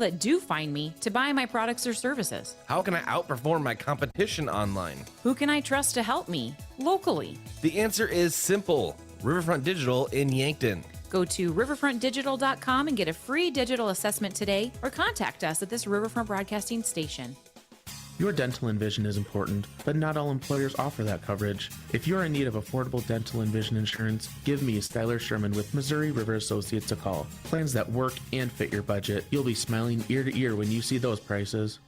that do find me to buy my products or services. How can I outperform my competition online? Who can I trust to help me locally? The answer is simple. Riverfront Digital in Yankton. Go to riverfrontdigital.com and get a free digital assessment today, or contact us at this Riverfront Broadcasting station. Your dental and vision is important, but not all employers offer that coverage. If you're in need of affordable dental and vision insurance, give me, Skylar Sherman with Missouri River Associates, a call. Plans that work and fit your budget. You'll be smiling ear to ear when you see those prices.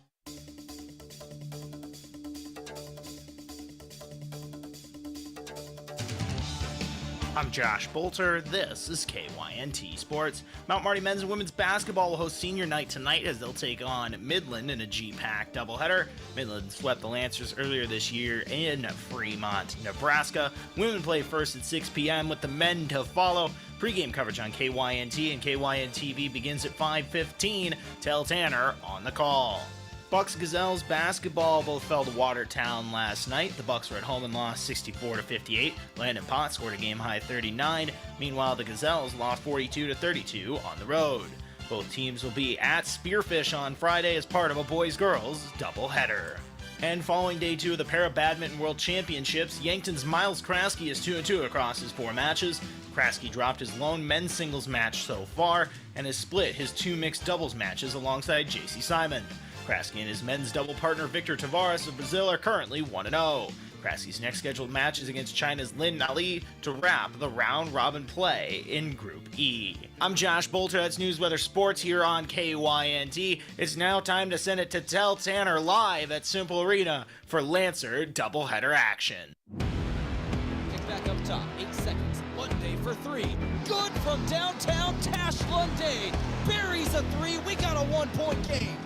I'm Josh Bolter. This is KYNT Sports. Mount Marty men's and women's basketball will host senior night tonight as they'll take on Midland in a GPAC doubleheader. Midland swept the Lancers earlier this year in Fremont, Nebraska. Women play first at 6 p.m. with the men to follow. Pre-game coverage on KYNT and KYN-TV begins at 5:15. Tehl Tanner on the call. Bucks Gazelles basketball both fell to Watertown last night. The Bucks were at home and lost 64-58. Landon Pott scored a game-high 39. Meanwhile, the Gazelles lost 42-32 on the road. Both teams will be at Spearfish on Friday as part of a boys-girls doubleheader. And following day 2 of the Para Badminton World Championships, Yankton's Miles Kraske is 2-2 across his 4 matches. Kraske dropped his lone men's singles match so far and has split his 2 mixed doubles matches alongside J.C. Simon. Kraske and his men's double partner Victor Tavares of Brazil are currently 1-0. Kraske's next scheduled match is against China's Lin Nali to wrap the round-robin play in Group E. I'm Josh Bolter. That's News, Weather, Sports here on KYNT. It's now time to send it to Tehl Tanner live at Cimpl Arena for Lancer doubleheader action. Kick back up top, 8 seconds. Lunday for 3. Good from downtown. Tash Lunday buries a 3. We got a 1-point game.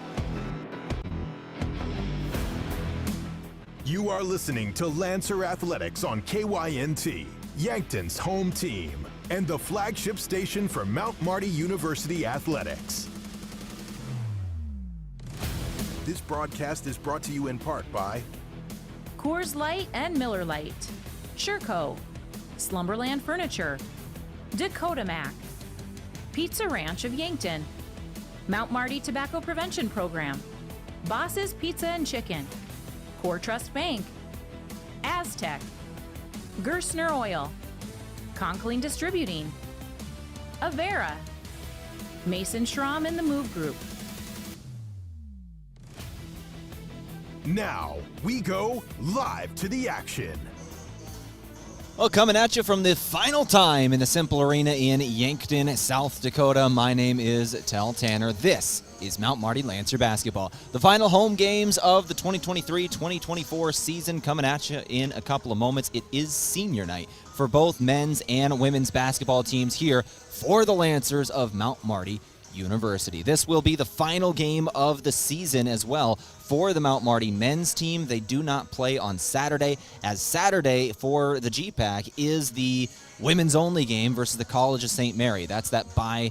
You are listening to Lancer Athletics on KYNT, Yankton's home team, and the flagship station for Mount Marty University Athletics. This broadcast is brought to you in part by Coors Light and Miller Lite, Sherco, Slumberland Furniture, Dakota Mac, Pizza Ranch of Yankton, Mount Marty Tobacco Prevention Program, Boss's Pizza and Chicken, Core Trust Bank, Aztec, Gerstner Oil, Conkling Distributing, Avera, Mason Schramm and the Move Group. Now, we go live to the action. Well, coming at you from the final time in the Cimpl Arena in Yankton, South Dakota, my name is Tehl Tanner. This is Mount Marty Lancer basketball. The final home games of the 2023-2024 season coming at you in a couple of moments. It is senior night for both men's and women's basketball teams here for the Lancers of Mount Marty University. This will be the final game of the season as well for the Mount Marty men's team. They do not play on Saturday, as Saturday for the GPAC is the women's only game versus the College of St. Mary. That's that bye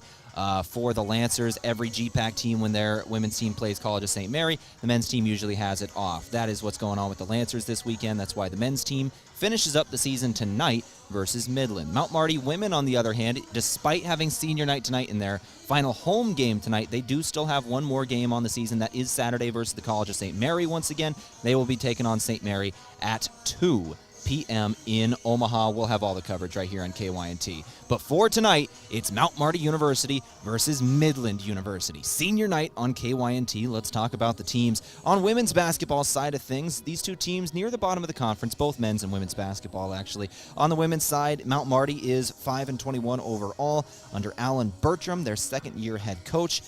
for the Lancers. Every GPAC team, when their women's team plays College of St. Mary, the men's team usually has it off. That is what's going on with the Lancers this weekend. That's why the men's team finishes up the season tonight versus Midland. Mount Marty women, on the other hand, despite having senior night tonight in their final home game tonight, they do still have one more game on the season. That is Saturday versus the College of St. Mary once again. They will be taking on St. Mary at 2 p.m. in Omaha. We'll have all the coverage right here on KYNT. But for tonight, it's Mount Marty University versus Midland University. Senior night on KYNT. Let's talk about the teams. On women's basketball side of things, these two teams near the bottom of the conference, both men's and women's basketball actually. On the women's side, Mount Marty is 5-21 overall under Alan Bertram, their second-year head coach.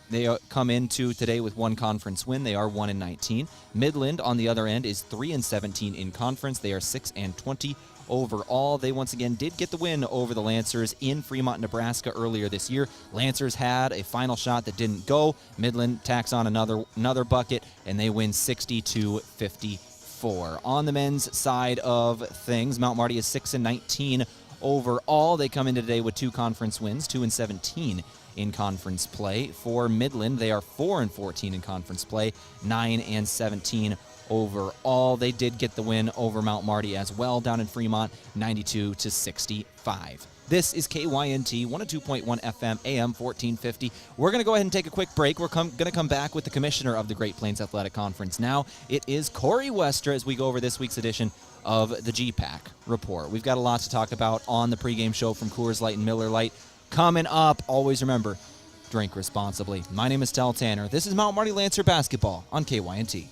They come into today with one conference win. They are 1-19. Midland, on the other end, is 3-17 in conference. They are 6-20 overall. They once again did get the win over the Lancers in Fremont, Nebraska earlier this year. Lancers had a final shot that didn't go. Midland tacks on another bucket, and they win 60-54. On the men's side of things, Mount Marty is 6-19 overall. They come into today with 2 conference wins, 2-17 in conference play. For Midland, they are 4-14 in conference play, 9-17 overall. They did get the win over Mount Marty as well down in Fremont, 92-65. This is KYNT 102.1 FM, AM 1450. We're going to go ahead and take a quick break. We're going to come back with the commissioner of the Great Plains Athletic Conference. Now, it is Corey Westra as we go over this week's edition of the GPAC Report. We've got a lot to talk about on the pregame show from Coors Light and Miller Lite. Coming up, always remember, drink responsibly. My name is Tehl Tanner. This is Mount Marty Lancer Basketball on KYNT.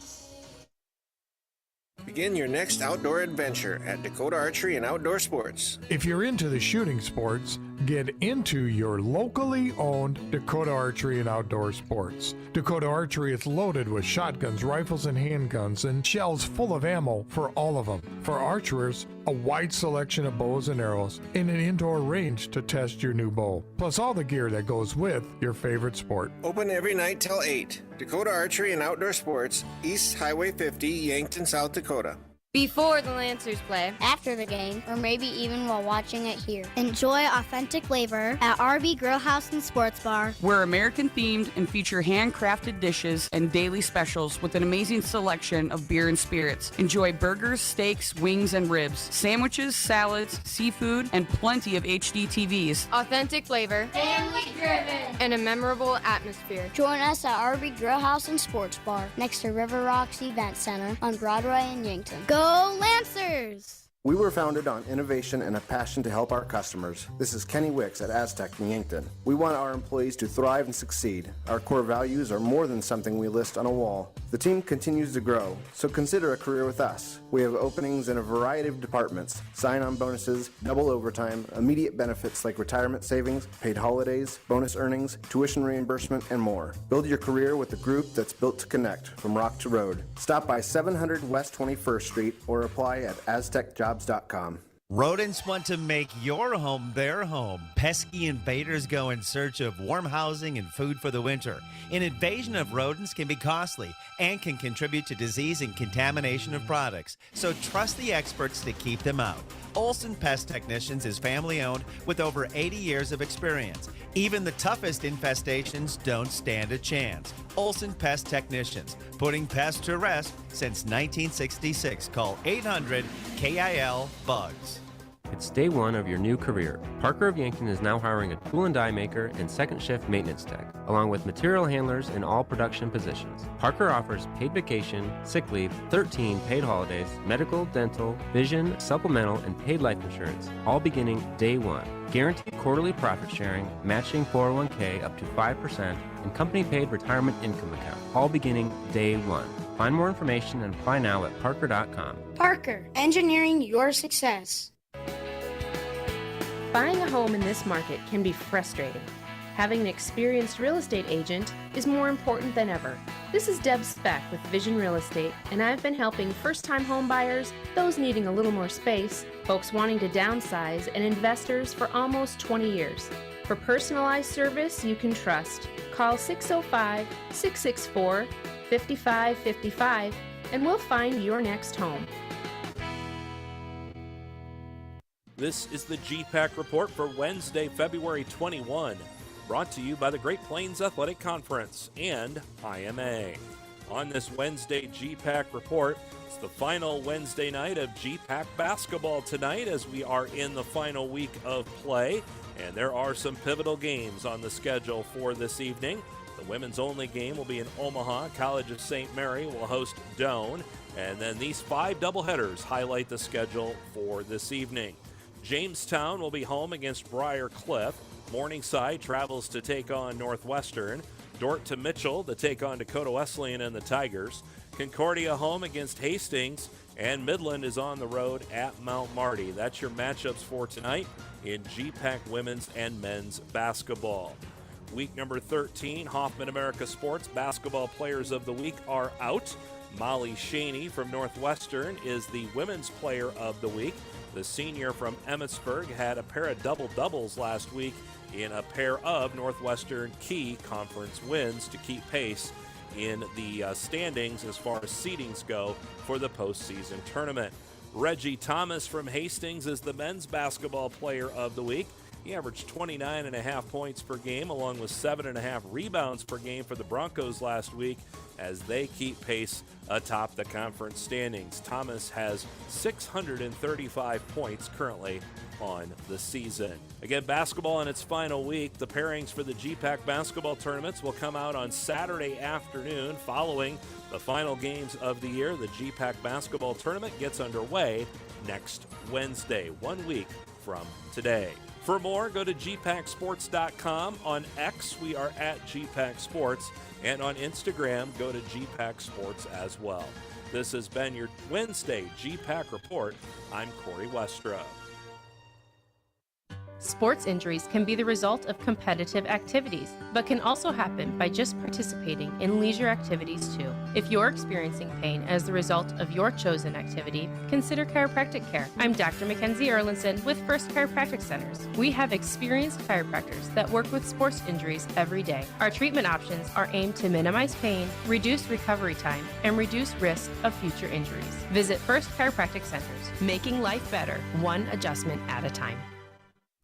Begin your next outdoor adventure at Dakota Archery and Outdoor Sports. If you're into the shooting sports, get into your locally owned Dakota Archery and Outdoor Sports. Dakota Archery is loaded with shotguns, rifles, and handguns, and shells full of ammo for all of them. For archers, a wide selection of bows and arrows, and an indoor range to test your new bow, plus all the gear that goes with your favorite sport. Open every night till 8. Dakota Archery and Outdoor Sports, East Highway 50, Yankton, South Dakota. Before the Lancers play, after the game, or maybe even while watching it here. Enjoy authentic flavor at RB Grill House and Sports Bar. We're American themed and feature handcrafted dishes and daily specials with an amazing selection of beer and spirits. Enjoy burgers, steaks, wings, and ribs, sandwiches, salads, seafood, and plenty of HD TVs. Authentic flavor, family driven, and a memorable atmosphere. Join us at RB Grill House and Sports Bar next to River Rocks Event Center on Broadway in Yankton. Go Lancers! We were founded on innovation and a passion to help our customers. This is Kenny Wicks at Aztec in Yankton. We want our employees to thrive and succeed. Our core values are more than something we list on a wall. The team continues to grow, so consider a career with us. We have openings in a variety of departments: sign-on bonuses, double overtime, immediate benefits like retirement savings, paid holidays, bonus earnings, tuition reimbursement, and more. Build your career with a group that's built to connect from rock to road. Stop by 700 West 21st Street or apply at aztecjobs.com. Rodents want to make your home their home. Pesky invaders go in search of warm housing and food for the winter. An invasion of rodents can be costly and can contribute to disease and contamination of products. So trust the experts to keep them out. Olson Pest Technicians is family-owned with over 80 years of experience. Even the toughest infestations don't stand a chance. Olson Pest Technicians, putting pests to rest since 1966. Call 800-KIL-BUGS. It's day one of your new career. Parker of Yankton is now hiring a tool and die maker and second shift maintenance tech, along with material handlers in all production positions. Parker offers paid vacation, sick leave, 13 paid holidays, medical, dental, vision, supplemental, and paid life insurance, all beginning day one. Guaranteed quarterly profit sharing, matching 401k up to 5%, and company paid retirement income account, all beginning day one. Find more information and apply now at parker.com. Parker, engineering your success. Buying a home in this market can be frustrating. Having an experienced real estate agent is more important than ever. This is Deb Speck with Vision Real Estate, and I've been helping first-time home buyers, those needing a little more space, folks wanting to downsize, and investors for almost 20 years. For personalized service you can trust, call 605-664-5555 and we'll find your next home. This is the GPAC Report for Wednesday, February 21, brought to you by the Great Plains Athletic Conference and IMA. On this Wednesday GPAC Report, it's the final Wednesday night of GPAC basketball tonight as we are in the final week of play, and there are some pivotal games on the schedule for this evening. The women's only game will be in Omaha. College of St. Mary will host Doane, and then these 5 doubleheaders highlight the schedule for this evening. Jamestown will be home against Briar Cliff. Morningside travels to take on Northwestern. Dordt to Mitchell to take on Dakota Wesleyan and the Tigers. Concordia home against Hastings. And Midland is on the road at Mount Marty. That's your matchups for tonight in GPAC women's and men's basketball. Week number 13, Hoffman America Sports Basketball Players of the Week are out. Molly Shaney from Northwestern is the Women's Player of the Week. The senior from Emmitsburg had a pair of double-doubles last week in a pair of Northwestern Key Conference wins to keep pace in the standings as far as seedings go for the postseason tournament. Reggie Thomas from Hastings is the Men's Basketball Player of the Week. He averaged 29.5 points per game, along with 7.5 rebounds per game for the Broncos last week as they keep pace atop the conference standings. Thomas has 635 points currently on the season. Again, basketball in its final week. The pairings for the GPAC basketball tournaments will come out on Saturday afternoon following the final games of the year. The GPAC basketball tournament gets underway next Wednesday, 1 week from today. For more, go to gpacsports.com. On X, we are at GPAC Sports, and on Instagram, go to GPAC Sports as well. This has been your Wednesday GPAC Report. I'm Corey Westrow. Sports injuries can be the result of competitive activities, but can also happen by just participating in leisure activities too. If you're experiencing pain as the result of your chosen activity, consider chiropractic care. I'm Dr. Mackenzie Erlinson with First Chiropractic Centers. We have experienced chiropractors that work with sports injuries every day. Our treatment options are aimed to minimize pain, reduce recovery time, and reduce risk of future injuries. Visit First Chiropractic Centers, making life better, one adjustment at a time.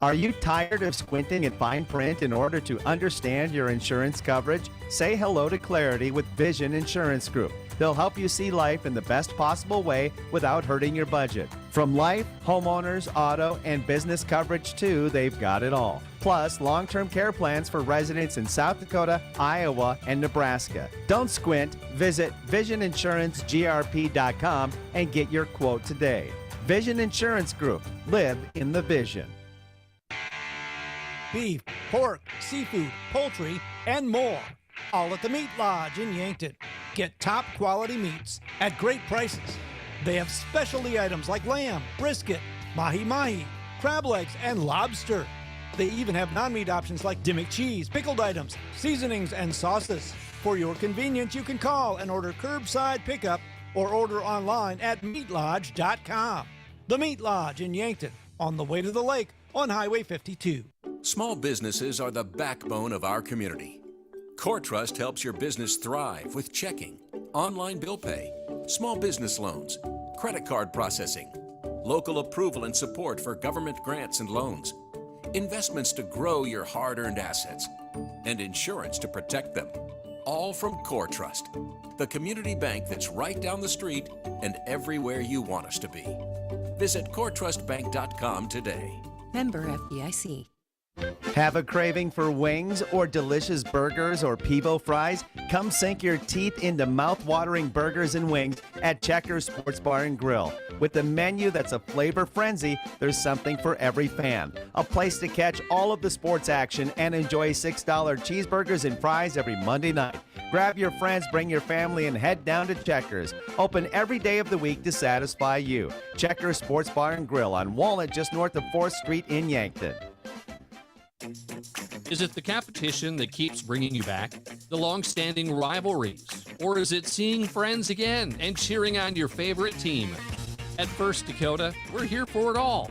Are you tired of squinting at fine print in order to understand your insurance coverage? Say hello to clarity with Vision Insurance Group. They'll help you see life in the best possible way without hurting your budget. From life, homeowners, auto, and business coverage too, they've got it all. Plus, long-term care plans for residents in South Dakota, Iowa, and Nebraska. Don't squint. Visit VisionInsuranceGRP.com and get your quote today. Vision Insurance Group. Live in the vision. Beef, pork, seafood, poultry, and more. All at the Meat Lodge in Yankton. Get top quality meats at great prices. They have specialty items like lamb, brisket, mahi-mahi, crab legs, and lobster. They even have non-meat options like Dimmick cheese, pickled items, seasonings, and sauces. For your convenience, you can call and order curbside pickup or order online at meatlodge.com. The Meat Lodge in Yankton, on the way to the lake on Highway 52. Small businesses are the backbone of our community. CoreTrust helps your business thrive with checking, online bill pay, small business loans, credit card processing, local approval and support for government grants and loans, investments to grow your hard-earned assets, and insurance to protect them. All from CoreTrust, the community bank that's right down the street and everywhere you want us to be. Visit CoreTrustBank.com today. Member FDIC. Have a craving for wings or delicious burgers or Pivo fries? Come sink your teeth into mouth-watering burgers and wings at Checkers Sports Bar and Grill. With a menu that's a flavor frenzy, there's something for every fan. A place to catch all of the sports action and enjoy $6 cheeseburgers and fries every Monday night. Grab your friends, bring your family, and head down to Checkers. Open every day of the week to satisfy you. Checkers Sports Bar and Grill on Walnut, just north of 4th Street in Yankton. Is it the competition that keeps bringing you back? The long-standing rivalries? Or is it seeing friends again and cheering on your favorite team? At First Dakota, we're here for it all.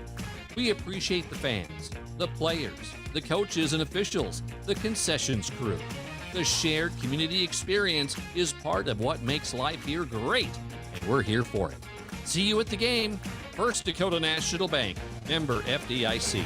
We appreciate the fans, the players, the coaches and officials, the concessions crew. The shared community experience is part of what makes life here great, and we're here for it. See you at the game. First Dakota National Bank, member FDIC.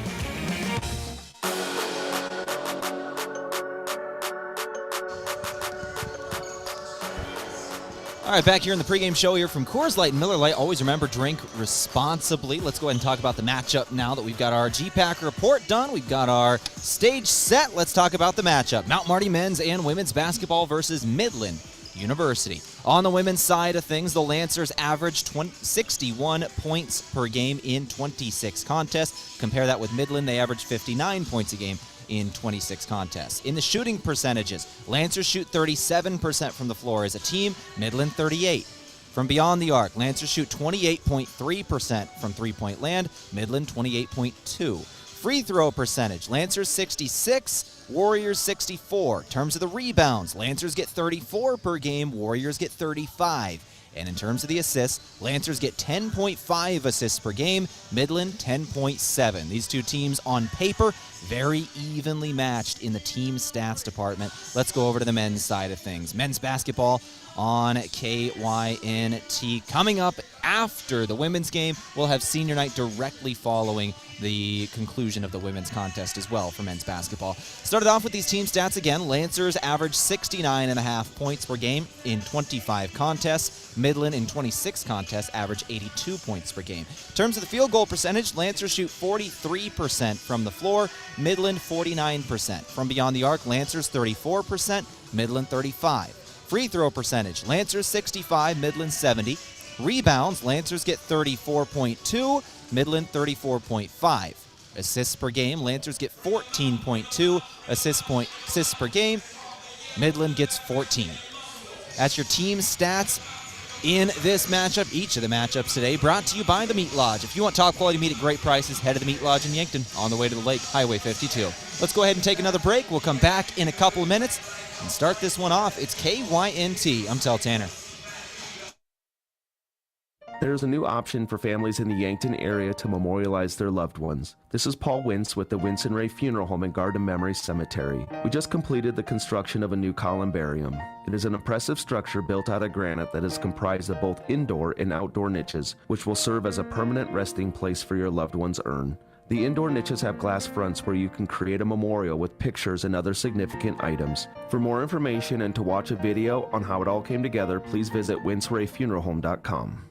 All right, back here in the pregame show here from Coors Light and Miller Lite. Always remember, drink responsibly. Let's go ahead and talk about the matchup now that we've got our GPAC report done. We've got our stage set. Let's talk about the matchup. Mount Marty men's and women's basketball versus Midland University. On the women's side of things, the Lancers averaged 61 points per game in 26 contests. Compare that with Midland, they averaged 59 points a game in 26 contests. In the shooting percentages, Lancers shoot 37% from the floor as a team, Midland 38%. From beyond the arc, Lancers shoot 28.3% from three-point land, Midland 28.2%. Free throw percentage, Lancers 66%, Warriors 64%. In terms of the rebounds, Lancers get 34 per game, Warriors get 35. And in terms of the assists, Lancers get 10.5 assists per game, Midland 10.7. These two teams on paper, very evenly matched in the team stats department. Let's go over to the men's side of things. Men's basketball on KYNT. Coming up after the women's game. We'll have senior night directly following the conclusion of the women's contest as well for men's basketball. Started off with these team stats again. Lancers averaged 69.5 points per game in 25 contests. Midland in 26 contests averaged 82 points per game. In terms of the field goal percentage, Lancers shoot 43% from the floor, Midland 49%. From beyond the arc, Lancers 34%, Midland 35%. Free throw percentage, Lancers 65, Midland 70. Rebounds, Lancers get 34.2, Midland 34.5. Assists per game, Lancers get 14.2 assists per game. Midland gets 14. That's your team stats in this matchup. Each of the matchups today brought to you by the Meat Lodge. If you want top quality meat at great prices, head to the Meat Lodge in Yankton on the way to the lake, Highway 52. Let's go ahead and take another break. We'll come back in a couple of minutes and start this one off. It's KYNT. I'm Tehl Tanner. There's a new option for families in the Yankton area to memorialize their loved ones. This is Paul Wintz with the Winston Ray Funeral Home and Garden Memory Cemetery. We just completed the construction of a new columbarium. It is an impressive structure built out of granite that is comprised of both indoor and outdoor niches, which will serve as a permanent resting place for your loved one's urn. The indoor niches have glass fronts where you can create a memorial with pictures and other significant items. For more information and to watch a video on how it all came together, please visit windsrayfuneralhome.com.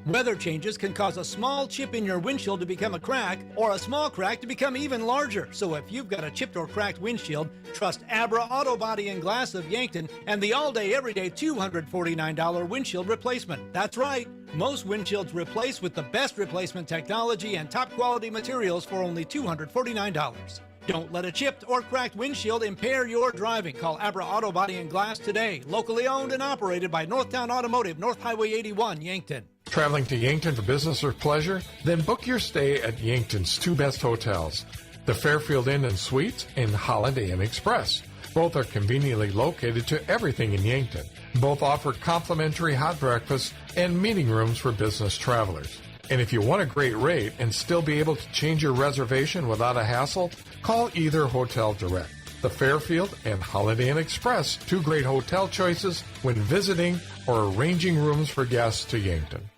Weather changes can cause a small chip in your windshield to become a crack, or a small crack to become even larger. So if you've got a chipped or cracked windshield, trust Abra Auto Body and Glass of Yankton and the all-day, everyday $249 windshield replacement. That's right. Most windshields replace with the best replacement technology and top quality materials for only $249. Don't let a chipped or cracked windshield impair your driving. Call Abra Auto Body and Glass today. Locally owned and operated by Northtown Automotive, North Highway 81, Yankton. Traveling to Yankton for business or pleasure? Then book your stay at Yankton's two best hotels, the Fairfield Inn and Suites and Holiday Inn Express. Both are conveniently located to everything in Yankton. Both offer complimentary hot breakfast and meeting rooms for business travelers. And if you want a great rate and still be able to change your reservation without a hassle, call either hotel direct. The Fairfield and Holiday Inn Express, two great hotel choices when visiting or arranging rooms for guests to Yankton.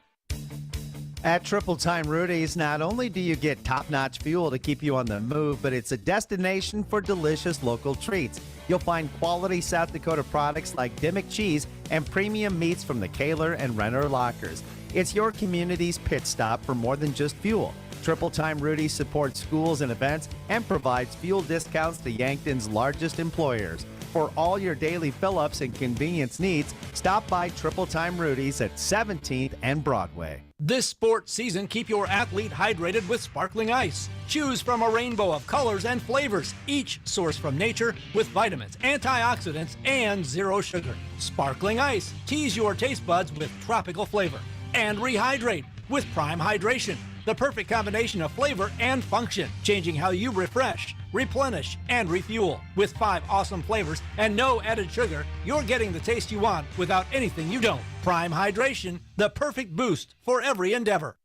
At Triple Time Rudy's, not only do you get top-notch fuel to keep you on the move, but it's a destination for delicious local treats. You'll find quality South Dakota products like Dimmock cheese and premium meats from the Kaler and Renner lockers. It's your community's pit stop for more than just fuel. Triple Time Rudy's supports schools and events and provides fuel discounts to Yankton's largest employers. For all your daily fill-ups and convenience needs, stop by Triple Time Rudy's at 17th and Broadway. This sports season, keep your athlete hydrated with sparkling ice. Choose from a rainbow of colors and flavors, each sourced from nature with vitamins, antioxidants, and zero sugar. Sparkling ice, tease your taste buds with tropical flavor. And rehydrate with Prime Hydration, the perfect combination of flavor and function, changing how you refresh, replenish, and refuel. With 5 awesome flavors and no added sugar, you're getting the taste you want without anything you don't. Prime Hydration, the perfect boost for every endeavor.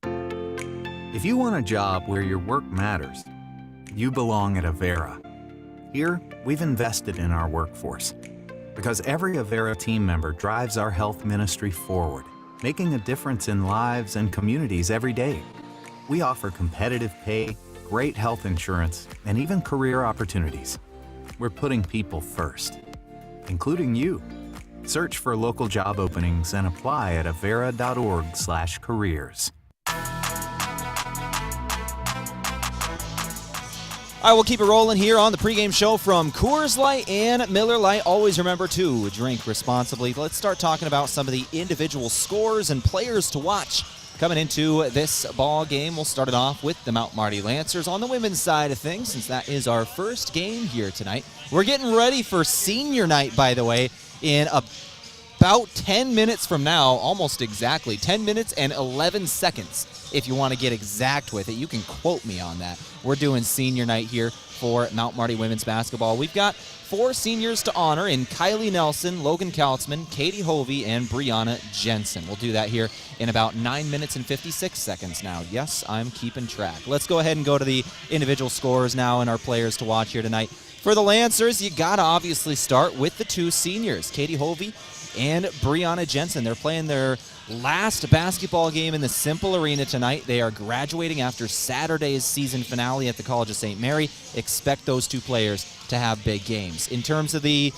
If you want a job where your work matters, you belong at Avera. Here, we've invested in our workforce because every Avera team member drives our health ministry forward, making a difference in lives and communities every day. We offer competitive pay, great health insurance, and even career opportunities. We're putting people first, including you. Search for local job openings and apply at avera.org/careers. All right, we'll keep it rolling here on the pregame show from Coors Light and Miller Lite. Always remember to drink responsibly. Let's start talking about some of the individual scores and players to watch coming into this ball game. We'll start it off with the Mount Marty Lancers on the women's side of things, since that is our first game here tonight. We're getting ready for senior night, by the way, in about 10 minutes from now, almost exactly, 10 minutes and 11 seconds. If you want to get exact with it, you can quote me on that. We're doing senior night here for Mount Marty women's basketball. We've got 4 seniors to honor in Kylie Nelson, Logan Kautzman, Katie Hovey, and Brianna Jensen. We'll do that here in about 9 minutes and 56 seconds now. Yes, I'm keeping track. Let's go ahead and go to the individual scores now and our players to watch here tonight. For the Lancers, you got to obviously start with the two seniors, Katie Hovey and Brianna Jensen. They're playing their last basketball game in the Cimpl Arena tonight. They are graduating after Saturday's season finale at the College of St. Mary. Expect those two players to have big games. In terms of the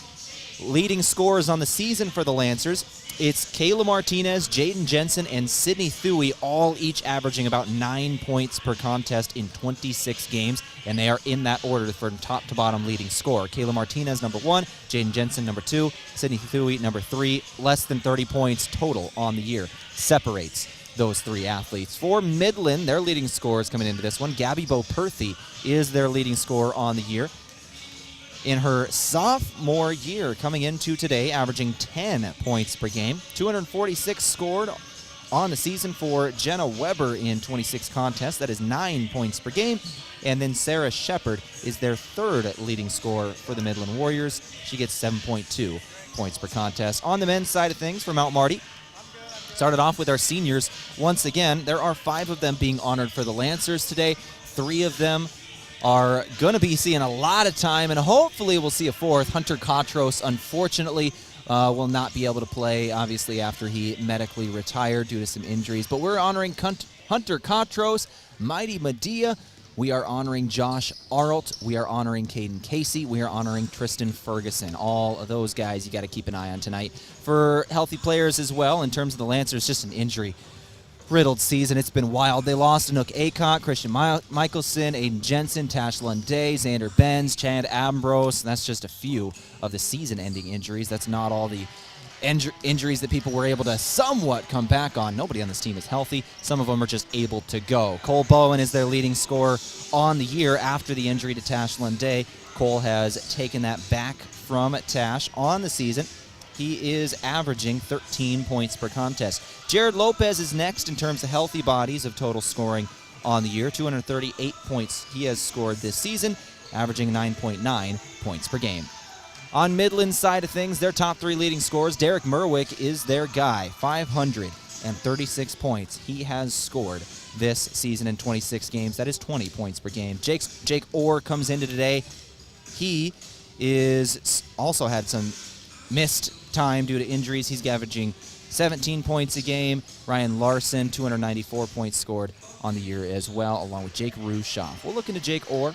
leading scorers on the season for the Lancers, it's Kayla Martinez, Jaden Jensen, and Sydney Thuy, all each averaging about 9 points per contest in 26 games, and they are in that order from top to bottom leading scorer. Kayla Martinez, number 1, Jaden Jensen, number 2, Sydney Thuy, number 3, less than 30 points total on the year. Separates those three athletes. For Midland, their leading scorers coming into this one, Gabby Boperthy is their leading scorer on the year. In her sophomore year, coming into today, averaging 10 points per game. 246 scored on the season for Jenna Weber in 26 contests. That is 9 points per game. And then Sarah Shepard is their third leading scorer for the Midland Warriors. She gets 7.2 points per contest. On the men's side of things for Mount Marty, started off with our seniors. Once again, there are 5 of them being honored for the Lancers today. 3 of them are going to be seeing a lot of time, and hopefully we'll see a 4th. Hunter Kotros, unfortunately, will not be able to play, obviously, after he medically retired due to some injuries. But we're honoring Hunter Kotros, Mighty Medea. We are honoring Josh Arlt. We are honoring Caden Casey. We are honoring Tristan Ferguson. All of those guys you got to keep an eye on tonight. For healthy players as well, in terms of the Lancers, just an injury riddled season. It's been wild. They lost Anook Aycock, Christian Michelson, Aiden Jensen, Tash Lunday, Xander Benz, Chad Ambrose. And that's just a few of the season-ending injuries. That's not all the injuries that people were able to somewhat come back on. Nobody on this team is healthy. Some of them are just able to go. Cole Bowen is their leading scorer on the year after the injury to Tash Lunday. Cole has taken that back from Tash on the season. He is averaging 13 points per contest. Jared Lopez is next in terms of healthy bodies of total scoring on the year. 238 points he has scored this season, averaging 9.9 points per game. On Midland's side of things, their top 3 leading scorers, Derek Merwick is their guy. 536 points he has scored this season in 26 games. That is 20 points per game. Jake Orr comes into today. He is also had some missed time due to injuries. He's averaging 17 points a game. Ryan Larson, 294 points scored on the year as well, along with Jake Rushoff. We'll look into Jake Orr,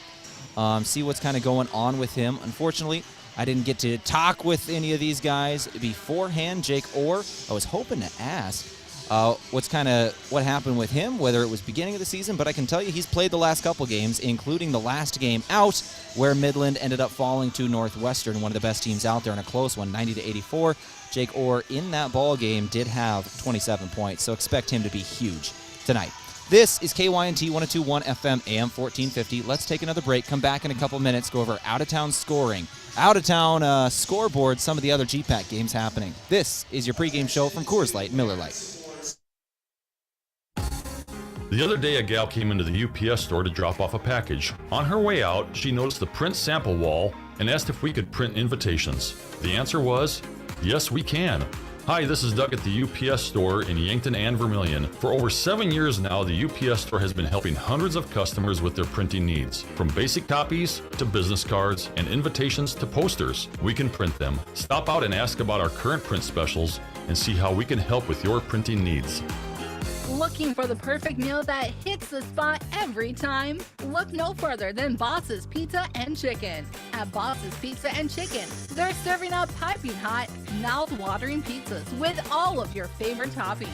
see what's kind of going on with him. Unfortunately, I didn't get to talk with any of these guys beforehand. Jake Orr, I was hoping to ask what happened with him, whether it was beginning of the season, but I can tell you he's played the last couple games, including the last game out, where Midland ended up falling to Northwestern, one of the best teams out there, in a close one, 90-84. Jake Orr in that ball game did have 27 points, so expect him to be huge tonight. This is KYNT 102.1 FM, AM 1450. Let's take another break, come back in a couple minutes, go over out-of-town scoring, out-of-town scoreboard, some of the other GPAC games happening. This is your pregame show from Coors Light, Miller Lite. The other day, a gal came into the UPS store to drop off a package. On her way out, she noticed the print sample wall and asked if we could print invitations. The answer was, yes, we can. Hi, this is Doug at the UPS store in Yankton and Vermilion. For over 7 years now, the UPS store has been helping hundreds of customers with their printing needs. From basic copies to business cards and invitations to posters, we can print them. Stop out and ask about our current print specials and see how we can help with your printing needs. Looking for the perfect meal that hits the spot every time? Look no further than Boss's Pizza and Chicken. At Boss's Pizza and Chicken, they're serving up piping hot, mouth-watering pizzas with all of your favorite toppings.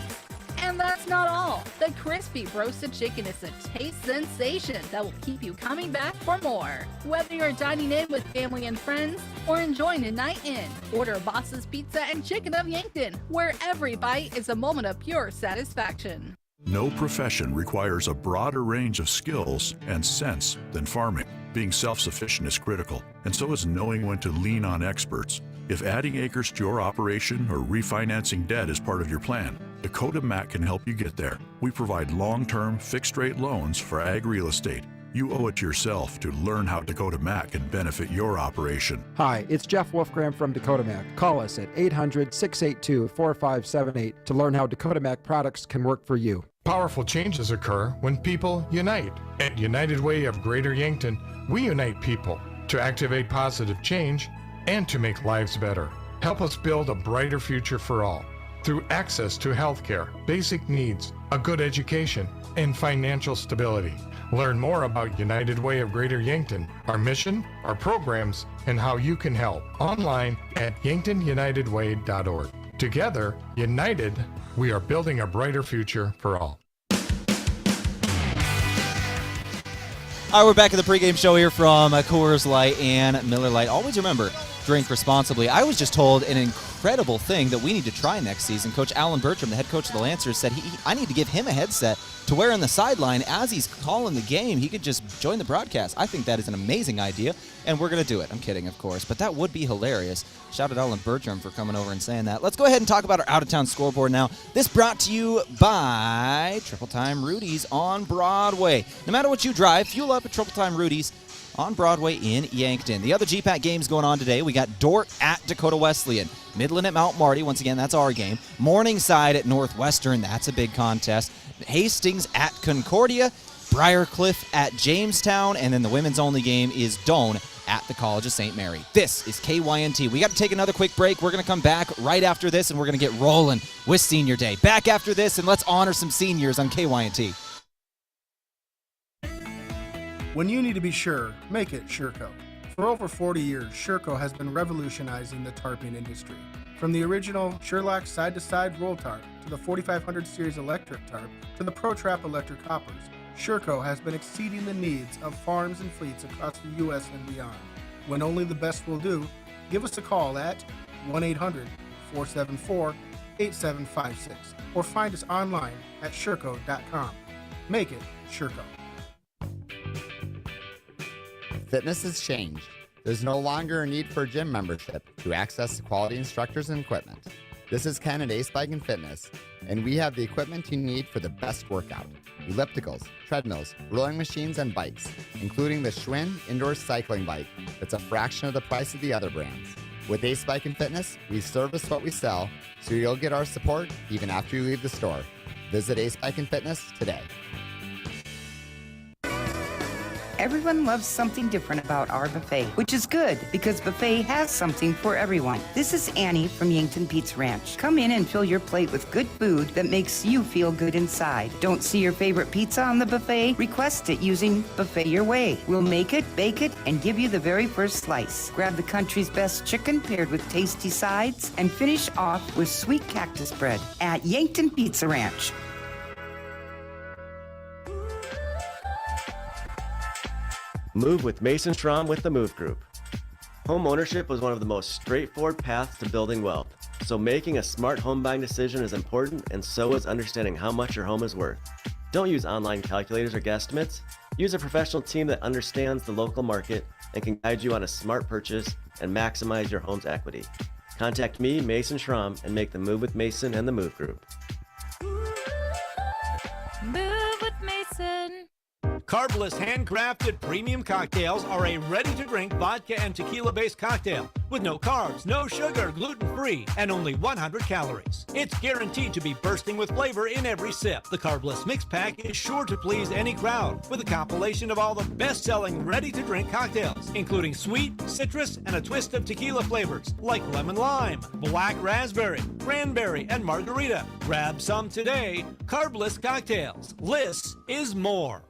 And that's not all. The crispy roasted chicken is a taste sensation that will keep you coming back for more. Whether you're dining in with family and friends or enjoying a night in, order Boss's Pizza and Chicken of Yankton, where every bite is a moment of pure satisfaction. No profession requires a broader range of skills and sense than farming. Being self-sufficient is critical, and so is knowing when to lean on experts. If adding acres to your operation or refinancing debt is part of your plan, Dakota Mac can help you get there. We provide long-term, fixed-rate loans for ag real estate. You owe it to yourself to learn how Dakota Mac can benefit your operation. Hi, it's Jeff Wolfgram from Dakota Mac. Call us at 800-682-4578 to learn how Dakota Mac products can work for you. Powerful changes occur when people unite. At United Way of Greater Yankton, we unite people to activate positive change, and to make lives better. Help us build a brighter future for all through access to healthcare, basic needs, a good education, and financial stability. Learn more about United Way of Greater Yankton, our mission, our programs, and how you can help online at yanktonyunitedway.org. Together, united, we are building a brighter future for all. All right, we're back at the pregame show here from Coors Light and Miller Lite. Always remember, drink responsibly. I was just told an incredible thing that we need to try next season. Coach Alan Bertram, the head coach of the Lancers, said I need to give him a headset to wear on the sideline as he's calling the game. He could just join the broadcast. I think that is an amazing idea, and we're going to do it. I'm kidding, of course, but that would be hilarious. Shout out Alan Bertram for coming over and saying that. Let's go ahead and talk about our out-of-town scoreboard now. This brought to you by Triple Time Rudy's on Broadway. No matter what you drive, fuel up at Triple Time Rudy's on Broadway in Yankton. The other GPAC games going on today, we got Dort at Dakota Wesleyan, Midland at Mount Marty, once again, that's our game, Morningside at Northwestern, that's a big contest, Hastings at Concordia, Briarcliff at Jamestown, and then the women's only game is Doane at the College of St. Mary. This is KYNT. We got to take another quick break. We're going to come back right after this, and we're going to get rolling with Senior Day. Back after this, and let's honor some seniors on KYNT. When you need to be sure, make it Sherco. For over 40 years, Sherco has been revolutionizing the tarping industry. From the original Sherlock side-to-side roll tarp to the 4500 series electric tarp to the ProTrap electric hoppers, Sherco has been exceeding the needs of farms and fleets across the U.S. and beyond. When only the best will do, give us a call at 1-800-474-8756 or find us online at Sherco.com. Make it Sherco. Fitness has changed. There's no longer a need for a gym membership to access quality instructors and equipment. This is Ken at Ace Bike and Fitness, and we have the equipment you need for the best workout. Ellipticals, treadmills, rowing machines, and bikes, including the Schwinn indoor cycling bike that's a fraction of the price of the other brands. With Ace Bike and Fitness, we service what we sell, so you'll get our support even after you leave the store. Visit Ace Bike and Fitness today. Everyone loves something different about our buffet, which is good because buffet has something for everyone. This is Annie from Yankton Pizza Ranch. Come in and fill your plate with good food that makes you feel good inside. Don't see your favorite pizza on the buffet? Request it using Buffet Your Way. We'll make it, bake it, and give you the very first slice. Grab the country's best chicken paired with tasty sides and finish off with sweet cactus bread at Yankton Pizza Ranch. Move with Mason Schramm with the Move Group. Home ownership was one of the most straightforward paths to building wealth, so making a smart home buying decision is important, and so is understanding how much your home is worth. Don't use online calculators or guesstimates. Use a professional team that understands the local market and can guide you on a smart purchase and maximize your home's equity. Contact me, Mason Schramm, and make the move with Mason and the Move Group. Move with Mason. Carbless handcrafted premium cocktails are a ready-to-drink vodka and tequila-based cocktail with no carbs, no sugar, gluten-free, and only 100 calories. It's guaranteed to be bursting with flavor in every sip. The Carbless Mix Pack is sure to please any crowd with a compilation of all the best-selling ready-to-drink cocktails, including sweet, citrus, and a twist of tequila flavors like lemon lime, black raspberry, cranberry, and margarita. Grab some today. Carbless Cocktails. Less is more.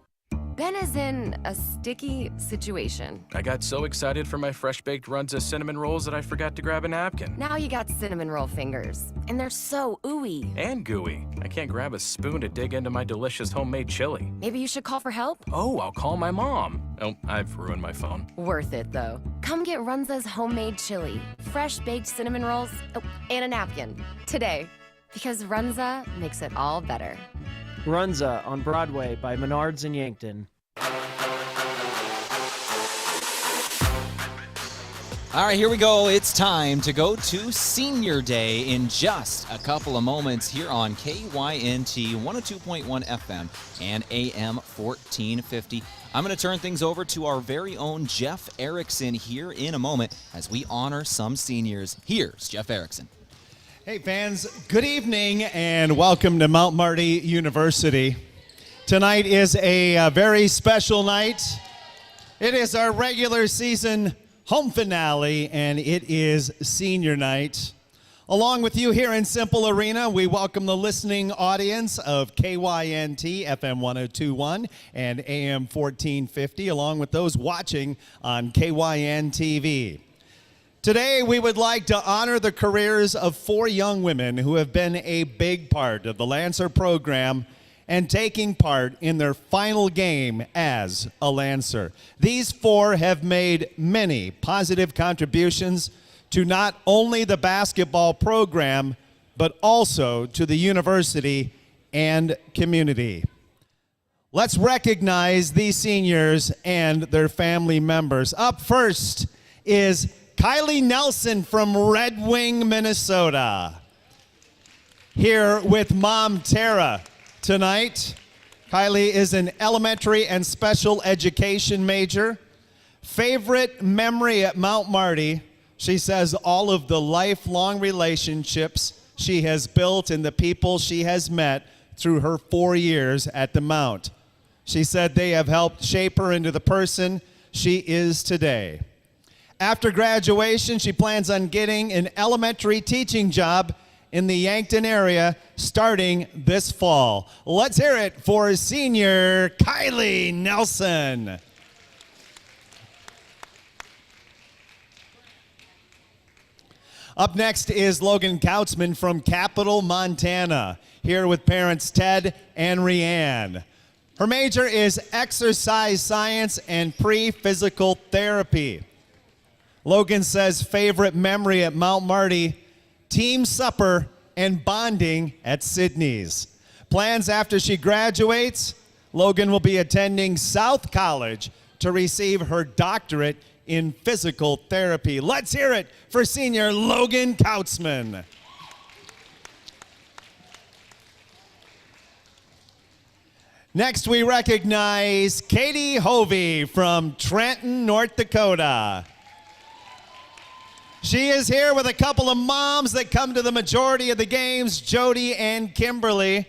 Ben is in a sticky situation. I got so excited for my fresh-baked Runza cinnamon rolls that I forgot to grab a napkin. Now you got cinnamon roll fingers, and they're so ooey. And gooey. I can't grab a spoon to dig into my delicious homemade chili. Maybe you should call for help? Oh, I'll call my mom. Oh, I've ruined my phone. Worth it, though. Come get Runza's homemade chili, fresh-baked cinnamon rolls, and a napkin today, because Runza makes it all better. Runza on Broadway by Menards in Yankton. All right, here we go. It's time to go to Senior Day in just a couple of moments here on KYNT 102.1 FM and AM 1450. I'm going to turn things over to our very own Jeff Erickson here in a moment as we honor some seniors. Here's Jeff Erickson. Hey fans, good evening and welcome to Mount Marty University. Tonight is a very special night. It is our regular season home finale, and it is senior night. Along with you here in Cimpl Arena, we welcome the listening audience of KYNT, FM 1021 and AM 1450, along with those watching on KYN TV. Today, we would like to honor the careers of 4 young women who have been a big part of the Lancer program and taking part in their final game as a Lancer. These 4 have made many positive contributions to not only the basketball program, but also to the university and community. Let's recognize these seniors and their family members. Up first is Kylie Nelson from Red Wing, Minnesota. Here with Mom Tara tonight. Kylie is an elementary and special education major. Favorite memory at Mount Marty, she says all of the lifelong relationships she has built and the people she has met through her 4 years at the Mount. She said they have helped shape her into the person she is today. After graduation, she plans on getting an elementary teaching job in the Yankton area starting this fall. Let's hear it for senior Kylie Nelson. Up next is Logan Kautzman from Capital, Montana, here with parents Ted and Rianne. Her major is exercise science and pre-physical therapy. Logan says favorite memory at Mount Marty, team supper and bonding at Sydney's. Plans after she graduates, Logan will be attending South College to receive her doctorate in physical therapy. Let's hear it for senior Logan Kautzman. Next, we recognize Katie Hovey from Trenton, North Dakota. She is here with a couple of moms that come to the majority of the games, Jody and Kimberly.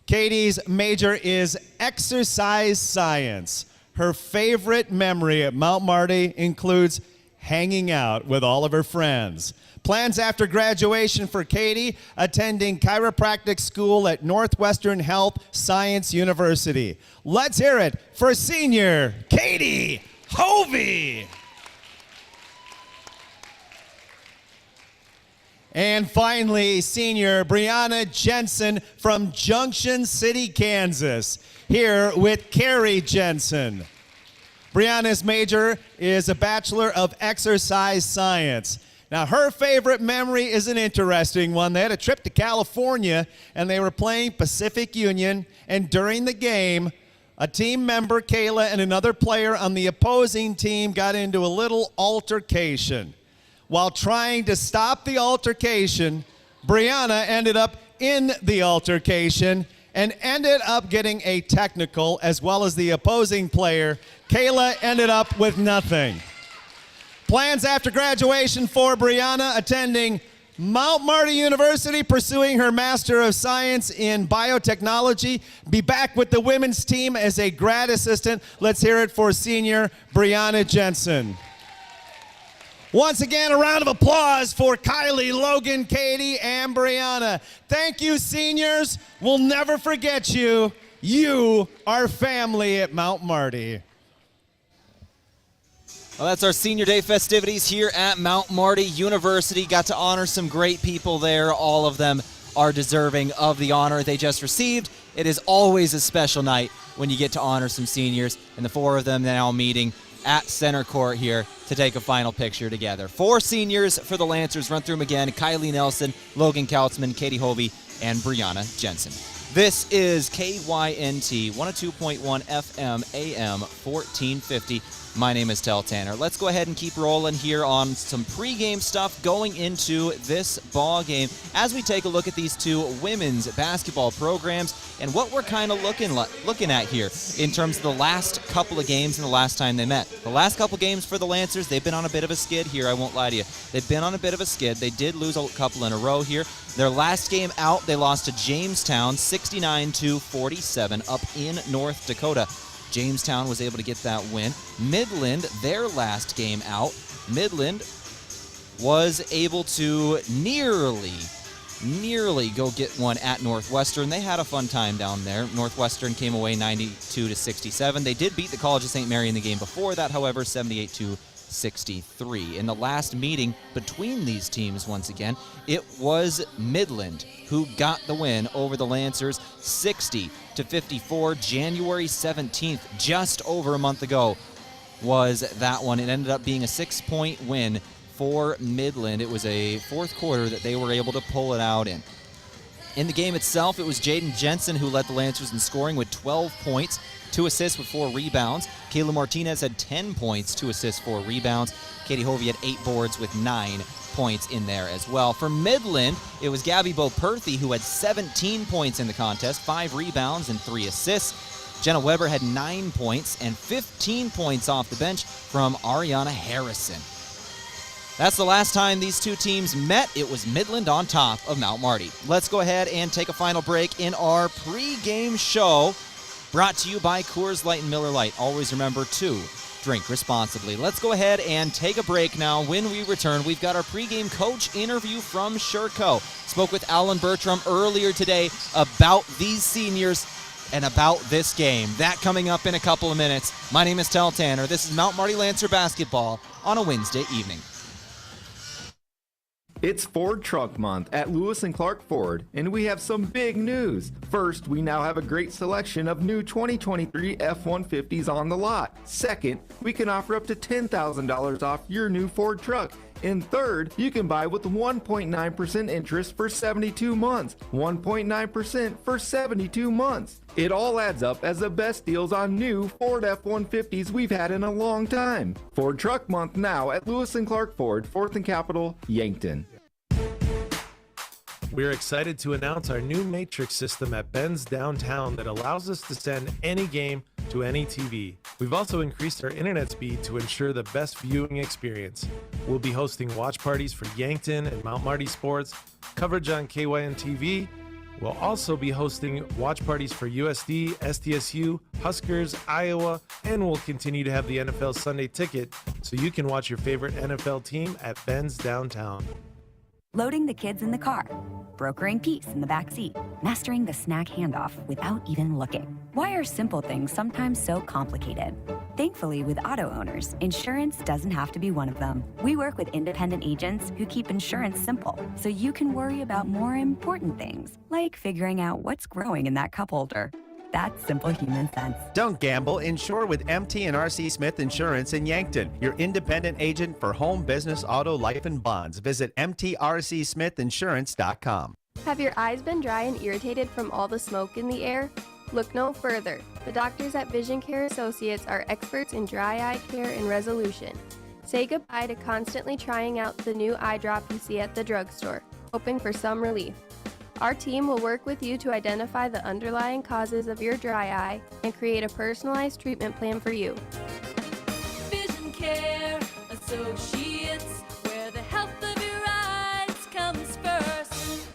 Katie's major is exercise science. Her favorite memory at Mount Marty includes hanging out with all of her friends. Plans after graduation for Katie, attending chiropractic school at Northwestern Health Science University. Let's hear it for senior Katie Hovey. And finally, senior Brianna Jensen from Junction City, Kansas, here with Carrie Jensen. Brianna's major is a Bachelor of Exercise Science. Now, her favorite memory is an interesting one. They had a trip to California, and they were playing Pacific Union, and during the game, a team member, Kayla, and another player on the opposing team got into a little altercation. While trying to stop the altercation, Brianna ended up in the altercation and ended up getting a technical, as well as the opposing player. Kayla ended up with nothing. Plans after graduation for Brianna, attending Mount Marty University, pursuing her Master of Science in Biotechnology. Be back with the women's team as a grad assistant. Let's hear it for senior Brianna Jensen. Once again, a round of applause for Kylie, Logan, Katie, and Brianna. Thank you, seniors. We'll never forget you. You are family at Mount Marty. Well, that's our senior day festivities here at Mount Marty University. Got to honor some great people there. All of them are deserving of the honor they just received. It is always a special night when you get to honor some seniors, and the 4 of them now meeting at center court here to take a final picture together. 4 seniors for the Lancers. Run through them again. Kylie Nelson, Logan Kautzman, Katie Hovey, and Brianna Jensen. This is KYNT 102.1 FM AM 1450. My name is Tehl Tanner. Let's go ahead and keep rolling here on some pregame stuff going into this ball game as we take a look at these 2 women's basketball programs and what we're kind of looking at here in terms of the last couple of games and the last time they met. The last couple games for the Lancers, they've been on a bit of a skid here, I won't lie to you. They've been on a bit of a skid. They did lose a couple in a row here. Their last game out, they lost to Jamestown 69-47 up in North Dakota. Jamestown was able to get that win. Midland, their last game out, Midland was able to nearly go get one at Northwestern. They had a fun time down there. Northwestern came away 92-67. They did beat the College of St. Mary in the game before that, however, 78-63. In the last meeting between these teams, once again, it was Midland who got the win over the Lancers, 60-54. January 17th, just over a month ago, was that one. It ended up being a 6-point win for Midland. It was a fourth quarter that they were able to pull it out in. In the game itself, it was Jaden Jensen who led the Lancers in scoring with 12 points, 2 assists with 4 rebounds. Kayla Martinez had 10 points, 2 assists, 4 rebounds. Katie Hovey had 8 boards with 9 points in there as well. For Midland, it was Gabby Boperthy who had 17 points in the contest, 5 rebounds and 3 assists. Jenna Weber had 9 points and 15 points off the bench from Ariana Harrison. That's the last time these two teams met. It was Midland on top of Mount Marty. Let's go ahead and take a final break in our pregame show, brought to you by Coors Light and Miller Lite. Always remember to drink responsibly. Let's go ahead and take a break now. When we return, we've got our pregame coach interview from Sherco. Spoke with Alan Bertram earlier today about these seniors and about this game. That coming up in a couple of minutes. My name is Tehl Tanner. This is Mount Marty Lancer basketball on a Wednesday evening. It's Ford Truck Month at Lewis and Clark Ford, and we have some big news. First, we now have a great selection of new 2023 F-150s on the lot. Second, we can offer up to $10,000 off your new Ford truck. And third, you can buy with 1.9% interest for 72 months. 1.9% for 72 months. It all adds up as the best deals on new Ford F-150s we've had in a long time. Ford Truck Month now at Lewis and Clark Ford, 4th and Capitol, Yankton. We're excited to announce our new matrix system at Ben's downtown that allows us to send any game to any TV. We've also increased our internet speed to ensure the best viewing experience. We'll be hosting watch parties for Yankton and Mount Marty sports, coverage on KYN TV. We'll also be hosting watch parties for USD, SDSU, Huskers, Iowa, and we'll continue to have the NFL Sunday Ticket so you can watch your favorite NFL team at Ben's downtown. Loading the kids in the car, brokering peace in the back seat, mastering the snack handoff without even looking. Why are simple things sometimes so complicated? Thankfully, with auto owners, insurance doesn't have to be one of them. We work with independent agents who keep insurance simple, so you can worry about more important things, like figuring out what's growing in that cup holder. That's simple human sense. Don't gamble. Insure with MT and RC Smith Insurance in Yankton, your independent agent for home, business, auto, life, and bonds. Visit mtrcsmithinsurance.com. Have your eyes been dry and irritated from all the smoke in the air? Look no further. The doctors at Vision Care Associates are experts in dry eye care and resolution. Say goodbye to constantly trying out the new eye drop you see at the drugstore, hoping for some relief. Our team will work with you to identify the underlying causes of your dry eye and create a personalized treatment plan for you. Vision Care Associates, where the health of your eyes comes first.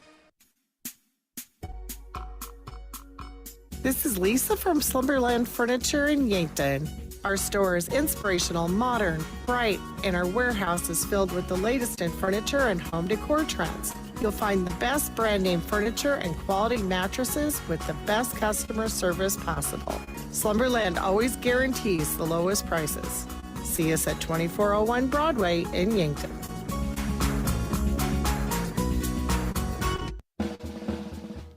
This is Lisa from Slumberland Furniture in Yankton. Our store is inspirational, modern, bright, and our warehouse is filled with the latest in furniture and home decor trends. You'll find the best brand name furniture and quality mattresses with the best customer service possible. Slumberland always guarantees the lowest prices. See us at 2401 Broadway in Yankton.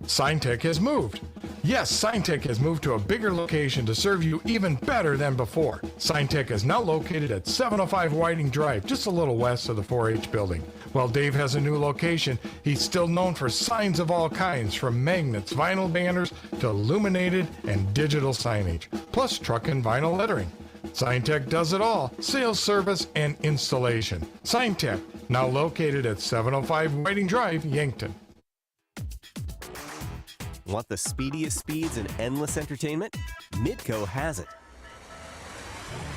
Signtech has moved. Yes, Signtech has moved to a bigger location to serve you even better than before. Signtech is now located at 705 Whiting Drive, just a little west of the 4-H building. While Dave has a new location, he's still known for signs of all kinds, from magnets, vinyl banners, to illuminated and digital signage, plus truck and vinyl lettering. Signtech does it all: sales, service, and installation. Signtech, now located at 705 Whiting Drive, Yankton. Want the speediest speeds and endless entertainment? Midco has it.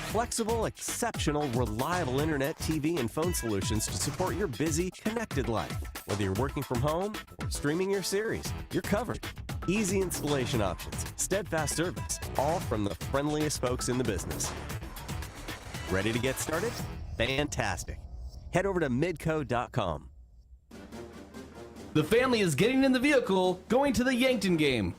Flexible, exceptional, reliable internet, TV, and phone solutions to support your busy, connected life. Whether you're working from home or streaming your series, you're covered. easy installation options, steadfast service, all from the friendliest folks in the business. Ready to get started? Fantastic. Head over to midco.com. The family is getting in the vehicle, going to the Yankton game.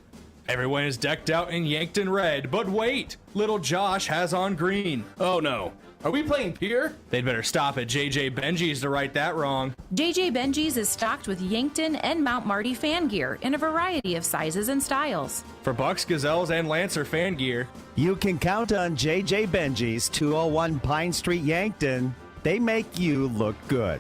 Everyone is decked out in Yankton red, but wait, little Josh has on green. Oh no. Are we playing Pier? They'd better stop at JJ Benji's to right that wrong. JJ Benji's is stocked with Yankton and Mount Marty fan gear in a variety of sizes and styles. For Bucks, Gazelles, and Lancer fan gear. You can count on JJ Benji's, 201 Pine Street, Yankton. They make you look good.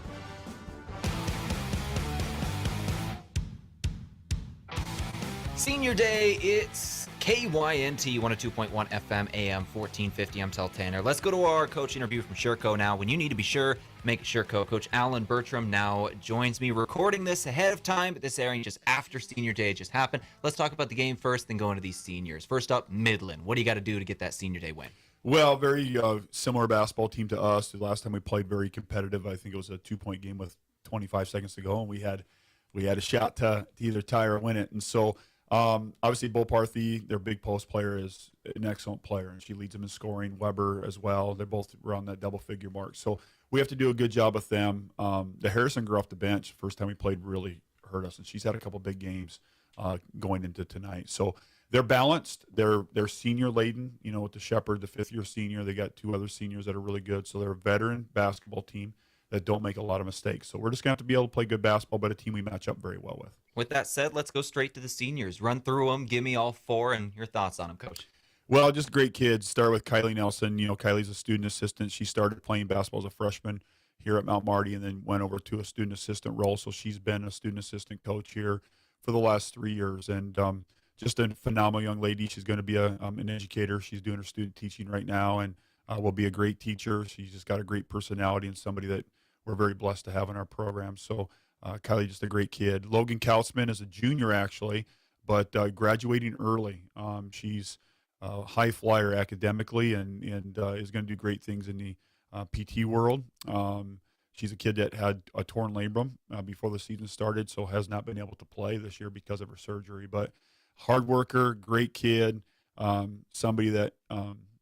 Senior Day, it's KYNT 102.1 FM AM 1450. I'm Tehl Tanner. Let's go to our coach interview from Sherco now. When you need to be sure, make it Sherco. Coach Alan Bertram now joins me, recording this ahead of time, but this airing just after Senior Day just happened. Let's talk about the game first, then go into these seniors. First up, Midland. What do you got to do to get that Senior Day win? Well, very similar basketball team to us. The last time we played, very competitive. I think it was a 2-point game with 25 seconds to go, and we had a shot to either tie or win it. And so obviously Bo Parthy, their big post player, is an excellent player, and she leads them in scoring. Weber as well. They're both around that double-figure mark. So we have to do a good job with them. The Harrison girl off the bench, first time we played, really hurt us, and she's had a couple big games going into tonight. So they're balanced. They're senior laden, with the Shepherd, the fifth-year senior. They got two other seniors that are really good. So they're a veteran basketball team that don't make a lot of mistakes. So we're just going to have to be able to play good basketball, but a team we match up very well with. With that said, let's go straight to the seniors. Run through them. Give me all four and your thoughts on them, Coach. Well, just great kids. Start with Kylie Nelson. Kylie's a student assistant. She started playing basketball as a freshman here at Mount Marty and then went over to a student assistant role. So she's been a student assistant coach here for the last 3 years. And just a phenomenal young lady. She's going to be an educator. She's doing her student teaching right now and will be a great teacher. She's just got a great personality and somebody that we're very blessed to have in our program. So Kylie, just a great kid. Logan Kautzman is a junior, actually, but graduating early. She's a high flyer academically and is going to do great things in the PT world. She's a kid that had a torn labrum before the season started, so has not been able to play this year because of her surgery. But hard worker, great kid, somebody that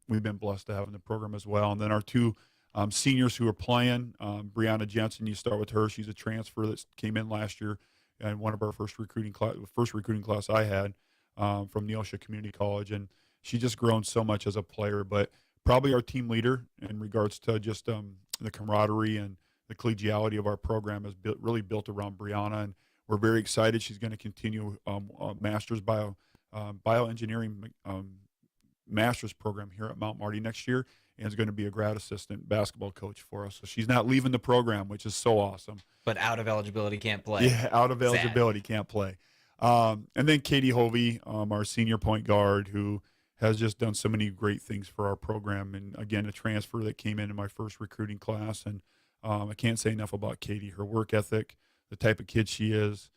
we've been blessed to have in the program as well. And then our two seniors who are playing, Brianna Jensen, you start with her. She's a transfer that came in last year and one of our first recruiting class I had from Neosha Community College. And she's just grown so much as a player, but probably our team leader in regards to just the camaraderie and the collegiality of our program is really built around Brianna. And we're very excited. She's going to continue a master's bioengineering master's program here at Mount Marty next year, and is going to be a grad assistant basketball coach for us. So she's not leaving the program, which is so awesome. But out of eligibility, can't play. Yeah, out of eligibility, can't play. And then Katie Hovey, our senior point guard, who has just done so many great things for our program. And again, a transfer that came in my first recruiting class. And I can't say enough about Katie, her work ethic, the type of kid she is.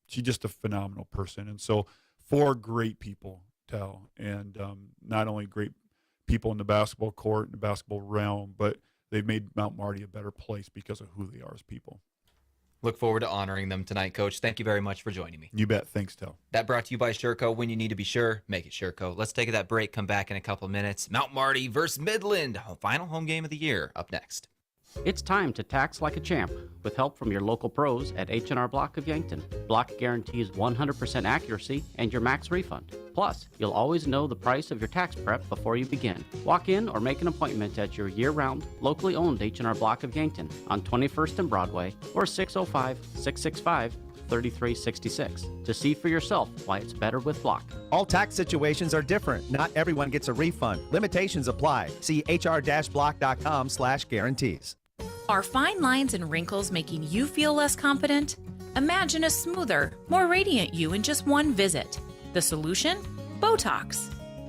She's just a phenomenal person. And so 4 great people, Tehl, and not only great people in the basketball court and the basketball realm, but they've made Mount Marty a better place because of who they are as people. Look forward to honoring them tonight, Coach. Thank you very much for joining me. You bet. Thanks, Tehl. That brought to you by Sherco. When you need to be sure, make it Sherco. Let's take that break, come back in a couple of minutes. Mount Marty versus Midland, final home game of the year, up next. It's time to tax like a champ with help from your local pros at H&R Block of Yankton. Block guarantees 100% accuracy and your max refund. Plus, you'll always know the price of your tax prep before you begin. Walk in or make an appointment at your year-round, locally owned H&R Block of Yankton on 21st and Broadway or 605-665-3366 to see for yourself why it's better with Block. All tax situations are different. Not everyone gets a refund. Limitations apply. See hr-block.com/guarantees. Are fine lines and wrinkles making you feel less confident? Imagine a smoother, more radiant you in just one visit. The solution? Botox.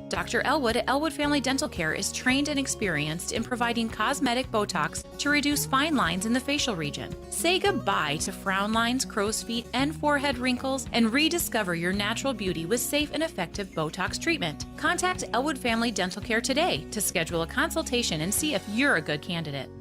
Dr. Elwood at Elwood Family Dental Care is trained and experienced in providing cosmetic Botox to reduce fine lines in the facial region. Say goodbye to frown lines, crow's feet, and forehead wrinkles and rediscover your natural beauty with safe and effective Botox treatment. Contact Elwood Family Dental Care today to schedule a consultation and see if you're a good candidate.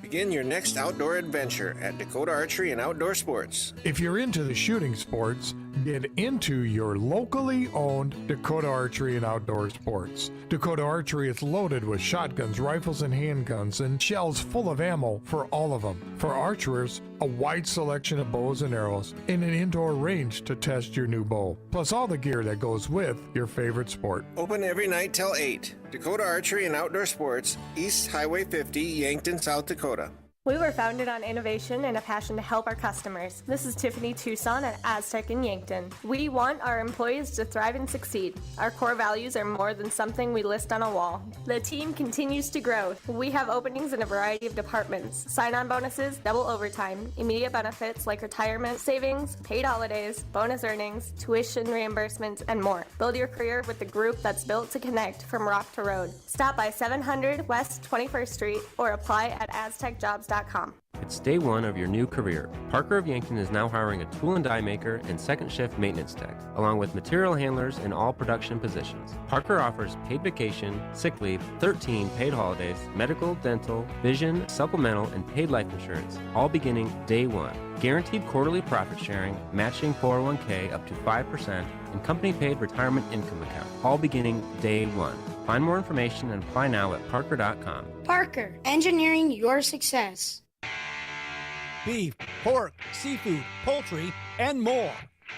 Begin your next outdoor adventure at Dakota Archery and Outdoor Sports. If you're into the shooting sports, Get into your locally owned Dakota Archery and Outdoor Sports. Dakota Archery is loaded with shotguns, rifles, and handguns, and shells full of ammo for all of them. For archers, a wide selection of bows and arrows, and an indoor range to test your new bow. Plus all the gear that goes with your favorite sport. Open every night till 8. Dakota Archery and Outdoor Sports, East Highway 50, Yankton, South Dakota. We were founded on innovation and a passion to help our customers. This is Tiffany Tucson at Aztec in Yankton. We want our employees to thrive and succeed. Our core values are more than something we list on a wall. The team continues to grow. We have openings in a variety of departments. Sign-on bonuses, double overtime, immediate benefits like retirement, savings, paid holidays, bonus earnings, tuition reimbursements, and more. Build your career with the group that's built to connect from rock to road. Stop by 700 West 21st Street or apply at aztecjobs.com. It's day one of your new career. Parker of Yankton is now hiring a tool and die maker and second shift maintenance tech, along with material handlers in all production positions. Parker offers paid vacation, sick leave, 13 paid holidays, medical, dental, vision, supplemental, and paid life insurance, all beginning day one. Guaranteed quarterly profit sharing, matching 401k up to 5%, and company paid retirement income account, all beginning day one. Find more information and apply now at parker.com. Parker, engineering your success. Beef, pork, seafood, poultry, and more.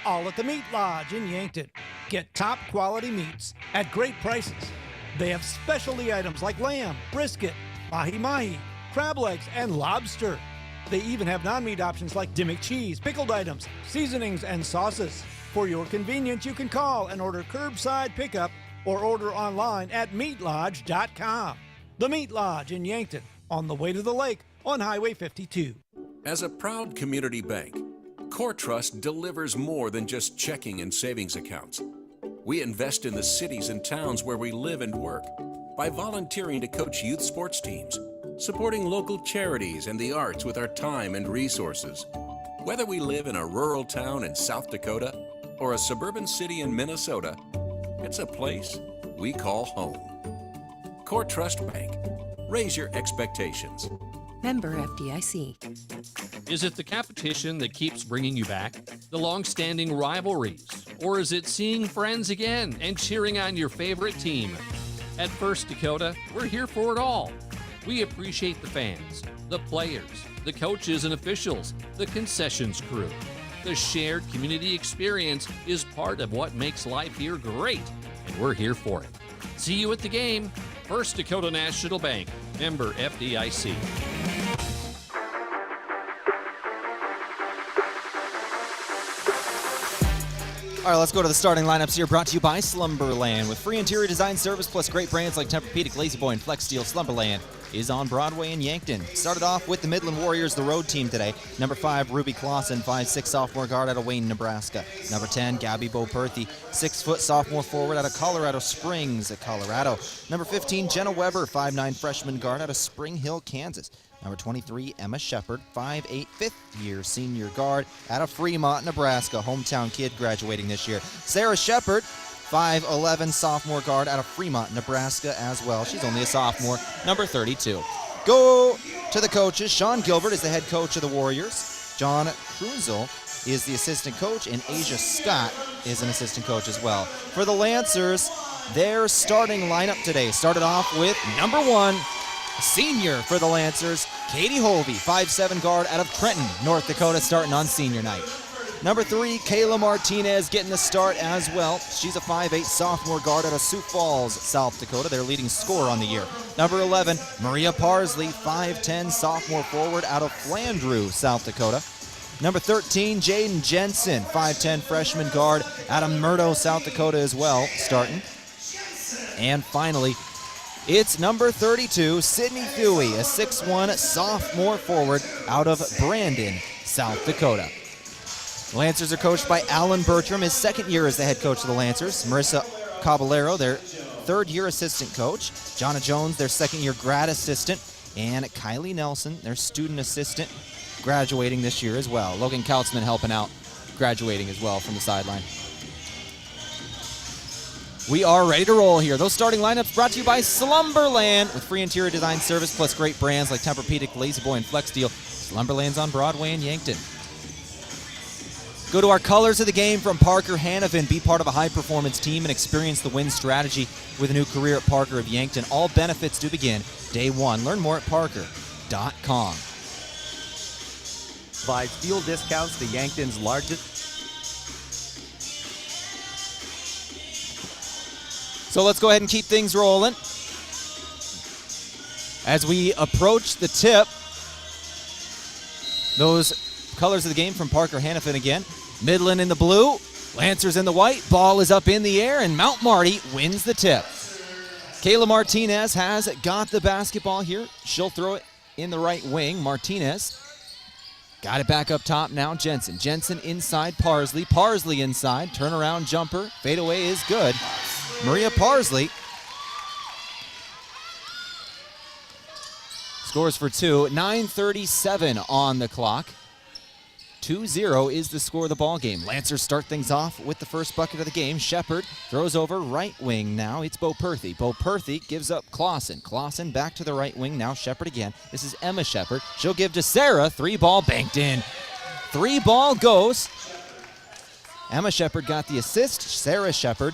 All at the Meat Lodge in Yankton. Get top quality meats at great prices. They have specialty items like lamb, brisket, mahi-mahi, crab legs, and lobster. They even have non-meat options like Dimmick cheese, pickled items, seasonings, and sauces. For your convenience, you can call and order curbside pickup or order online at meatlodge.com. The Meat Lodge in Yankton, on the way to the lake on Highway 52. As a proud community bank, Core Trust delivers more than just checking and savings accounts. We invest in the cities and towns where we live and work by volunteering to coach youth sports teams, supporting local charities and the arts with our time and resources. Whether we live in a rural town in South Dakota or a suburban city in Minnesota, it's a place we call home. Core Trust Bank. Raise your expectations. Member FDIC. Is it the competition that keeps bringing you back? The long-standing rivalries? Or is it seeing friends again and cheering on your favorite team? At First Dakota, we're here for it all. We appreciate the fans, the players, the coaches and officials, the concessions crew. The shared community experience is part of what makes life here great, and we're here for it. See you at the game. First Dakota National Bank, member FDIC. All right, let's go to the starting lineups here, brought to you by Slumberland. With free interior design service plus great brands like Tempur-Pedic, La-Z-Boy, and Flex Steel, Slumberland is on Broadway in Yankton. Started off with the Midland Warriors, the road team today. Number 5, Ruby Clausen, 5'6" sophomore guard out of Wayne, Nebraska. Number 10, Gabby Boperthy, 6' sophomore forward out of Colorado Springs, Colorado. Number 15, Jenna Weber, 5'9" freshman guard out of Spring Hill, Kansas. Number 23, Emma Shepard, 5'8", fifth-year senior guard out of Fremont, Nebraska. Hometown kid graduating this year. Sarah Shepard, 5'11", sophomore guard out of Fremont, Nebraska as well. She's only a sophomore. Number 32. Go to the coaches. Sean Gilbert is the head coach of the Warriors. John Cruzel is the assistant coach, and Asia Scott is an assistant coach as well. For the Lancers, their starting lineup today started off with number 1, senior for the Lancers, Katie Holvey, 5'7" guard out of Trenton, North Dakota, starting on senior night. Number 3, Kayla Martinez getting the start as well. She's a 5'8" sophomore guard out of Sioux Falls, South Dakota, their leading scorer on the year. Number 11, Maria Parsley, 5'10" sophomore forward out of Flandreau, South Dakota. Number 13, Jaden Jensen, 5'10" freshman guard out of Murdo, South Dakota as well, starting. And finally, it's number 32, Sydney Huey, a 6'1" sophomore forward out of Brandon, South Dakota. The Lancers are coached by Alan Bertram, his second year as the head coach of the Lancers. Marissa Caballero, their third-year assistant coach. Jonna Jones, their second-year grad assistant. And Kylie Nelson, their student assistant, graduating this year as well. Logan Kautzman helping out, graduating as well from the sideline. We are ready to roll here. Those starting lineups brought to you by Slumberland with free interior design service plus great brands like Tempur-Pedic, La-Z-Boy, and Flex Steel. Slumberland's on Broadway in Yankton. Go to our colors of the game from Parker Hannafin. Be part of a high-performance team and experience the win strategy with a new career at Parker of Yankton. All benefits do begin day one. Learn more at parker.com. Provides fuel discounts to Yankton's largest. So let's go ahead and keep things rolling. As we approach the tip, those colors of the game from Parker Hannafin again. Midland in the blue, Lancers in the white. Ball is up in the air, and Mount Marty wins the tip. Kayla Martinez has got the basketball here. She'll throw it in the right wing. Martinez got it back up top now. Jensen. Jensen inside Parsley. Parsley inside. Turnaround jumper. Fadeaway is good. Maria Parsley scores for two. 9:37 on the clock. 2-0 is the score of the ball game. Lancers start things off with the first bucket of the game. Shepard throws over right wing now. It's Bo Perthy. Bo Perthy gives up Clausen. Clausen back to the right wing now. Shepard again. This is Emma Shepard. She'll give to Sarah. 3-ball banked in. 3-ball goes. Emma Shepard got the assist. Sarah Shepard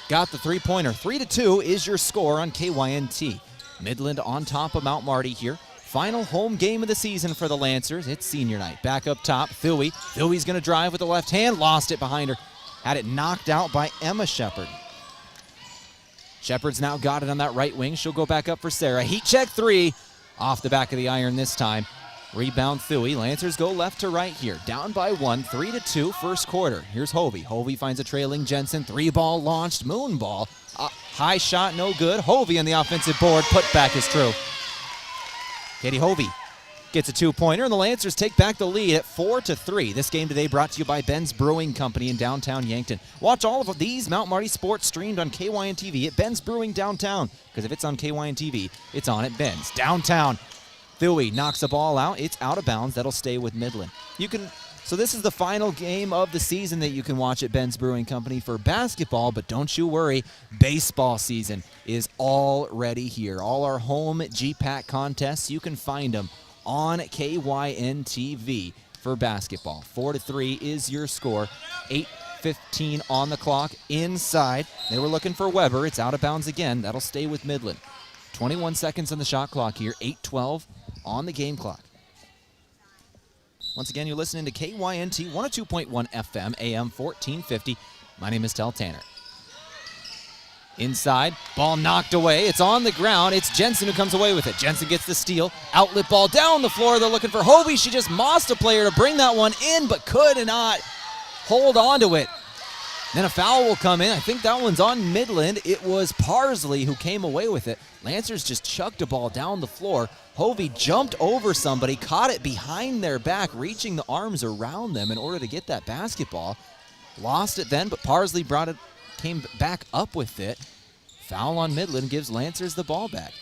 got the three-pointer. 3-2 is your score on KYNT. Midland on top of Mount Marty here. Final home game of the season for the Lancers. It's senior night. Back up top, Thuy. Thui's going to drive with the left hand. Lost it behind her. Had it knocked out by Emma Shepard. Shepard's now got it on that right wing. She'll go back up for Sarah. Heat check three. Off the back of the iron this time. Rebound Thuy. Lancers go left to right here. Down by one. 3-2 first quarter. Here's Hovey. Hovey finds a trailing Jensen. 3-ball launched. Moon ball. High shot, no good. Hovey on the offensive board. Put back is true. Katie Hovey gets a two-pointer, and the Lancers take back the lead at 4-3. This game today brought to you by Ben's Brewing Company in downtown Yankton. Watch all of these Mount Marty sports streamed on KYN-TV at Ben's Brewing downtown, because if it's on KYN-TV, it's on at Ben's. Downtown, Thuy knocks the ball out. It's out of bounds. That'll stay with Midland. So this is the final game of the season that you can watch at Ben's Brewing Company for basketball, but don't you worry, baseball season is already here. All our home GPAC contests, you can find them on KYN-TV for basketball. 4-3 is your score. 8:15 on the clock inside. They were looking for Weber. It's out of bounds again. That'll stay with Midland. 21 seconds on the shot clock here. 8:12 on the game clock. Once again, you're listening to KYNT 102.1 FM, AM 1450. My name is Tehl Tanner. Inside, ball knocked away. It's on the ground. It's Jensen who comes away with it. Jensen gets the steal. Outlet ball down the floor. They're looking for Hovey. She just mossed a player to bring that one in, but could not hold on to it. Then a foul will come in. I think that one's on Midland. It was Parsley who came away with it. Lancers just chucked a ball down the floor. Hovey jumped over somebody, caught it behind their back, reaching the arms around them in order to get that basketball. Lost it then, but Parsley came back up with it. Foul on Midland gives Lancers the ball back.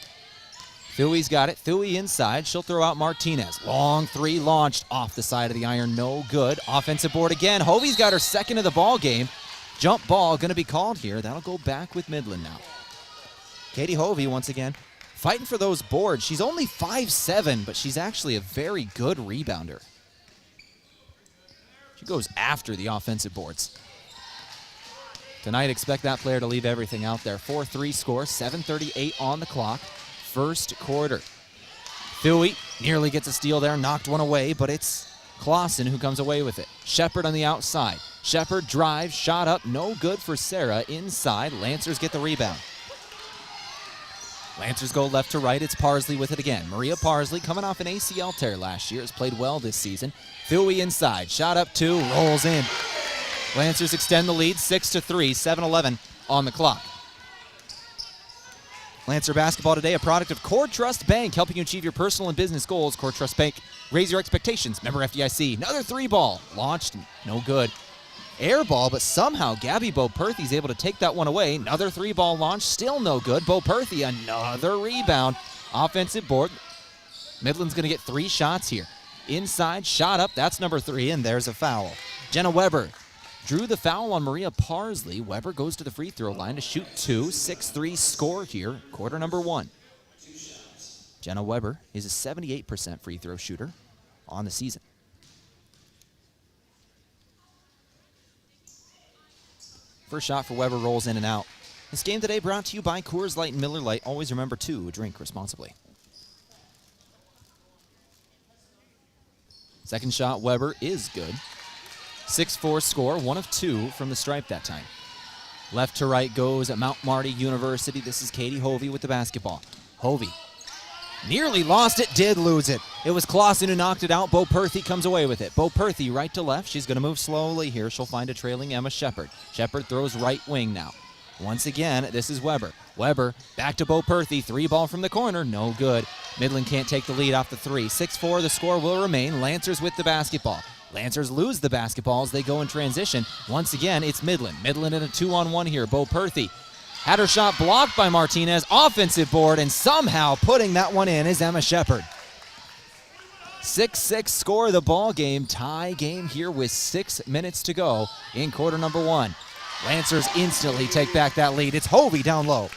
Thui's got it. Thuy inside. She'll throw out Martinez. Long three launched off the side of the iron. No good. Offensive board again. Hovey's got her second of the ball game. Jump ball going to be called here. That'll go back with Midland now. Katie Hovey once again fighting for those boards. She's only 5'7", but she's actually a very good rebounder. She goes after the offensive boards. Tonight, expect that player to leave everything out there. 4-3 score, 7:38 on the clock. First quarter. Thuy nearly gets a steal there, knocked one away, but it's Clausen who comes away with it. Shepard on the outside. Shepard drives, shot up, no good for Sarah. Inside, Lancers get the rebound. Lancers go left to right. It's Parsley with it again. Maria Parsley, coming off an ACL tear last year, has played well this season. Thuy inside, shot up two, rolls in. Lancers extend the lead, 6-3, 7:11 on the clock. Lancer basketball today, a product of Core Trust Bank, helping you achieve your personal and business goals. Core Trust Bank, raise your expectations. Member FDIC. Another three ball, launched, no good. Air ball, but somehow Gabby Bo Perthy's able to take that one away. Another three ball launch, still no good. Bo Perthy, another rebound. Offensive board. Midland's going to get three shots here. Inside, shot up, that's number 3, and there's a foul. Jenna Weber drew the foul on Maria Parsley. Weber goes to the free throw line to shoot 2. 6-3 score here, quarter number 1. Jenna Weber is a 78% free throw shooter on the season. First shot for Weber rolls in and out. This game today brought to you by Coors Light and Miller Lite. Always remember to drink responsibly. Second shot, Weber, is good. 6-4 score, 1 of 2 from the stripe that time. Left to right goes at Mount Marty University. This is Katie Hovey with the basketball. Hovey nearly lost it, did lose it. It was Clausen who knocked it out. Bo Perthy comes away with it. Bo Perthy right to left. She's going to move slowly here. She'll find a trailing Emma Shepard. Shepard throws right wing now. Once again, this is Weber. Weber back to Bo Perthy. 3 ball from the corner. No good. Midland can't take the lead off the 3. 6-4, the score will remain. Lancers with the basketball. Lancers lose the basketball as they go in transition. Once again, it's Midland. Midland in a 2-on-1 here. Bo Perthy had her shot blocked by Martinez. Offensive board, and somehow putting that one in is Emma Shepard. 6-6 score the ball game. Tie game here with 6 minutes to go in quarter number 1. Lancers instantly take back that lead. It's Hovey down low.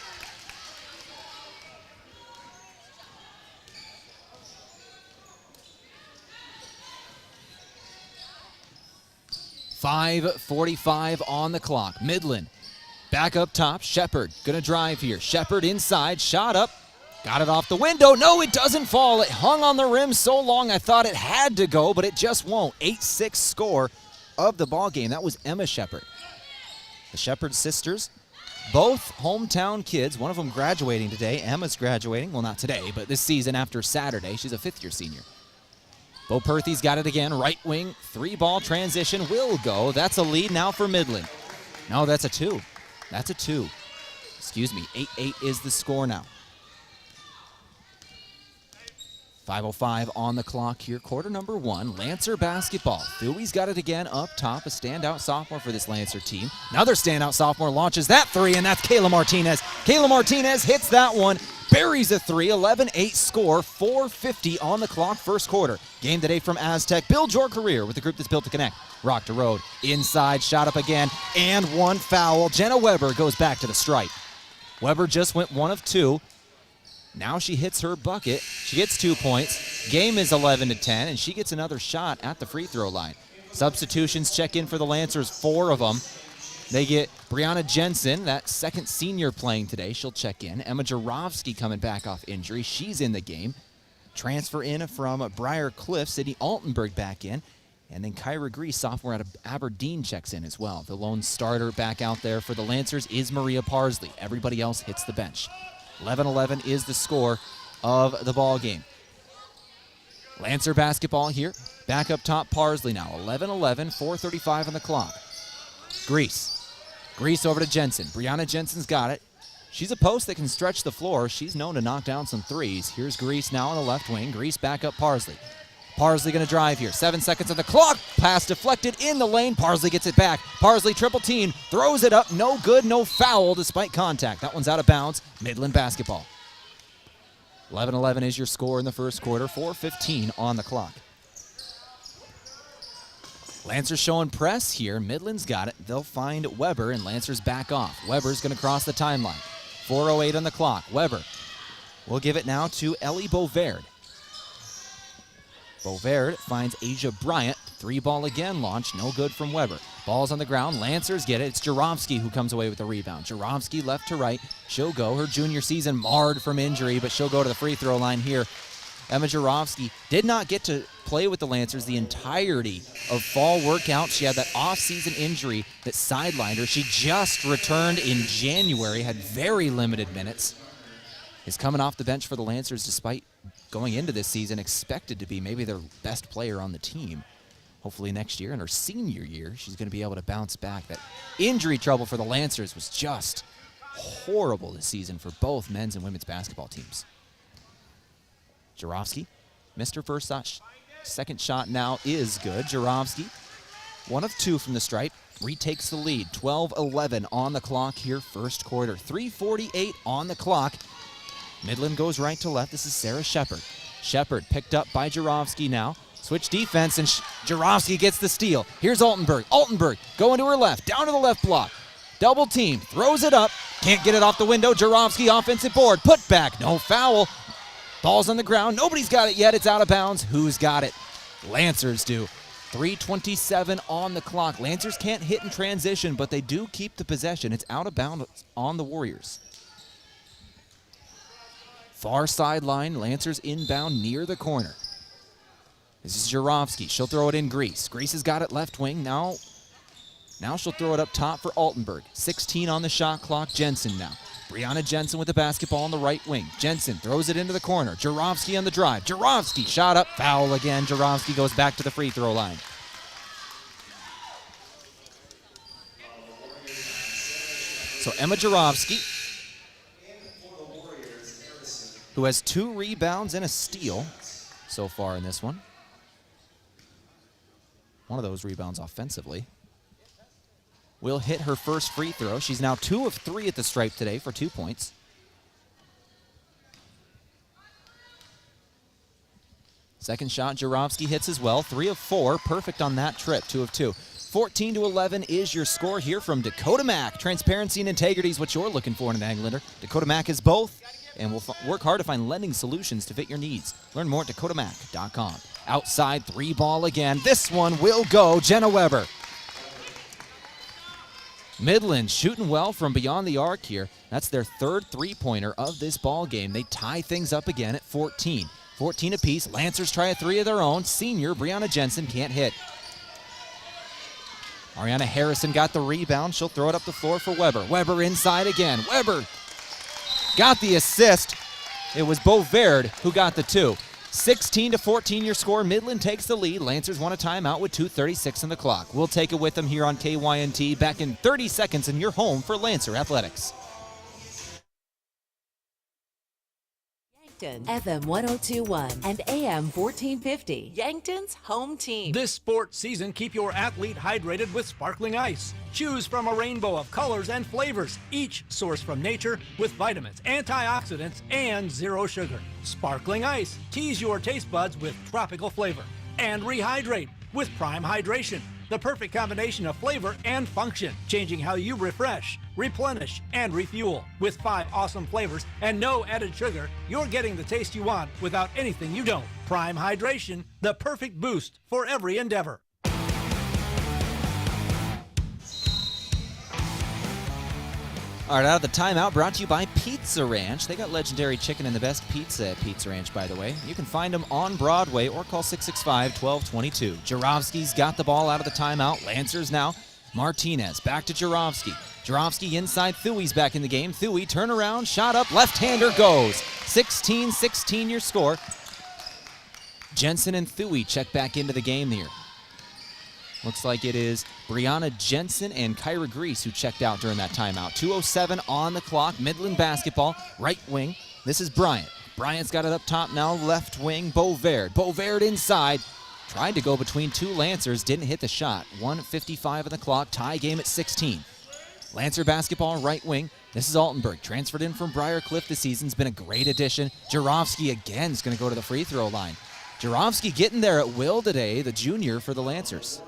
.45 on the clock. Midland back up top. Shepard gonna drive here. Shepard inside, shot up, got it off the window. No, it doesn't fall. It hung on the rim so long I thought it had to go, but it just won't. 8-6 score of the ball game. That was Emma Shepard. The Shepard sisters, both hometown kids. One of them graduating today. Emma's graduating, well, not today, but this season after Saturday. She's a 5th-year senior. Bo Perthy's got it again. Right wing, 3-ball transition will go. That's a lead now for Midland. No, that's a 2. That's a 2. Excuse me, 8-8 is the score now. 5:05 on the clock here, quarter number 1. Lancer basketball. Thuey's got it again up top, a standout sophomore for this Lancer team. Another standout sophomore launches that 3, and that's Kayla Martinez. Kayla Martinez hits that one, buries a 3, 11-8 score, 4:50 on the clock, first quarter. Game today from Aztec. Build your career with the group that's built to connect. Rock to road, inside, shot up again, and 1 foul. Jenna Weber goes back to the stripe. Weber just went 1 of 2. Now she hits her bucket. She gets 2 points. Game is 11-10, and she gets another shot at the free throw line. Substitutions check in for the Lancers, 4 of them. They get Brianna Jensen, that second senior playing today. She'll check in. Emma Jarofsky coming back off injury. She's in the game. Transfer in from Briar Cliff, Sydney Altenberg back in. And then Kyra Grease, sophomore out of Aberdeen, checks in as well. The lone starter back out there for the Lancers is Maria Parsley. Everybody else hits the bench. 11-11 is the score of the ball game. Lancer basketball here. Back up top, Parsley now. 11-11, 4:35 on the clock. Grease over to Jensen. Brianna Jensen's got it. She's a post that can stretch the floor. She's known to knock down some threes. Here's Grease now on the left wing. Grease back up Parsley. Parsley going to drive here. 7 seconds on the clock. Pass deflected in the lane. Parsley gets it back. Parsley triple team. Throws it up. No good, no foul despite contact. That one's out of bounds. Midland basketball. 11-11 is your score in the first quarter. 4:15 on the clock. Lancers showing press here. Midland's got it. They'll find Weber, and Lancers back off. Weber's going to cross the timeline. 4:08 on the clock. Weber will give it now to Ellie Bouvard. Bouvard finds Asia Bryant. 3-ball again launch. No good from Weber. Ball's on the ground. Lancers get it. It's Jarofsky who comes away with the rebound. Jarofsky left to right. She'll go. Her junior season marred from injury, but she'll go to the free throw line here. Emma Jarofsky did not get to play with the Lancers the entirety of fall workouts. She had that off-season injury that sidelined her. She just returned in January, had very limited minutes. Is coming off the bench for the Lancers despite going into this season expected to be maybe their best player on the team. Hopefully next year, in her senior year, she's going to be able to bounce back. That injury trouble for the Lancers was just horrible this season for both men's and women's basketball teams. Jarofsky missed her first shot. Second shot now is good. Jarofsky, 1 of 2 from the stripe, retakes the lead. 12-11 on the clock here, first quarter. 3:48 on the clock. Midland goes right to left. This is Sarah Shepard. Shepard picked up by Jarofsky now. Switch defense, and Jarofsky gets the steal. Here's Altenberg. Altenberg going to her left, down to the left block. Double team, throws it up. Can't get it off the window. Jarofsky offensive board. Put back, no foul. Ball's on the ground. Nobody's got it yet. It's out of bounds. Who's got it? Lancers do. 3:27 on the clock. Lancers can't hit in transition, but they do keep the possession. It's out of bounds on the Warriors. Far sideline, Lancers inbound near the corner. This is Jurovsky. She'll throw it in Grease. Grease has got it left wing. Now she'll throw it up top for Altenberg. 16 on the shot clock. Jensen now. Brianna Jensen with the basketball on the right wing. Jensen throws it into the corner. Jurovsky on the drive. Jurovsky shot up. Foul again. Jurovsky goes back to the free throw line. So Emma Jurovsky, who has 2 rebounds and a steal so far in this one. One of those rebounds offensively. Will hit her first free throw. She's now 2 of 3 at the stripe today for 2 points. Second shot, Jurovsky hits as well. 3 of 4, perfect on that trip, 2 of 2. 14-11 is your score here from Dakota Mac. Transparency and integrity is what you're looking for in an ag lender. Dakota Mac is both, and we'll work hard to find lending solutions to fit your needs. Learn more at dakotamac.com. Outside 3 ball again. This one will go. Jenna Weber. Midland shooting well from beyond the arc here. That's their 3rd three-pointer of this ball game. They tie things up again at 14. 14 apiece. Lancers try a 3 of their own. Senior Brianna Jensen can't hit. Ariana Harrison got the rebound. She'll throw it up the floor for Weber. Weber inside again. Weber got the assist. It was Beauverd who got the 2. 16-14 your score. Midland takes the lead. Lancers want a timeout with 2:36 on the clock. We'll take it with them here on KYNT. Back in 30 seconds in your home for Lancer Athletics. FM 1021 and AM 1450. Yankton's home team. This sports season, keep your athlete hydrated with sparkling ice. Choose from a rainbow of colors and flavors, each sourced from nature with vitamins, antioxidants, and 0 sugar. Sparkling ice. Tease your taste buds with tropical flavor. And rehydrate with Prime Hydration. The perfect combination of flavor and function, changing how you refresh, replenish, and refuel. With 5 awesome flavors and no added sugar, you're getting the taste you want without anything you don't. Prime Hydration, the perfect boost for every endeavor. All right, out of the timeout, brought to you by Pizza Ranch. They got legendary chicken and the best pizza at Pizza Ranch, by the way. You can find them on Broadway or call 665-1222. Jurovsky's got the ball out of the timeout. Lancers now. Martinez back to Jurovsky. Jurovsky inside. Thuey's back in the game. Thuey, turnaround, shot up, left-hander goes. 16-16 your score. Jensen and Thuey check back into the game here. Looks like it is Brianna Jensen and Kyra Grease who checked out during that timeout. 2:07 on the clock. Midland basketball, right wing. This is Bryant. Bryant's got it up top now, left wing. Beauverd. Beauverd inside. Tried to go between 2 Lancers, didn't hit the shot. 1:55 on the clock, tie game at 16. Lancer basketball, right wing. This is Altenberg, transferred in from Briarcliff this season. Has been a great addition. Jurovsky again is going to go to the free throw line. Jurovsky getting there at will today, the junior for the Lancers.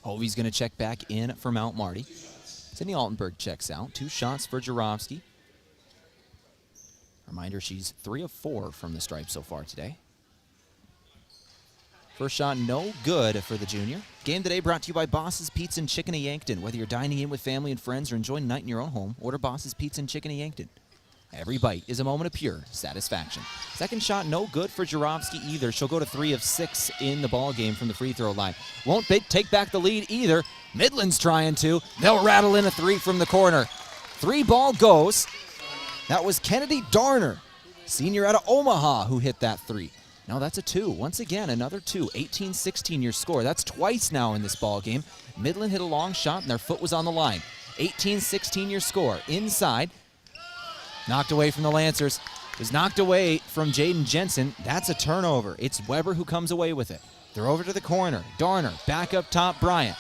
Hovey's going to check back in for Mount Marty. Sydney Altenberg checks out. 2 shots for Jurovsky. Reminder, she's 3 of 4 from the stripe so far today. First shot, no good for the junior. Game today brought to you by Boss's Pizza and Chicken of Yankton. Whether you're dining in with family and friends or enjoying a night in your own home, order Boss's Pizza and Chicken of Yankton. Every bite is a moment of pure satisfaction. Second shot, no good for Jurovsky either. She'll go to 3 of 6 in the ball game from the free throw line. Won't take back the lead either. Midland's trying to. They'll rattle in a 3 from the corner. 3 ball goes. That was Kennedy Darner, senior out of Omaha, who hit that 3. No, that's a 2. Once again, another 2. 18-16 your score. That's twice now in this ball game. Midland hit a long shot and their foot was on the line. 18-16 your score. Inside. Knocked away from the Lancers. It was knocked away from Jaden Jensen. That's a turnover. It's Weber who comes away with it. They're over to the corner. Darner, back up top, Bryant.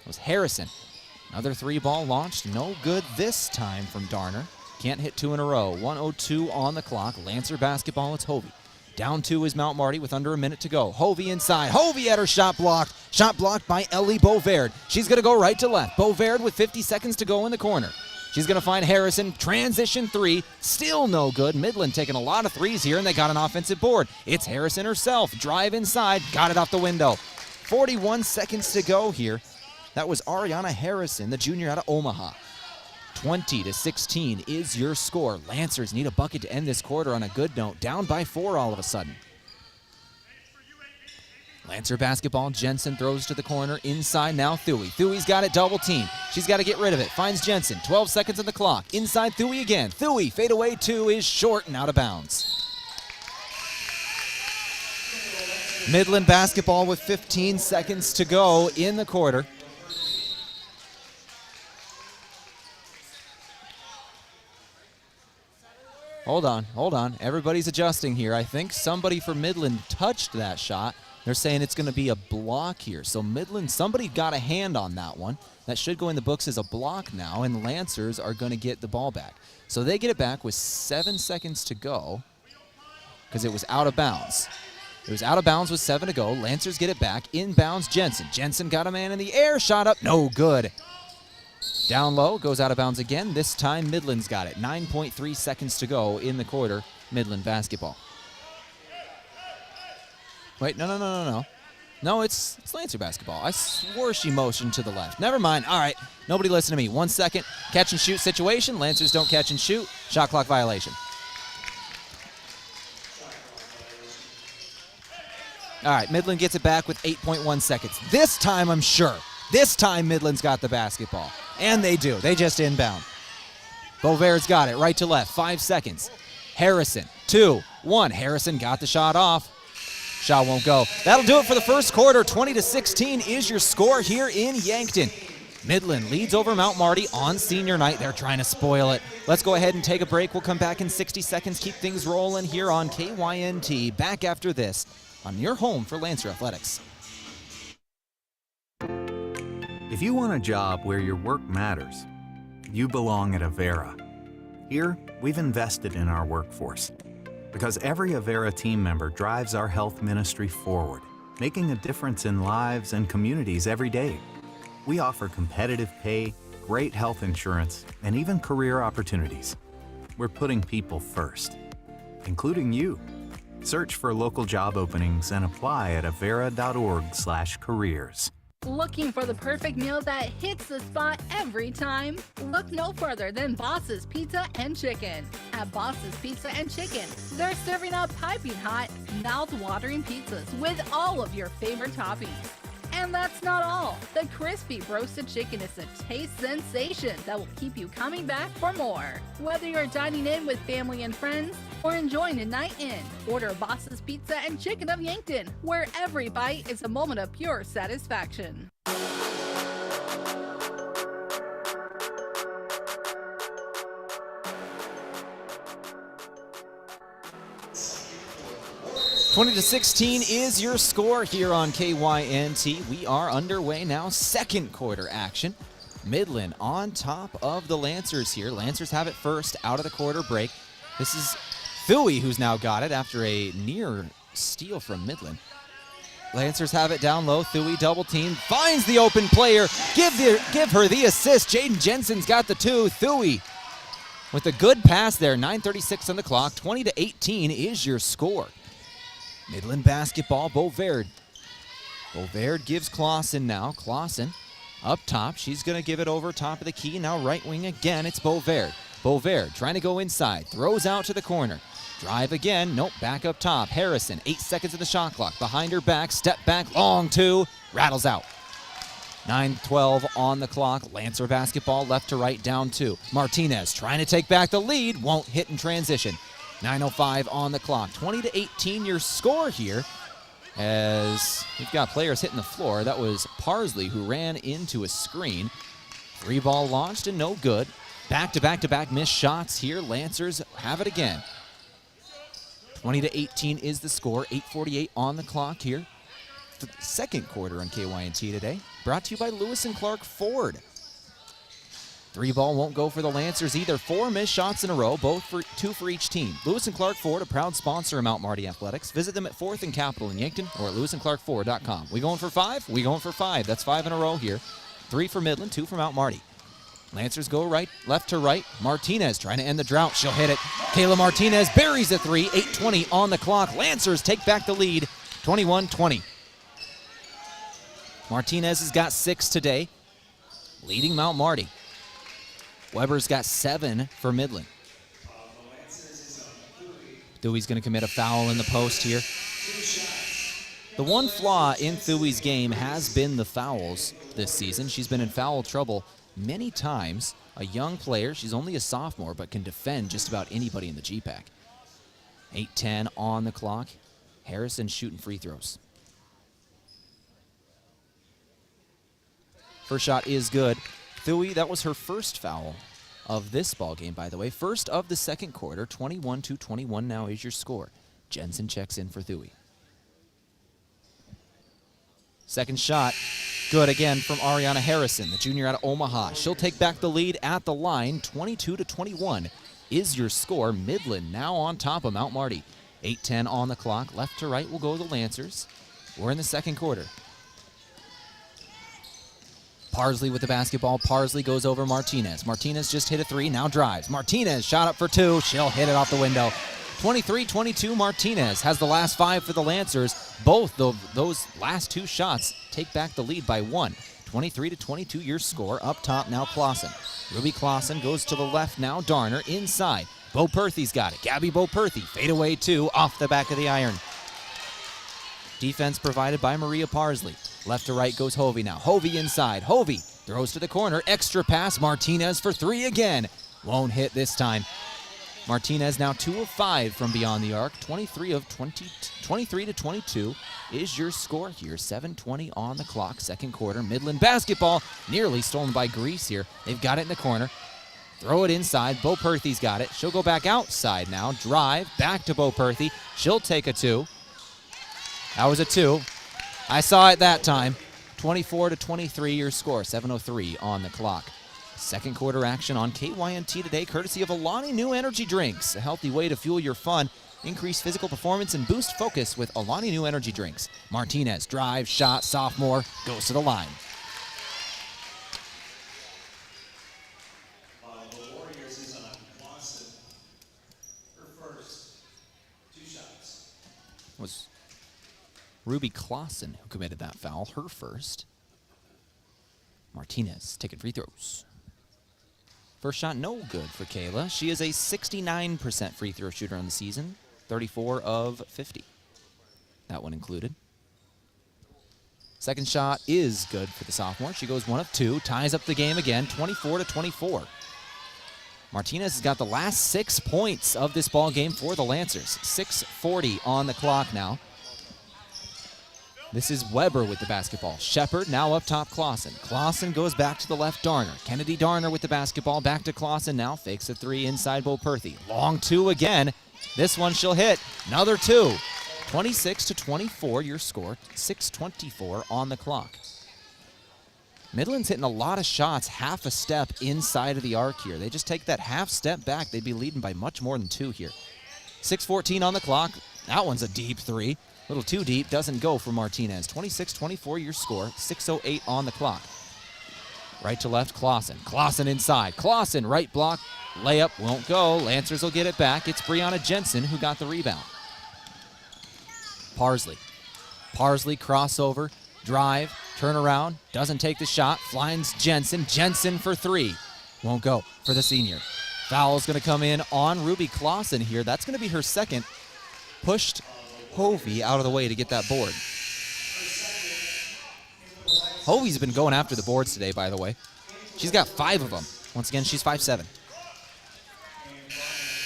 It was Harrison. Another 3 ball launched. No good this time from Darner. Can't hit 2 in a row. 1:02 on the clock. Lancer basketball, it's Hovey. Down 2 is Mount Marty with under a minute to go. Hovey inside. Hovey had her shot blocked. Shot blocked by Ellie Beauverd. She's going to go right to left. Beauverd with 50 seconds to go in the corner. She's going to find Harrison. Transition three. Still no good. Midland taking a lot of threes here, and they got an offensive board. It's Harrison herself. Drive inside. Got it off the window. 41 seconds to go here. That was Ariana Harrison, the junior out of Omaha. 20-16 is your score. Lancers need a bucket to end this quarter on a good note. Down by 4 all of a sudden. Lancer basketball. Jensen throws to the corner. Inside now, Thuy. Thui's got it, double team. She's got to get rid of it. Finds Jensen. 12 seconds on the clock. Inside Thuy again. Thuy, fade away 2 is short and out of bounds. Midland basketball with 15 seconds to go in the quarter. Hold on. Everybody's adjusting here. I think somebody from Midland touched that shot. They're saying it's going to be a block here. So Midland, somebody got a hand on that one. That should go in the books as a block now, and Lancers are going to get the ball back. So they get it back with 7 seconds to go because it was out of bounds. It was out of bounds with 7 to go. Lancers get it back. Inbounds Jensen. Jensen got a man in the air. Shot up. No good. Down low. Goes out of bounds again. This time Midland's got it. 9.3 seconds to go in the quarter. Midland basketball. Wait, no. No, it's Lancer basketball. I swore she motioned to the left. Never mind. All right. Nobody listen to me. 1 second. Catch and shoot situation. Lancers don't catch and shoot. Shot clock violation. All right, Midland gets it back with 8.1 seconds. This time, I'm sure. This time, Midland's got the basketball. And they do. They just inbound. Beauvaird's got it right to left. 5 seconds. Harrison, 2, 1. Harrison got the shot off. Shot won't go. That'll do it for the first quarter. 20-16 is your score here in Yankton. Midland leads over Mount Marty on senior night. They're trying to spoil it. Let's go ahead and take a break. We'll come back in 60 seconds. Keep things rolling here on KYNT. Back after this on your home for Lancer Athletics. If you want a job where your work matters, you belong at Avera. Here, we've invested in our workforce because every Avera team member drives our health ministry forward, making a difference in lives and communities every day. We offer competitive pay, great health insurance, and even career opportunities. We're putting people first, including you. Search for local job openings and apply at avera.org/careers. Looking for the perfect meal that hits the spot every time? Look no further than Boss's Pizza and Chicken. At Boss's Pizza and Chicken, they're serving up piping hot, mouth-watering pizzas with all of your favorite toppings. And that's not all. The crispy roasted chicken is a taste sensation that will keep you coming back for more. Whether you're dining in with family and friends or enjoying a night in, order Boss's Pizza and Chicken of Yankton, where every bite is a moment of pure satisfaction. 20-16 is your score here on KYNT. We are underway now, second quarter action. Midland on top of the Lancers here. Lancers have it first out of the quarter break. This is Thuy who's now got it after a near steal from Midland. Lancers have it down low. Thuy double team, finds the open player. Give her the assist. Jaden Jensen's got the 2. Thuy with a good pass there. 9:36 on the clock. 20-18 is your score. Midland basketball, Beauvaird. Beauvaird gives Clausen now. Clausen up top. She's going to give it over top of the key. Now right wing again. It's Beauvaird. Beauvaird trying to go inside. Throws out to the corner. Drive again. Nope, back up top. Harrison, 8 seconds of the shot clock. Behind her back. Step back. Long 2. Rattles out. 9:12 on the clock. Lancer basketball left to right down 2. Martinez trying to take back the lead. Won't hit in transition. 9:05 on the clock. 20-18 your score here as we've got players hitting the floor. That was Parsley who ran into a screen. 3 ball launched and no good. Back-to-back-to-back missed shots here. Lancers have it again. 20-18 is the score. 8:48 on the clock here. The second quarter on KYNT today. Brought to you by Lewis and Clark Ford. 3 ball won't go for the Lancers either. 4 missed shots in a row, both for 2 for each team. Lewis and Clark Ford, a proud sponsor of Mount Marty Athletics. Visit them at 4th and Capitol in Yankton or at lewisandclarkford.com. We going for 5? We going for 5. That's 5 in a row here. 3 for Midland, 2 for Mount Marty. Lancers go left to right. Martinez trying to end the drought. She'll hit it. Kayla Martinez buries the three. 8:20 on the clock. Lancers take back the lead, 21-20. Martinez has got 6 today, leading Mount Marty. Weber's got 7 for Midland. Thuey's going to commit a foul in the post here. The one flaw in Thuey's game has been the fouls this season. She's been in foul trouble many times. A young player, she's only a sophomore, but can defend just about anybody in the GPAC. 8:10 on the clock. Harrison shooting free throws. First shot is good. Thuey, that was her first foul of this ball game, by the way. First of the second quarter. 21-21 now is your score. Jensen checks in for Thuey. Second shot, good again from Ariana Harrison, the junior out of Omaha. She'll take back the lead at the line. 22-21 is your score. Midland now on top of Mount Marty. 8:10 on the clock. Left to right will go the Lancers. We're in the second quarter. Parsley with the basketball. Parsley goes over Martinez. Martinez just hit a three, now drives. Martinez shot up for 2. She'll hit it off the window. 23-22, Martinez has the last 5 for the Lancers. Both of those last 2 shots take back the lead by 1. 23-22 your score. Up top now Clausen. Ruby Clausen goes to the left now. Darner inside. Bo Perthy's got it. Gabby Bo Perthy. Fade away 2 off the back of the iron. Defense provided by Maria Parsley. Left to right goes Hovey now. Hovey inside. Hovey throws to the corner. Extra pass. Martinez for 3 again. Won't hit this time. Martinez now 2 of 5 from beyond the arc. 23-22 is your score here. 7:20 on the clock. Second quarter. Midland basketball nearly stolen by Grease here. They've got it in the corner. Throw it inside. Bo Perthy's got it. She'll go back outside now. Drive back to Bo Perthy. She'll take a 2. That was a 2. I saw it that time. 24-23 your score. 7:03 on the clock. Second quarter action on KYNT today, courtesy of Alani New Energy Drinks. A healthy way to fuel your fun, increase physical performance, and boost focus with Alani New Energy Drinks. Martinez, drive, shot, sophomore, goes to the line. The Warriors is on Clausen. Her first 2 shots. Was Ruby Clausen who committed that foul, her first. Martinez taking free throws. First shot no good for Kayla. She is a 69% free throw shooter on the season, 34 of 50. That one included. Second shot is good for the sophomore. She goes 1 of 2, ties up the game again, 24-24. Martinez has got the last 6 points of this ball game for the Lancers. 6:40 on the clock now. This is Weber with the basketball. Shepard now up top Clausen. Clausen goes back to the left, Darner. Kennedy Darner with the basketball. Back to Clausen now. Fakes a 3 inside Bo Perthy. Long 2 again. This one she'll hit. Another 2. 26-24 your score. 6:24 on the clock. Midland's hitting a lot of shots half a step inside of the arc here. They just take that half step back. They'd be leading by much more than 2 here. 6:14 on the clock. That one's a deep 3. A little too deep, doesn't go for Martinez. 26-24 your score, 6:08 on the clock. Right to left, Clausen. Clausen inside. Clausen, right block, layup, won't go. Lancers will get it back. It's Brianna Jensen who got the rebound. Parsley. Parsley crossover, drive, turn around, doesn't take the shot, finds Jensen. Jensen for 3. Won't go for the senior. Foul's going to come in on Ruby Clausen here. That's going to be her second. Pushed Hovey out of the way to get that board. Hovey's been going after the boards today, by the way. She's got 5 of them. Once again, she's 5'7".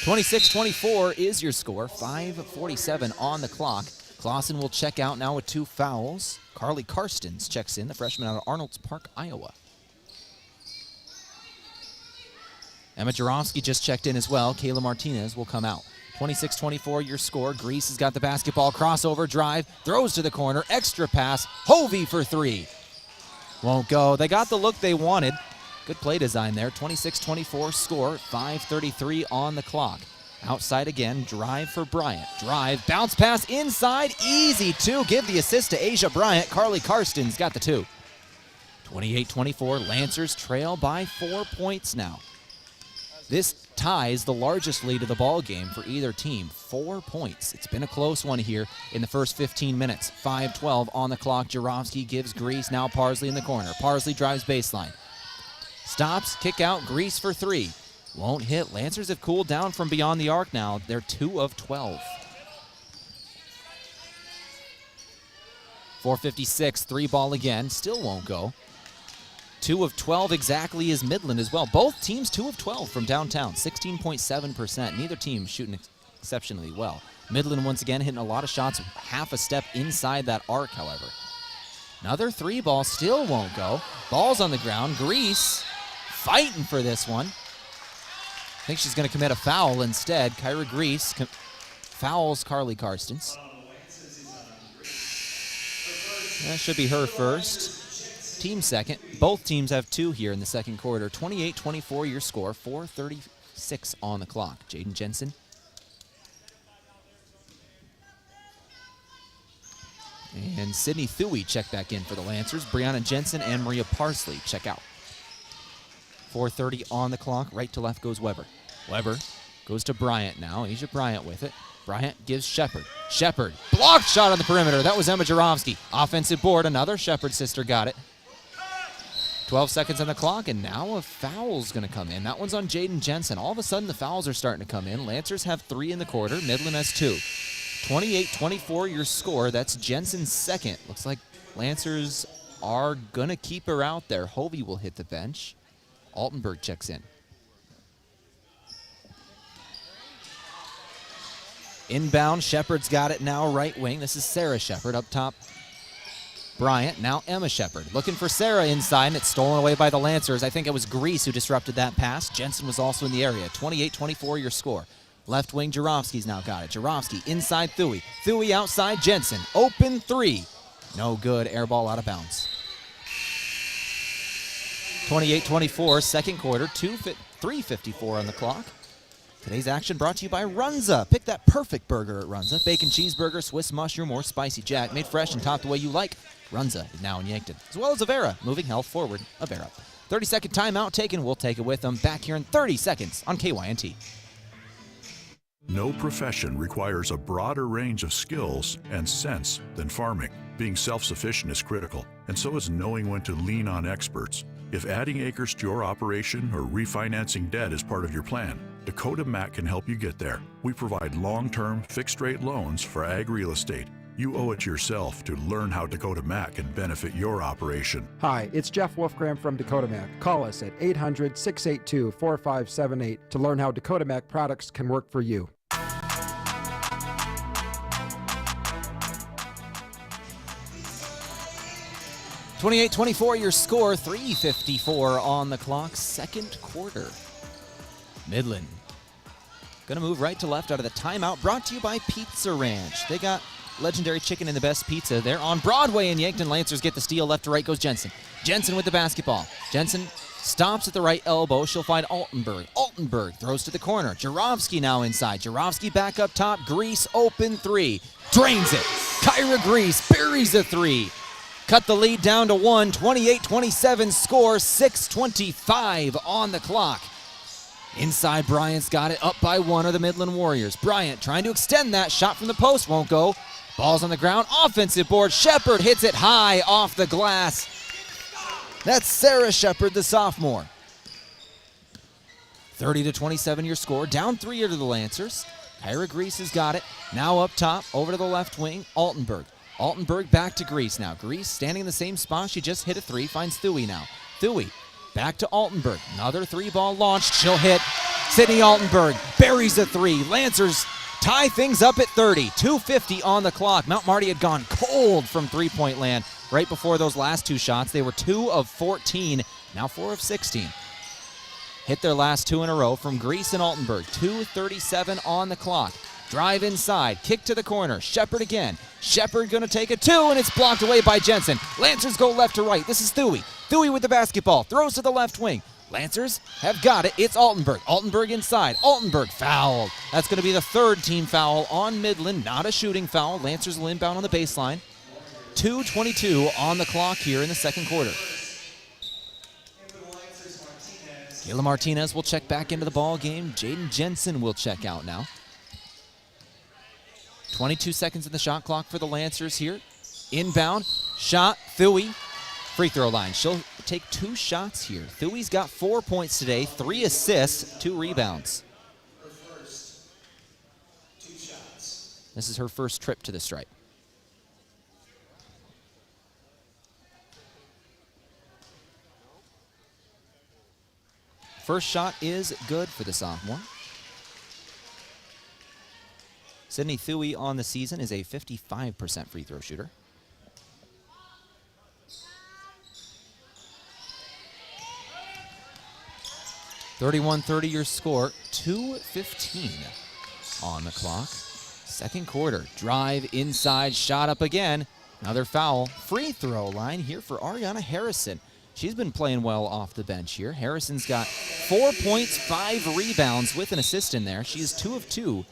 26-24 is your score. 5:47 on the clock. Clausen will check out now with 2 fouls. Carly Karstens checks in, the freshman out of Arnolds Park, Iowa. Emma Jarofsky just checked in as well. Kayla Martinez will come out. 26-24 your score. Grease has got the basketball. Crossover drive. Throws to the corner. Extra pass. Hovey for 3. Won't go. They got the look they wanted. Good play design there. 26-24 score. 5:33 on the clock. Outside again. Drive for Bryant. Drive. Bounce pass inside. Easy 2. Give the assist to Asia Bryant. Carly Karstens got the 2. 28-24, Lancers trail by 4 points now. This ties the largest lead of the ball game for either team, 4 points. It's been a close one here in the first 15 minutes. 5:12 on the clock. Jarofsky gives Grease, now Parsley in the corner. Parsley drives baseline. Stops, kick out, Grease for three. Won't hit. Lancers have cooled down from beyond the arc now. They're 2 of 12. 4:56, three ball again, still won't go. 2 of 12 exactly is Midland as well. Both teams 2 of 12 from downtown, 16.7%. Neither team shooting exceptionally well. Midland once again hitting a lot of shots, half a step inside that arc, however. Another three ball still won't go. Ball's on the ground. Grease fighting for this one. I think she's going to commit a foul instead. Kyra Grease fouls Carly Karstens. That should be her first. Team second. Both teams have 2 here in the second quarter. 28-24 your score. 4:36 on the clock. Jaden Jensen. And Sydney Thuy check back in for the Lancers. Brianna Jensen and Maria Parsley check out. 4:30 on the clock. Right to left goes Weber. Weber goes to Bryant now. Asia Bryant with it. Bryant gives Shepard. Shepard, blocked shot on the perimeter. That was Emma Jarofsky. Offensive board, another Shepard sister got it. 12 seconds on the clock, and now a foul's going to come in. That one's on Jaden Jensen. All of a sudden, the fouls are starting to come in. Lancers have 3 in the quarter. Midland has 2. 28-24 your score. That's Jensen's second. Looks like Lancers are going to keep her out there. Hovey will hit the bench. Altenberg checks in. Inbound, Shepard's got it now, right wing. This is Sarah Shepard up top. Bryant, now Emma Shepard. Looking for Sarah inside, and it's stolen away by the Lancers. I think it was Grease who disrupted that pass. Jensen was also in the area. 28-24 your score. Left wing, Jarofsky's now got it. Jarofsky inside Thuy. Thuy outside Jensen. Open three. No good. Air ball out of bounds. 28-24, second quarter. 3:54 on the clock. Today's action brought to you by Runza. Pick that perfect burger at Runza. Bacon cheeseburger, Swiss mushroom, or spicy jack. Made fresh and topped the way you like. Runza is now in Yankton. As well as Avera. Moving health forward. Avera. 30-second timeout taken. We'll take it with them. Back here in 30 seconds on KYNT. No profession requires a broader range of skills and sense than farming. Being self-sufficient is critical, and so is knowing when to lean on experts. If adding acres to your operation or refinancing debt is part of your plan, Dakota Mac can help you get there. We provide long-term, fixed-rate loans for ag real estate. You owe it to yourself to learn how Dakota Mac can benefit your operation. Hi, it's Jeff Wolfgram from Dakota Mac. Call us at 800-682-4578 to learn how Dakota Mac products can work for you. (28-24) your score. 3:54 on the clock. Second quarter. Midland going to move right to left out of the timeout. Brought to you by Pizza Ranch. They got legendary chicken and the best pizza. They're on Broadway in Yankton. Lancers get the steal. Left to right goes Jensen. Jensen with the basketball. Jensen stops at the right elbow. She'll find Altenberg. Altenberg throws to the corner. Jarofsky now inside. Jarofsky back up top. Grease open three. Drains it. Kyra Grease buries a three. Cut the lead down to 1. 28-27 score. 6:25 on the clock. Inside, Bryant's got it. Up by 1 are the Midland Warriors. Bryant trying to extend that. Shot from the post won't go. Ball's on the ground. Offensive board. Shepard hits it high off the glass. That's Sarah Shepard, the sophomore. 30-27 your score. Down 3 are to the Lancers. Kyra Grease has got it. Now up top, over to the left wing, Altenberg. Altenberg back to Grease now. Grease standing in the same spot. She just hit a 3. Finds Thuy now. Thuy back to Altenberg. Another 3-ball launched. She'll hit. Sydney Altenberg buries a 3. Lancers tie things up at 30. 2:50 on the clock. Mount Marty had gone cold from three-point land right before those last 2 shots. They were 2 of 14, now 4 of 16. Hit their last 2 in a row from Grease and Altenberg. 2:37 on the clock. Drive inside, kick to the corner. Shepard again. Shepard gonna take a 2, and it's blocked away by Jensen. Lancers go left to right. This is Thuy. Thuy with the basketball, throws to the left wing. Lancers have got it. It's Altenberg. Altenberg inside. Altenberg fouled. That's going to be the 3rd team foul on Midland. Not a shooting foul. Lancers will inbound on the baseline. 2:22 on the clock here in the second quarter. Kayla Martinez will check back into the ball game. Jaden Jensen will check out now. 22 seconds in the shot clock for the Lancers here. Inbound, shot, Thuy, free throw line. She'll take 2 shots here. Thui's got 4 points today, 3 assists, 2 rebounds. This is her first trip to the stripe. First shot is good for the sophomore. Sydney Thuy on the season is a 55% free throw shooter. (31-30) your score, 2:15 on the clock. Second quarter, drive inside, shot up again. Another foul. Free throw line here for Ariana Harrison. She's been playing well off the bench here. Harrison's got 4 points, 5 rebounds with an assist in there. She is 2 of 2.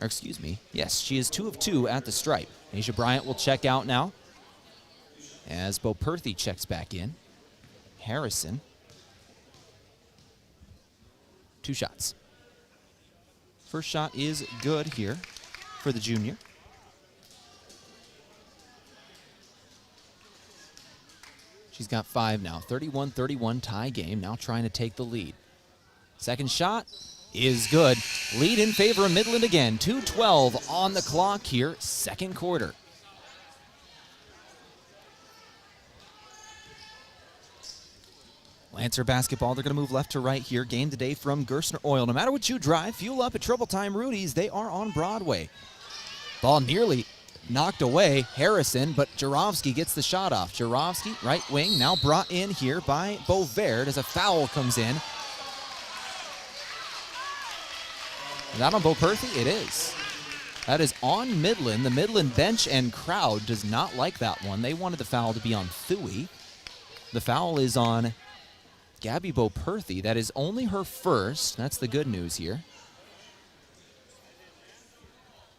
Or excuse me, yes, she is 2 of 2 at the stripe. Asia Bryant will check out now as Bo Perthy checks back in. Harrison, 2 shots. First shot is good here for the junior. She's got 5 now. 31-31 tie game, now trying to take the lead. Second shot is good. Lead in favor of Midland again. 2:12 on the clock here, second quarter. Lancer basketball, they're going to move left to right here. Game today from Gerstner Oil. No matter what you drive, fuel up at Triple Time Rudy's. They are on Broadway. Ball nearly knocked away. Harrison, but Jarovsky gets the shot off. Jarovsky, right wing, now brought in here by Bovaird as a foul comes in. Is that on Bo Perthy? It is. That is on Midland. The Midland bench and crowd does not like that one. They wanted the foul to be on Thuy. The foul is on Gabby Bo Perthy. That is only her first. That's the good news here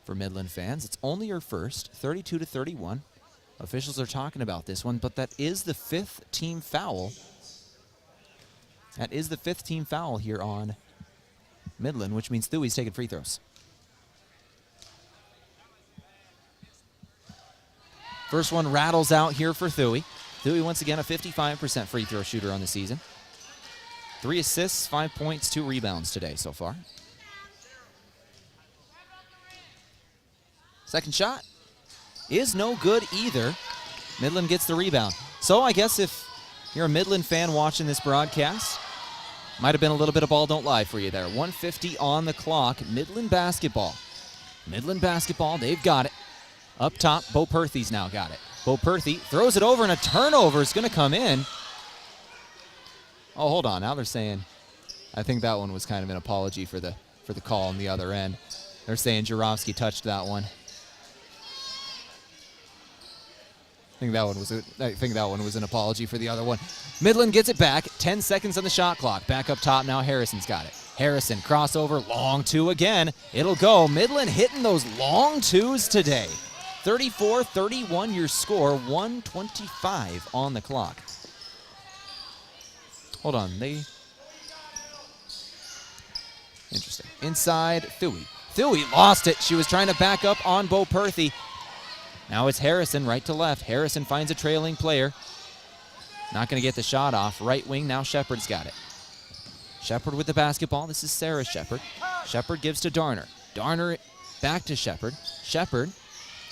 for Midland fans. It's only her first, 32-31. Officials are talking about this one, but that is the 5th team foul. That is the 5th team foul here on Midland, which means Thui's taking free throws. First one rattles out here for Thuy. Thuy once again a 55% free throw shooter on the season. 3 assists, 5 points, 2 rebounds today so far. Second shot is no good either. Midland gets the rebound. So I guess if you're a Midland fan watching this broadcast, might have been a little bit of ball don't lie for you there. 1:50 on the clock. Midland basketball. Midland basketball, they've got it. Up top, Bo Perthy's now got it. Bo Perthy throws it over, and a turnover is going to come in. Oh, hold on. Now they're saying, I think that one was kind of an apology for the call on the other end. They're saying Jarovsky touched that one. I think that one was an apology for the other one. Midland gets it back. 10 seconds on the shot clock. Back up top now. Harrison's got it. Harrison crossover, long 2 again. It'll go. Midland hitting those long 2s today. 34-31 your score. 1:25 on the clock. Hold on. Interesting. Inside, Thuy. Thuy lost it. She was trying to back up on Bo Perthy. Now it's Harrison, right to left. Harrison finds a trailing player. Not going to get the shot off. Right wing, now Shepard's got it. Shepard with the basketball. This is Sarah Shepard. Shepard gives to Darner. Darner back to Shepard. Shepard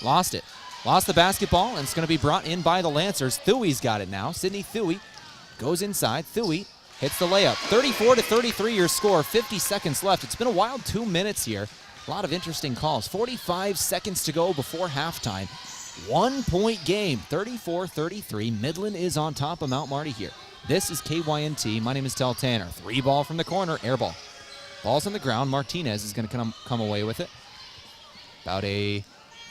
lost it. Lost the basketball, and it's going to be brought in by the Lancers. Thui's got it now. Sydney Thuy goes inside. Thuy hits the layup. 34-33 your score. 50 seconds left. It's been a wild 2 minutes here. A lot of interesting calls. 45 seconds to go before halftime. 1-point game, 34-33. Midland is on top of Mount Marty here. This is KYNT. My name is Tehl Tanner. 3 ball from the corner, air ball. Ball's on the ground. Martinez is going to come away with it. About a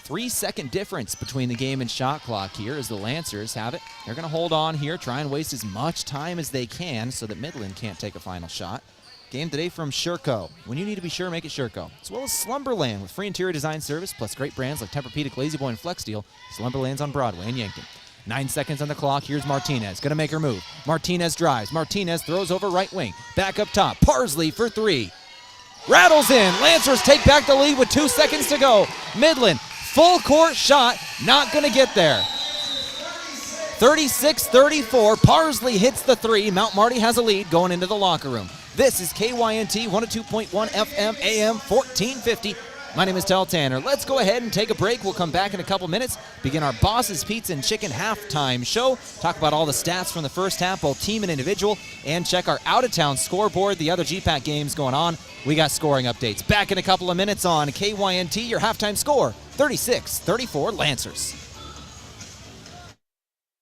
3-second difference between the game and shot clock here as the Lancers have it. They're going to hold on here, try and waste as much time as they can so that Midland can't take a final shot. Game today from Sherco. When you need to be sure, make it Sherco. As well as Slumberland with free interior design service plus great brands like Tempur-Pedic, La-Z-Boy, and Flex Steel. Slumberland's on Broadway in Yankton. 9 seconds on the clock. Here's Martinez. Going to make her move. Martinez drives. Martinez throws over right wing. Back up top. Parsley for three. Rattles in. Lancers take back the lead with 2 seconds to go. Midland, full court shot. Not going to get there. 36-34. Parsley hits the three. Mount Marty has a lead going into the locker room. This is KYNT 102.1 FM AM 1450. My name is Tehl Tanner. Let's go ahead and take a break. We'll come back in a couple minutes, begin our Boss's Pizza and Chicken halftime show, talk about all the stats from the first half, both team and individual, and check our out-of-town scoreboard, the other GPAC games going on. We got scoring updates. Back in a couple of minutes on KYNT, your halftime score, 36-34 Lancers.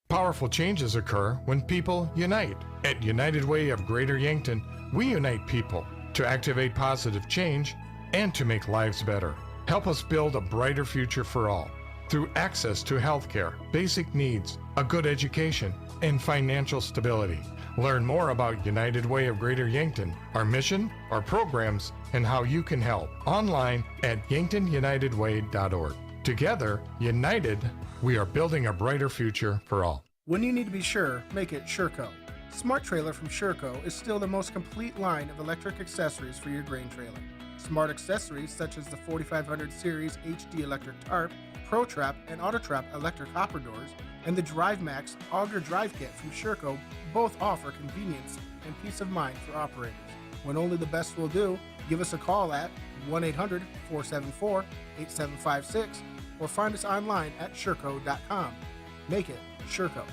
Powerful changes occur when people unite. At United Way of Greater Yankton, we unite people to activate positive change and to make lives better. Help us build a brighter future for all through access to healthcare, basic needs, a good education, and financial stability. Learn more about United Way of Greater Yankton, our mission, our programs, and how you can help online at yanktonyunitedway.org. Together, united, we are building a brighter future for all. When you need to be sure, make it SureCo. Smart Trailer from SureCo is still the most complete line of electric accessories for your grain trailer. Smart accessories such as the 4500 Series HD electric tarp, Pro Trap, and Auto Trap electric hopper doors, and the Drive Max Auger Drive Kit from SureCo both offer convenience and peace of mind for operators. When only the best will do, give us a call at 1-800-474-8756 or find us online at sureco.com. Make it SureCo.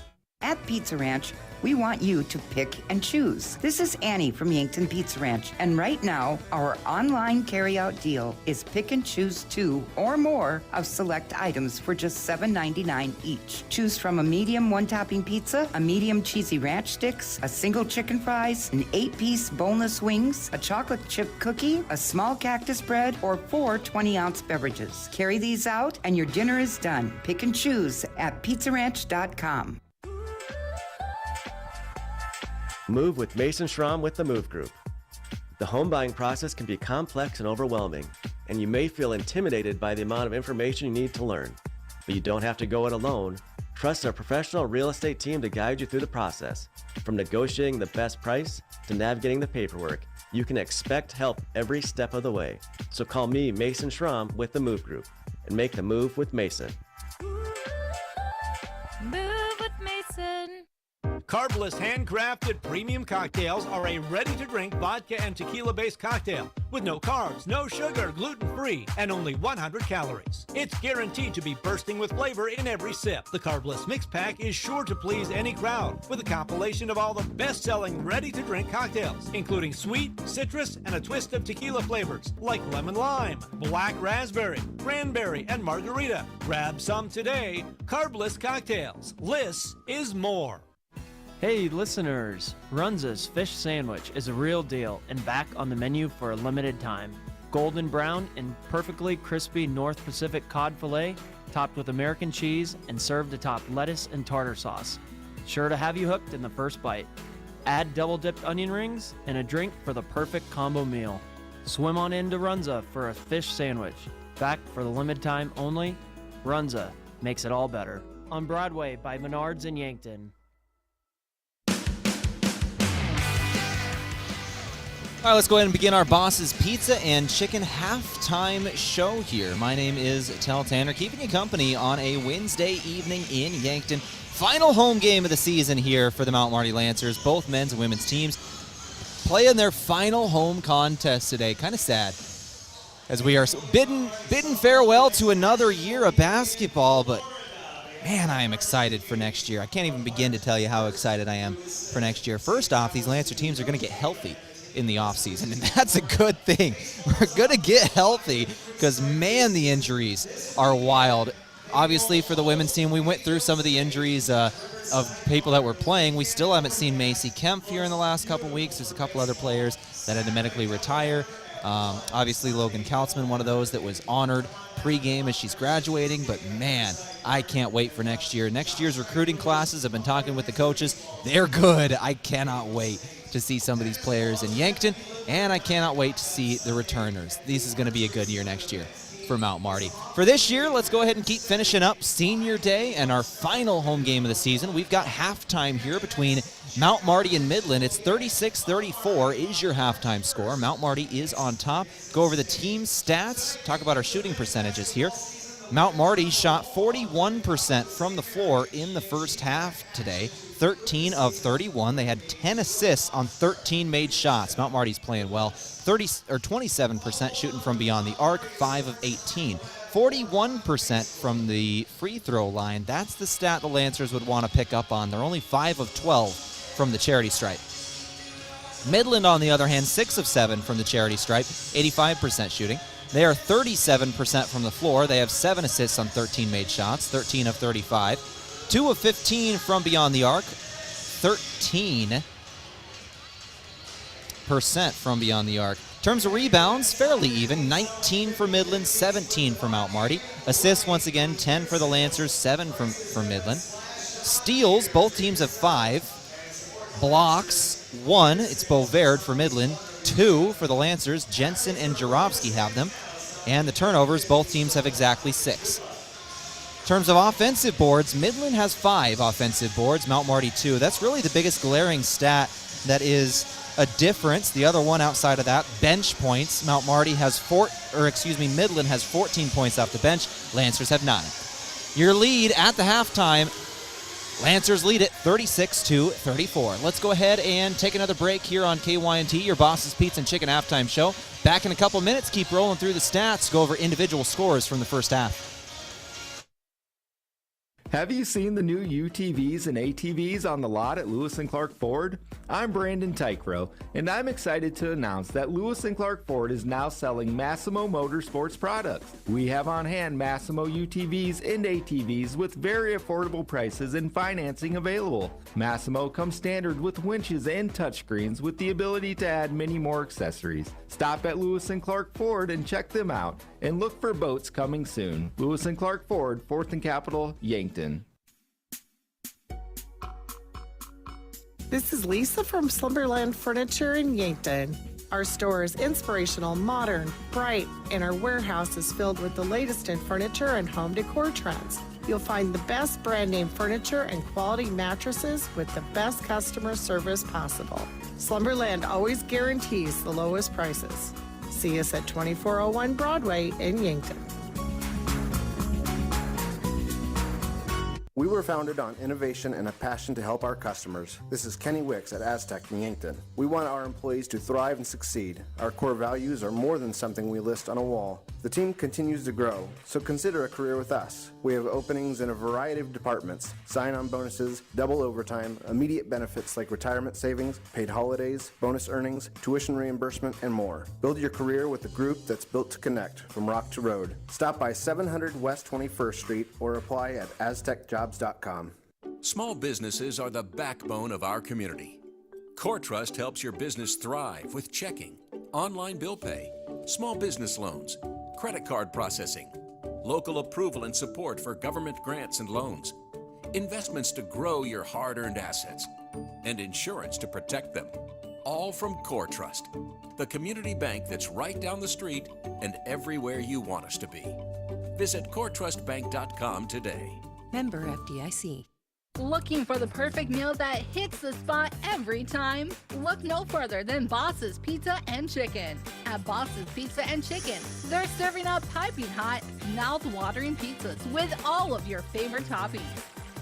At Pizza Ranch, we want you to pick and choose. This is Annie from Yankton Pizza Ranch, and right now, our online carryout deal is pick and choose 2 or more of select items for just $7.99 each. Choose from a medium one-topping pizza, a medium cheesy ranch sticks, a single chicken fries, an 8-piece boneless wings, a chocolate chip cookie, a small cactus bread, or 4 20-ounce beverages. Carry these out, and your dinner is done. Pick and choose at pizzaranch.com. Move with Mason Schramm with the Move Group. The home buying process can be complex and overwhelming, and you may feel intimidated by the amount of information you need to learn. But you don't have to go it alone. Trust our professional real estate team to guide you through the process. From negotiating the best price to navigating the paperwork, you can expect help every step of the way. So call me, Mason Schramm, with the Move Group, and make the move with Mason. Move with Mason. Carbless handcrafted premium cocktails are a ready-to-drink vodka and tequila-based cocktail with no carbs, no sugar, gluten-free, and only 100 calories. It's guaranteed to be bursting with flavor in every sip. The Carbless Mix Pack is sure to please any crowd with a compilation of all the best-selling ready-to-drink cocktails, including sweet, citrus, and a twist of tequila flavors like lemon lime, black raspberry, cranberry, and margarita. Grab some today. Carbless Cocktails. Less is more. Hey listeners, Runza's Fish Sandwich is a real deal and back on the menu for a limited time. Golden brown and perfectly crispy North Pacific cod fillet, topped with American cheese and served atop lettuce and tartar sauce. Sure to have you hooked in the first bite. Add double-dipped onion rings and a drink for the perfect combo meal. Swim on into Runza for a fish sandwich. Back for the limited time only. Runza makes it all better. On Broadway by Menards in Yankton. All right, let's go ahead and begin our Boss's Pizza and Chicken halftime show here. My name is Tehl Tanner, keeping you company on a Wednesday evening in Yankton. Final home game of the season here for the Mount Marty Lancers. Both men's and women's teams playing their final home contest today. Kind of sad, as we are bidding farewell to another year of basketball, but man, I am excited for next year. I can't even begin to tell you how excited I am for next year. First off, these Lancer teams are going to get healthy in the offseason, and that's a good thing. We're going to get healthy because, man, the injuries are wild. Obviously, for the women's team, we went through some of the injuries of people that were playing. We still haven't seen Macy Kemp here in the last couple weeks. There's a couple other players that had to medically retire. Obviously, Logan Kautzman, one of those that was honored pregame as she's graduating. But, man, I can't wait for next year. Next year's recruiting classes, I've been talking with the coaches. They're good. I cannot wait to see some of these players in Yankton, and I cannot wait to see the returners. This is going to be a good year next year. for Mount Marty. For this year, let's go ahead and keep finishing up Senior Day and our final home game of the season. We've got halftime here between Mount Marty and Midland. It's 36-34 is your halftime score. Mount Marty is on top. Go over the team stats, talk about our shooting percentages here. Mount Marty shot 41% from the floor in the first half today, 13 of 31. They had 10 assists on 13 made shots. Mount Marty's playing well. 27% shooting from beyond the arc, 5 of 18. 41% from the free throw line. That's the stat the Lancers would want to pick up on. They're only 5 of 12 from the charity stripe. Midland, on the other hand, 6 of 7 from the charity stripe, 85% shooting. They are 37% from the floor. They have 7 assists on 13 made shots, 13 of 35. 2 of 15 from beyond the arc, 13% from beyond the arc. In terms of rebounds, fairly even. 19 for Midland, 17 for Mount Marty. Assists, once again, 10 for the Lancers, 7 from Midland. Steals, both teams have 5. Blocks, 1. It's Beauverd for Midland. 2 for the Lancers. Jensen and Jarofsky have them. And the turnovers, both teams have exactly 6. In terms of offensive boards, Midland has 5 offensive boards, Mount Marty 2. That's really the biggest glaring stat that is a difference. The other one outside of that, bench points. Mount Marty has Midland has 14 points off the bench. Lancers have 9. Your lead at the halftime, Lancers lead it 36-34. Let's go ahead and take another break here on KYNT, your Boss's Pizza and Chicken halftime show. Back in a couple minutes. Keep rolling through the stats. Go over individual scores from the first half. Have you seen the new UTVs and ATVs on the lot at Lewis & Clark Ford? I'm Brandon Tykrow, and I'm excited to announce that Lewis & Clark Ford is now selling Massimo Motorsports products. We have on hand Massimo UTVs and ATVs with very affordable prices and financing available. Massimo comes standard with winches and touchscreens with the ability to add many more accessories. Stop at Lewis & Clark Ford and check them out, and look for boats coming soon. Lewis & Clark Ford, 4th and Capitol, Yankton. This is Lisa from Slumberland Furniture in Yankton. Our store is inspirational, modern, bright, and our warehouse is filled with the latest in furniture and home decor trends. You'll find the best brand name furniture and quality mattresses with the best customer service possible. Slumberland always guarantees the lowest prices. See us at 2401 Broadway in Yankton. We were founded on innovation and a passion to help our customers. This is Kenny Wicks at Aztec in Yankton. We want our employees to thrive and succeed. Our core values are more than something we list on a wall. The team continues to grow, so consider a career with us. We have openings in a variety of departments: sign-on bonuses, double overtime, immediate benefits like retirement savings, paid holidays, bonus earnings, tuition reimbursement, and more. Build your career with a group that's built to connect from rock to road. Stop by 700 West 21st Street or apply at aztecjobs.com. Small businesses are the backbone of our community. CoreTrust helps your business thrive with checking, online bill pay, small business loans, credit card processing, local approval and support for government grants and loans, investments to grow your hard-earned assets, and insurance to protect them. All from CoreTrust, the community bank that's right down the street and everywhere you want us to be. Visit CoreTrustBank.com today. Member FDIC. Looking for the perfect meal that hits the spot every time? Look no further than Boss's Pizza and Chicken. At Boss's Pizza and Chicken, they're serving up piping hot, mouth-watering pizzas with all of your favorite toppings.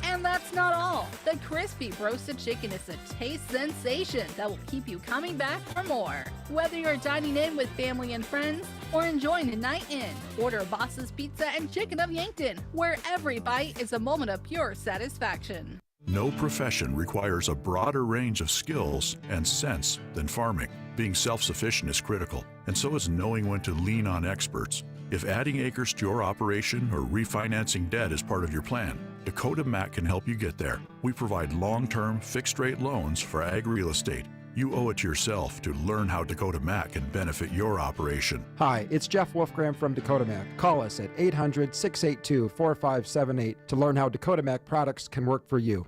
And that's not all. The crispy roasted chicken is a taste sensation that will keep you coming back for more. Whether you're dining in with family and friends or enjoying a night in, order Boss's Pizza and Chicken of Yankton, where every bite is a moment of pure satisfaction. No profession requires a broader range of skills and sense than farming. Being self-sufficient is critical, and so is knowing when to lean on experts. If adding acres to your operation or refinancing debt is part of your plan, Dakota Mac can help you get there. We provide long-term, fixed-rate loans for ag real estate. You owe it to yourself to learn how Dakota Mac can benefit your operation. Hi, it's Jeff Wolfgram from Dakota Mac. Call us at 800-682-4578 to learn how Dakota Mac products can work for you.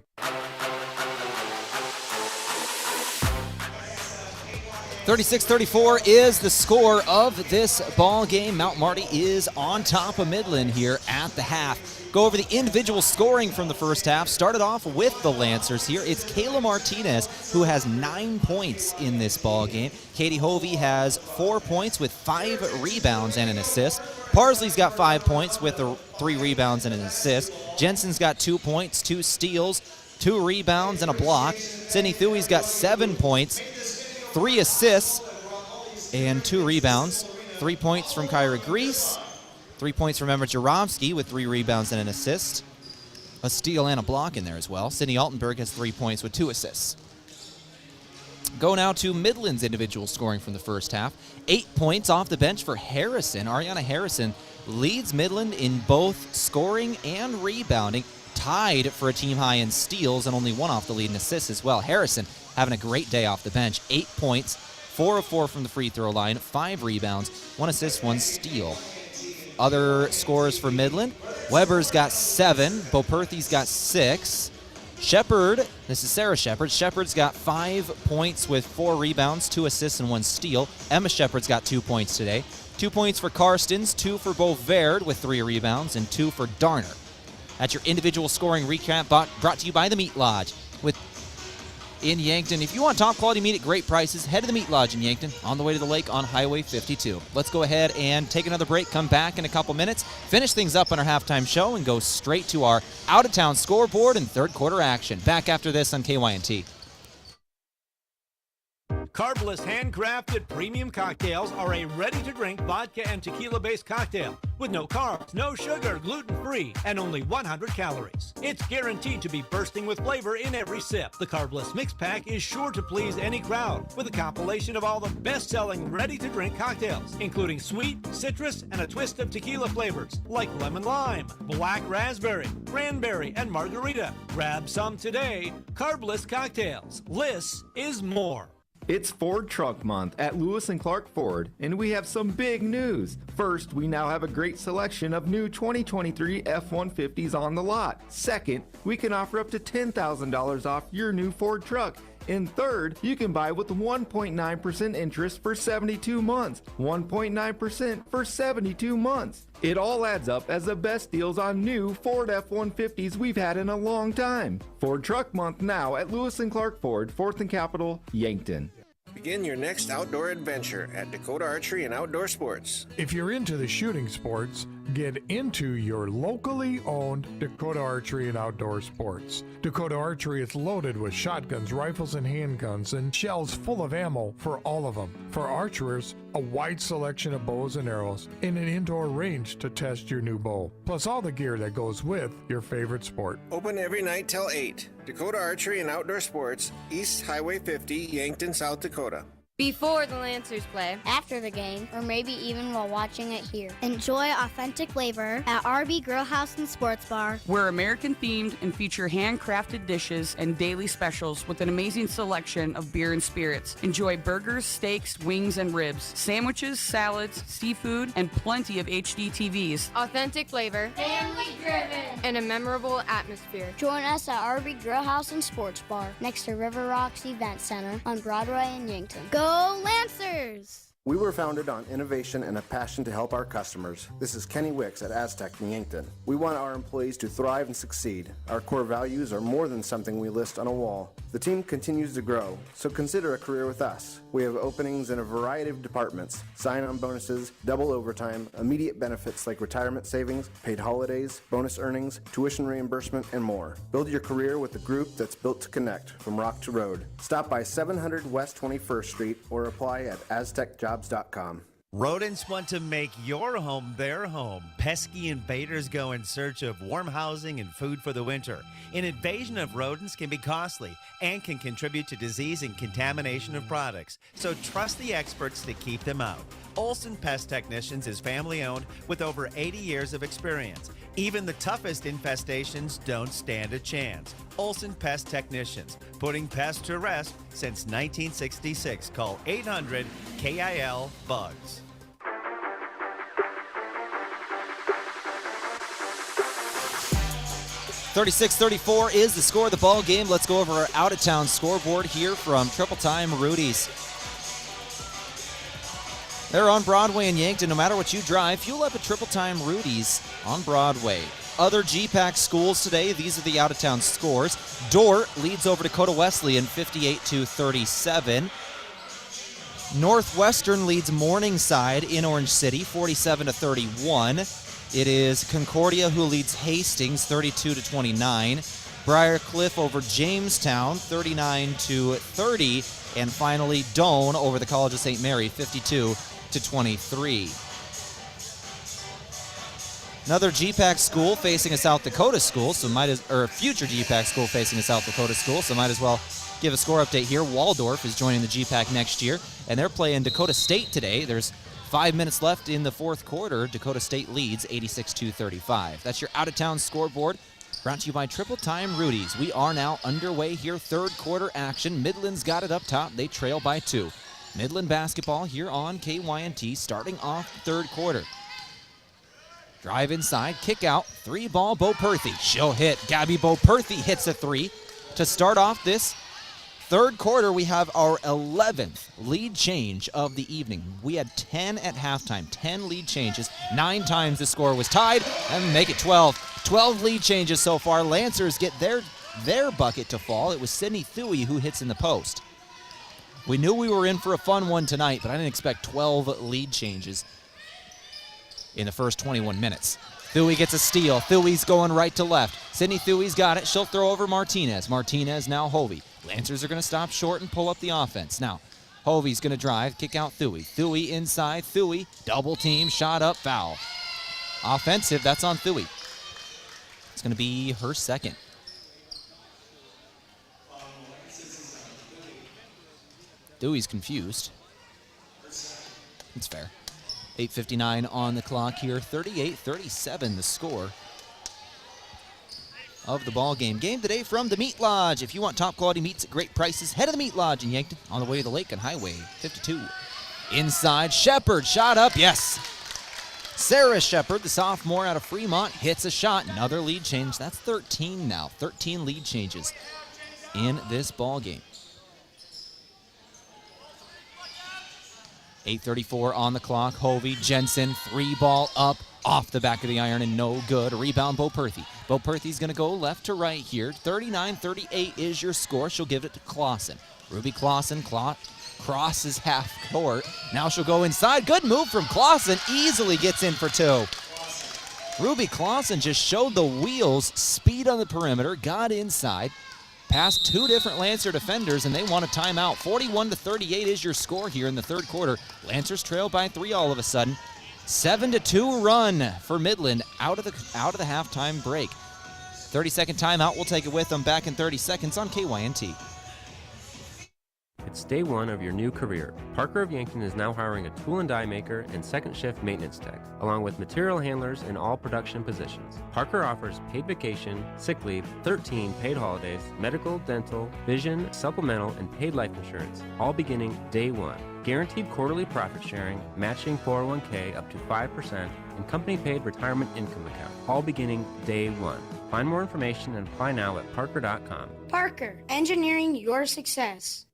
36-34 is the score of this ball game. Mount Marty is on top of Midland here at the half. Go over the individual scoring from the first half. Started off with the Lancers here. It's Kayla Martinez who has 9 points in this ball game. Katie Hovey has 4 points with 5 rebounds and an assist. Parsley's got 5 points with 3 rebounds and an assist. Jensen's got 2 points, 2 steals, 2 rebounds, and a block. Sydney Thuey's got 7 points, 3 assists, and 2 rebounds. 3 points from Kyra Grease. 3 points from Emma Jaromsky with 3 rebounds and an assist. A steal and a block in there as well. Sydney Altenberg has 3 points with 2 assists. Go now to Midland's individual scoring from the first half. 8 points off the bench for Harrison. Ariana Harrison leads Midland in both scoring and rebounding, tied for a team high in steals and only 1 off the lead in assists as well. Harrison having a great day off the bench. 8 points, 4 of 4 from the free throw line, 5 rebounds, 1 assist, 1 steal. Other scores for Midland: Weber's got 7, Boperthy's got 6. Shepard, this is Sarah Shepard. Shepard's got 5 points with 4 rebounds, 2 assists, and 1 steal. Emma Shepard's got 2 points today. 2 points for Karstens, 2 for Bovaird with 3 rebounds, and 2 for Darner. That's your individual scoring recap brought to you by the Meat Lodge in Yankton. If you want top quality meat at great prices, head to the Meat Lodge in Yankton on the way to the lake on Highway 52. Let's go ahead and take another break, come back in a couple minutes, finish things up on our halftime show, and go straight to our out-of-town scoreboard and third quarter action. Back after this on KYNT. Carbless handcrafted premium cocktails are a ready-to-drink vodka and tequila-based cocktail with no carbs, no sugar, gluten-free, and only 100 calories. It's guaranteed to be bursting with flavor in every sip. The Carbless Mix Pack is sure to please any crowd with a compilation of all the best-selling ready-to-drink cocktails, including sweet, citrus, and a twist of tequila flavors like lemon lime, black raspberry, cranberry, and margarita. Grab some today. Carbless Cocktails. Less is more. It's Ford Truck Month at Lewis and Clark Ford, and we have some big news. First, we now have a great selection of new 2023 F-150s on the lot. Second, we can offer up to $10,000 off your new Ford truck. And third, you can buy with 1.9% interest for 72 months. 1.9% for 72 months. It all adds up as the best deals on new Ford F-150s we've had in a long time. Ford Truck Month now at Lewis and Clark Ford, 4th and Capitol, Yankton. Begin your next outdoor adventure at Dakota Archery and Outdoor Sports. If you're into the shooting sports, get into your locally owned Dakota Archery and Outdoor Sports. Dakota Archery is loaded with shotguns, rifles, and handguns, and shells full of ammo for all of them. For archers, a wide selection of bows and arrows, and an indoor range to test your new bow, plus all the gear that goes with your favorite sport. Open every night till 8. Dakota Archery and Outdoor Sports, East Highway 50, Yankton, South Dakota. Before the Lancers play, after the game, or maybe even while watching it here. Enjoy authentic flavor at RB Grill House and Sports Bar. We're American themed and feature handcrafted dishes and daily specials with an amazing selection of beer and spirits. Enjoy burgers, steaks, wings, and ribs, sandwiches, salads, seafood, and plenty of HD TVs. Authentic flavor, family driven, and a memorable atmosphere. Join us at RB Grill House and Sports Bar next to River Rocks Event Center on Broadway in Yankton. Go Lancers! We were founded on innovation and a passion to help our customers. This is Kenny Wicks at Aztec in Yankton. We want our employees to thrive and succeed. Our core values are more than something we list on a wall. The team continues to grow, so consider a career with us. We have openings in a variety of departments: sign-on bonuses, double overtime, immediate benefits like retirement savings, paid holidays, bonus earnings, tuition reimbursement, and more. Build your career with a group that's built to connect from rock to road. Stop by 700 West 21st Street or apply at aztecjobs.com. Rodents want to make your home their home. Pesky invaders go in search of warm housing and food for the winter. An invasion of rodents can be costly and can contribute to disease and contamination of products. So trust the experts to keep them out. Olson Pest Technicians is family-owned with over 80 years of experience. Even the toughest infestations don't stand a chance. Olson Pest Technicians, putting pests to rest since 1966. Call 800-KIL-BUGS. (36-34) is the score of the ball game. Let's go over our out-of-town scoreboard here from Triple Time Rudy's. They're on Broadway in Yankton. No matter what you drive, fuel up at Triple Time Rudy's on Broadway. Other GPAC schools today, these are the out-of-town scores. Dordt leads over Dakota Wesleyan 58-37. Northwestern leads Morningside in Orange City 47-31. It is Concordia who leads Hastings 32-29. Briarcliff over Jamestown 39-30. And finally, Doane over the College of St. Mary 52-23. Another GPAC school facing a South Dakota school, or a future GPAC school facing a South Dakota school, so might as well give a score update here. Waldorf is joining the GPAC next year, and they're playing Dakota State today. There's 5 minutes left in the fourth quarter. Dakota State leads 86-35. That's your out-of-town scoreboard, brought to you by Triple Time Rudy's. We are now underway here, third quarter action. Midland's got it up top. They trail by 2. Midland basketball here on KYNT, starting off the third quarter. Drive inside, kick out, 3-ball, Bo Perthy. She'll hit. Gabby Bo Perthy hits a 3. To start off this third quarter, we have our 11th lead change of the evening. We had 10 at halftime, 10 lead changes. 9 times the score was tied, and make it 12. 12 lead changes so far. Lancers get their bucket to fall. It was Sydney Thuey who hits in the post. We knew we were in for a fun one tonight, but I didn't expect 12 lead changes in the first 21 minutes. Thuey gets a steal. Thuey's going right to left. Sydney Thuey's got it. She'll throw over Martinez. Martinez now Hovey. Lancers are going to stop short and pull up the offense. Now, Hovey's going to drive, kick out Thuey. Thuey inside. Thuey, double team, shot up, foul. Offensive, that's on Thuey. It's going to be her second. Thuey's confused. It's fair. 8:59 on the clock here. 38-37 the score of the ball game. Game today from the Meat Lodge. If you want top quality meats at great prices, head to the Meat Lodge in Yankton on the way to the lake on Highway 52. Inside, Shepard, shot up, yes. Sarah Shepard, the sophomore out of Fremont, hits a shot. Another lead change. That's 13 now. 13 lead changes in this ball game. 8:34 on the clock. Hovey, Jensen, 3-ball up, off the back of the iron and no good. Rebound, Bo Perthy. Bo Perthy's going to go left to right here. 39-38 is your score. She'll give it to Clausen. Ruby Clausen crosses half court. Now she'll go inside. Good move from Clausen. Easily gets in for 2. Ruby Clausen just showed the wheels, speed on the perimeter, got inside, past 2 different Lancer defenders, and they want a timeout. 41-38 is your score here in the third quarter. Lancers trail by 3 all of a sudden. 7-2 run for Midland out of the halftime break. 30-second timeout. We'll take it with them back in 30 seconds on KYNT. It's day 1 of your new career. Parker of Yankton is now hiring a tool and die maker and second shift maintenance tech, along with material handlers in all production positions. Parker offers paid vacation, sick leave, 13 paid holidays, medical, dental, vision, supplemental, and paid life insurance, all beginning day 1. Guaranteed quarterly profit sharing, matching 401k up to 5%, and company paid retirement income account, all beginning day 1. Find more information and apply now at parker.com. Parker, engineering your success.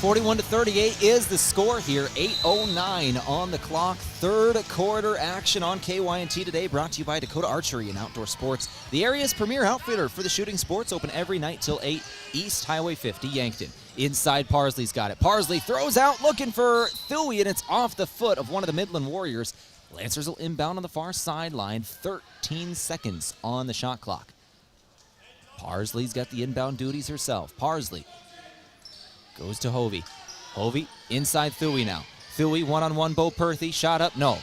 41-38 is the score here. 8:09 on the clock. Third quarter action on KYNT today, brought to you by Dakota Archery and Outdoor Sports, the area's premier outfitter for the shooting sports. Open every night till 8, East Highway 50, Yankton. Inside, Parsley's got it. Parsley throws out looking for Thuey, and it's off the foot of one of the Midland Warriors. Lancers will inbound on the far sideline. 13 seconds on the shot clock. Parsley's got the inbound duties herself. Parsley goes to Hovey. Hovey inside Thuey now. Thuey one-on-one, Bo Perthy. Shot up, no.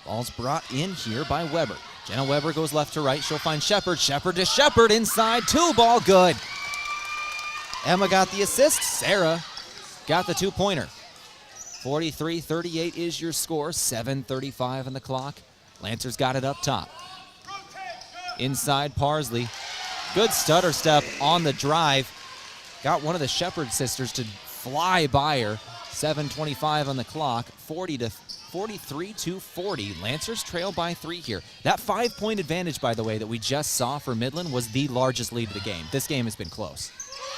Ball's brought in here by Weber. Jenna Weber goes left to right. She'll find Shepard. Shepard to Shepard inside. 2-ball, good. Emma got the assist. Sarah got the 2-pointer. 43-38 is your score. 7:35 on the clock. Lancers got it up top. Inside, Parsley. Good stutter step on the drive. Got one of the Shepard sisters to fly by her. 7:25 on the clock. 43-40. Lancers trail by 3 here. That 5-point advantage, by the way, that we just saw for Midland was the largest lead of the game. This game has been close.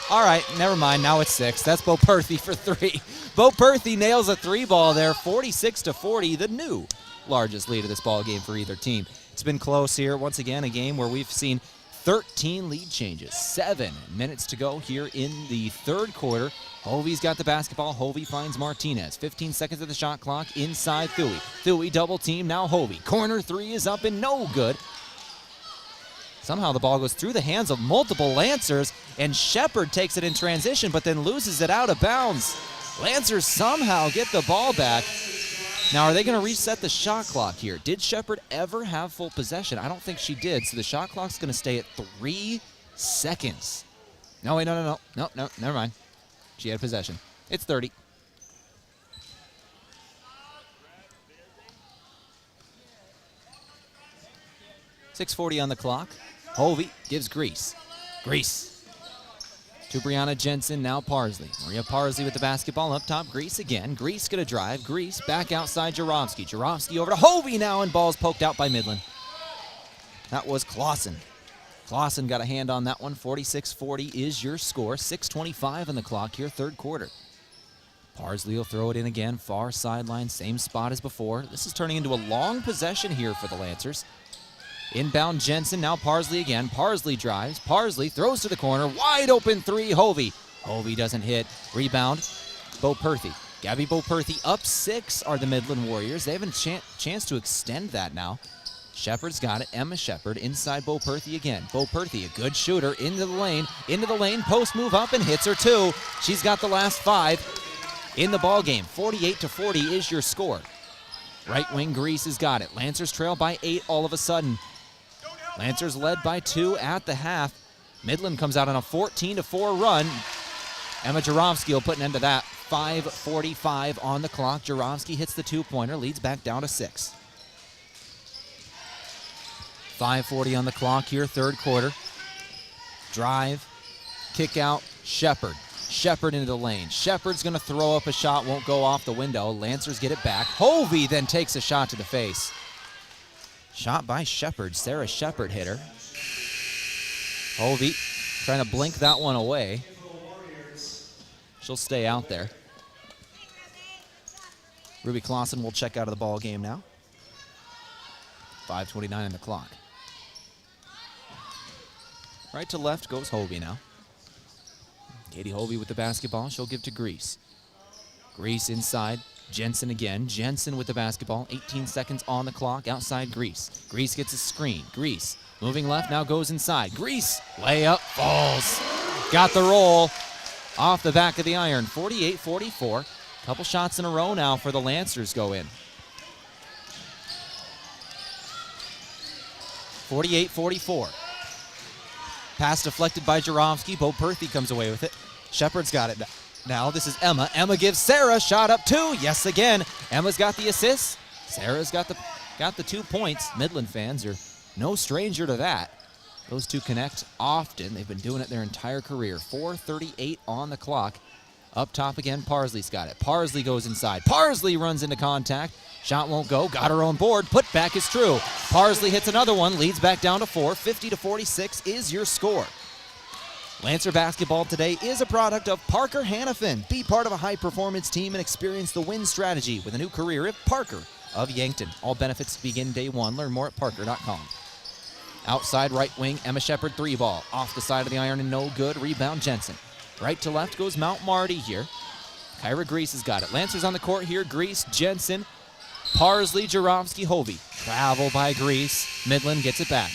All right, never mind. Now it's 6. That's Bo Perthy for 3. Bo Perthy nails a 3-ball there, 46-40, the new largest lead of this ball game for either team. It's been close here. Once again, a game where we've seen 13 lead changes. 7 minutes to go here in the third quarter. Hovey's got the basketball. Hovey finds Martinez. 15 seconds of the shot clock inside Thuy. Thuy double team, now Hovey. Corner 3 is up and no good. Somehow the ball goes through the hands of multiple Lancers, and Shepard takes it in transition, but then loses it out of bounds. Lancers somehow get the ball back. Now, are they going to reset the shot clock here? Did Shepard ever have full possession? I don't think she did, so the shot clock's going to stay at 3 seconds. No, wait, no, never mind. She had possession. It's 30. .640 on the clock. Hovey gives Grease. Grease to Brianna Jensen, now Parsley. Maria Parsley with the basketball up top. Grease again. Grease going to drive. Grease back outside Jaromski. Jaromski over to Hovey now, and ball's poked out by Midland. That was Clausen. Clausen got a hand on that one. 46-40 is your score. 6:25 on the clock here, third quarter. Parsley will throw it in again. Far sideline, same spot as before. This is turning into a long possession here for the Lancers. Inbound Jensen, now Parsley again. Parsley drives. Parsley throws to the corner. Wide open 3, Hovey. Hovey doesn't hit. Rebound, Bo Perthy. Gabby Bo Perthy up 6 are the Midland Warriors. They have a chance to extend that now. Shepard's got it. Emma Shepard inside Bo Perthy again. Bo Perthy, a good shooter, into the lane, post move up and hits her 2. She's got the last 5 in the ball game. 48-40 is your score. Right wing Grease has got it. Lancers trail by 8 all of a sudden. Lancers led by 2 at the half. Midland comes out on a 14-4 run. Emma Jaromski will put an end to that. 5:45 on the clock. Jaromski hits the 2-pointer, leads back down to 6. 5:40 on the clock here, third quarter. Drive, kick out, Shepard. Shepard into the lane. Shepard's going to throw up a shot, won't go off the window. Lancers get it back. Hovey then takes a shot to the face. Shot by Shepard. Sarah Shepard hit her. Hovey trying to blink that one away. She'll stay out there. Ruby Clausen will check out of the ball game now. 5:29 on the clock. Right to left goes Hovey now. Katie Hovey with the basketball. She'll give to Grease. Grease inside. Jensen again. Jensen with the basketball. 18 seconds on the clock. Outside Grease. Grease gets a screen. Grease moving left, now goes inside. Grease, layup, falls. Got the roll off the back of the iron. 48-44. Couple shots in a row now for the Lancers go in. 48-44. Pass deflected by Jaromski. Bo Perthy comes away with it. Shepard's got it now. This is Emma. Emma gives Sarah. Shot up 2. Yes, again. Emma's got the assist. Sarah's got the 2 points. Midland fans are no stranger to that. Those two connect often. They've been doing it their entire career. 4:38 on the clock. Up top again, Parsley's got it. Parsley goes inside. Parsley runs into contact. Shot won't go. Got her own board. Put back is true. Parsley hits another one. Leads back down to 4. 50-46 is your score. Lancer basketball today is a product of Parker Hannafin. Be part of a high-performance team and experience the win strategy with a new career at Parker of Yankton. All benefits begin day 1. Learn more at parker.com. Outside right wing, Emma Shepard 3-ball. Off the side of the iron and no good. Rebound Jensen. Right to left goes Mount Marty here. Kyra Grease has got it. Lancers on the court here. Grease, Jensen, Parsley, Jaromski, Hovey. Travel by Grease. Midland gets it back.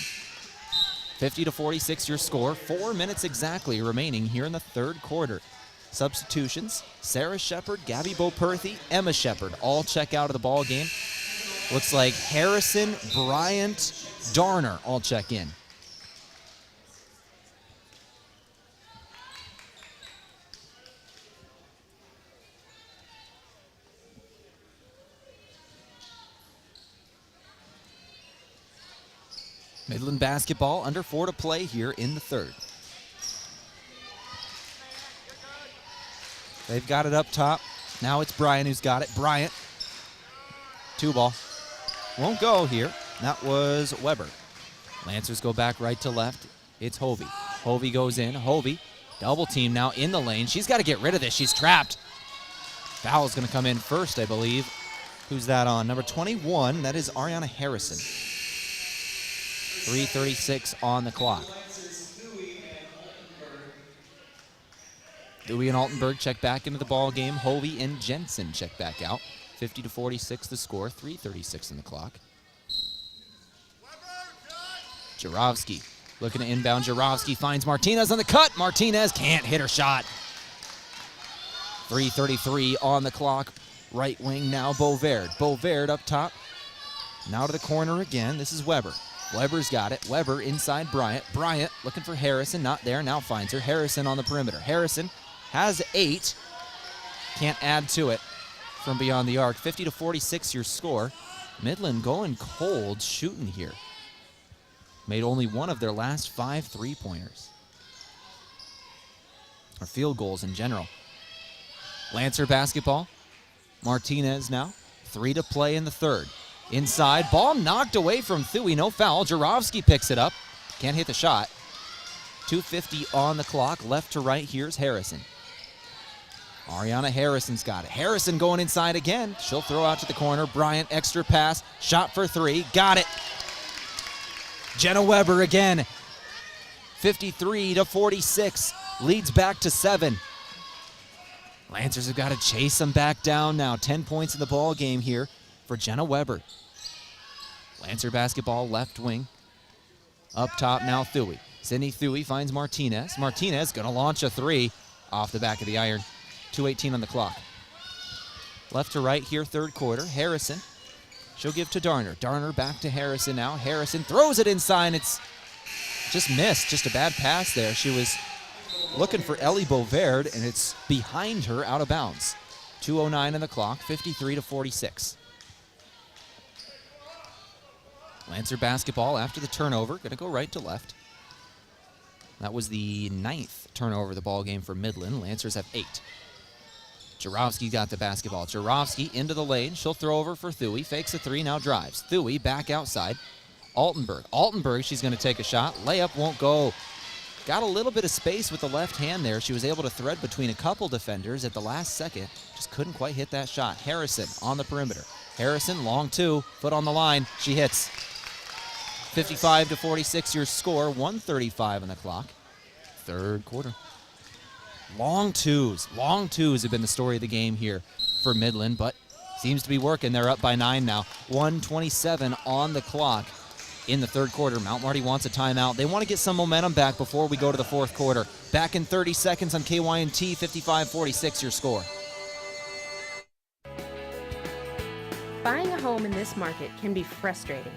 50-46 your score. 4 minutes exactly remaining here in the third quarter. Substitutions, Sarah Shepard, Gabby Bo Perthy, Emma Shepard all check out of the ball game. Looks like Harrison, Bryant, Darner all check in. Midland basketball, under 4 to play here in the third. They've got it up top. Now it's Bryant who's got it. Bryant, 2-ball. Won't go here. That was Weber. Lancers go back right to left. It's Hovey. Hovey goes in. Hovey Double team now in the lane. She's got to get rid of this. She's trapped. Foul's going to come in first, I believe. Who's that on? Number 21. That is Ariana Harrison. 3:36 on the clock. Dewey and Altenberg check back into the ball game. Hovey and Jensen check back out. 50-46 the score. 3:36 on the clock. Jarovsky looking to inbound. Jarovsky finds Martinez on the cut. Martinez can't hit her shot. 3:33 on the clock. Right wing now, Beauverd. Beauverd up top. Now to the corner again. This is Weber. Weber's got it. Weber inside Bryant. Bryant looking for Harrison. Not there. Now finds her. Harrison on the perimeter. Harrison has 8. Can't add to it from beyond the arc. 50-46 your score. Midland going cold shooting here. Made only one of their last 5 3-pointers. Or field goals in general. Lancer basketball. Martinez now. 3 to play in the third. Inside. Ball knocked away from Thuy. No foul. Jarovsky picks it up. Can't hit the shot. 2:50 on the clock. Left to right. Here's Harrison. Ariana Harrison's got it. Harrison going inside again. She'll throw out to the corner. Bryant, extra pass. Shot for 3. Got it. Jenna Weber again. 53-46. Leads back to 7. Lancers have got to chase them back down now. 10 points in the ball game here for Jenna Weber. Lancer basketball left wing. Up top now Thuy. Sydney Thuy finds Martinez. Martinez going to launch a 3 off the back of the iron. 2:18 on the clock. Left to right here, third quarter. Harrison. She'll give to Darner. Darner back to Harrison now. Harrison throws it inside. It's just missed. Just a bad pass there. She was looking for Ellie Beauverd, and it's behind her, out of bounds. 2:09 on the clock, 53-46. Lancer basketball after the turnover. Going to go right to left. That was the 9th turnover of the ball game for Midland. Lancers have 8. Jarovsky got the basketball. Jarovsky into the lane. She'll throw over for Thuy. Fakes a 3, now drives. Thuy back outside. Altenberg. Altenberg, she's going to take a shot. Layup won't go. Got a little bit of space with the left hand there. She was able to thread between a couple defenders at the last second. Just couldn't quite hit that shot. Harrison on the perimeter. Harrison, long 2, foot on the line. She hits. 55-46 your score. 1:35 on the clock. Third quarter. Long twos have been the story of the game here for Midland, but seems to be working. They're up by 9 now. 1:27 on the clock in the third quarter. Mount Marty wants a timeout. They want to get some momentum back before we go to the fourth quarter. Back in 30 seconds on KYNT. 55-46 your score. Buying a home in this market can be frustrating.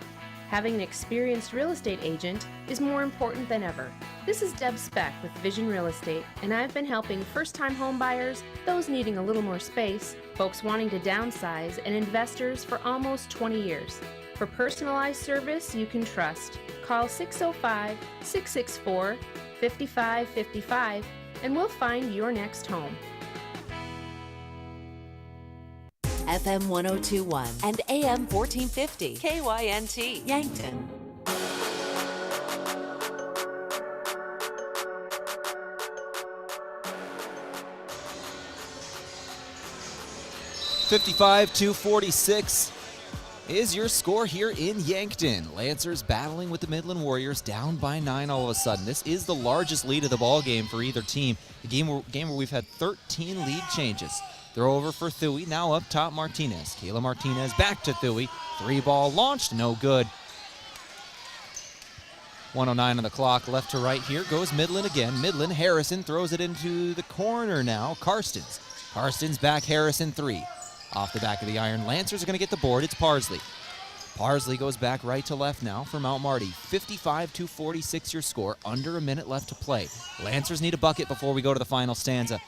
Having an experienced real estate agent is more important than ever. This is Deb Speck with Vision Real Estate, and I've been helping first-time home buyers, those needing a little more space, folks wanting to downsize, and investors for almost 20 years. For personalized service you can trust, call 605-664-5555 and we'll find your next home. FM 1021 and AM 1450. KYNT Yankton. $55-46 is your score here in Yankton. Lancers battling with the Midland Warriors, down by 9 all of a sudden. This is the largest lead of the ball game for either team. The game where we've had 13 lead changes. Throw over for Thuy, now up top Martinez. Kayla Martinez back to Thuy. 3-ball launched, no good. 1:09 on the clock, left to right here goes Midland again. Midland, Harrison throws it into the corner now. Karstens back, Harrison 3. Off the back of the iron. Lancers are going to get the board. It's Parsley. Parsley goes back right to left now for Mount Marty. 55-46 your score. Under a minute left to play. Lancers need a bucket before we go to the final stanza.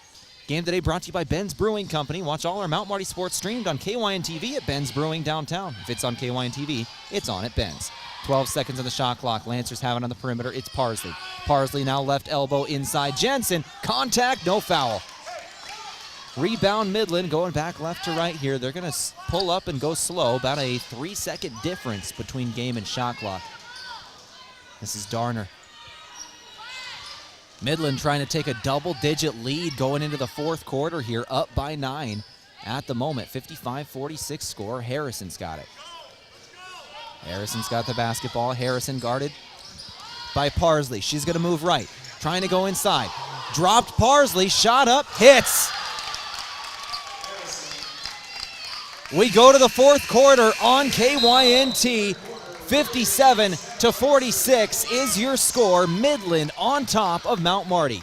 Game today brought to you by Ben's Brewing Company. Watch all our Mount Marty sports streamed on KYN-TV at Ben's Brewing downtown. If it's on KYN-TV, it's on at Ben's. 12 seconds on the shot clock. Lancers have it on the perimeter. It's Parsley. Parsley now left elbow inside. Jensen. Contact, no foul. Rebound Midland going back left to right here. They're going to pull up and go slow. About a 3-second difference between game and shot clock. This is Darner. Midland trying to take a double-digit lead going into the fourth quarter here, up by 9 at the moment. 55-46 score. Harrison's got it. Harrison's got the basketball. Harrison guarded by Parsley. She's going to move right. Trying to go inside. Dropped Parsley. Shot up. Hits. We go to the fourth quarter on KYNT. 57-46 is your score. Midland on top of Mount Marty.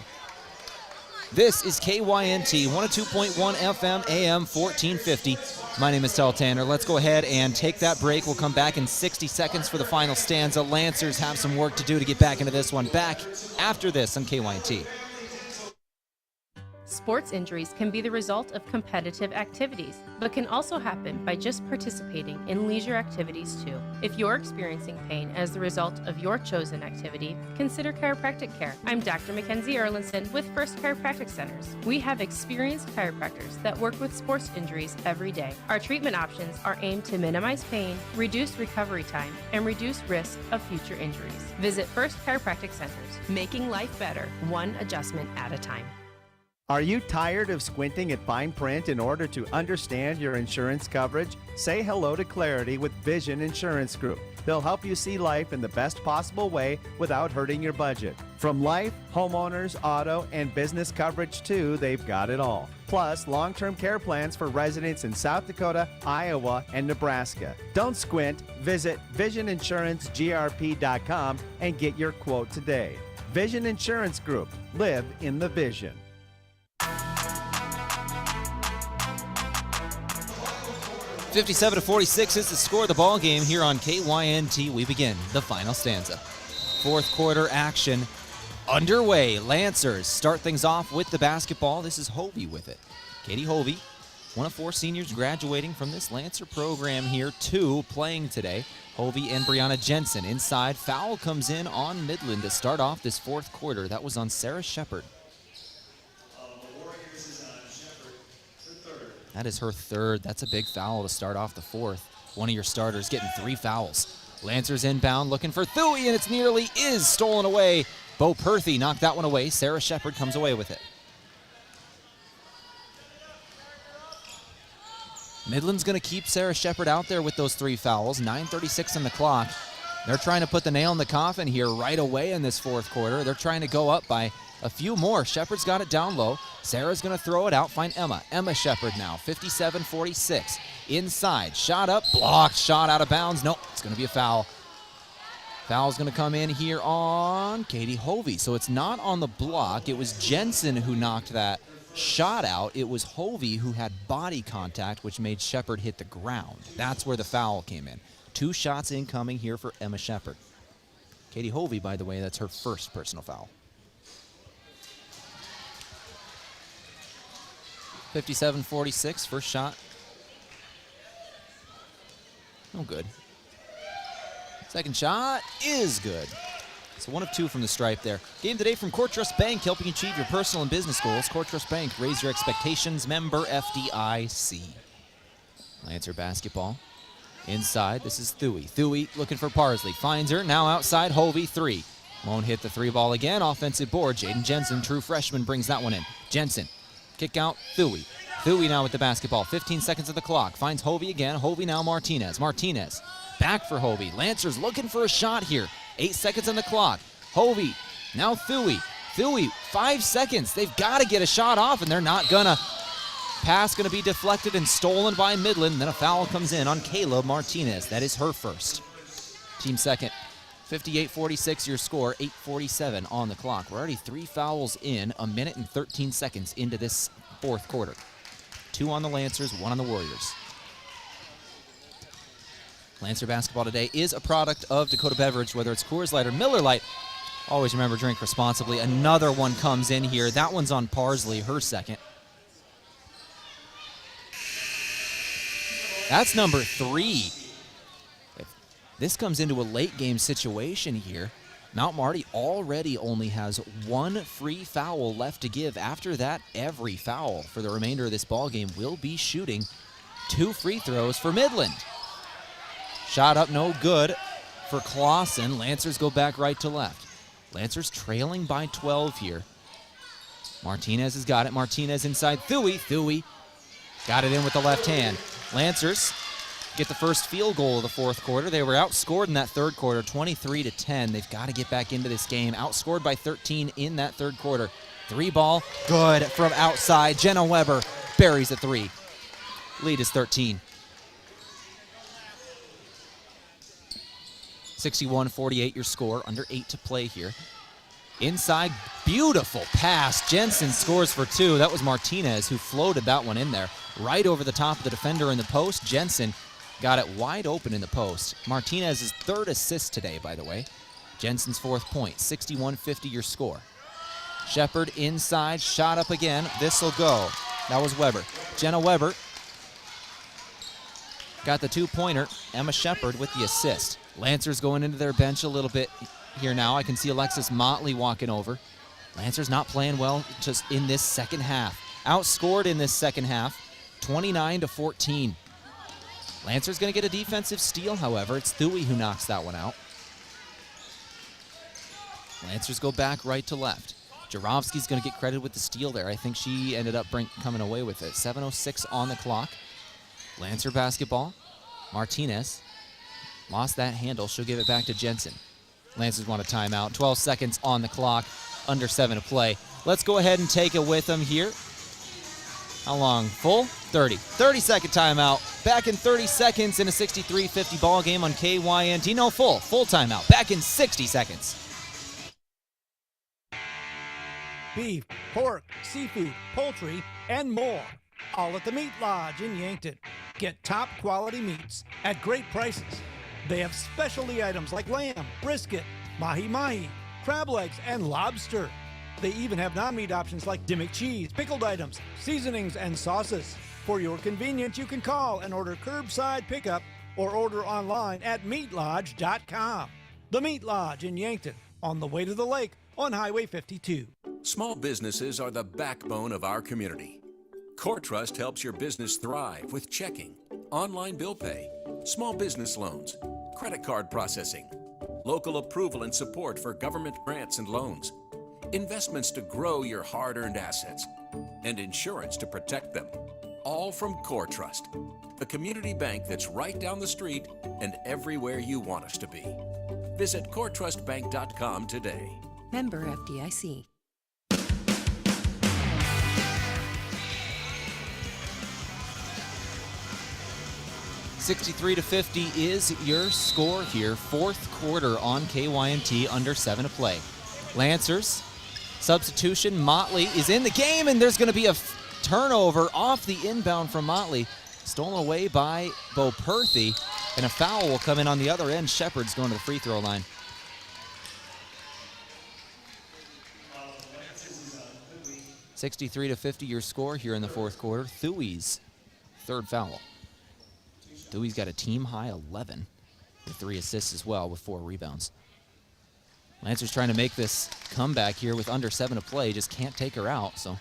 This is KYNT 102.1 FM AM 1450. My name is Tehl Tanner. Let's go ahead and take that break. We'll come back in 60 seconds for the final stanza. Lancers have some work to do to get back into this one. Back after this on KYNT. Sports injuries can be the result of competitive activities, but can also happen by just participating in leisure activities too. If you're experiencing pain as the result of your chosen activity, consider chiropractic care. I'm Dr. Mackenzie Erlinson with First Chiropractic Centers. We have experienced chiropractors that work with sports injuries every day. Our treatment options are aimed to minimize pain, reduce recovery time, and reduce risk of future injuries. Visit First Chiropractic Centers, making life better, one adjustment at a time. Are you tired of squinting at fine print in order to understand your insurance coverage? Say hello to clarity with Vision Insurance Group. They'll help you see life in the best possible way without hurting your budget. From life, homeowners, auto, and business coverage too, they've got it all. Plus, long-term care plans for residents in South Dakota, Iowa, and Nebraska. Don't squint. Visit VisionInsuranceGRP.com and get your quote today. Vision Insurance Group. Live in the vision. 57-46 is the score of the ball game here on KYNT. We begin the final stanza. Fourth quarter action underway. Lancers start things off with the basketball. This is Hovey with it. Katie Hovey, one of 4 seniors graduating from this Lancer program here, 2 playing today. Hovey and Brianna Jensen inside. Foul comes in on Midland to start off this fourth quarter. That was on Sarah Shepard. That is her third. That's a big foul to start off the fourth. One of your starters getting 3 fouls. Lancers inbound looking for Thuy, and it's nearly is stolen away. Bo Perthy knocked that one away. Sarah Shepard comes away with it. Midland's going to keep Sarah Shepard out there with those 3 fouls. 9:36 on the clock. They're trying to put the nail in the coffin here right away in this fourth quarter. They're trying to go up by a few more. Shepard's got it down low. Sarah's going to throw it out. Find Emma. Emma Shepard now. 57-46. Inside. Shot up. Blocked. Shot out of bounds. Nope. It's going to be a foul. Foul's going to come in here on Katie Hovey. So it's not on the block. It was Jensen who knocked that shot out. It was Hovey who had body contact, which made Shepard hit the ground. That's where the foul came in. 2 shots incoming here for Emma Shepard. Katie Hovey, by the way, that's her first personal foul. 57-46, first shot. No good. Second shot is good. So 1 of 2 from the stripe there. Game today from Core Trust Bank, helping you achieve your personal and business goals. Core Trust Bank, raise your expectations. Member FDIC. Lancer basketball. Inside, this is Thuy. Thuy looking for Parsley. Finds her, now outside, Hovey, 3. Won't hit the 3 ball again. Offensive board. Jaden Jensen, true freshman, brings that one in. Jensen. Kick out, Thuy. Thuy now with the basketball. 15 seconds of the clock. Finds Hovey again. Hovey now Martinez. Martinez back for Hovey. Lancers looking for a shot here. 8 seconds on the clock. Hovey, now Thuy. Thuy, 5 seconds. They've got to get a shot off, and they're not gonna. Pass gonna be deflected and stolen by Midland. And then a foul comes in on Kayla Martinez. That is her first. Team second. 58-46 your score, 8:47 on the clock. We're already 3 fouls in, 1 minute and 13 seconds into this fourth quarter. 2 on the Lancers, 1 on the Warriors. Lancer basketball today is a product of Dakota Beverage, whether it's Coors Light or Miller Lite. Always remember, drink responsibly. Another one comes in here. That one's on Parsley, her second. That's number 3. This comes into a late game situation here. Mount Marty already only has 1 free foul left to give. After that, every foul for the remainder of this ball game will be shooting 2 free throws for Midland. Shot up no good for Clausen. Lancers go back right to left. Lancers trailing by 12 here. Martinez has got it. Martinez inside Thuy. Thuy got it in with the left hand. Lancers get the first field goal of the fourth quarter. They were outscored in that third quarter, 23-10. They've got to get back into this game. Outscored by 13 in that third quarter. 3-ball, good from outside. Jenna Weber buries a 3. Lead is 13. 61-48 your score, under 8 to play here. Inside, beautiful pass. Jensen scores for 2. That was Martinez who floated that one in there. Right over the top of the defender in the post. Jensen got it wide open in the post. Martinez's 3rd assist today, by the way. Jensen's 4th point. 61-50 your score. Shepard inside, shot up again. This'll go. That was Weber. Jenna Weber got the 2-pointer. Emma Shepard with the assist. Lancers going into their bench a little bit here now. I can see Alexis Motley walking over. Lancers not playing well just in this second half. Outscored in this second half, 29-14. Lancers going to get a defensive steal, however. It's Thuy who knocks that one out. Lancers go back right to left. Jarofsky's going to get credit with the steal there. I think she ended up coming away with it. 7:06 on the clock. Lancer basketball. Martinez lost that handle. She'll give it back to Jensen. Lancers want a timeout. 12 seconds on the clock. Under 7 to play. Let's go ahead and take it with them here. How long? Full? 30. 30-second timeout. Back in 30 seconds in a 63-50 ball game on KYNT. No, full timeout. Back in 60 seconds. Beef, pork, seafood, poultry, and more. All at the Meat Lodge in Yankton. Get top quality meats at great prices. They have specialty items like lamb, brisket, mahi-mahi, crab legs, and lobster. They even have non-meat options like Dimmick cheese, pickled items, seasonings, and sauces. For your convenience, you can call and order curbside pickup or order online at meatlodge.com. The Meat Lodge in Yankton, on the way to the lake on Highway 52. Small businesses are the backbone of our community. Core Trust helps your business thrive with checking, online bill pay, small business loans, credit card processing, local approval and support for government grants and loans, investments to grow your hard-earned assets, and insurance to protect them. All from Core Trust, the community bank that's right down the street and everywhere you want us to be. Visit coretrustbank.com today. Member FDIC. $63-50 is your score here. Fourth quarter on KYNT, under 7 to play. Lancers, substitution. Motley is in the game, and there's going to be a turnover off the inbound from Motley. Stolen away by Bo Perthy, and a foul will come in on the other end. Shepard's going to the free throw line. $63-50 your score here in the fourth quarter. Thuy's 3rd foul. Thuy's got a team-high 11 with 3 assists as well with 4 rebounds. Lancers trying to make this comeback here with under 7 to play. Just can't take her out, so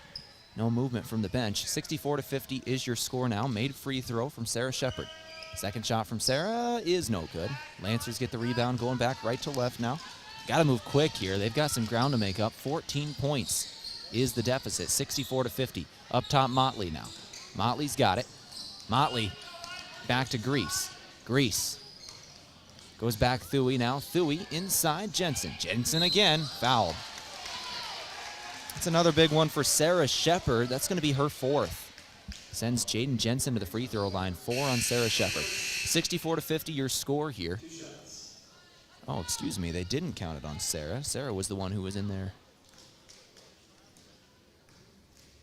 no movement from the bench. 64-50 is your score now. Made free throw from Sarah Shepard. Second shot from Sarah is no good. Lancers get the rebound, going back right to left now. Got to move quick here. They've got some ground to make up. 14 points is the deficit. 64-50. Up top, Motley now. Motley's got it. Motley back to Grease. Grease goes back Thuy now. Thuy inside Jensen. Jensen again, fouled. That's another big one for Sarah Shepard. That's going to be her 4th. Sends Jaden Jensen to the free throw line. 4 on Sarah Shepard. 64-50 your score here. Oh, excuse me, they didn't count it on Sarah. Sarah was the one who was in there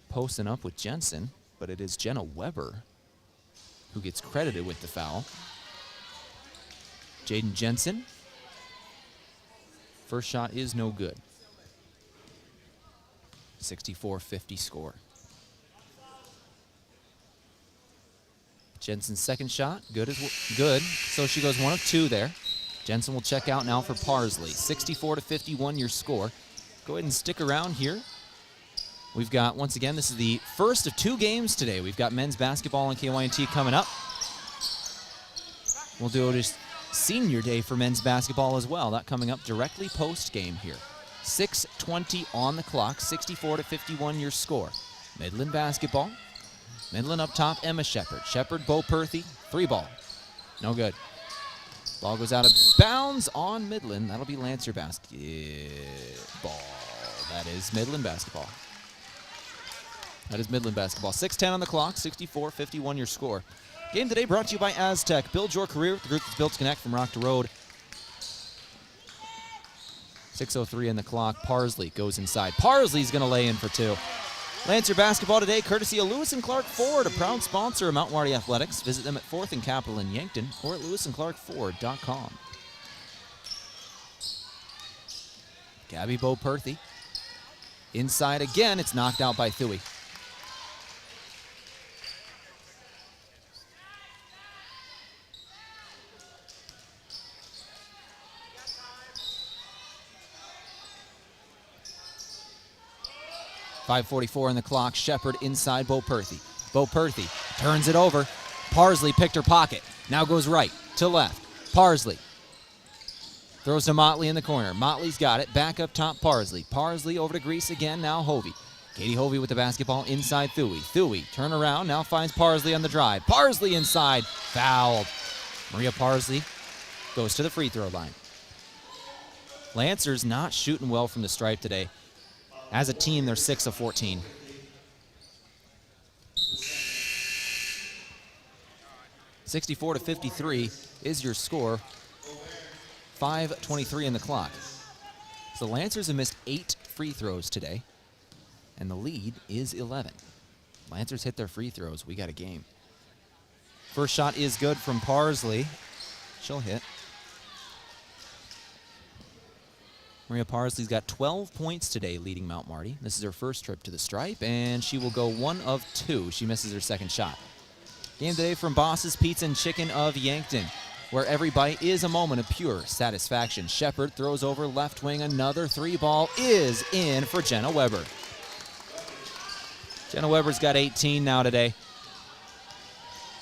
posting up with Jensen, but it is Jenna Weber who gets credited with the foul. Jaden Jensen. First shot is no good. 64-50 score. Jensen's second shot, good. So she goes 1 of 2 there. Jensen will check out now for Parsley. 64-51 your score. Go ahead and stick around here. We've got, once again, this is the first of 2 games today. We've got men's basketball on KYNT coming up. We'll do just senior day for men's basketball as well. That coming up directly post-game here. 6:20 on the clock, 64-51 your score. Midland basketball. Midland up top, Emma Shepard. Shepard, Bo Perthy, 3-ball. No good. Ball goes out of bounds on Midland. That'll be Lancer basketball. That is Midland basketball. That is Midland basketball. 6:10 on the clock, 64-51 your score. Game today brought to you by Aztec. Build your career with the group that's built to connect from rock to road. 6:03 on the clock. Parsley goes inside. Parsley's going to lay in for 2. Lancer basketball today, courtesy of Lewis and Clark Ford, a proud sponsor of Mount Marty Athletics. Visit them at 4th and Capitol in Yankton or at lewisandclarkford.com. Gabby Bo Perthy. Inside again, it's knocked out by Thuy. .5:44 on the clock. Shepard inside Bo Perthy. Bo Perthy turns it over. Parsley picked her pocket. Now goes right to left. Parsley throws to Motley in the corner. Motley's got it. Back up top, Parsley. Parsley over to Grease again. Now Hovey. Katie Hovey with the basketball inside Thuy. Thuy turn around. Now finds Parsley on the drive. Parsley inside. Fouled. Maria Parsley goes to the free throw line. Lancers not shooting well from the stripe today. As a team, they're 6 of 14. .64-53 is your score. 5:23 in the clock. So the Lancers have missed 8 free throws today, and the lead is 11. Lancers hit their free throws. We got a game. First shot is good from Parsley. She'll hit. Maria Parsley's got 12 points today leading Mount Marty. This is her first trip to the stripe, and she will go 1 of 2. She misses her second shot. Game today from Boss's Pizza and Chicken of Yankton, where every bite is a moment of pure satisfaction. Shepard throws over left wing. Another 3-ball is in for Jenna Weber. Jenna Weber's got 18 now today.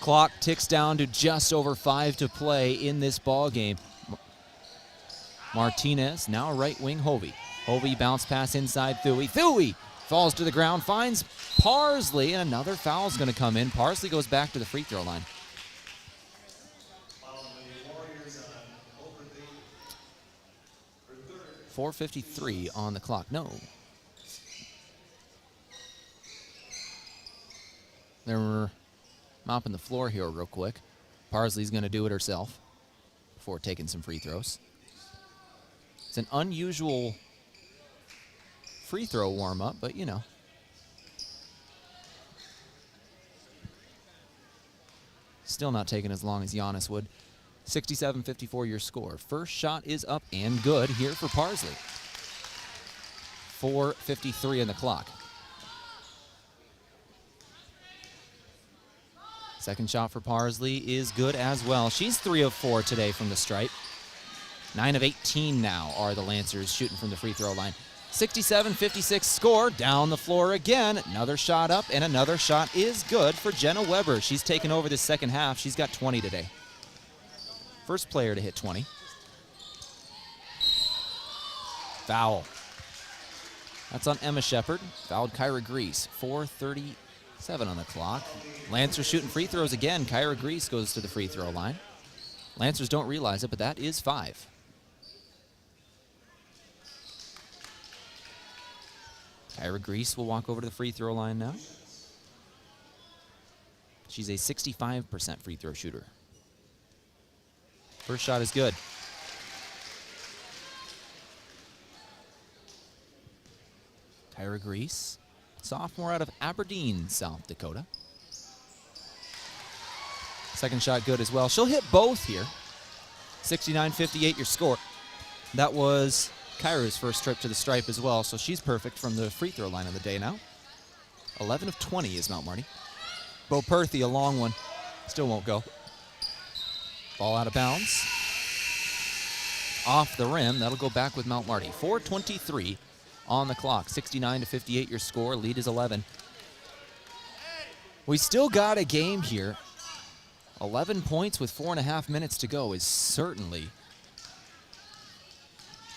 Clock ticks down to just over 5 to play in this ball game. Martinez, now right wing Hovey. Hovey bounce pass inside Thuy. Thuy falls to the ground, finds Parsley, and another foul is going to come in. Parsley goes back to the free throw line. .453 on the clock. No. They're mopping the floor here real quick. Parsley's going to do it herself before taking some free throws. It's an unusual free throw warm-up, but you know. Still not taking as long as Giannis would. 67-54 your score. First shot is up and good here for Parsley. 4:53 on the clock. Second shot for Parsley is good as well. She's 3 of 4 today from the stripe. 9 of 18 now are the Lancers shooting from the free throw line. 67-56 score. Down the floor again. Another shot up, and another shot is good for Jenna Weber. She's taken over this second half. She's got 20 today. First player to hit 20. Foul. That's on Emma Shepard. Fouled Kyra Grease. 4:37 on the clock. Lancers shooting free throws again. Kyra Grease goes to the free throw line. Lancers don't realize it, but that is 5. Kyra Grease will walk over to the free throw line now. She's a 65% free throw shooter. First shot is good. Kyra Grease, sophomore out of Aberdeen, South Dakota. Second shot good as well. She'll hit both here. 69-58 your score. That was Kyra's first trip to the stripe as well, so she's perfect from the free throw line of the day now. 11 of 20 is Mount Marty. Bo Perthy, a long one. Still won't go. Ball out of bounds. Off the rim. That'll go back with Mount Marty. 4:23 on the clock. 69-58 your score. Lead is 11. We still got a game here. 11 points with 4.5 minutes to go is certainly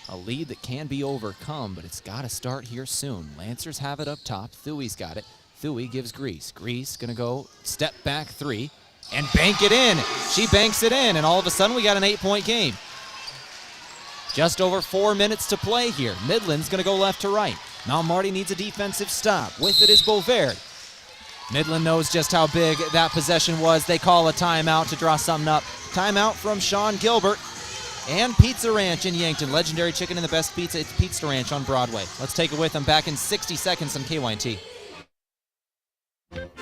A lead that can be overcome, but it's got to start here soon. Lancers have it up top. Thuey's got it. Thuey gives Grease. Grease going to go step back 3 and bank it in. She banks it in, and all of a sudden we got an 8-point game. Just over 4 minutes to play here. Midland's going to go left to right. Now Marty needs a defensive stop. With it is Beauvert. Midland knows just how big that possession was. They call a timeout to draw something up. Timeout from Sean Gilbert. And Pizza Ranch in Yankton. Legendary chicken and the best pizza. It's Pizza Ranch on Broadway. Let's take it with them back in 60 seconds on KYNT.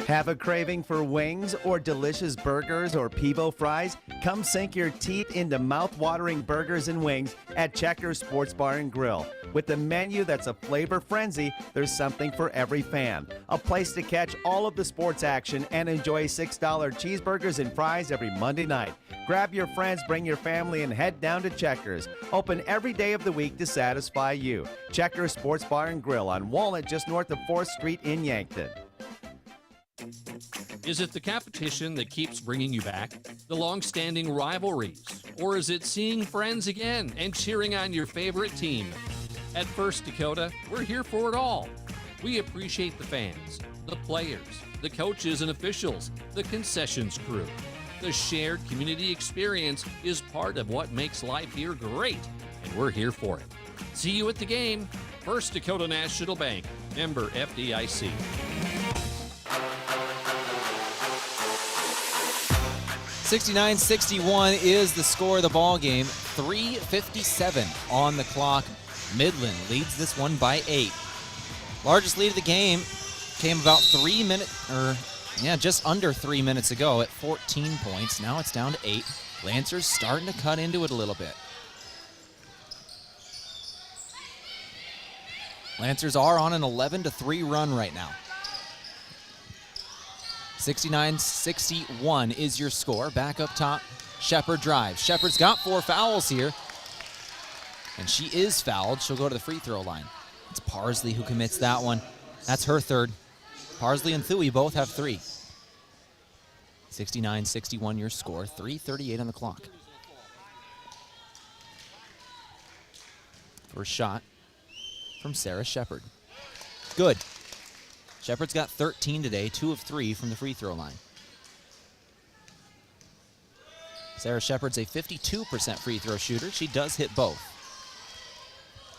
Have a craving for wings or delicious burgers or Pivo fries? Come sink your teeth into mouth-watering burgers and wings at Checkers Sports Bar and Grill. With a menu that's a flavor frenzy, there's something for every fan. A place to catch all of the sports action and enjoy $6 cheeseburgers and fries every Monday night. Grab your friends, bring your family, and head down to Checkers. Open every day of the week to satisfy you. Checkers Sports Bar and Grill on Walnut, just north of 4th Street in Yankton. Is it the competition that keeps bringing you back? The long-standing rivalries? Or is it seeing friends again and cheering on your favorite team? At First Dakota, we're here for it all. We appreciate the fans, the players, the coaches and officials, the concessions crew. The shared community experience is part of what makes life here great, and we're here for it. See you at the game. First Dakota National Bank, member FDIC. 69-61 is the score of the ball game. 3:57 on the clock. Midland leads this one by 8. Largest lead of the game came about just under 3 minutes ago at 14 points. Now it's down to 8. Lancers starting to cut into it a little bit. Lancers are on an 11-3 run right now. 69-61 is your score. Back up top, Shepard drives. Shepard's got 4 fouls here, and she is fouled. She'll go to the free throw line. It's Parsley who commits that one. That's her third. Parsley and Thuey both have 3. 69-61 your score. 3:38 on the clock. First shot from Sarah Shepard. Good. Shepard's got 13 today, 2 of 3 from the free throw line. Sarah Shepard's a 52% free throw shooter. She does hit both.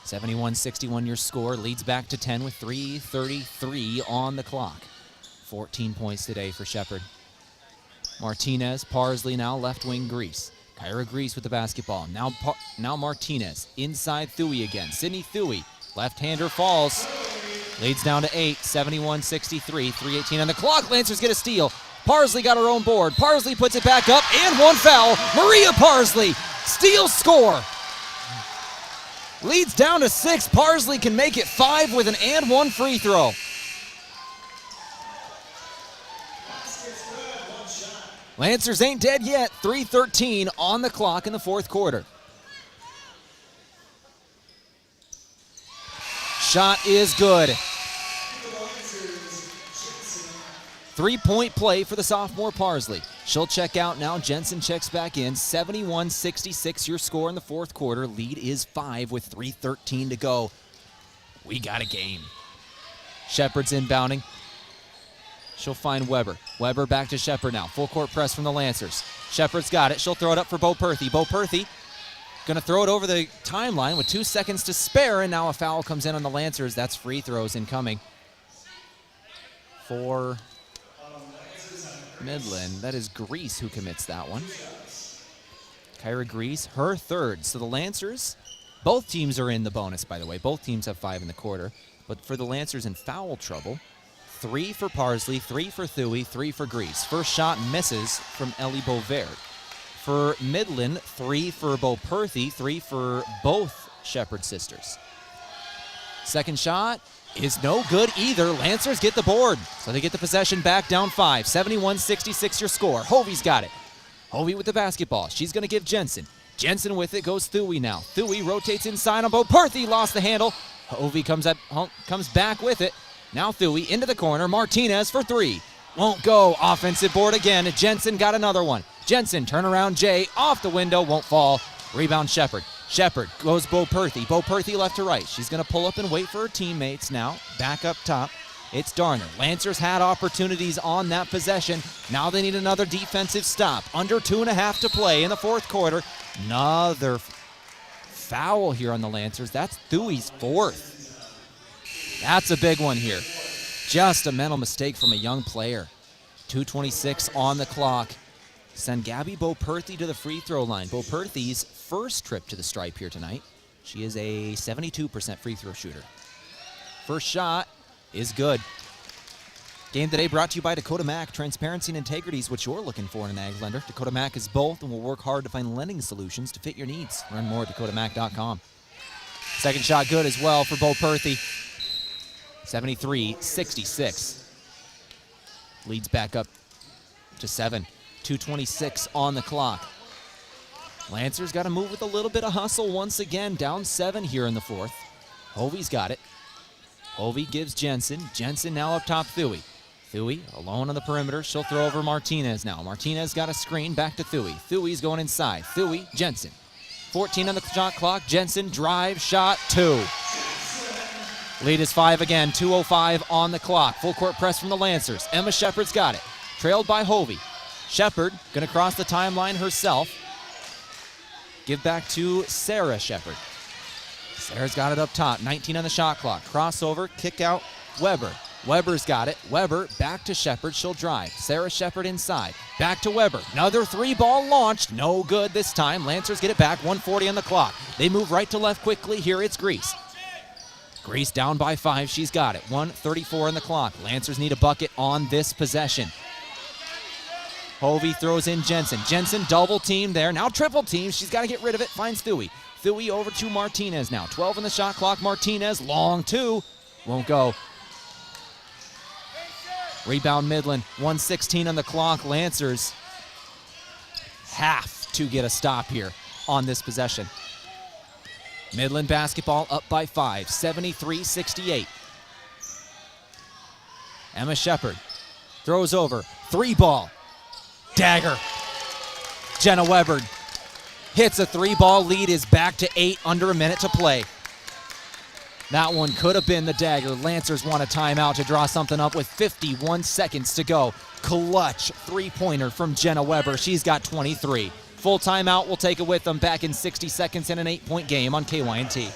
71-61 your score, leads back to 10 with 3:33 on the clock. 14 points today for Shepard. Martinez, Parsley now left wing Grease. Kyra Grease with the basketball. Now Martinez, inside Thuey again. Sydney Thuey, left-hander falls. Leads down to 8, 71-63, 3:18 on the clock. Lancers get a steal. Parsley got her own board. Parsley puts it back up, and 1 foul. Maria Parsley, steal score. Leads down to 6. Parsley can make it 5 with an and 1 free throw. Lancers ain't dead yet. 3:13 on the clock in the 4th quarter. Shot is good. 3-point play for the sophomore Parsley. She'll check out now. Jensen checks back in. 71-66 your score in the 4th quarter. Lead is 5 with 3:13 to go. We got a game. Shepard's inbounding. She'll find Weber. Weber back to Shepard now. Full court press from the Lancers. Shepard's got it. She'll throw it up for Bo Perthy. Bo Perthy going to throw it over the timeline with 2 seconds to spare, and now a foul comes in on the Lancers. That's free throws incoming for Midland. That is Grease who commits that one. Kyra Grease, her third. So the Lancers, both teams are in the bonus, by the way. Both teams have 5 in the quarter. But for the Lancers in foul trouble, 3 for Parsley, 3 for Thuey, 3 for Grease. First shot misses from Ellie Beauvert. For Midland, 3 for Bo Perthy, 3 for both Shepard sisters. Second shot is no good either. Lancers get the board, so they get the possession back down 5. 71-66 your score. Hovey's got it. Hovey with the basketball. She's going to give Jensen. Jensen with it goes Thuey now. Thuey rotates inside on Bo Perthy, lost the handle. Hovey comes back with it. Now Thuey into the corner. Martinez for 3. Won't go. Offensive board again. Jensen got another one. Jensen, turnaround J, off the window, won't fall. Rebound Shepard. Shepard goes Bo Perthy. Bo Perthy left to right. She's going to pull up and wait for her teammates now. Back up top. It's Darner. Lancers had opportunities on that possession. Now they need another defensive stop. Under 2.5 to play in the fourth quarter. Another foul here on the Lancers. That's Thuey's fourth. That's a big one here. Just a mental mistake from a young player. 2:26 on the clock. Send Gabby Bo Perthy to the free throw line. Bo Perthy's first trip to the stripe here tonight. She is a 72% free throw shooter. First shot is good. Game today brought to you by Dakota Mac. Transparency and integrity is what you're looking for in an ag lender. Dakota Mac is both and will work hard to find lending solutions to fit your needs. Learn more at dakotamac.com. Second shot good as well for Bo Perthy. 73-66. Leads back up to 7. 2:26 on the clock. Lancers got to move with a little bit of hustle once again. Down 7 here in the fourth. Hovey's got it. Hovey gives Jensen. Jensen now up top Thuey. Thuey alone on the perimeter. She'll throw over Martinez now. Martinez got a screen. Back to Thuey. Thuey's going inside. Thuey, Jensen. 14 on the shot clock. Jensen, drive, shot, 2. Lead is 5 again. 2:05 on the clock. Full court press from the Lancers. Emma Shepard's got it. Trailed by Hovey. Shepard going to cross the timeline herself. Give back to Sarah Shepard. Sarah's got it up top. 19 on the shot clock. Crossover, kick out, Weber. Weber's got it. Weber back to Shepard. She'll drive. Sarah Shepard inside. Back to Weber. Another 3-ball launched. No good this time. Lancers get it back. 1:40 on the clock. They move right to left quickly. Here it's Grease. Grease down by 5. She's got it. 1:34 on the clock. Lancers need a bucket on this possession. Hovey throws in Jensen. Jensen double team there. Now triple team. She's got to get rid of it. Finds Thuey. Thuey over to Martinez now. 12 on the shot clock. Martinez, long 2. Won't go. Rebound Midland. 1:16 on the clock. Lancers have to get a stop here on this possession. Midland basketball up by 5. 73-68. Emma Shepard throws over. 3-ball. Dagger. Jenna Weber hits a 3-ball. Lead is back to 8, under a minute to play. That one could have been the dagger. Lancers want a timeout to draw something up with 51 seconds to go. Clutch 3-pointer from Jenna Weber. She's got 23. Full timeout. We'll take it with them back in 60 seconds in an 8-point game on KYNT.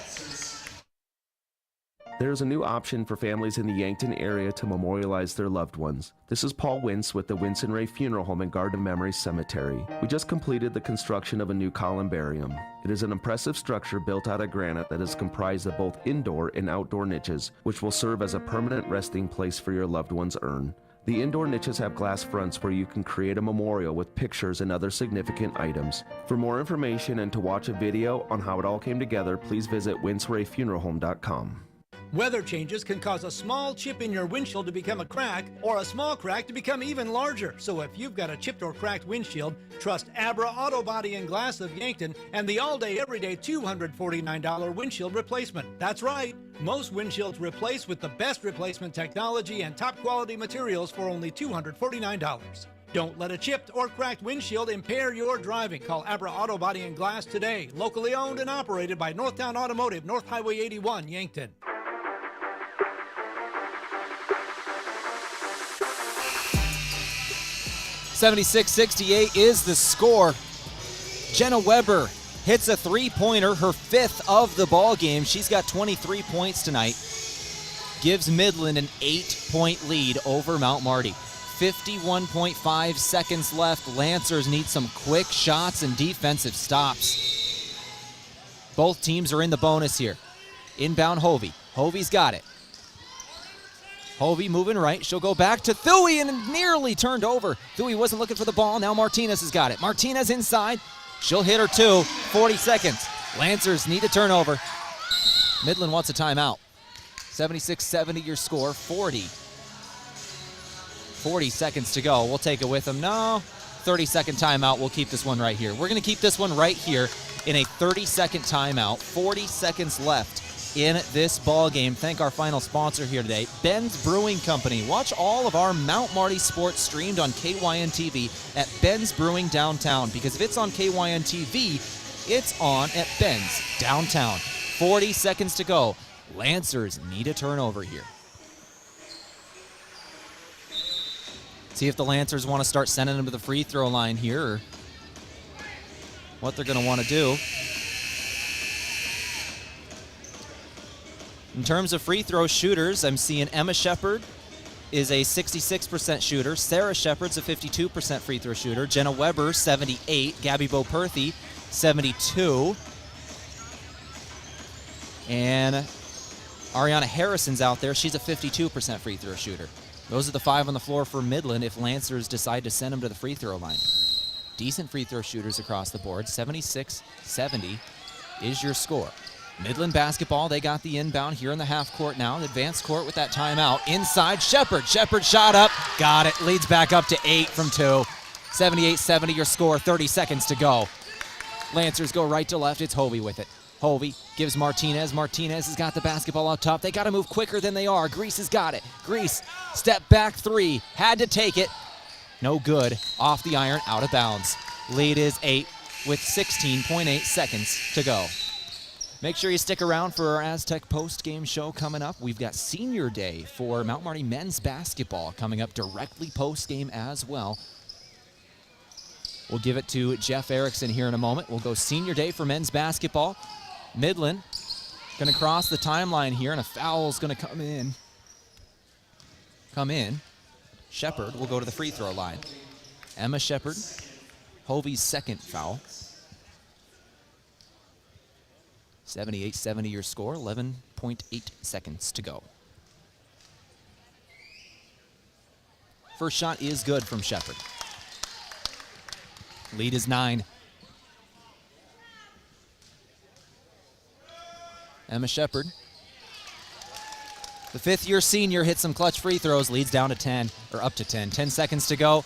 There's a new option for families in the Yankton area to memorialize their loved ones. This is Paul Wintz with the Winston Ray Funeral Home and Garden of Memory Cemetery. We just completed the construction of a new columbarium. It is an impressive structure built out of granite that is comprised of both indoor and outdoor niches, which will serve as a permanent resting place for your loved one's urn. The indoor niches have glass fronts where you can create a memorial with pictures and other significant items. For more information and to watch a video on how it all came together, please visit windsrayfuneralhome.com. Weather changes can cause a small chip in your windshield to become a crack, or a small crack to become even larger. So if you've got a chipped or cracked windshield, trust Abra Auto Body and Glass of Yankton and the all-day, everyday $249 windshield replacement. That's right. Most windshields replace with the best replacement technology and top-quality materials for only $249. Don't let a chipped or cracked windshield impair your driving. Call Abra Auto Body and Glass today. Locally owned and operated by Northtown Automotive, North Highway 81, Yankton. $76-68 is the score. Jenna Weber hits a 3-pointer, her 5th of the ball game. She's got 23 points tonight. Gives Midland an 8-point lead over Mount Marty. 51.5 seconds left. Lancers need some quick shots and defensive stops. Both teams are in the bonus here. Inbound Hovey. Hovey's got it. Hovey moving right. She'll go back to Thuey and nearly turned over. Thuey wasn't looking for the ball. Now Martinez has got it. Martinez inside. She'll hit her 2. 40 seconds. Lancers need a turnover. Midland wants a timeout. 76-70 your score. 40 seconds to go. We'll take it with them. No. 30-second timeout. We'll keep this one right here. We're going to keep this one right here in a 30-second timeout. 40 seconds left in this ball game. Thank our final sponsor here today, Ben's Brewing Company. Watch all of our Mount Marty sports streamed on KYN TV at Ben's Brewing downtown, because if it's on KYN TV, It's on at Ben's downtown. 40 seconds to go. Lancers need a turnover here. See if the Lancers want to start sending them to the free throw line here, or what they're going to want to do. In terms of free throw shooters, I'm seeing Emma Shepard is a 66% shooter. Sarah Shepard's a 52% free throw shooter. Jenna Weber, 78. Gabby Boperthy, 72. And Ariana Harrison's out there. She's a 52% free throw shooter. Those are the 5 on the floor for Midland if Lancers decide to send them to the free throw line. Decent free throw shooters across the board. 76-70 is your score. Midland basketball, they got the inbound here in the half court now. The advanced court with that timeout. Inside, Shepard. Shepard shot up. Got it. Leads back up to 8 from 2. 78-70 your score. 30 seconds to go. Lancers go right to left. It's Hovey with it. Hovey gives Martinez. Martinez has got the basketball up top. They got to move quicker than they are. Grease has got it. Grease, step back 3. Had to take it. No good. Off the iron, out of bounds. Lead is 8 with 16.8 seconds to go. Make sure you stick around for our Aztec post-game show coming up. We've got Senior Day for Mount Marty men's basketball coming up directly post-game as well. We'll give it to Jeff Erickson here in a moment. We'll go Senior Day for men's basketball. Midland going to cross the timeline here, and a foul is going to come in. Shepard will go to the free throw line. Emma Shepard, Hovey's second foul. 78-70 your score, 11.8 seconds to go. First shot is good from Shepard. Lead is 9. Emma Shepard, the fifth-year senior, hits some clutch free throws, leads down to 10, or up to 10. 10 seconds to go.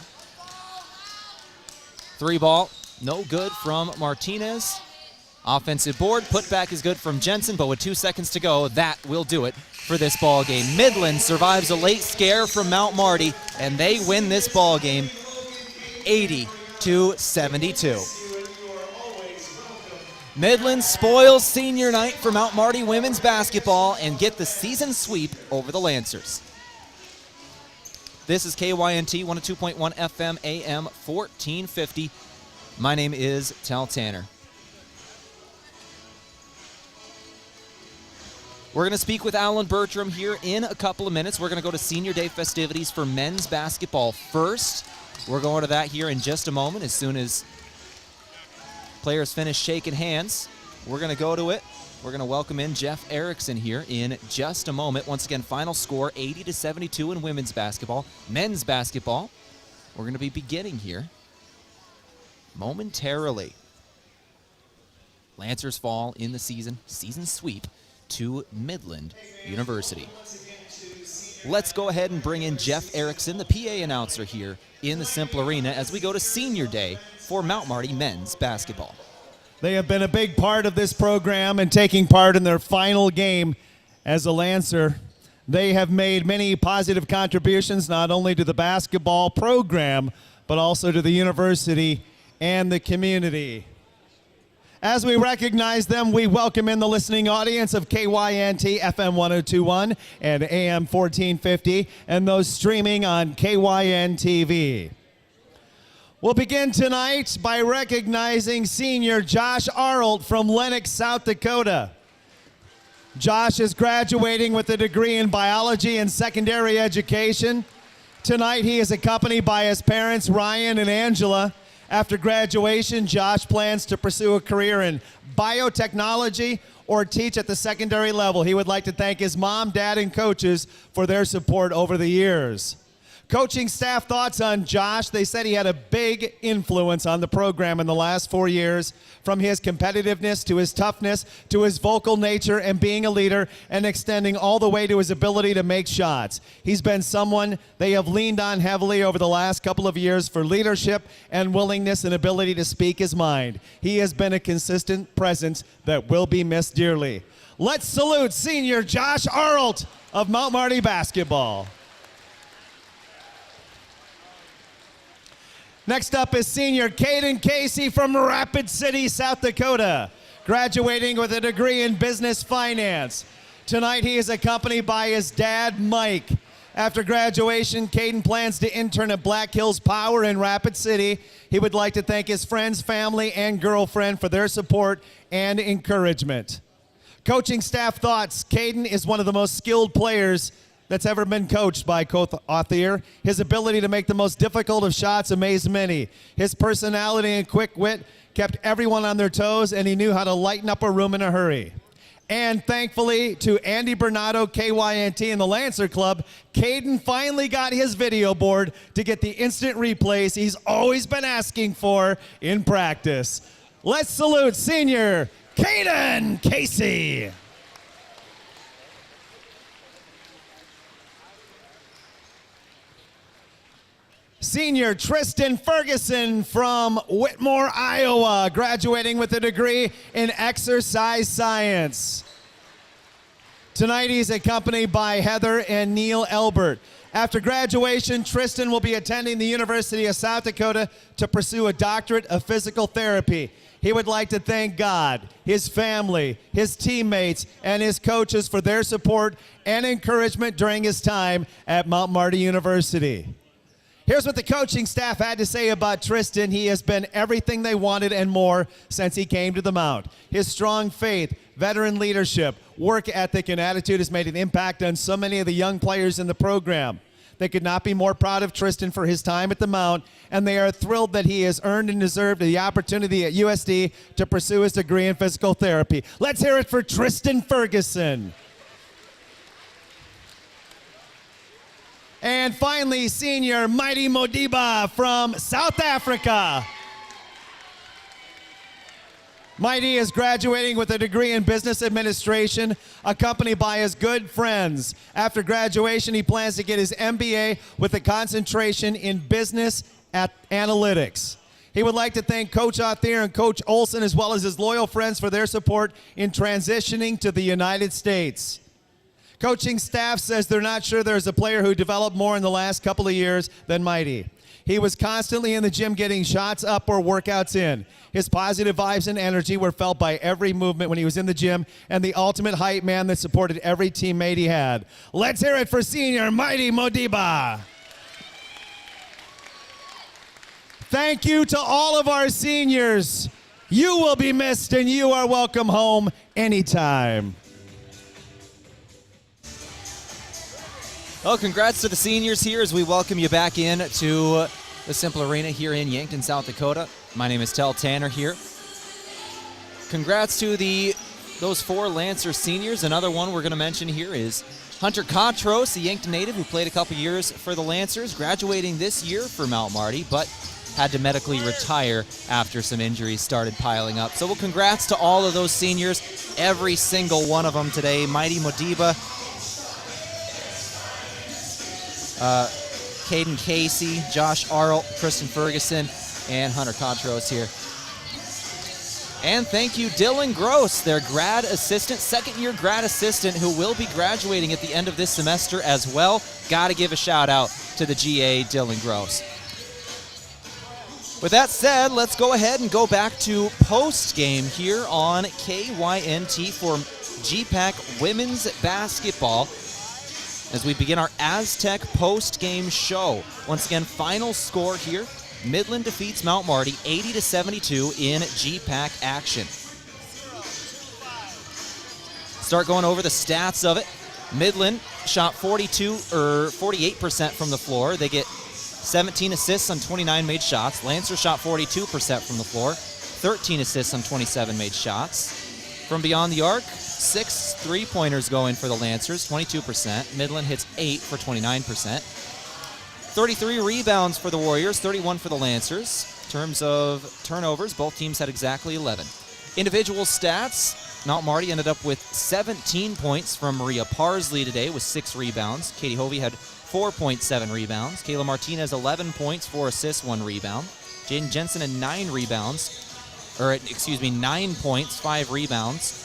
3 ball, no good from Martinez. Offensive board, putback is good from Jensen, but with 2 seconds to go, that will do it for this ball game. Midland survives a late scare from Mount Marty, and they win this ball game 80-72. Midland spoils senior night for Mount Marty women's basketball and get the season sweep over the Lancers. This is KYNT 102.1 FM AM 1450. My name is Tehl Tanner. We're going to speak with Alan Bertram here in a couple of minutes. We're going to go to Senior Day festivities for men's basketball first. We're going to that here in just a moment. As soon as players finish shaking hands, we're going to go to it. We're going to welcome in Jeff Erickson here in just a moment. Once again, final score 80-72 in women's basketball. Men's basketball, we're going to be beginning here momentarily. Lancers fall in the season sweep to Midland University. Let's go ahead and bring in Jeff Erickson, the PA announcer here in the Cimpl Arena as we go to Senior Day for Mount Marty men's basketball. They have been a big part of this program and taking part in their final game as a Lancer. They have made many positive contributions not only to the basketball program, but also to the university and the community. As we recognize them, we welcome in the listening audience of KYNT FM 1021 and AM 1450 and those streaming on KYN TV. We'll begin tonight by recognizing senior Josh Arlt from Lenox, South Dakota. Josh is graduating with a degree in biology and secondary education. Tonight he is accompanied by his parents, Ryan and Angela. After graduation, Josh plans to pursue a career in biotechnology or teach at the secondary level. He would like to thank his mom, dad, and coaches for their support over the years. Coaching staff thoughts on Josh. They said he had a big influence on the program in the last 4 years, from his competitiveness to his toughness to his vocal nature and being a leader, and extending all the way to his ability to make shots. He's been someone they have leaned on heavily over the last couple of years for leadership and willingness and ability to speak his mind. He has been a consistent presence that will be missed dearly. Let's salute senior Josh Arlt of Mount Marty basketball. Next up is senior Caden Casey from Rapid City, South Dakota, graduating with a degree in business finance. Tonight he is accompanied by his dad, Mike. After graduation, Caden plans to intern at Black Hills Power in Rapid City. He would like to thank his friends, family, and girlfriend for their support and encouragement. Coaching staff thoughts: Caden is one of the most skilled players that's ever been coached by Coach Othier. His ability to make the most difficult of shots amazed many. His personality and quick wit kept everyone on their toes, and he knew how to lighten up a room in a hurry. And thankfully to Andy Bernardo, KYNT, and the Lancer Club, Caden finally got his video board to get the instant replays he's always been asking for in practice. Let's salute senior Caden Casey. Senior Tristan Ferguson from Whitmore, Iowa, graduating with a degree in exercise science. Tonight he's accompanied by Heather and Neil Elbert. After graduation, Tristan will be attending the University of South Dakota to pursue a doctorate of physical therapy. He would like to thank God, his family, his teammates, and his coaches for their support and encouragement during his time at Mount Marty University. Here's what the coaching staff had to say about Tristan. He has been everything they wanted and more since he came to the Mount. His strong faith, veteran leadership, work ethic, and attitude has made an impact on so many of the young players in the program. They could not be more proud of Tristan for his time at the Mount, and they are thrilled that he has earned and deserved the opportunity at USD to pursue his degree in physical therapy. Let's hear it for Tristan Ferguson. And finally, senior Marty Modiba from South Africa. Marty is graduating with a degree in business administration, accompanied by his good friends. After graduation, he plans to get his MBA with a concentration in business analytics. He would like to thank Coach Othier and Coach Olson, as well as his loyal friends, for their support in transitioning to the United States. Coaching staff says they're not sure there's a player who developed more in the last couple of years than Marty. He was constantly in the gym getting shots up or workouts in. His positive vibes and energy were felt by every movement when he was in the gym, and the ultimate hype man that supported every teammate he had. Let's hear it for senior Marty Modiba. Thank you to all of our seniors. You will be missed, and you are welcome home anytime. Well, congrats to the seniors here as we welcome you back in to the Cimpl Arena here in Yankton, South Dakota. My name is Tehl Tanner here. Congrats to those 4 Lancer seniors. Another one we're going to mention here is Hunter Contros, the Yankton native who played a couple years for the Lancers, graduating this year for Mount Marty, but had to medically retire after some injuries started piling up. So, well, congrats to all of those seniors, every single one of them today. Marty Modiba, Caden Casey, Josh Arlt, Tristan Ferguson, and Hunter Contros here. And thank you, Dylan Gross, their grad assistant, second-year grad assistant, who will be graduating at the end of this semester as well. Got to give a shout-out to the GA, Dylan Gross. With that said, let's go ahead and go back to post-game here on KYNT for GPAC Women's Basketball as we begin our Aztec post-game show. Once again, final score here. Midland defeats Mount Marty 80-72 in GPAC action. Start going over the stats of it. Midland shot 48% from the floor. They get 17 assists on 29 made shots. Lancer shot 42% from the floor, 13 assists on 27 made shots. From beyond the arc, 6 three-pointers going for the Lancers, 22%. Midland hits 8 for 29%. 33 rebounds for the Warriors, 31 for the Lancers. In terms of turnovers, both teams had exactly 11. Individual stats, Mount Marty ended up with 17 points from Maria Parsley today with 6 rebounds. Katie Hovey had 4.7 rebounds. Kayla Martinez, 11 points, 4 assists, 1 rebound. Jaden Jensen had 9 points, 5 rebounds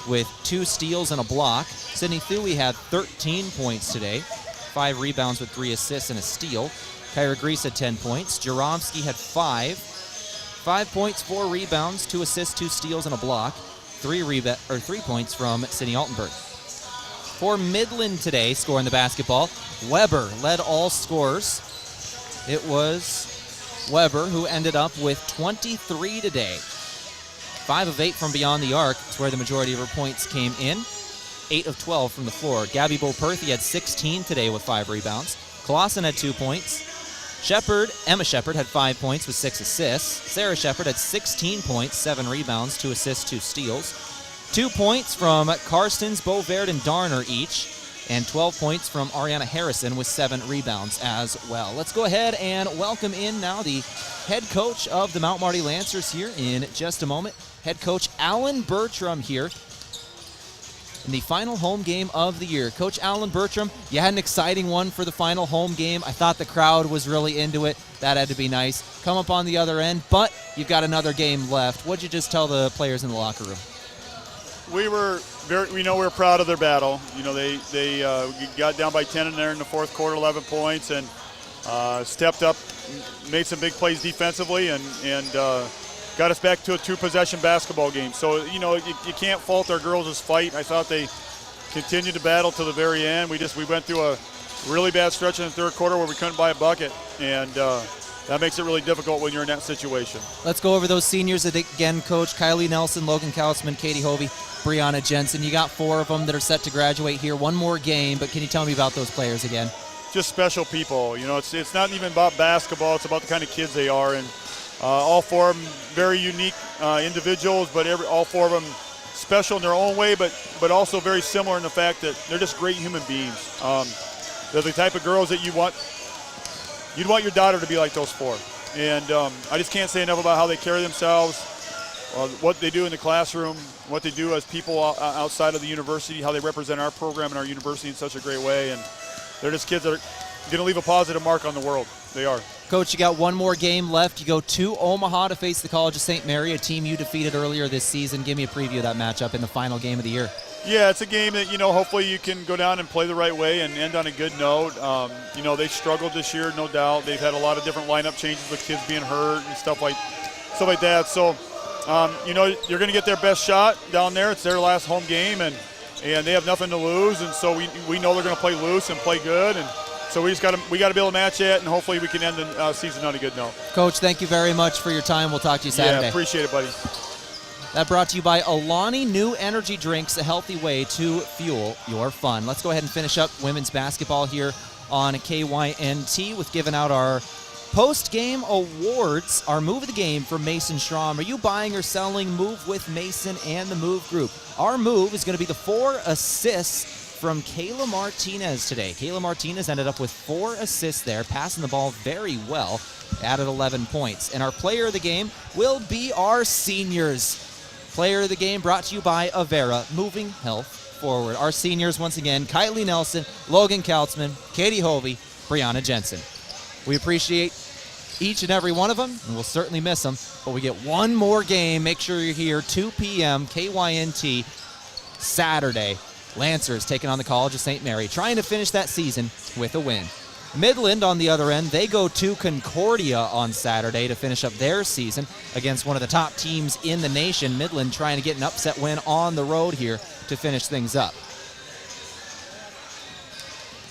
with 2 steals and a block. Sydney Thuey had 13 points today, 5 rebounds with 3 assists and a steal. Kyra Grease had 10 points. Jaromski had 5. 5 points, 4 rebounds, 2 assists, 2 steals, and a block. 3 points from Sydney Altenberg. For Midland today, scoring the basketball, Weber led all scorers. It was Weber who ended up with 23 today. 5 of 8 from beyond the arc. It's where the majority of her points came in. 8 of 12 from the floor. Gabby Boperthy had 16 today with 5 rebounds. Clausen had 2 points. Emma Shepard had 5 points with 6 assists. Sarah Shepard had 16 points, 7 rebounds, 2 assists, 2 steals. 2 points from Karstens, Boverd, and Darner each. And 12 points from Ariana Harrison with 7 rebounds as well. Let's go ahead and welcome in now the head coach of the Mount Marty Lancers here in just a moment. Head coach Alan Bertram here in the final home game of the year. Coach Alan Bertram, you had an exciting one for the final home game. I thought the crowd was really into it. That had to be nice. Come up on the other end, but you've got another game left. What'd you just tell the players in the locker room? We know we're proud of their battle. You know, they got down by 10 in there in the fourth quarter, 11 points, and stepped up, made some big plays defensively, and got us back to a 2-possession basketball game. So, you know, you can't fault our girls' fight. I thought they continued to battle to the very end. We went through a really bad stretch in the third quarter where we couldn't buy a bucket, and that makes it really difficult when you're in that situation. Let's go over those seniors again, Coach. Kylie Nelson, Logan Kautzman, Katie Hovey, Brianna Jensen. You got 4 of them that are set to graduate here. One more game, but can you tell me about those players again? Just special people. You know, it's not even about basketball. It's about the kind of kids they are, and all 4 of them very unique individuals, but all 4 of them special in their own way, but also very similar in the fact that they're just great human beings. They're the type of girls that you'd want your daughter to be like those 4. And I just can't say enough about how they carry themselves, what they do in the classroom, what they do as people outside of the university, how they represent our program and our university in such a great way. And they're just kids that are going to leave a positive mark on the world. They are. Coach, you got one more game left. You go to Omaha to face the College of St. Mary, a team you defeated earlier this season. Give me a preview of that matchup in the final game of the year. Yeah, it's a game that, you know, hopefully you can go down and play the right way and end on a good note. You know, they struggled this year, no doubt. They've had a lot of different lineup changes with kids being hurt and stuff like that. So, you know, you're going to get their best shot down there. It's their last home game, and they have nothing to lose. And so we know they're going to play loose and play good. And so we got to be able to match it, and hopefully we can end the season on a good note. Coach, thank you very much for your time. We'll talk to you Saturday. Yeah, appreciate it, buddy. That brought to you by Alani New Energy Drinks, a healthy way to fuel your fun. Let's go ahead and finish up women's basketball here on KYNT with giving out our post-game awards. Our move of the game for Mason Schramm. Are you buying or selling? Move with Mason and the Move Group. Our move is going to be the 4 assists from Kayla Martinez today. Kayla Martinez ended up with 4 assists there, passing the ball very well, added 11 points. And our player of the game will be our seniors. Player of the game brought to you by Avera, moving health forward. Our seniors, once again, Kylie Nelson, Logan Kautzman, Katie Hovey, Brianna Jensen. We appreciate each and every one of them, and we'll certainly miss them. But we get one more game. Make sure you're here, 2 p.m., KYNT, Saturday. Lancers taking on the College of St. Mary, trying to finish that season with a win. Midland, on the other end, they go to Concordia on Saturday to finish up their season against one of the top teams in the nation. Midland trying to get an upset win on the road here to finish things up.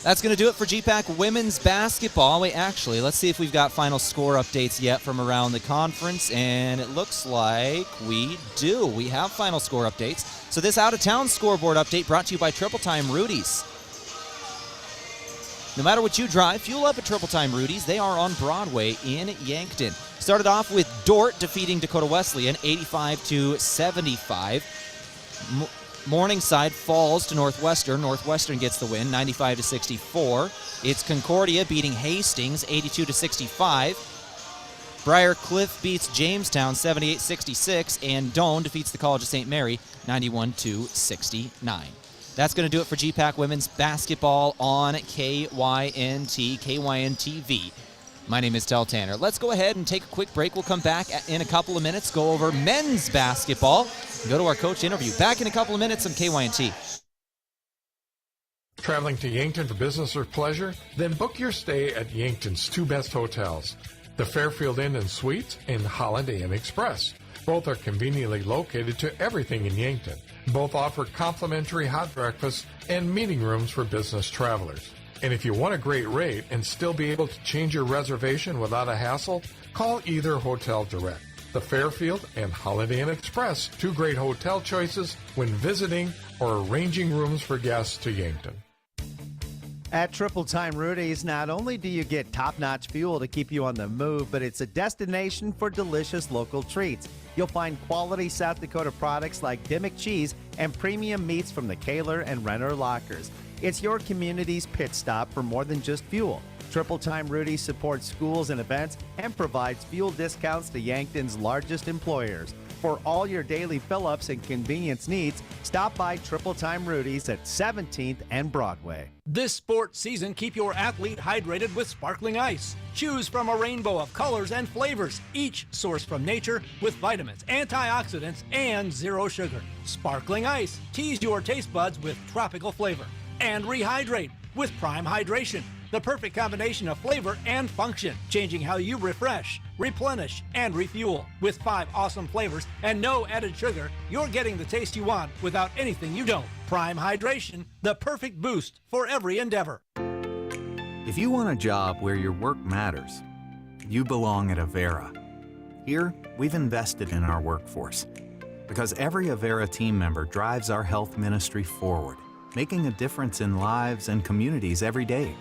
That's going to do it for GPAC women's basketball. Wait, actually, let's see if we've got final score updates yet from around the conference, and it looks like we do. We have final score updates. So this out-of-town scoreboard update brought to you by Triple Time Rudy's. No matter what you drive, fuel up at Triple Time Rudy's. They are on Broadway in Yankton. Started off with Dort defeating Dakota Wesleyan 85-75. Morningside falls to Northwestern. Northwestern gets the win 95-64. It's Concordia beating Hastings 82-65. Briar Cliff beats Jamestown 78-66, and Doane defeats the College of St. Mary 91-69. That's going to do it for GPAC women's basketball on KYNT-TV. My name is Tehl Tanner. Let's go ahead and take a quick break. We'll come back in a couple of minutes, go over men's basketball, and go to our coach interview. Back in a couple of minutes on KYNT. Traveling to Yankton for business or pleasure? Then book your stay at Yankton's two best hotels, the Fairfield Inn and Suites and Holiday Inn Express. Both are conveniently located to everything in Yankton. Both offer complimentary hot breakfasts and meeting rooms for business travelers. And if you want a great rate and still be able to change your reservation without a hassle, call either hotel direct. The Fairfield and Holiday Inn Express, two great hotel choices when visiting or arranging rooms for guests to Yankton. At Triple Time Rudy's, not only do you get top-notch fuel to keep you on the move, but it's a destination for delicious local treats. You'll find quality South Dakota products like Dimmock cheese and premium meats from the Kaler and Renner lockers. It's your community's pit stop for more than just fuel. Triple Time Rudy's supports schools and events and provides fuel discounts to Yankton's largest employers. For all your daily fill-ups and convenience needs, stop by Triple Time Rudy's at 17th and Broadway. This sports season, keep your athlete hydrated with sparkling ice. Choose from a rainbow of colors and flavors, each sourced from nature with vitamins, antioxidants, and zero sugar. Sparkling ice. Tease your taste buds with tropical flavor. And rehydrate with Prime Hydration. The perfect combination of flavor and function, changing how you refresh, replenish, and refuel. With 5 awesome flavors and no added sugar, you're getting the taste you want without anything you don't. Prime Hydration, the perfect boost for every endeavor. If you want a job where your work matters, you belong at Avera. Here, we've invested in our workforce because every Avera team member drives our health ministry forward, making a difference in lives and communities every day.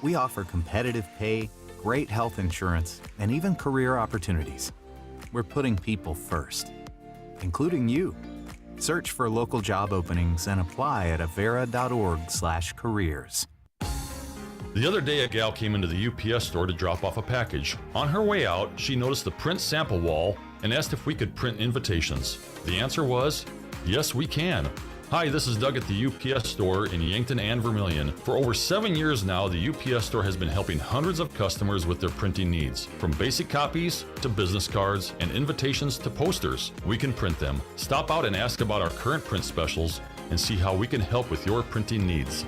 We offer competitive pay, great health insurance, and even career opportunities. We're putting people first, including you. Search for local job openings and apply at avera.org/careers. The other day, a gal came into the UPS store to drop off a package. On her way out, she noticed the print sample wall and asked if we could print invitations. The answer was, yes, we can. Hi, this is Doug at the UPS store in Yankton and Vermilion. For over 7 years now, the UPS store has been helping hundreds of customers with their printing needs. From basic copies to business cards and invitations to posters, we can print them. Stop out and ask about our current print specials and see how we can help with your printing needs.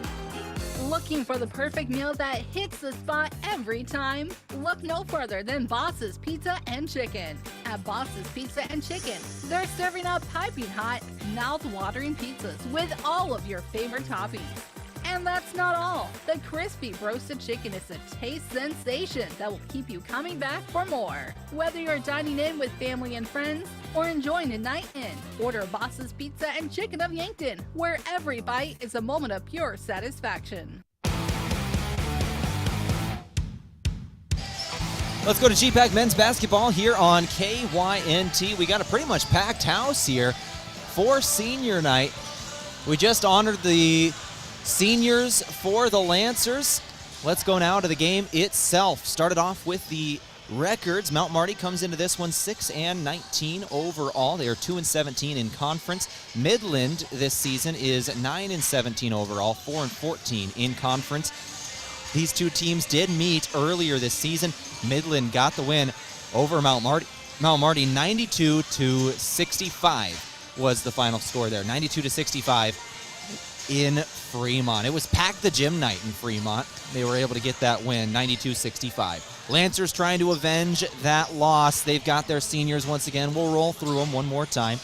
Looking for the perfect meal that hits the spot every time? Look no further than Boss's Pizza and Chicken. At Boss's Pizza and Chicken, they're serving up piping hot, mouth-watering pizzas with all of your favorite toppings. And that's not all. The crispy roasted chicken is a taste sensation that will keep you coming back for more. Whether you're dining in with family and friends or enjoying a night in, order Boss's Pizza and Chicken of Yankton, where every bite is a moment of pure satisfaction. Let's go to GPAC men's basketball here on KYNT. We got a pretty much packed house here for senior night. We just honored the seniors for the Lancers. Let's go now to the game itself. Started off with the records. Mount Marty comes into this one 6-19 overall. They are 2-17 in conference. Midland this season is 9-17 overall, 4-14 in conference. These two teams did meet earlier this season. Midland got the win over Mount Marty. Mount Marty 92-65 was the final score there. 92-65 in Fremont. It was packed the gym night in Fremont. They were able to get that win, 92-65. Lancers trying to avenge that loss. They've got their seniors once again. We'll roll through them one more time.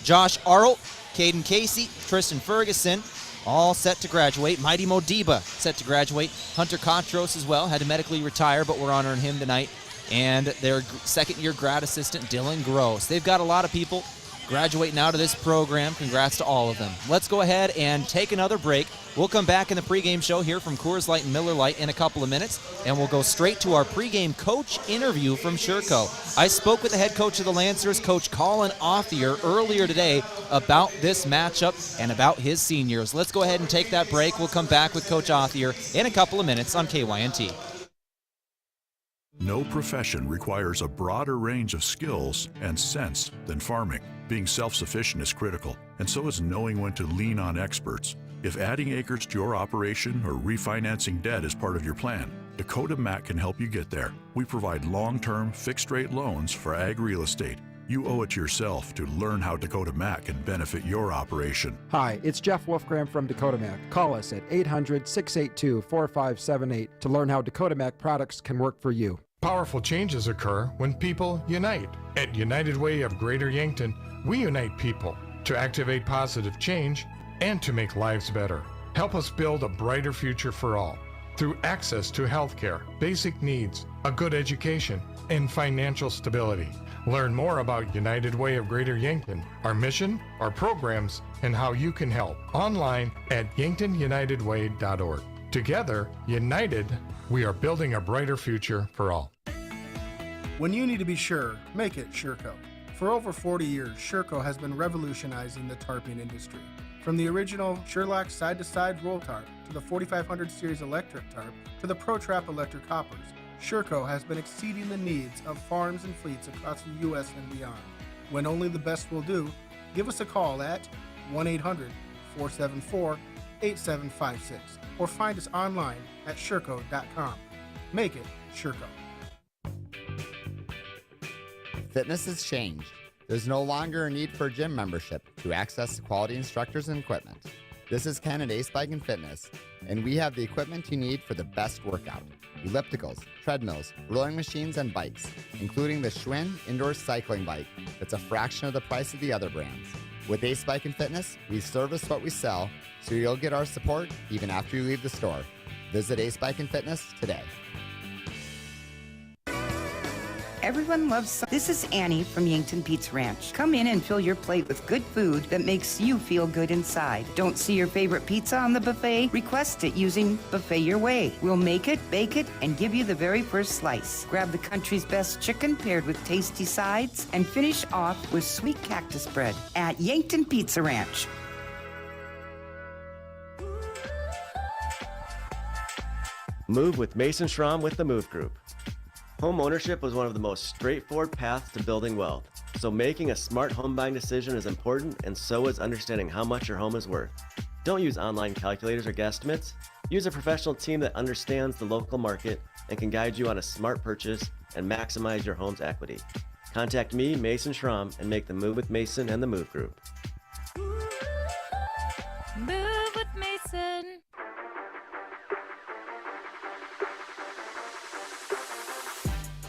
Josh Arlt, Caden Casey, Tristan Ferguson, all set to graduate. Mighty Modiba set to graduate. Hunter Kontros as well, had to medically retire, but we're honoring him tonight. And their second-year grad assistant, Dylan Gross. They've got a lot of people graduating out of this program. Congrats to all of them. Let's go ahead and take another break. We'll come back in the pregame show here from Coors Light and Miller Lite in a couple of minutes, and we'll go straight to our pregame coach interview from Sherco. I spoke with the head coach of the Lancers, Coach Colin Authier, earlier today about this matchup and about his seniors. Let's go ahead and take that break. We'll come back with Coach Authier in a couple of minutes on KYNT. No profession requires a broader range of skills and sense than farming. Being self-sufficient is critical, and so is knowing when to lean on experts. If adding acres to your operation or refinancing debt is part of your plan, Dakota Mac can help you get there. We provide long-term, fixed-rate loans for ag real estate. You owe it to yourself to learn how Dakota Mac can benefit your operation. Hi, it's Jeff Wolfgram from Dakota Mac. Call us at 800-682-4578 to learn how Dakota Mac products can work for you. Powerful changes occur when people unite. At United Way of Greater Yankton, we unite people to activate positive change and to make lives better. Help us build a brighter future for all through access to health care, basic needs, a good education, and financial stability. Learn more about United Way of Greater Yankton, our mission, our programs, and how you can help online at yanktonyunitedway.org. Together, united, we are building a brighter future for all. When you need to be sure, make it Sureco. For over 40 years, Sureco has been revolutionizing the tarping industry. From the original Sherlock side-to-side roll tarp to the 4500 series electric tarp to the ProTrap electric hoppers, Sureco has been exceeding the needs of farms and fleets across the U.S. and beyond. When only the best will do, give us a call at 1-800-474-8756 or find us online at Sureco.com. Make it Sureco. Fitness has changed. There's no longer a need for a gym membership to access quality instructors and equipment. This is Ken at Ace Bike and Fitness, and we have the equipment you need for the best workout. Ellipticals, treadmills, rowing machines, and bikes, including the Schwinn indoor cycling bike that's a fraction of the price of the other brands. With Ace Bike and Fitness, we service what we sell, so you'll get our support even after you leave the store. Visit Ace Bike and Fitness today. Everyone loves. This is Annie from Yankton Pizza Ranch. Come in and fill your plate with good food that makes you feel good inside. Don't see your favorite pizza on the buffet? Request it using Buffet Your Way. We'll make it, bake it, and give you the very first slice. Grab the country's best chicken paired with tasty sides and finish off with sweet cactus bread at Yankton Pizza Ranch. Move with Mason Schramm with the Move Group. Home ownership was one of the most straightforward paths to building wealth. So making a smart home buying decision is important, and so is understanding how much your home is worth. Don't use online calculators or guesstimates. Use a professional team that understands the local market and can guide you on a smart purchase and maximize your home's equity. Contact me, Mason Schramm, and make the move with Mason and the Move Group. Move with Mason.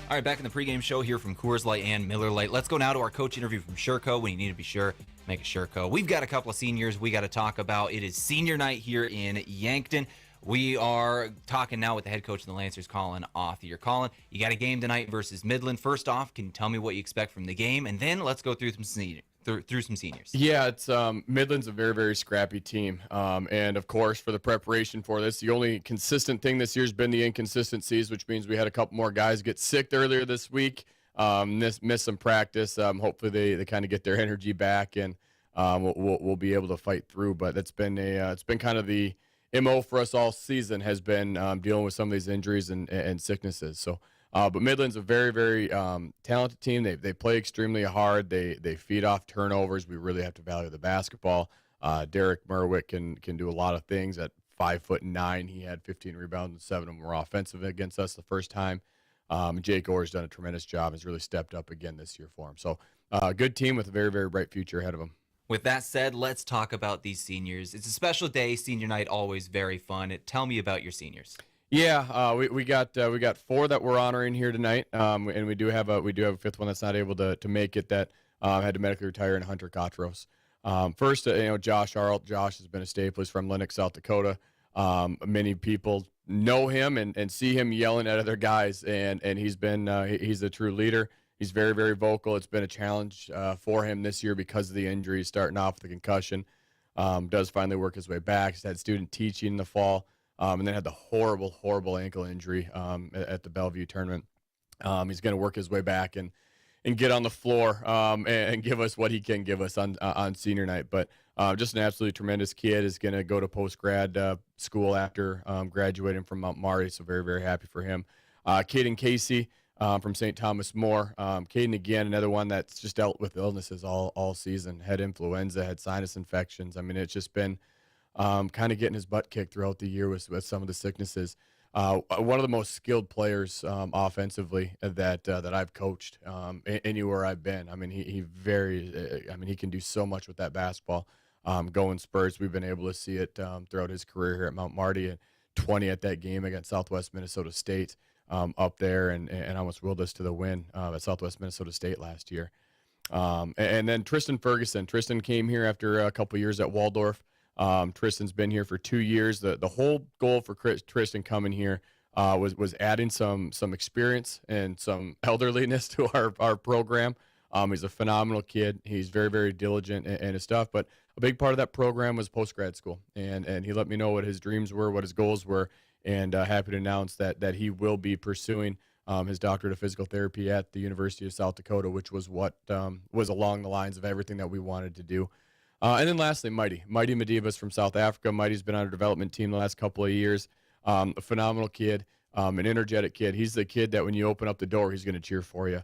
All right, back in the pregame show here from Coors Light and Miller Lite. Let's go now to our coach interview from Sureco. When you need to be sure, make it Sureco. We've got a couple of seniors we got to talk about. It is senior night here in Yankton. We are talking now with the head coach of the Lancers, Colin Authey. Colin, you got a game tonight versus Midland. First off, can you tell me what you expect from the game? And then let's go through some seniors. Yeah, it's Midland's a very, very scrappy team. And, of course, for the preparation for this, the only consistent thing this year has been the inconsistencies, which means we had a couple more guys get sick earlier this week, miss some practice. Hopefully they kind of get their energy back, and we'll be able to fight through. But it's been kind of the MO for us all season has been dealing with some of these injuries and sicknesses. So. But Midland's a very, very talented team. They play extremely hard. They feed off turnovers. We really have to value the basketball. Derek Merwick can do a lot of things. At 5'9", he had 15 rebounds and 7 of them were offensive against us the first time. Jake Orr's done a tremendous job. Has really stepped up again this year for him. So good team with a very, very bright future ahead of them. With that said, let's talk about these seniors. It's a special day. Senior night, always very fun. Tell me about your seniors. Yeah, we got 4 that we're honoring here tonight, and we do have a 5th one that's not able to make it, that had to medically retire, in Hunter Cotros. First, Josh Arlt. Josh has been a staple. He's from Lennox, South Dakota. Many people know him and see him yelling at other guys, and he's a true leader. He's very, very vocal. It's been a challenge for him this year because of the injury, starting off with the concussion. Does finally work his way back. He's had student teaching in the fall. And then had the horrible, horrible ankle injury at the Bellevue tournament. He's going to work his way back and get on the floor and give us what he can give us on senior night. But just an absolutely tremendous kid. Is going to go to post-grad school after graduating from Mount Marty, so very, very happy for him. Caden Casey from St. Thomas More. Caden, again, another one that's just dealt with illnesses all season. Had influenza, had sinus infections. I mean, it's just been kind of getting his butt kicked throughout the year with some of the sicknesses. one of the most skilled players offensively that I've coached anywhere I've been. I mean, he can do so much with that basketball. Going Spurs, we've been able to see it throughout his career here at Mount Marty, and 20 at that game against Southwest Minnesota State up there, and almost willed us to the win at Southwest Minnesota State last year. And then Tristan Ferguson. Tristan came here after a couple years at Waldorf. Tristan's been here for 2 years. The whole goal for Tristan coming here was adding some experience and some elderliness to our program. He's a phenomenal kid. He's very, very diligent in his stuff. But a big part of that program was post-grad school. And he let me know what his dreams were, what his goals were, and happy to announce that he will be pursuing his doctorate of physical therapy at the University of South Dakota, which was what was along the lines of everything that we wanted to do. And then lastly, Marty Medivas from South Africa. Marty's been on our development team the last couple of years. A phenomenal kid, an energetic kid. He's the kid that when you open up the door, he's going to cheer for you.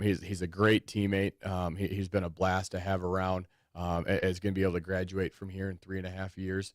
He's a great teammate. He's been a blast to have around. Is going to be able to graduate from here in 3.5 years.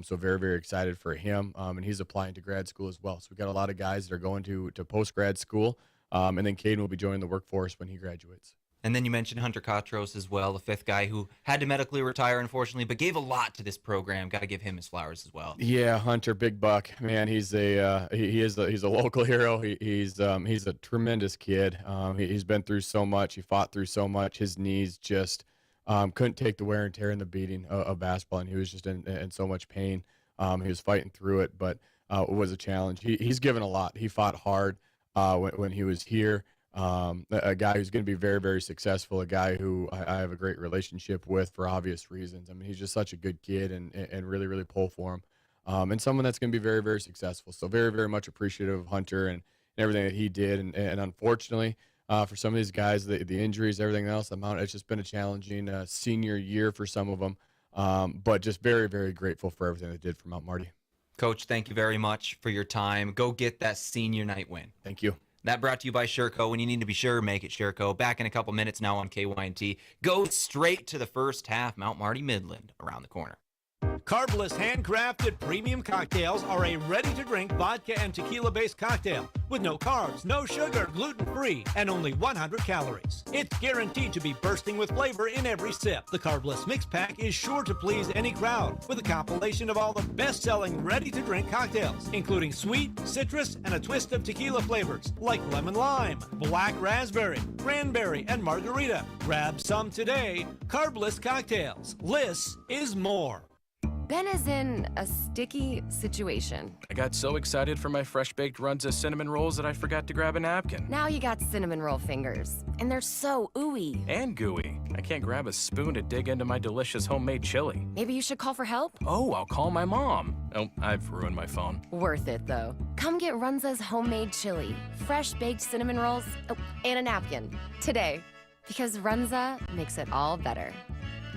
So very, very excited for him. And he's applying to grad school as well. So we've got a lot of guys that are going to post-grad school. And then Caden will be joining the workforce when he graduates. And then you mentioned Hunter Kotros as well, the fifth guy who had to medically retire, unfortunately, but gave a lot to this program. Got to give him his flowers as well. Yeah, Hunter, big buck, man. He's he's a local hero. He's a tremendous kid. He's been through so much. He fought through so much. His knees just couldn't take the wear and tear and the beating of basketball, and he was just in so much pain. He was fighting through it, but it was a challenge. He's given a lot. He fought hard when he was here. A guy who's going to be very, very successful, a guy who I have a great relationship with for obvious reasons. I mean, he's just such a good kid and really, really pull for him. And someone that's going to be very, very successful. So very, very much appreciative of Hunter and everything that he did. And unfortunately, for some of these guys, the injuries, everything else, it's just been a challenging senior year for some of them. But just very, very grateful for everything they did for Mount Marty. Coach, thank you very much for your time. Go get that senior night win. Thank you. That brought to you by Sherco. When you need to be sure, make it Sherco. Back in a couple minutes now on KYNT. Go straight to the first half. Mount Marty Midland around the corner. Carbless handcrafted premium cocktails are a ready-to-drink vodka and tequila-based cocktail with no carbs, no sugar, gluten-free, and only 100 calories. It's guaranteed to be bursting with flavor in every sip. The Carbless Mix Pack is sure to please any crowd with a compilation of all the best-selling ready-to-drink cocktails, including sweet, citrus, and a twist of tequila flavors like lemon lime, black raspberry, cranberry, and margarita. Grab some today. Carbless cocktails. Less is more. Ben is in a sticky situation. I got so excited for my fresh-baked Runza cinnamon rolls that I forgot to grab a napkin. Now you got cinnamon roll fingers, and they're so ooey. And gooey. I can't grab a spoon to dig into my delicious homemade chili. Maybe you should call for help? Oh, I'll call my mom. Oh, I've ruined my phone. Worth it, though. Come get Runza's homemade chili, fresh-baked cinnamon rolls, and a napkin today. Because Runza makes it all better.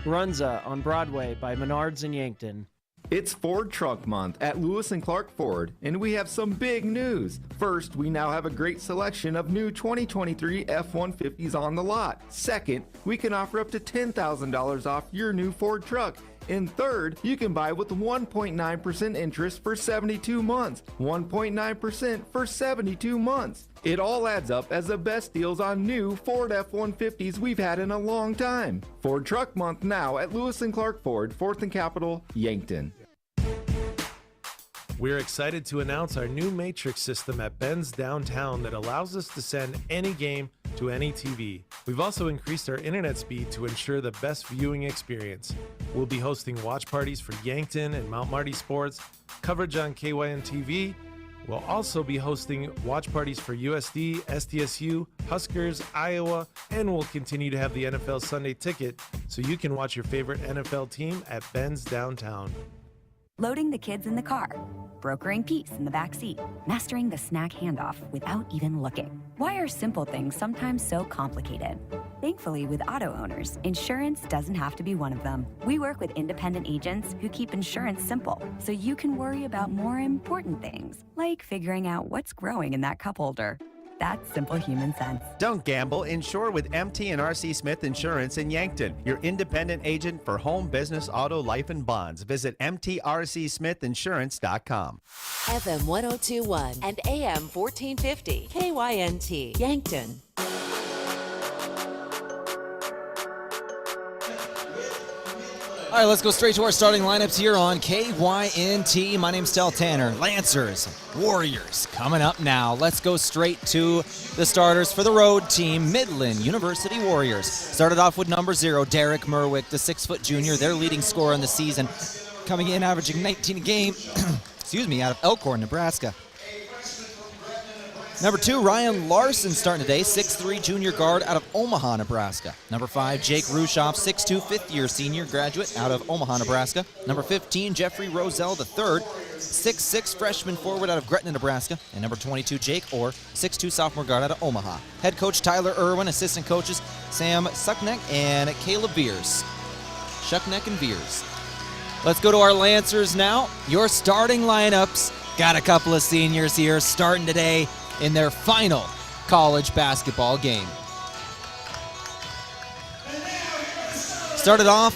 Runza on Broadway by Menards in Yankton. It's Ford Truck Month at Lewis and Clark Ford, and we have some big news. First, we now have a great selection of new 2023 F-150s on the lot. Second, we can offer up to $10,000 off your new Ford truck. And third, you can buy with 1.9% interest for 72 months. 1.9% for 72 months. It all adds up as the best deals on new Ford F-150s we've had in a long time. Ford Truck Month now at Lewis and Clark Ford, 4th and Capitol, Yankton. We're excited to announce our new Matrix system at Ben's Downtown that allows us to send any game to any TV. We've also increased our internet speed to ensure the best viewing experience. We'll be hosting watch parties for Yankton and Mount Marty sports, coverage on KYN TV. We'll also be hosting watch parties for USD, SDSU, Huskers, Iowa, and we'll continue to have the NFL Sunday Ticket so you can watch your favorite NFL team at Ben's Downtown. Loading the kids in the car, brokering peace in the back seat, mastering the snack handoff without even looking. Why are simple things sometimes so complicated? Thankfully, with auto owners, insurance doesn't have to be one of them. We work with independent agents who keep insurance simple, so you can worry about more important things, like figuring out what's growing in that cup holder. That's simple human sense. Don't gamble. Insure with MT and RC Smith Insurance in Yankton, your independent agent for home, business, auto, life, and bonds. Visit mtrcsmithinsurance.com. FM 1021 and AM 1450. KYNT, Yankton. All right, let's go straight to our starting lineups here on KYNT. My name's Tehl Tanner. Lancers, Warriors, coming up now. Let's go straight to the starters for the road team, Midland University Warriors. Started off with number 0, Derek Merwick, the 6-foot junior, their leading scorer in the season, coming in averaging 19 a game, out of Elkhorn, Nebraska. Number 2, Ryan Larson starting today, 6'3", junior guard out of Omaha, Nebraska. Number 5, Jake Rushoff, 6'2", fifth-year senior graduate out of Omaha, Nebraska. Number 15, Jeffrey Roselle III, 6'6", freshman forward out of Gretna, Nebraska. And number 22, Jake Orr, 6'2", sophomore guard out of Omaha. Head coach Tyler Irwin, assistant coaches Sam Suckneck and Caleb Veers. Shuckneck and Veers. Let's go to our Lancers now. Your starting lineups. Got a couple of seniors here starting today in their final college basketball game. Started off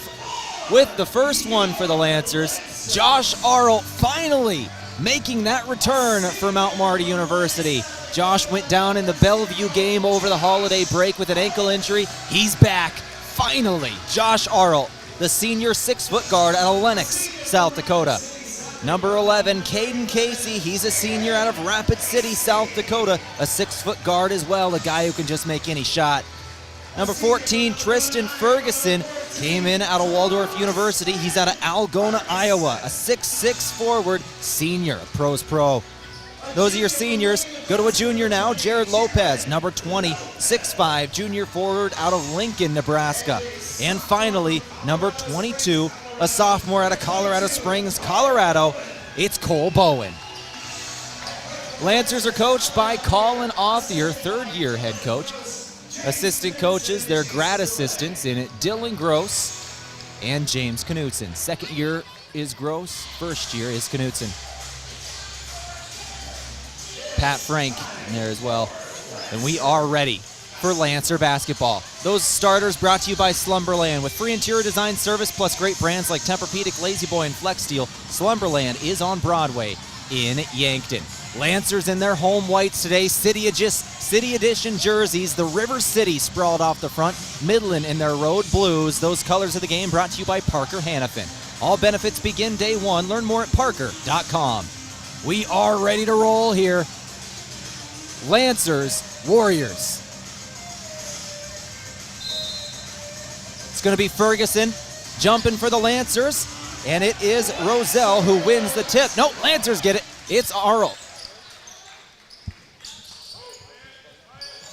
with the first one for the Lancers. Josh Arlt finally making that return for Mount Marty University. Josh went down in the Bellevue game over the holiday break with an ankle injury. He's back, finally. Josh Arlt, the senior 6-foot guard out of Lenox, South Dakota. Number 11, Caden Casey. He's a senior out of Rapid City, South Dakota. A 6-foot guard as well, a guy who can just make any shot. Number 14, Tristan Ferguson. Came in out of Waldorf University. He's out of Algona, Iowa. A 6'6 forward, senior, pros pro. Those are your seniors. Go to a junior now, Jared Lopez. Number 20, 6'5", junior forward out of Lincoln, Nebraska. And finally, number 22, a sophomore out of Colorado Springs, Colorado, it's Cole Bowen. Lancers are coached by Colin Authier, third-year head coach. Assistant coaches, their grad assistants in it, Dylan Gross and James Knutson. Second year is Gross, first year is Knutson. Pat Frank in there as well. And we are ready for Lancer basketball. Those starters brought to you by Slumberland. With free interior design service plus great brands like Tempur-Pedic, Lazy Boy, and Flex Steel, Slumberland is on Broadway in Yankton. Lancers in their home whites today, City Edition jerseys, the River City sprawled off the front, Midland in their road blues. Those colors of the game brought to you by Parker Hannafin. All benefits begin day one. Learn more at parker.com. We are ready to roll here. Lancers, Warriors. It's going to be Ferguson jumping for the Lancers, and it is Roselle who wins the tip. No, Lancers get it. It's Arlt.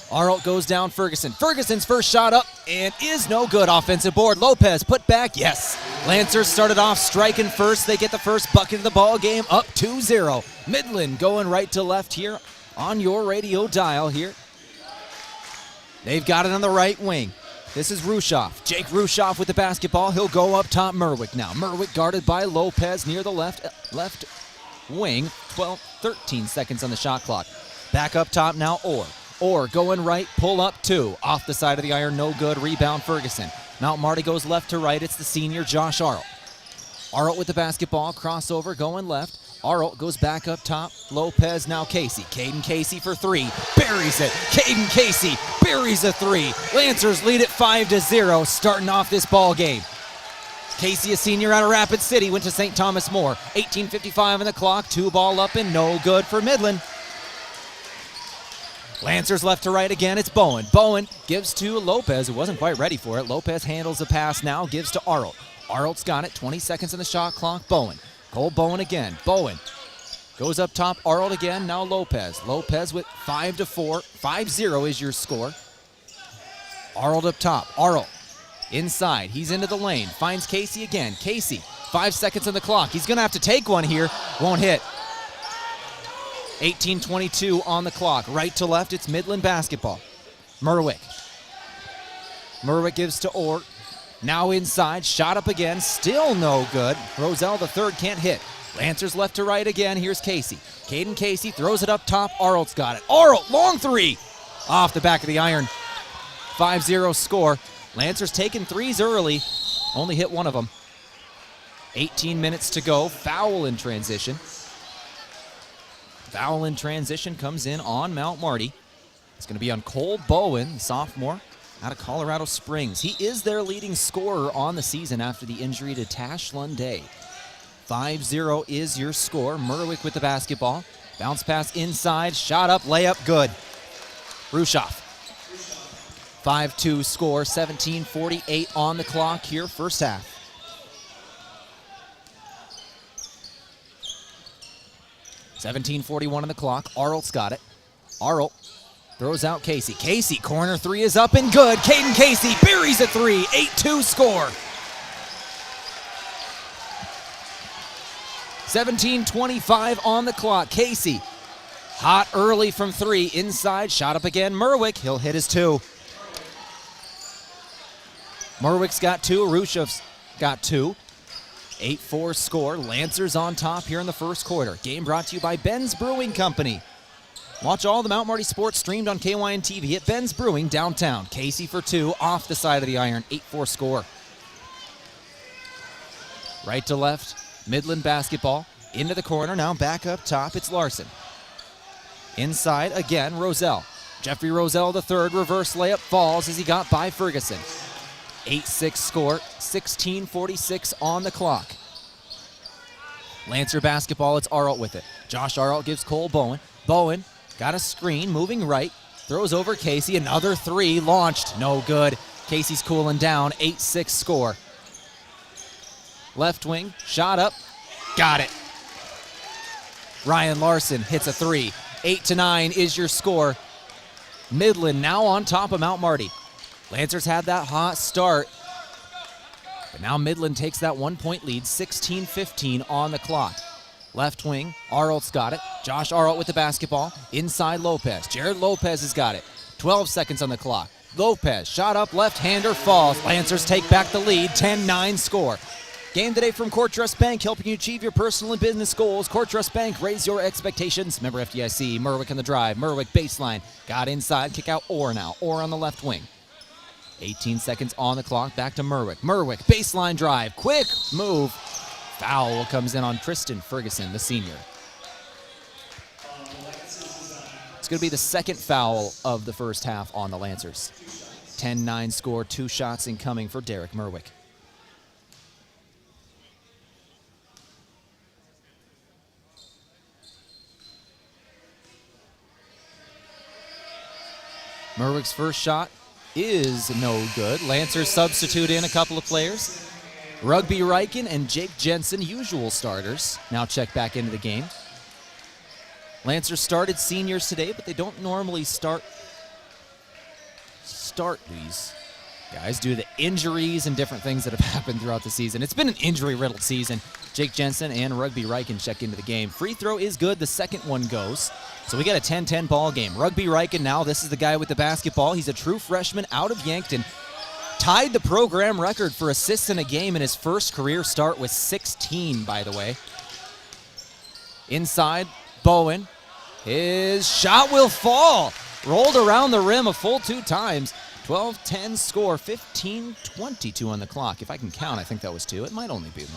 Arlt goes down Ferguson. Ferguson's first shot up and is no good. Offensive board. Lopez put back. Yes. Lancers started off striking first. They get the first bucket of the ball game, up 2-0. Midland going right to left here on your radio dial here. They've got it on the right wing. This is Rushoff. Jake Rushoff with the basketball. He'll go up top. Merwick now. Merwick guarded by Lopez near the left wing. 13 seconds on the shot clock. Back up top now, Orr going right, pull up 2. Off the side of the iron, no good. Rebound Ferguson. Mount Marty goes left to right. It's the senior Josh Arlt. Arlt with the basketball. Crossover going left. Arlt goes back up top. Lopez now Casey. Caden Casey for 3. Buries it. Caden Casey buries a 3. Lancers lead it 5-0 starting off this ball game. Casey, a senior out of Rapid City, went to St. Thomas More. 18:55 on the clock. 2 ball up and no good for Midland. Lancers left to right again. It's Bowen. Bowen gives to Lopez, who wasn't quite ready for it. Lopez handles the pass now, gives to Arlt. Arlt's got it. 20 seconds on the shot clock. Bowen. Cole Bowen again. Bowen goes up top. Arlt again. Now Lopez. Lopez with 5-4. 5-0 is your score. Arlt up top. Arlt inside. He's into the lane. Finds Casey again. Casey. 5 seconds on the clock. He's going to have to take one here. Won't hit. 18:22 on the clock. Right to left, it's Midland basketball. Merwick gives to Orr. Now inside, shot up again, still no good. Roselle the third can't hit. Lancers left to right again. Here's Casey. Caden Casey throws it up top. Arnold's got it. Arnold, long three. Off the back of the iron. 5-0 score. Lancers taking threes early. Only hit one of them. 18 minutes to go. Foul in transition. Foul in transition comes in on Mount Marty. It's going to be on Cole Bowen, sophomore out of Colorado Springs. He is their leading scorer on the season after the injury to Tash Lunday. 5-0 is your score. Merwick with the basketball. Bounce pass inside, shot up, layup, good. Rushoff. 5-2 score, 17:48 on the clock here, first half. $17:41 on the clock. Arlt's got it. Arlt throws out Casey. Casey, corner three is up and good. Caden Casey buries a three. 8-2 score. 17:25 on the clock. Casey, hot early from three. Inside, shot up again. Merwick, he'll hit his two. Merwick's got two. Rushov's got two. 8-4 score. Lancers on top here in the first quarter. Game brought to you by Ben's Brewing Company. Watch all the Mount Marty sports streamed on KYN TV at Ben's Brewing downtown. Casey for two, off the side of the iron. 8-4 score. Right to left, Midland basketball. Into the corner, now back up top, it's Larson. Inside again, Roselle. Jeffrey Roselle the third, reverse layup falls as he got by Ferguson. 8-6 score, 16:46 on the clock. Lancer basketball, it's Arlt with it. Josh Arlt gives Cole Bowen. Bowen got a screen, moving right, throws over Casey, another three, launched, no good. Casey's cooling down, 8-6 score. Left wing, shot up, got it. Ryan Larson hits a three. 8-9 is your score. Midland now on top of Mount Marty. Lancers had that hot start, but now Midland takes that 1-point lead, 16:15 on the clock. Left wing, Arlt's got it. Josh Arlt with the basketball. Inside Lopez. Jared Lopez has got it. 12 seconds on the clock. Lopez, shot up, left-hander falls. Lancers take back the lead, 10-9 score. Game today from Court Trust Bank, helping you achieve your personal and business goals. Court Trust Bank, raise your expectations. Member FDIC, Merwick on the drive. Merwick baseline. Got inside, kick out Orr now. Orr on the left wing. 18 seconds on the clock, back to Merwick. Merwick, baseline drive, quick move. Foul comes in on Tristan Ferguson, the senior. It's going to be the second foul of the first half on the Lancers. 10-9 score, 2 shots incoming for Derek Merwick. Merwick's first shot is no good. Lancers substitute in a couple of players. Rugby Riken and Jake Jensen, usual starters, now check back into the game. Lancers started seniors today, but they don't normally start these guys due to injuries and different things that have happened throughout the season. It's been an injury-riddled season. Jake Jensen and Rugby Riken check into the game. Free throw is good. The second one goes. So we got a 10-10 ball game. Rugby Riken now, this is the guy with the basketball. He's a true freshman out of Yankton. Tied the program record for assists in a game in his first career start with 16, by the way. Inside, Bowen. His shot will fall. Rolled around the rim a full 2 times. 12-10 score, 15:22 on the clock. If I can count, I think that was 2. It might only be 1.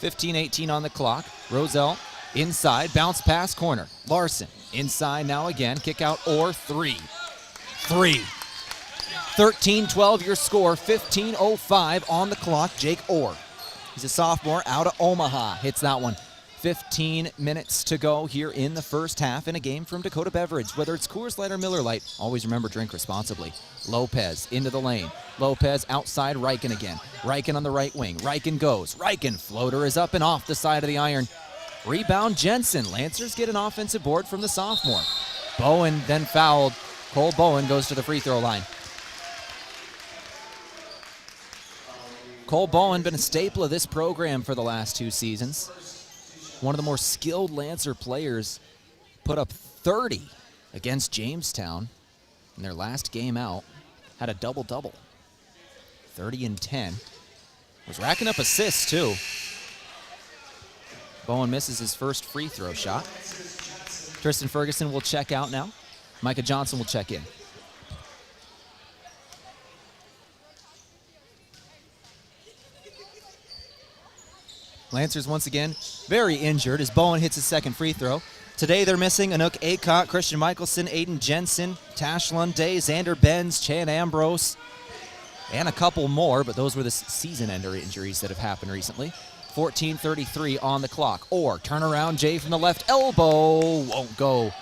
15-18 on the clock. Roselle inside, bounce pass, corner. Larson inside now again, kick out Orr, 3. 13-12 your score, 15:05 on the clock. Jake Orr, he's a sophomore out of Omaha, hits that one. 15 minutes to go here in the first half in a game from Dakota Beverage. Whether it's Coors Light or Miller Lite, always remember, drink responsibly. Lopez into the lane. Lopez outside Riken again. Riken on the right wing. Riken goes. Riken, floater is up and off the side of the iron. Rebound Jensen. Lancers get an offensive board from the sophomore. Bowen then fouled. Cole Bowen goes to the free throw line. Cole Bowen been a staple of this program for the last 2 seasons. One of the more skilled Lancer players, put up 30 against Jamestown in their last game out. Had a double-double, 30 and 10. Was racking up assists too. Bowen misses his first free throw shot. Tristan Ferguson will check out now. Micah Johnson will check in. Lancers once again very injured as Bowen hits his second free throw. Today they're missing Anook Aycott, Christian Michelson, Aiden Jensen, Tash Lunday, Xander Benz, Chan Ambrose, and a couple more, but those were the season-ender injuries that have happened recently. 14:33 on the clock. Or turnaround Jay from the left elbow. Won't go.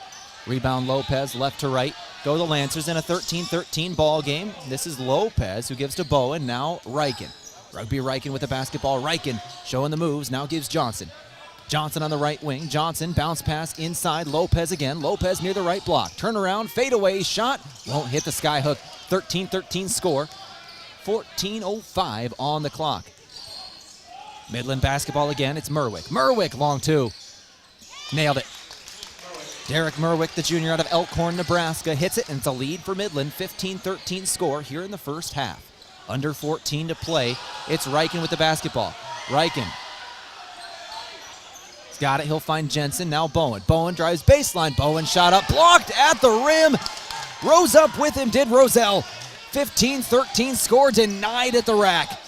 Rebound Lopez left to right. Go the Lancers in a 13-13 ball game. This is Lopez who gives to Bowen. Now Riken. Rugby Riken with the basketball. Riken showing the moves. Now gives Johnson. Johnson on the right wing. Johnson bounce pass inside. Lopez again. Lopez near the right block. Turnaround fadeaway shot. Won't hit the sky hook. 13-13 score. 14:05 on the clock. Midland basketball again. It's Merwick. Merwick, long two. Nailed it. Derek Merwick, the junior out of Elkhorn, Nebraska, hits it, and it's a lead for Midland. 15-13 score here in the first half. Under 14 to play. It's Riken with the basketball. Riken. He's got it. He'll find Jensen. Now Bowen. Bowen drives baseline. Bowen shot up. Blocked at the rim. Rose up with him, did Roselle. 15-13 score, denied at the rack.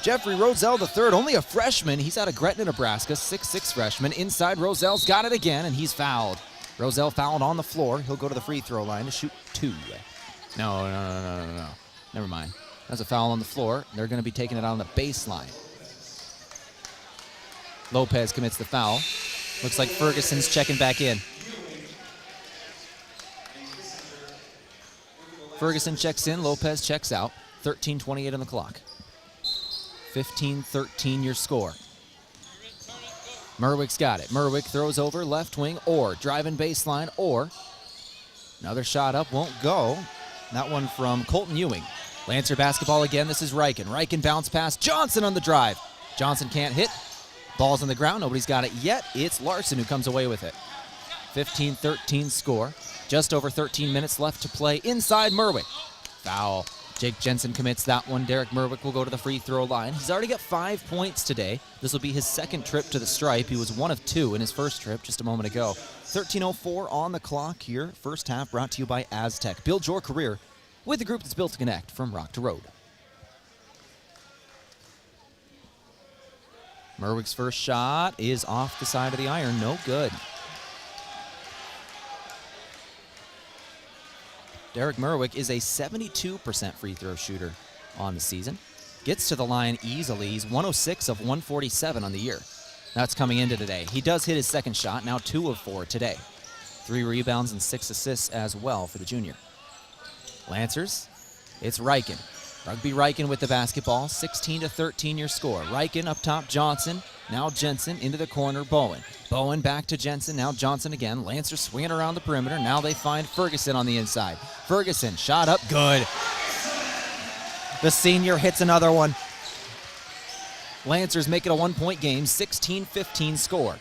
Jeffrey Roselle III, only a freshman. He's out of Gretna, Nebraska, 6'6 freshman. Inside, Roselle's got it again, and he's fouled. Roselle fouled on the floor. He'll go to the free throw line to shoot 2. No. Never mind. That's a foul on the floor. They're going to be taking it out on the baseline. Lopez commits the foul. Looks like Ferguson's checking back in. Ferguson checks in. Lopez checks out. 13:28 on the clock. 15-13 your score. Merwick's got it. Merwick throws over left wing, or driving baseline, or another shot up won't go. That one from Colton Ewing. Lancer basketball again. This is Riken. Riken bounce pass. Johnson on the drive. Johnson can't hit. Ball's on the ground. Nobody's got it yet. It's Larson who comes away with it. 15-13 score. Just over 13 minutes left to play. Inside Merwick. Foul. Jake Jensen commits that one. Derek Merwick will go to the free throw line. He's already got 5 points today. This will be his second trip to the stripe. He was 1 of 2 in his first trip just a moment ago. 13:04 on the clock here. First half brought to you by Aztec. Build your career with the group that's built to connect from rock to road. Merwick's first shot is off the side of the iron. No good. Derek Merwick is a 72% free throw shooter on the season. Gets to the line easily. He's 106 of 147 on the year. That's coming into today. He does hit his second shot, now 2 of 4 today. 3 rebounds and 6 assists as well for the junior. Lancers, it's Riken. Rugby Riken with the basketball. 16-13 your score. Riken up top, Johnson. Now Jensen into the corner, Bowen. Bowen back to Jensen, now Johnson again. Lancers swinging around the perimeter. Now they find Ferguson on the inside. Ferguson, shot up, good. The senior hits another one. Lancers make it a 1-point game, 16-15 score.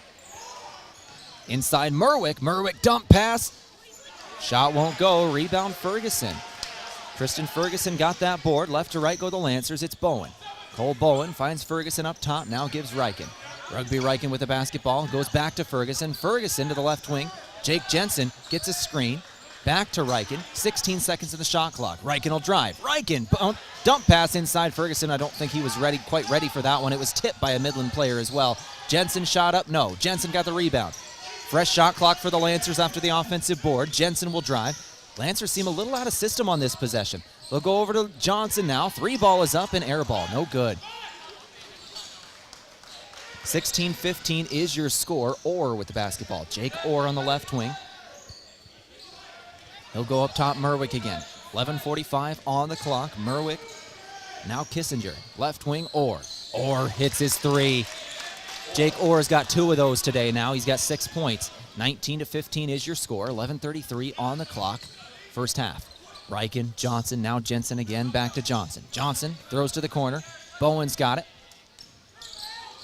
Inside Merwick, Merwick dump pass. Shot won't go, rebound Ferguson. Tristan Ferguson got that board. Left to right go the Lancers, it's Bowen. Cole Bowen finds Ferguson up top, now gives Riken. Rugby Riken with the basketball, goes back to Ferguson. Ferguson to the left wing. Jake Jensen gets a screen. Back to Riken, 16 seconds of the shot clock. Riken will drive. Riken, dump pass inside Ferguson. I don't think he was quite ready for that one. It was tipped by a Midland player as well. Jensen shot up, no. Jensen got the rebound. Fresh shot clock for the Lancers after the offensive board. Jensen will drive. Lancers seem a little out of system on this possession. They'll go over to Johnson now. 3 ball is up and air ball. No good. 16-15 is your score. Orr with the basketball. Jake Orr on the left wing. He'll go up top, Merwick again. 11:45 on the clock. Merwick, now Kissinger. Left wing, Orr. Orr hits his 3. Jake Orr's got 2 of those today now. He's got 6 points. 19-15 is your score. 11:33 on the clock. First half. Riken, Johnson, now Jensen again. Back to Johnson. Johnson throws to the corner. Bowen's got it.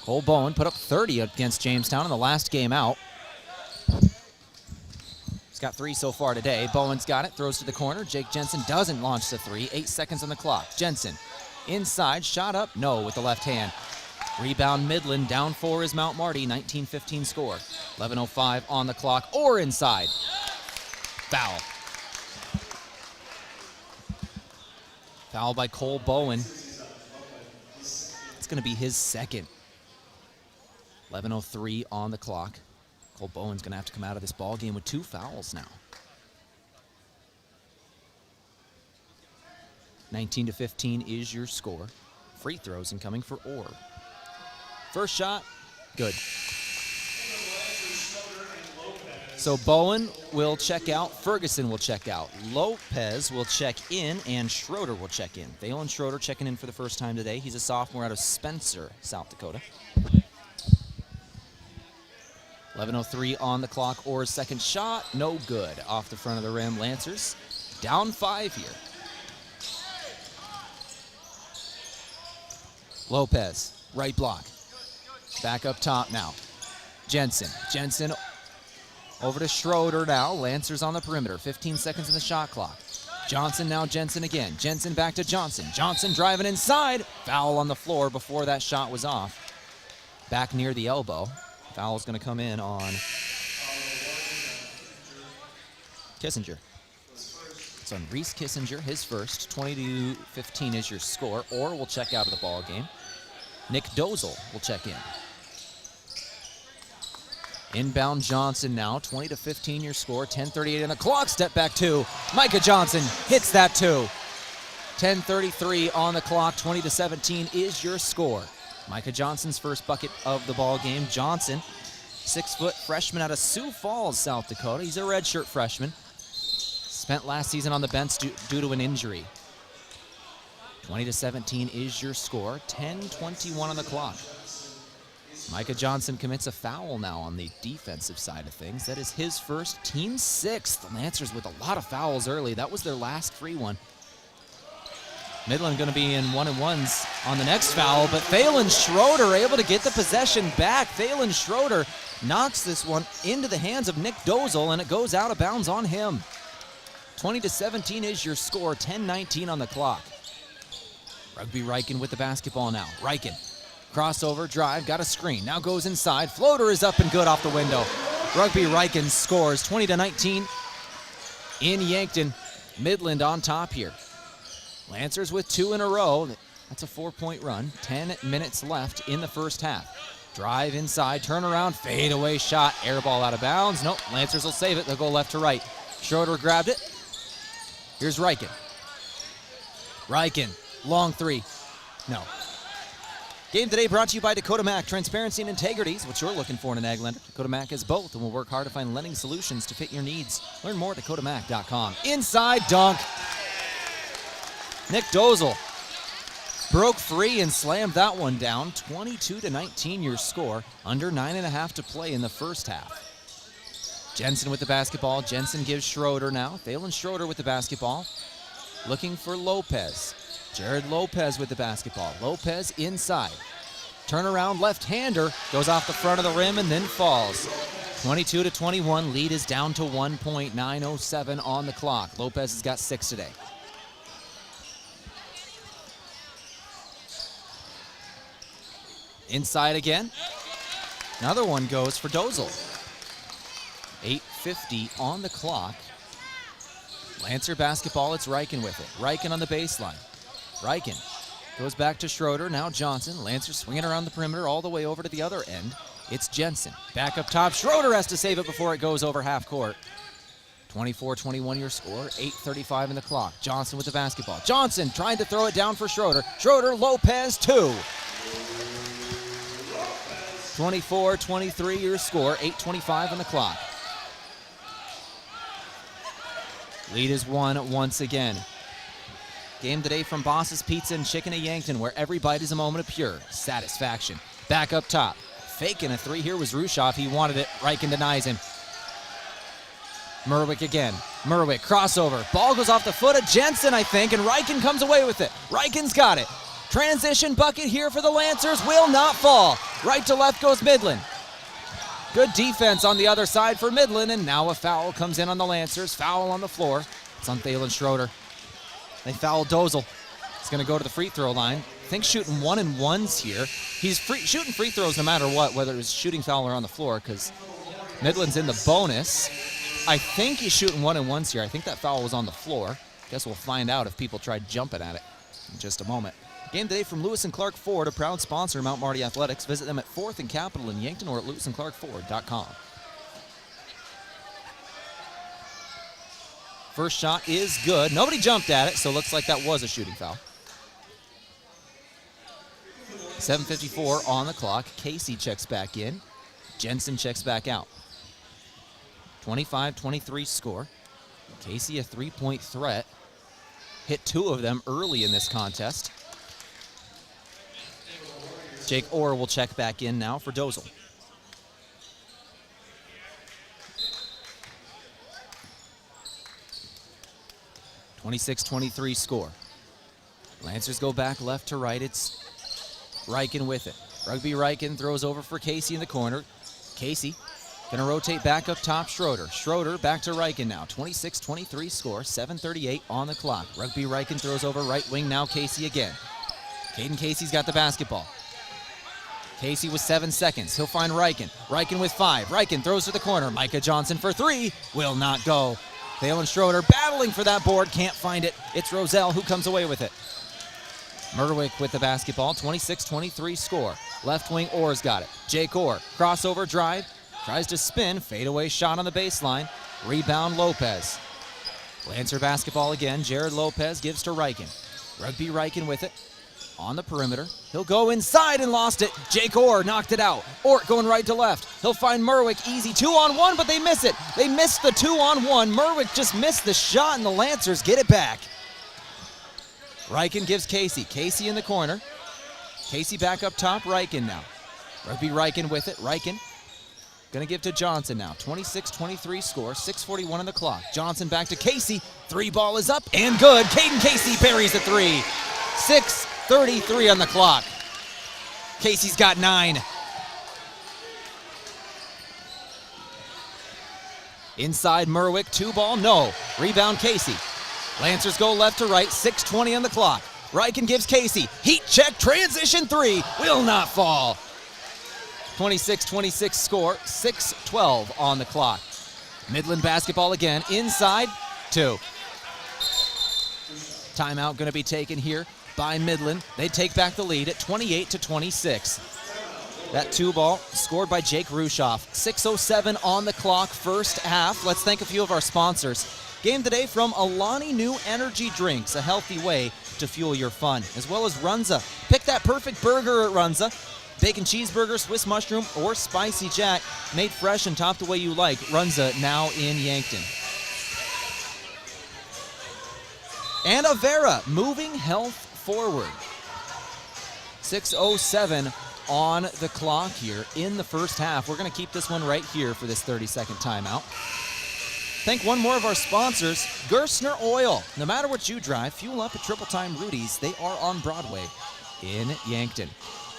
Cole Bowen put up 30 against Jamestown in the last game out. He's got 3 so far today. Bowen's got it, throws to the corner. Jake Jensen doesn't launch the 3. 8 seconds on the clock. Jensen inside, shot up, no with the left hand. Rebound Midland, down 4 is Mount Marty, 19-15 score. 11:05 on the clock, or inside. Foul. Foul by Cole Bowen. It's going to be his second. 11:03 on the clock. Cole Bowen's going to have to come out of this ball game with 2 fouls now. 19-15 is your score. Free throws incoming for Orr. First shot, good. So Bowen will check out, Ferguson will check out, Lopez will check in, and Schroeder will check in. Thalen Schroeder checking in for the first time today. He's a sophomore out of Spencer, South Dakota. 11:03 on the clock. Orr's second shot, no good. Off the front of the rim. Lancers down 5 here. Lopez, right block. Back up top now. Jensen over to Schroeder now. Lancers on the perimeter. 15 seconds in the shot clock. Johnson now, Jensen again. Jensen back to Johnson. Johnson driving inside. Foul on the floor before that shot was off. Back near the elbow. Foul's going to come in on Kissinger. It's on Reese Kissinger, his first. 20-15 is your score. Orr will check out of the ball game. Nick Dozel will check in. Inbound Johnson now, 20-15 your score, 10:38 on the clock, step back 2. Micah Johnson hits that 2. 10:33 on the clock, 20-17 is your score. Micah Johnson's first bucket of the ball game. Johnson, 6-foot freshman out of Sioux Falls, South Dakota. He's a redshirt freshman. Spent last season on the bench due to an injury. 20-17 is your score, 10:21 on the clock. Micah Johnson commits a foul now on the defensive side of things. That is his first, team 6th. The Lancers with a lot of fouls early. That was their last free one. Midland going to be in 1-and-1s on the next foul, but Thalen Schroeder able to get the possession back. Thalen Schroeder knocks this one into the hands of Nick Dozel, and it goes out of bounds on him. 20-17 is your score, 10:19 on the clock. Rugby Riken with the basketball now. Riken, crossover, drive, got a screen. Now goes inside. Floater is up and good off the window. Rugby Riken scores 20-19 in Yankton. Midland on top here. Lancers with 2 in a row. That's a 4-point run. 10 minutes left in the first half. Drive inside, turn around, fade away shot. Air ball out of bounds. Nope, Lancers will save it. They'll go left to right. Schroeder grabbed it. Here's Riken. Riken, long 3. No. Game today brought to you by Dakota Mac. Transparency and integrity is what you're looking for in an ag lender. Dakota Mac has both and will work hard to find lending solutions to fit your needs. Learn more at dakotamac.com. Inside dunk. Nick Dozel broke free and slammed that one down. 22-19 your score. Under 9.5 to play in the first half. Jensen with the basketball. Jensen gives Schroeder now. Thalen Schroeder with the basketball. Looking for Lopez. Jared Lopez with the basketball. Lopez inside. Turnaround left-hander. Goes off the front of the rim and then falls. 22-21. Lead is down to 1 point. 9:07 on the clock. Lopez has got 6 today. Inside again. Another one goes for Dozel. 8:50 on the clock. Lancer basketball, it's Riken with it. Riken on the baseline. Riken goes back to Schroeder, now Johnson. Lancer swinging around the perimeter all the way over to the other end. It's Jensen. Back up top. Schroeder has to save it before it goes over half court. 24-21 your score, 8:35 in the clock. Johnson with the basketball. Johnson trying to throw it down for Schroeder. Schroeder, Lopez, 2. 24-23 your score, 8:25 on the clock. Lead is 1 once again. Game today from Boss's Pizza and Chicken at Yankton, where every bite is a moment of pure satisfaction. Back up top. Faking a 3 here was Rushoff. He wanted it. Riken denies him. Merwick again. Merwick, crossover. Ball goes off the foot of Jensen, I think, and Riken comes away with it. Riken's got it. Transition bucket here for the Lancers. Will not fall. Right to left goes Midland. Good defense on the other side for Midland, and now a foul comes in on the Lancers. Foul on the floor. It's on Thalen Schroeder. They foul Dozel. He's going to go to the free throw line. think shooting 1-and-1s here. He's shooting free throws no matter what, whether it's shooting foul or on the floor, because Midland's in the bonus. I think he's shooting 1-and-1s here. I think that foul was on the floor. Guess we'll find out if people tried jumping at it in just a moment. Game today from Lewis and Clark Ford, a proud sponsor of Mount Marty Athletics. Visit them at 4th and Capitol in Yankton or at lewisandclarkford.com. First shot is good. Nobody jumped at it, so it looks like that was a shooting foul. 7:54 on the clock. Casey checks back in. Jensen checks back out. 25-23 score. Casey a three-point threat. Hit 2 of them early in this contest. Jake Orr will check back in now for Dozel. (26-23) score. Lancers go back left to right. It's Reichen with it. Rugby Reichen throws over for Casey in the corner. Casey gonna rotate back up top. Schroeder back to Reichen now. 26-23 score. 7:38 on the clock. Rugby Reichen throws over right wing now. Casey again. Caden Casey's got the basketball. Casey with 7 seconds. He'll find Reichen. Reichen with 5. Reichen throws to the corner. Micah Johnson for 3. Will not go. Tehl and Schroeder battling for that board. Can't find it. It's Roselle who comes away with it. Merwick with the basketball. 26-23 score. Left wing Orr's got it. Jake Orr. Crossover drive. Tries to spin. Fadeaway shot on the baseline. Rebound Lopez. Lancer basketball again. Jared Lopez gives to Reichen. Rugby Reichen with it. On the perimeter. He'll go inside and lost it. Jake Orr knocked it out. Ort going right to left. He'll find Merwick. Easy 2-on-1, but they miss it. They missed the 2-on-1. Merwick just missed the shot, and the Lancers get it back. Reichen gives Casey. Casey in the corner. Casey back up top. Reichen now. Rugby Reichen with it. Reichen gonna give to Johnson now. 26-23 score. 6:41 on the clock. Johnson back to Casey. 3 ball is up and good. Caden Casey parries the 3. 6:33 on the clock. Casey's got 9. Inside Merwick, 2 ball, no. Rebound Casey. Lancers go left to right, 6:20 on the clock. Reichen gives Casey. Heat check, transition 3. Will not fall. 26-26 score, 6:12 on the clock. Midland basketball again, inside, 2. Timeout going to be taken here by Midland. They take back the lead at 28-26. That 2 ball scored by Jake Rushoff. 6:07 on the clock, first half. Let's thank a few of our sponsors. Game today from Alani New Energy Drinks, a healthy way to fuel your fun, as well as Runza. Pick that perfect burger at Runza. Bacon cheeseburger, Swiss mushroom, or spicy jack, made fresh and topped the way you like. Runza now in Yankton. And Avera, moving health forward. 6:07 on the clock here in the first half. We're going to keep this one right here for this 30-second timeout. Thank one more of our sponsors, Gerstner Oil. No matter what you drive, fuel up at Triple Time Rudy's. They are on Broadway in Yankton.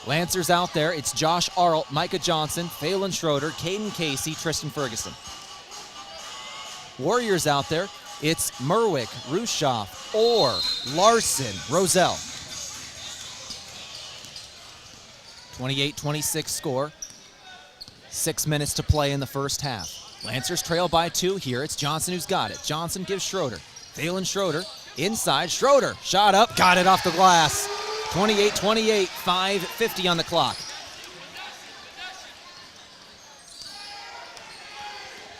Lancers out there, it's Josh Arlt, Micah Johnson, Phelan Schroeder, Caden Casey, Tristan Ferguson. Warriors out there, it's Merwick, Rushoff, Orr, Larson, Roselle. 28-26 score. 6 minutes to play in the first half. Lancers trail by 2 here. It's Johnson who's got it. Johnson gives Schroeder. Phelan Schroeder inside. Schroeder shot up, got it off the glass. 28-28, 5:50 on the clock.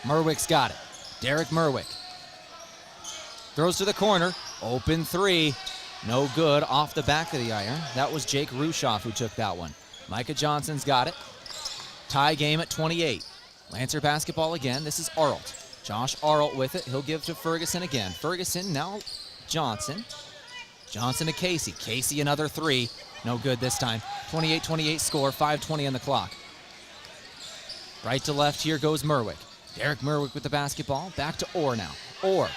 Merwick's got it. Derek Merwick throws to the corner. Open 3. No good off the back of the iron. That was Jake Rushoff who took that one. Micah Johnson's got it. Tie game at 28. Lancer basketball again. This is Arlt. Josh Arlt with it. He'll give to Ferguson again. Ferguson now Johnson. Johnson to Casey. Casey another 3. No good this time. 28-28 score. 5:20 on the clock. Right to left here goes Merwick. Derek Merwick with the basketball. Back to Orr now. Orr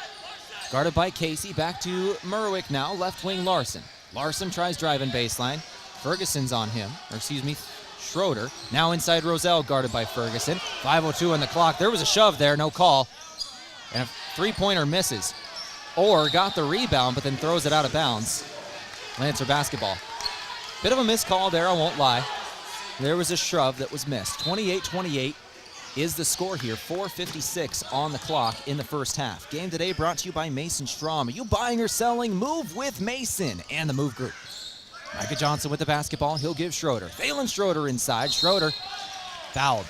guarded by Casey. Back to Merwick now. Left wing Larson. Larson tries driving baseline. Ferguson's on him. Or excuse me, Schroeder. Now inside Roselle, guarded by Ferguson. 5:02 on the clock. There was a shove there, no call. And a 3-pointer misses. Orr got the rebound, but then throws it out of bounds. Lancer basketball. Bit of a missed call there, I won't lie. There was a shove that was missed. 28-28 is the score here. 4:56 on the clock in the first half. Game today brought to you by Mason Strom. Are you buying or selling? Move with Mason and the Move Group. Micah Johnson with the basketball. He'll give Schroeder. Phelan Schroeder inside. Schroeder fouled.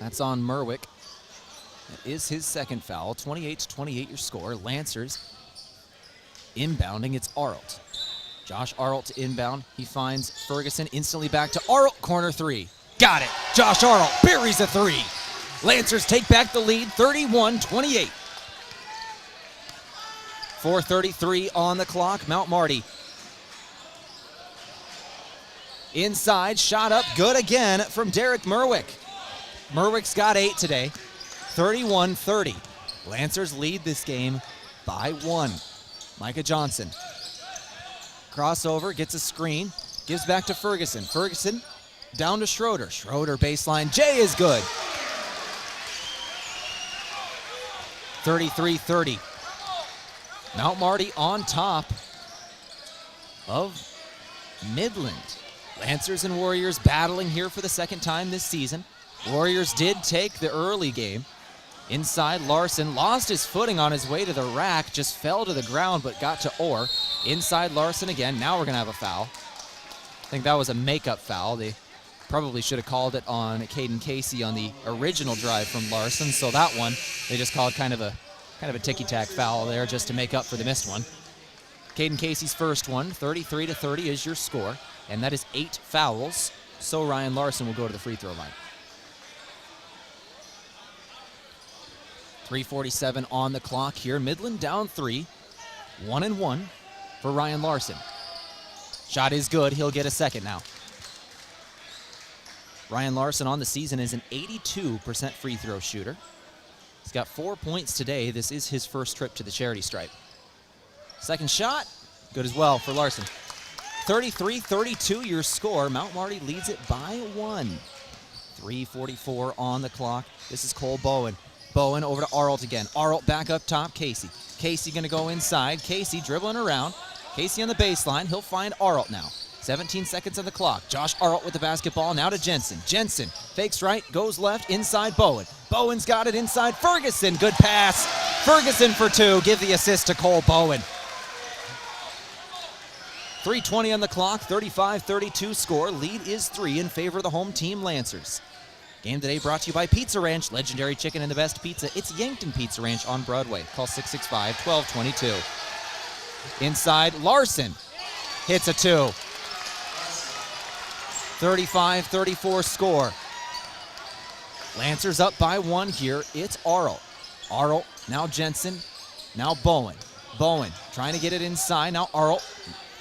That's on Merwick. That is his second foul. 28-28 your score. Lancers inbounding. It's Arlt. Josh Arlt to inbound. He finds Ferguson instantly back to Arlt. Corner three. Got it. Josh Arlt buries a three. Lancers take back the lead, 31-28. 4:33 on the clock. Mount Marty. Inside, shot up, good again from Derek Merwick. Merwick's got 8 today. 31-30. Lancers lead this game by 1. Micah Johnson. Crossover, gets a screen, gives back to Ferguson. Ferguson down to Schroeder. Schroeder baseline. Jay is good. 33-30. Mount Marty on top of Midland. Lancers and Warriors battling here for the second time this season. Warriors did take the early game. Inside, Larson lost his footing on his way to the rack, just fell to the ground but got to Orr. Inside, Larson again. Now we're going to have a foul. I think that was a makeup foul. They probably should have called it on Caden Casey on the original drive from Larson, so that one they just called kind of a ticky-tack foul there just to make up for the missed one. Caden Casey's first one, 33-30 is your score, and that is 8 fouls, so Ryan Larson will go to the free throw line. 3:47 on the clock here. Midland down 3, 1-1 for Ryan Larson. Shot is good, he'll get a second now. Ryan Larson on the season is an 82% free throw shooter. He's got 4 points today. This is his first trip to the charity stripe. Second shot, good as well for Larson. 33-32 your score. Mount Marty leads it by 1. 3:44 on the clock. This is Cole Bowen. Bowen over to Arlt again. Arlt back up top, Casey. Casey gonna go inside. Casey dribbling around. Casey on the baseline. He'll find Arlt now. 17 seconds on the clock. Josh Arlt with the basketball. Now to Jensen. Jensen fakes right, goes left, inside Bowen. Bowen's got it inside Ferguson. Good pass. Ferguson for 2. Give the assist to Cole Bowen. 3:20 on the clock. 35-32 score. Lead is 3 in favor of the home team Lancers. Game today brought to you by Pizza Ranch. Legendary chicken and the best pizza. It's Yankton Pizza Ranch on Broadway. Call 665-1222. Inside, Larson hits a 2. 35-34 score. Lancers up by 1 here. It's Arlt. Arlt, now Jensen, now Bowen. Bowen trying to get it inside. Now Arlt,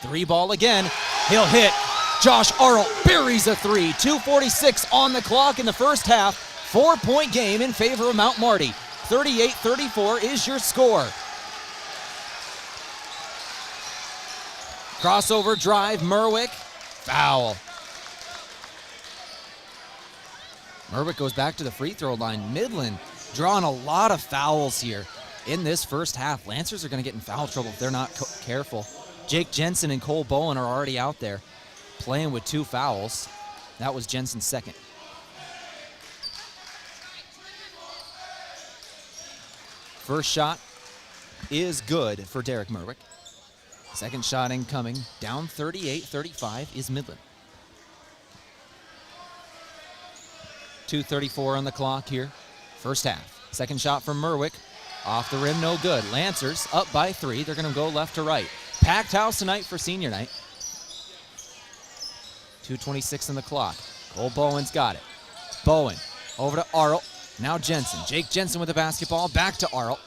3 ball again. He'll hit. Josh Arlt buries a 3. 2:46 on the clock in the first half. 4-point game in favor of Mount Marty. 38-34 is your score. Crossover drive, Merwick, foul. Merwick goes back to the free throw line. Midland drawing a lot of fouls here in this first half. Lancers are going to get in foul trouble if they're not careful. Jake Jensen and Cole Bowen are already out there playing with 2 fouls. That was Jensen's second. First shot is good for Derek Merwick. Second shot incoming. Down 38-35 is Midland. 2:34 on the clock here. First half. Second shot from Merwick. Off the rim, no good. Lancers up by 3. They're going to go left to right. Packed house tonight for senior night. 2:26 on the clock. Cole Bowen's got it. Bowen over to Arlt. Now Jensen. Jake Jensen with the basketball. Back to Arlt.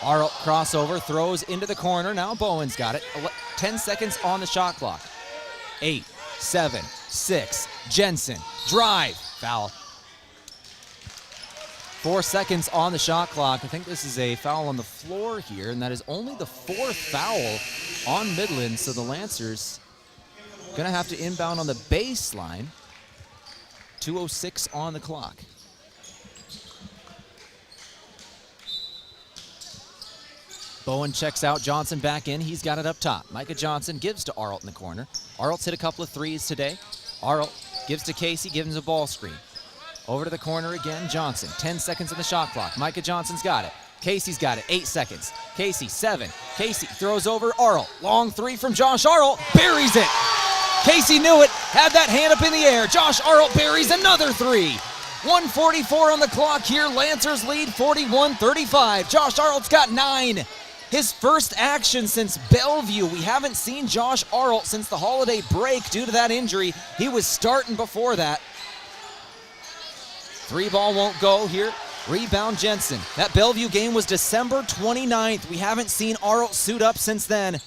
Arlt crossover, throws into the corner. Now Bowen's got it. 10 seconds on the shot clock. 8, 7, 6. Jensen. Drive. Foul. 4 seconds on the shot clock. I think this is a foul on the floor here, and that is only the 4th foul on Midland, so the Lancers going to have to inbound on the baseline. 2:06 on the clock. Bowen checks out, Johnson back in. He's got it up top. Micah Johnson gives to Arlt in the corner. Arlt's hit a couple of threes today. Arlt gives to Casey, gives him a ball screen. Over to the corner again, Johnson. 10 seconds on the shot clock. Micah Johnson's got it. Casey's got it, 8 seconds. Casey, 7. Casey throws over Arlt. Long three from Josh Arlt, buries it. Casey knew it, had that hand up in the air. Josh Arlt buries another 3. 1:44 on the clock here. Lancers lead 41-35. Josh Arlt's got 9. His first action since Bellevue. We haven't seen Josh Arlt since the holiday break due to that injury. He was starting before that. 3 ball won't go here. Rebound Jensen. That Bellevue game was December 29th. We haven't seen Arlt suit up since then.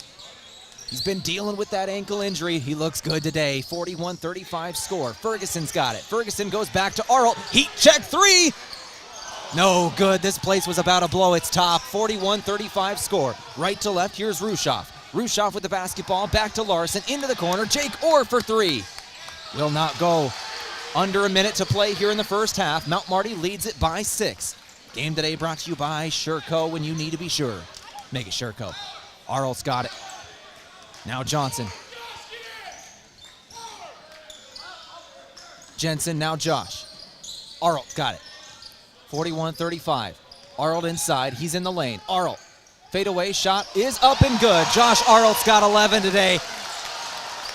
He's been dealing with that ankle injury. He looks good today. 41-35 score. Ferguson's got it. Ferguson goes back to Arlt. Heat check 3. No good. This place was about to blow its top. 41-35 score. Right to left, here's Rushoff. Rushoff with the basketball. Back to Larson. Into the corner. Jake Orr for 3. Will not go. Under a minute to play here in the first half. Mount Marty leads it by 6. Game today brought to you by Sureco when you need to be sure. Make it Sureco. Arlt's got it. Now Johnson. Jensen, now Josh. Arlt got it. 41-35. Arlt inside. He's in the lane. Arlt. Fadeaway shot is up and good. Josh Arlt's got 11 today.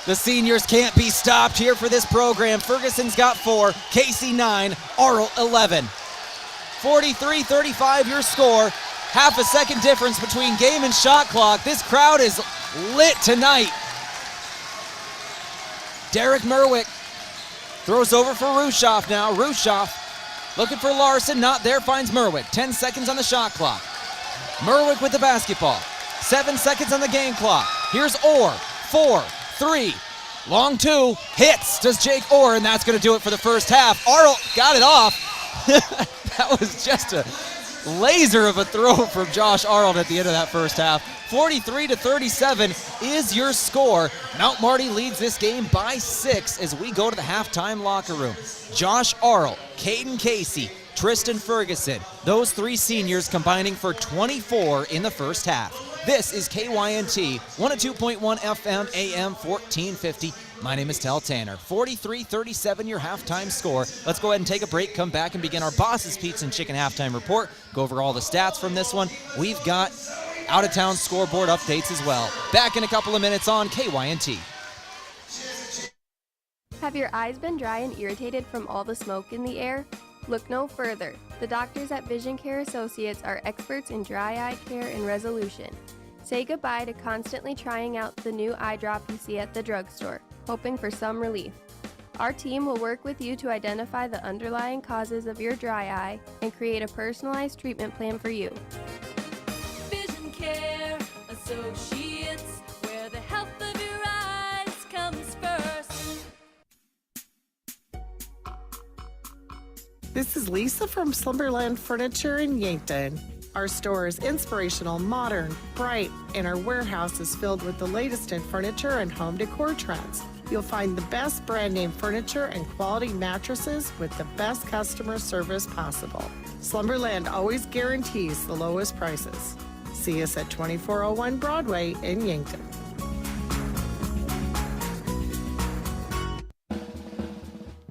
The seniors can't be stopped here for this program. Ferguson's got 4. Casey 9. Arlt 11. 43-35 your score. Half a second difference between game and shot clock. This crowd is lit tonight. Derek Merwick throws over for Rushoff now. Rushoff looking for Larson, not there, finds Merwick. 10 seconds on the shot clock. Merwick with the basketball. 7 seconds on the game clock. Here's Orr. 4, 3, long 2, hits, does Jake Orr, and that's going to do it for the first half. Arlt got it off. That was just a laser of a throw from Josh Arlt at the end of that first half. 43-37 is your score. Mount Marty leads this game by 6 as we go to the halftime locker room. Josh Arlt, Caden Casey, Tristan Ferguson, those 3 seniors combining for 24 in the first half. This is KYNT, 102.1 FM, AM 1450. My name is Tehl Tanner. 43-37 your halftime score. Let's go ahead and take a break, come back and begin our Boss's Pizza and Chicken halftime report. Go over all the stats from this one. We've got out-of-town scoreboard updates as well. Back in a couple of minutes on KYNT. Have your eyes been dry and irritated from all the smoke in the air? Look no further. The doctors at Vision Care Associates are experts in dry eye care and resolution. Say goodbye to constantly trying out the new eye drop you see at the drugstore, hoping for some relief. Our team will work with you to identify the underlying causes of your dry eye and create a personalized treatment plan for you. Vision Care Associates, where the health of your eyes comes first. This is Lisa from Slumberland Furniture in Yankton. Our store is inspirational, modern, bright, and our warehouse is filled with the latest in furniture and home decor trends. You'll find the best brand name furniture and quality mattresses with the best customer service possible. Slumberland always guarantees the lowest prices. See us at 2401 Broadway in Yankton.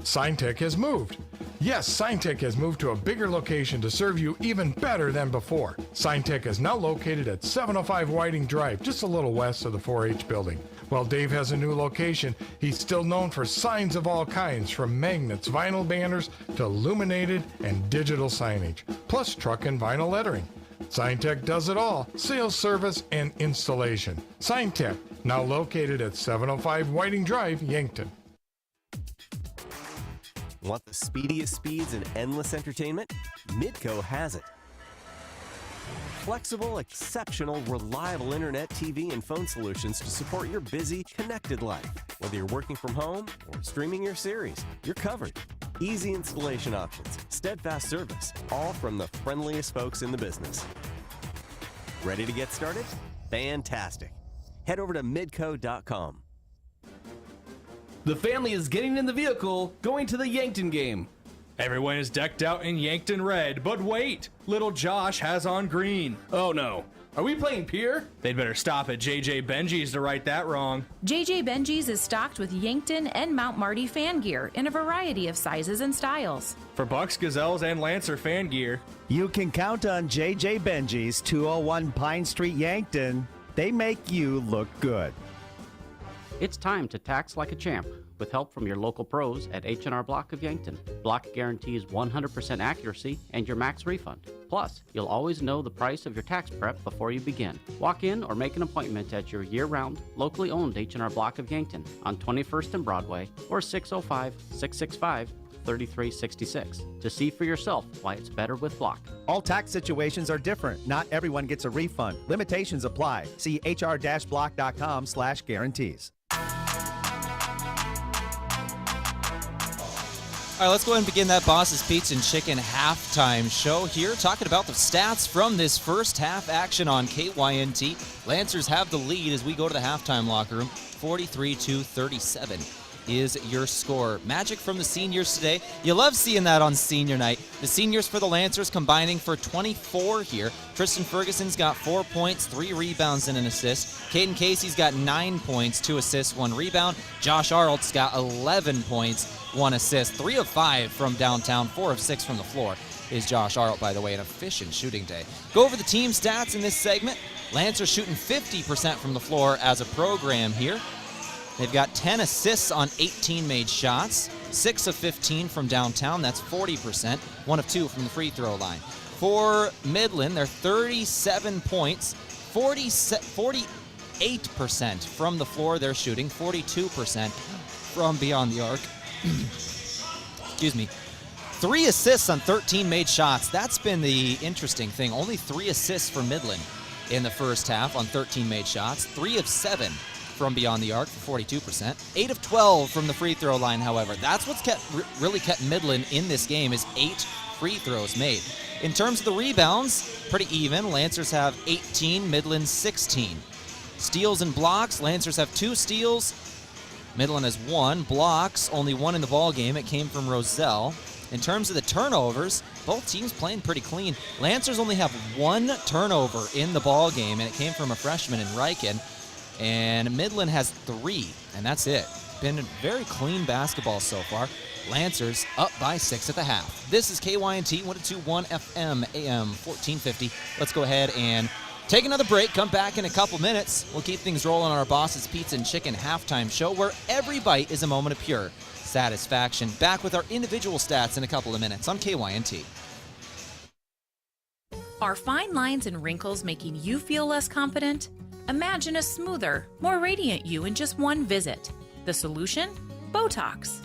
Signtech has moved. Yes, Signtech has moved to a bigger location to serve you even better than before. Signtech is now located at 705 Whiting Drive, just a little west of the 4-H building. While Dave has a new location, he's still known for signs of all kinds, from magnets, vinyl banners, to illuminated and digital signage, plus truck and vinyl lettering. Signtech does it all: sales, service, and installation. Signtech, now located at 705 Whiting Drive, Yankton. Want the speediest speeds and endless entertainment? Midco has it. Flexible, exceptional, reliable internet, TV, and phone solutions to support your busy, connected life. Whether you're working from home or streaming your series, you're covered. Easy installation options, steadfast service, all from the friendliest folks in the business. Ready to get started? Fantastic. Head over to midco.com. The family is getting in the vehicle, going to the Yankton game. Everyone is decked out in Yankton red, but wait! Little Josh has on green. Oh no, Are we playing Pier? They'd better stop at JJ Benji's to right that wrong. JJ Benji's is stocked with Yankton and Mount Marty fan gear in a variety of sizes and styles. For Bucks, Gazelles, and Lancer fan gear. You can count on JJ Benji's, 201 Pine Street, Yankton. They make you look good. It's time to tax like a champ with help from your local pros at H&R Block of Yankton. Block guarantees 100% accuracy and your max refund. Plus, you'll always know the price of your tax prep before you begin. Walk in or make an appointment at your year-round, locally owned H&R Block of Yankton on 21st and Broadway or 605-665-3366 to see for yourself why it's better with Block. All tax situations are different. Not everyone gets a refund. Limitations apply. See hr-block.com/guarantees. All right, let's go ahead and begin that Boss's Pizza and Chicken halftime show here, talking about the stats from this first half action on KYNT. Lancers have the lead as we go to the halftime locker room. 43-37 is your score. Magic from the seniors today. You love seeing that on senior night. The seniors for the Lancers combining for 24 here. Tristan Ferguson's got 4 points, 3 rebounds, and an assist. Caden Casey's got 9 points, 2 assists, 1 rebound. Josh Arnold's got 11 points, 1 assist. 3 of 5 from downtown, 4 of 6 from the floor is Josh Arnold, by the way, an efficient shooting day. Go over the team stats in this segment. Lancers shooting 50% from the floor as a program here. They've got 10 assists on 18 made shots, 6 of 15 from downtown, that's 40%, 1 of 2 from the free throw line. For Midland, they're 37 points, 48% from the floor they're shooting, 42% from beyond the arc. Excuse me. 3 assists on 13 made shots. That's been the interesting thing. Only 3 assists for Midland in the first half on 13 made shots, 3 of 7 from beyond the arc for 42%. 8 of 12 from the free throw line, however. That's what's really kept Midland in this game is 8 free throws made. In terms of the rebounds, pretty even. Lancers have 18, Midland 16. Steals and blocks, Lancers have 2 steals. Midland has 1. Blocks, only 1 in the ball game. It came from Roselle. In terms of the turnovers, both teams playing pretty clean. Lancers only have 1 turnover in the ball game, and it came from a freshman in Riken. And Midland has 3, and that's it. Been very clean basketball so far. Lancers up by 6 at the half. This is KYNT 102.1 FM AM 1450. Let's go ahead and take another break. Come back in a couple minutes. We'll keep things rolling on our Boss's Pizza and Chicken halftime show, where every bite is a moment of pure satisfaction. Back with our individual stats in a couple of minutes on KYNT. Are fine lines and wrinkles making you feel less confident? Imagine a smoother, more radiant you in just one visit. The solution? Botox.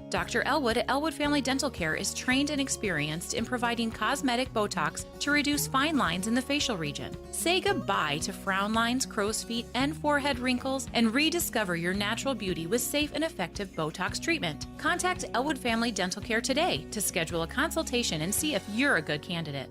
Dr. Elwood at Elwood Family Dental Care is trained and experienced in providing cosmetic Botox to reduce fine lines in the facial region. Say goodbye to frown lines, crow's feet, and forehead wrinkles, and rediscover your natural beauty with safe and effective Botox treatment. Contact Elwood Family Dental Care today to schedule a consultation and see if you're a good candidate.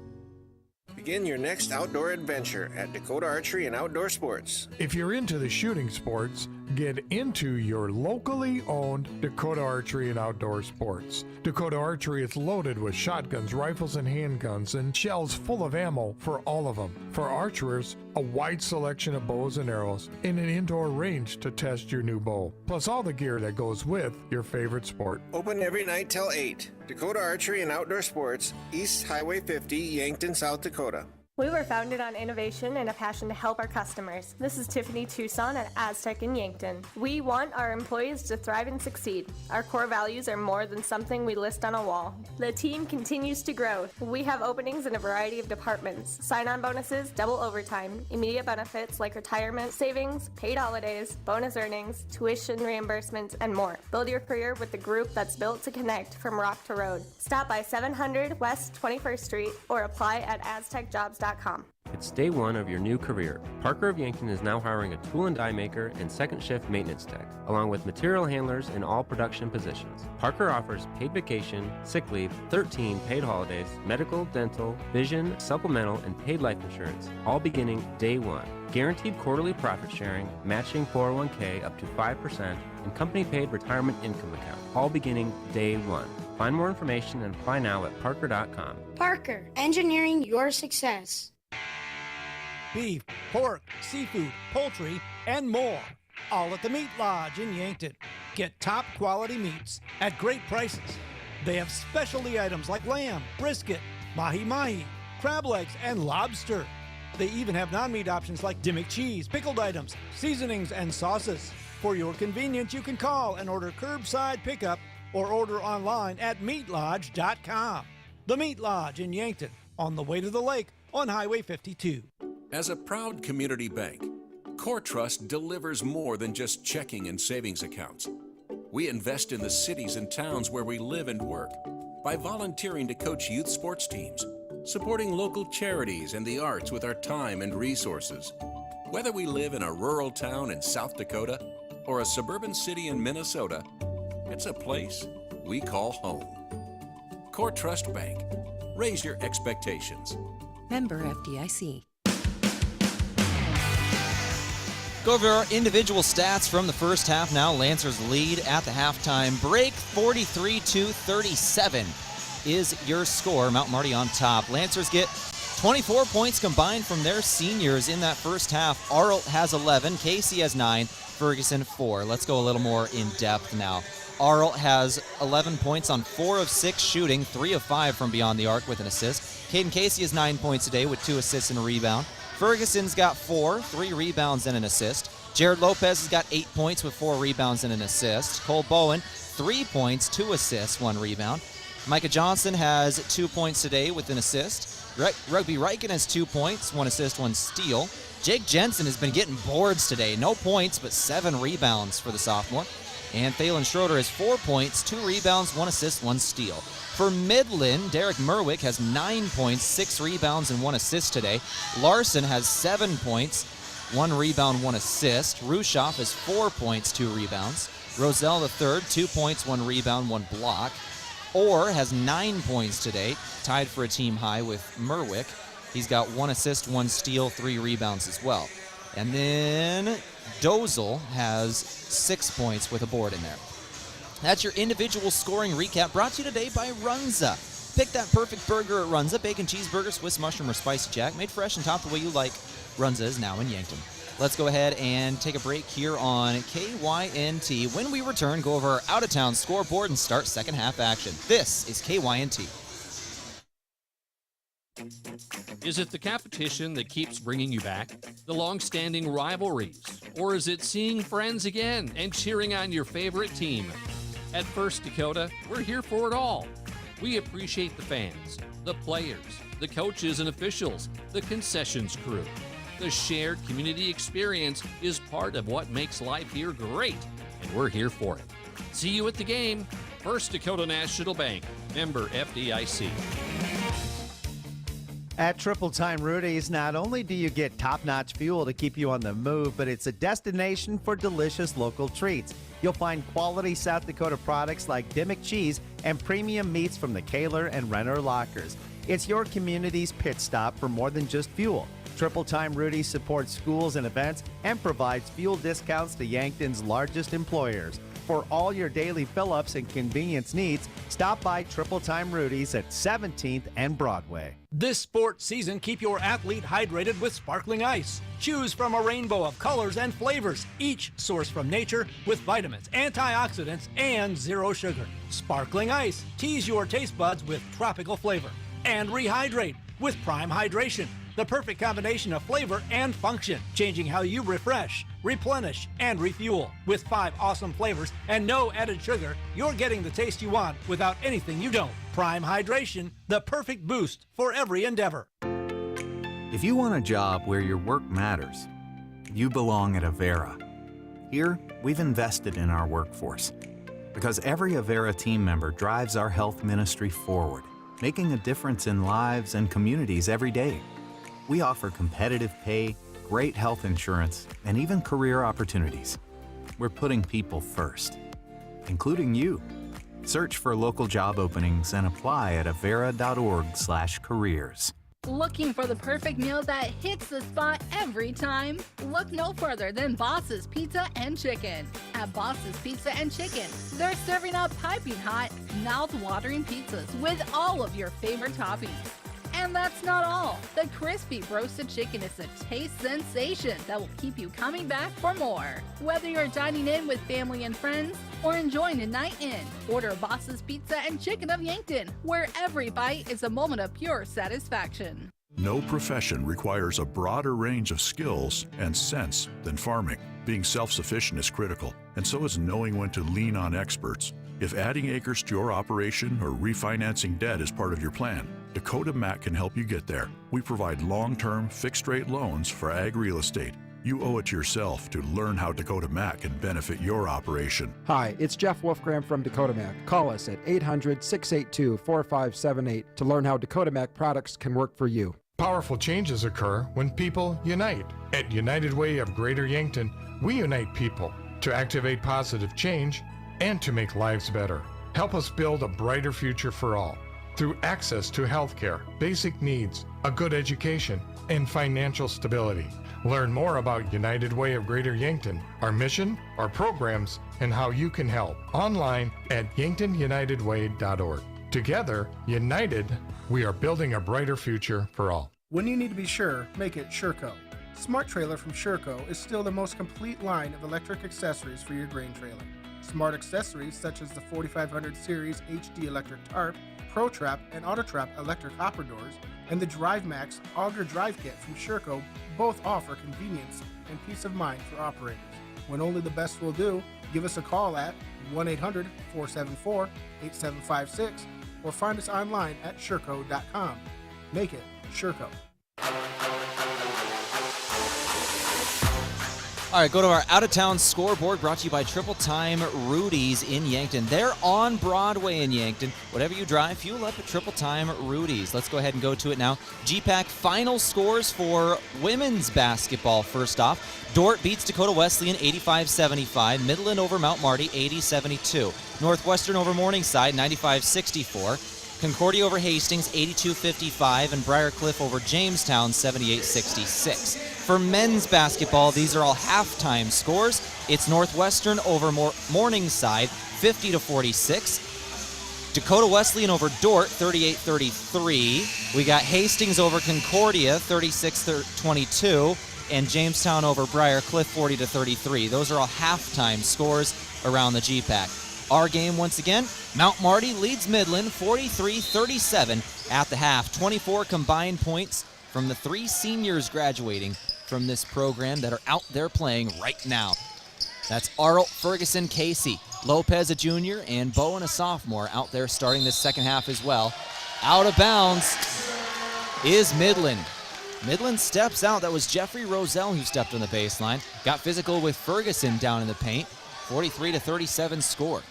Begin your next outdoor adventure at Dakota Archery and Outdoor Sports. If you're into the shooting sports, get into your locally owned Dakota Archery and Outdoor Sports. Dakota Archery is loaded with shotguns, rifles, and handguns, and shells full of ammo for all of them. For archers, a wide selection of bows and arrows, and an indoor range to test your new bow, plus all the gear that goes with your favorite sport. Open every night till 8. Dakota Archery and Outdoor Sports, East Highway 50, Yankton, South Dakota. We were founded on innovation and a passion to help our customers. This is Tiffany Tucson at Aztec in Yankton. We want our employees to thrive and succeed. Our core values are more than something we list on a wall. The team continues to grow. We have openings in a variety of departments: sign-on bonuses, double overtime, immediate benefits like retirement, savings, paid holidays, bonus earnings, tuition reimbursements, and more. Build your career with the group that's built to connect from rock to road. Stop by 700 West 21st Street or apply at aztecjobs.com. It's day one of your new career. Parker of Yankton is now hiring a tool and die maker and second shift maintenance tech, along with material handlers in all production positions. Parker offers paid vacation, sick leave, 13 paid holidays, medical, dental, vision, supplemental, and paid life insurance, all beginning day one. Guaranteed quarterly profit sharing, matching 401k up to 5%, and company paid retirement income account, all beginning day one. Find more information and apply now at parker.com. Parker, engineering your success. beef, pork, seafood, poultry, and more. All at the Meat Lodge in Yankton. Get top quality meats at great prices. They have specialty items like lamb, brisket, mahi-mahi, crab legs, and lobster. They even have non-meat options like Dimmick cheese, pickled items, seasonings, and sauces. For your convenience, you can call and order curbside pickup or order online at meatlodge.com. The Meat Lodge in Yankton, on the way to the lake on Highway 52. As a proud community bank, Core Trust delivers more than just checking and savings accounts. We invest in the cities and towns where we live and work by volunteering to coach youth sports teams, supporting local charities and the arts with our time and resources. Whether we live in a rural town in South Dakota or a suburban city in Minnesota, it's a place we call home. Core Trust Bank. Raise your expectations. Member FDIC. Go over our individual stats from the first half now. Lancers lead at the halftime break. 43-37 is your score. Mount Marty on top. Lancers get 24 points combined from their seniors in that first half. Arlt has 11. Casey has 9. Ferguson 4. Let's go a little more in depth now. Arlt has 11 points on 4 of 6 shooting, 3 of 5 from beyond the arc with an assist. Caden Casey has 9 points today with 2 assists and a rebound. Ferguson's got 4, 3 rebounds and an assist. Jared Lopez has got 8 points with 4 rebounds and an assist. Cole Bowen, 3 points, 2 assists, 1 rebound. Micah Johnson has 2 points today with an assist. Rugby Riken has 2 points, 1 assist, 1 steal. Jake Jensen has been getting boards today. No points, but 7 rebounds for the sophomore. And Thalen Schroeder has 4 points, 2 rebounds, 1 assist, 1 steal. For Midland, Derek Merwick has 9 points, 6 rebounds, and 1 assist today. Larson has 7 points, 1 rebound, 1 assist. Rushoff has 4 points, 2 rebounds. Roselle III, 2 points, 1 rebound, 1 block. Orr has 9 points today, tied for a team high with Merwick. He's got 1 assist, 1 steal, 3 rebounds as well. And then Dozel has 6 points with a board in there. That's your individual scoring recap, brought to you today by Runza. Pick that perfect burger at Runza. Bacon cheeseburger, Swiss mushroom, or spicy jack. Made fresh and topped the way you like. Runza is now in Yankton. Let's go ahead and take a break here on KYNT. When we return, go over our out-of-town scoreboard and start second half action. This is KYNT. Is it the competition that keeps bringing you back? The long-standing rivalries? Or is it seeing friends again and cheering on your favorite team? At First Dakota, we're here for it all. We appreciate the fans, the players, the coaches and officials, the concessions crew. The shared community experience is part of what makes life here great, and we're here for it. See you at the game. First Dakota National Bank, member FDIC. At Triple Time Rudy's, not only do you get top-notch fuel to keep you on the move, but it's a destination for delicious local treats. You'll find quality South Dakota products like Dimmick cheese and premium meats from the Kaler and Renner lockers. It's your community's pit stop for more than just fuel. Triple Time Rudy's supports schools and events and provides fuel discounts to Yankton's largest employers. For all your daily fill-ups and convenience needs, stop by Triple Time Rudy's at 17th and Broadway. This sports season, keep your athlete hydrated with sparkling ice. Choose from a rainbow of colors and flavors, each sourced from nature with vitamins, antioxidants, and zero sugar. Sparkling ice. Tease your taste buds with tropical flavor. And rehydrate with Prime Hydration. The perfect combination of flavor and function, changing how you refresh, replenish, and refuel. With 5 awesome flavors and no added sugar, you're getting the taste you want without anything you don't. Prime Hydration, the perfect boost for every endeavor. If you want a job where your work matters, you belong at Avera. Here, we've invested in our workforce because every Avera team member drives our health ministry forward, making a difference in lives and communities every day. We offer competitive pay, great health insurance, and even career opportunities. We're putting people first, including you. Search for local job openings and apply at avera.org/careers. Looking for the perfect meal that hits the spot every time? Look no further than Boss's Pizza and Chicken. At Boss's Pizza and Chicken, they're serving up piping hot, mouth-watering pizzas with all of your favorite toppings. And that's not all. The crispy roasted chicken is a taste sensation that will keep you coming back for more. Whether you're dining in with family and friends or enjoying a night in, order Boss's Pizza and Chicken of Yankton, where every bite is a moment of pure satisfaction. No profession requires a broader range of skills and sense than farming. Being self-sufficient is critical, and so is knowing when to lean on experts. If adding acres to your operation or refinancing debt is part of your plan, Dakota Mac can help you get there. We provide long-term, fixed-rate loans for ag real estate. You owe it to yourself to learn how Dakota Mac can benefit your operation. Hi, it's Jeff Wolfgram from Dakota Mac. Call us at 800-682-4578 to learn how Dakota Mac products can work for you. Powerful changes occur when people unite. At United Way of Greater Yankton, we unite people to activate positive change and to make lives better. Help us build a brighter future for all through access to health care, basic needs, a good education, and financial stability. Learn more about United Way of Greater Yankton, our mission, our programs, and how you can help online at yanktonyunitedway.org. Together, united, we are building a brighter future for all. When you need to be sure, make it Sureco. Smart Trailer from Sureco is still the most complete line of electric accessories for your grain trailer. Smart accessories such as the 4500 Series HD electric tarp, Pro Trap, and Auto Trap electric hopper doors, and the Drive Max Auger Drive Kit from Sureco both offer convenience and peace of mind for operators. When only the best will do, give us a call at 1-800-474-8756 or find us online at sureco.com. Make it Sureco. All right, go to our out-of-town scoreboard brought to you by Triple Time Rudy's in Yankton. They're on Broadway in Yankton. Whatever you drive, fuel up at Triple Time Rudy's. Let's go ahead and go to it now. GPAC final scores for women's basketball. First off, Dordt beats Dakota Wesleyan 85-75. Midland over Mount Marty 80-72. Northwestern over Morningside 95-64. Concordia over Hastings 82-55, and Briarcliff over Jamestown 78-66. For men's basketball, these are all halftime scores. It's Northwestern over Morningside 50-46. Dakota Wesleyan over Dordt 38-33. We got Hastings over Concordia 36-22, and Jamestown over Briarcliff 40-33. Those are all halftime scores around the GPAC. Our game once again, Mount Marty leads Midland 43-37 at the half. 24 combined points from the three seniors graduating from this program that are out there playing right now. That's Arlt, Ferguson, Casey, Lopez, a junior, and Bowen, a sophomore, out there starting this second half as well. Out of bounds is Midland. Midland steps out. That was Jeffrey Roselle who stepped on the baseline. Got physical with Ferguson down in the paint. 43-37 score.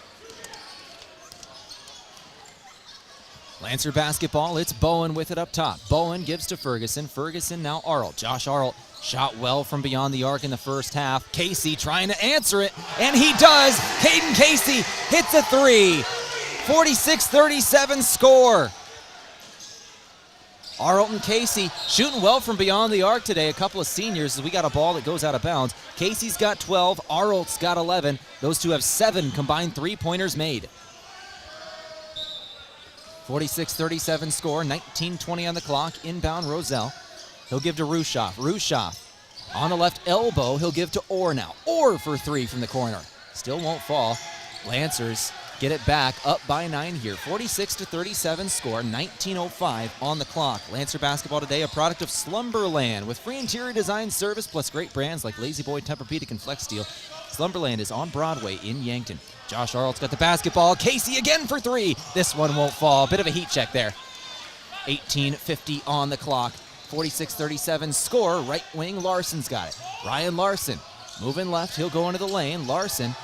Lancer basketball, it's Bowen with it up top. Bowen gives to Ferguson. Ferguson now Arlt. Josh Arlt shot well from beyond the arc in the first half. Casey trying to answer it, and he does. Caden Casey hits a three. 46-37 score. Arlt and Casey shooting well from beyond the arc today. A couple of seniors as we got a ball that goes out of bounds. Casey's got 12, Arlt's got 11. Those two have 7 combined three-pointers made. 46-37 score, 19:20 on the clock. Inbound Roselle. He'll give to Rushoff. Rushoff on the left elbow. He'll give to Orr now. Orr for three from the corner. Still won't fall. Lancers get it back, up by 9 here. 46-37 score, 19:05 on the clock. Lancer basketball today, a product of Slumberland. With free interior design service plus great brands like Lazy Boy, Tempur-Pedic, and Flex Steel, Slumberland is on Broadway in Yankton. Josh Arlt's got the basketball. Casey again for three. This one won't fall. Bit of a heat check there. 18:50 on the clock. 46-37 score. Right wing Larson's got it. Ryan Larson moving left. He'll go into the lane. Larson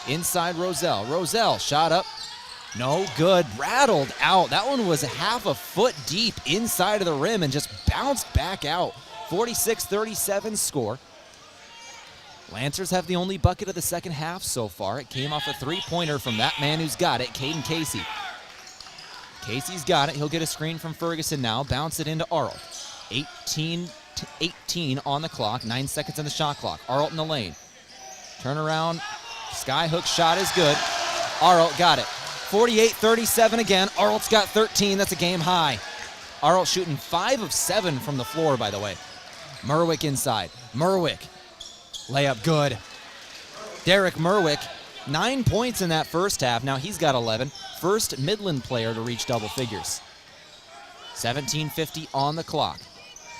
inside Roselle. Roselle shot up. No good. Rattled out. That one was half a foot deep inside of the rim and just bounced back out. 46-37 score. Lancers have the only bucket of the second half so far. It came off a three-pointer from that man who's got it, Caden Casey. Casey's got it. He'll get a screen from Ferguson now. Bounce it into Arlt. 18 on the clock. 9 seconds on the shot clock. Arlt in the lane. Turnaround. Skyhook shot is good. Arlt got it. 48-37 again. Arlt's got 13. That's a game high. Arlt shooting 5 of 7 from the floor, by the way. Merwick inside. Merwick. Layup good. Derek Merwick, 9 points in that first half. Now he's got 11. First Midland player to reach double figures. 17:50 on the clock.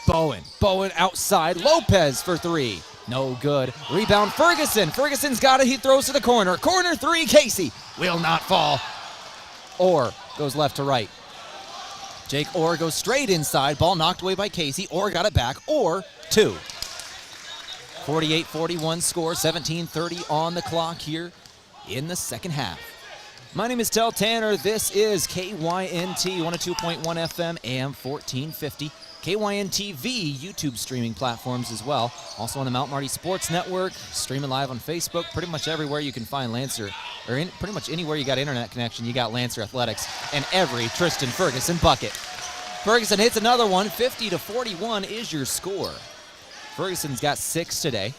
Bowen outside. Lopez for 3. No good. Rebound Ferguson. Ferguson's got it. He throws to the corner. Corner 3. Casey will not fall. Orr goes left to right. Jake Orr goes straight inside. Ball knocked away by Casey. Orr got it back. Orr 2. 48-41 score. 17:30 on the clock here in the second half. My name is Tehl Tanner. This is KYNT 102.1 FM, AM 1450. KYN-TV YouTube streaming platforms as well. Also on the Mount Marty Sports Network, streaming live on Facebook. Pretty much everywhere you can find Lancer, or pretty much anywhere you got internet connection, you got Lancer Athletics and every Tristan Ferguson bucket. Ferguson hits another one. 50-41 is your score. Ferguson's got 6 today.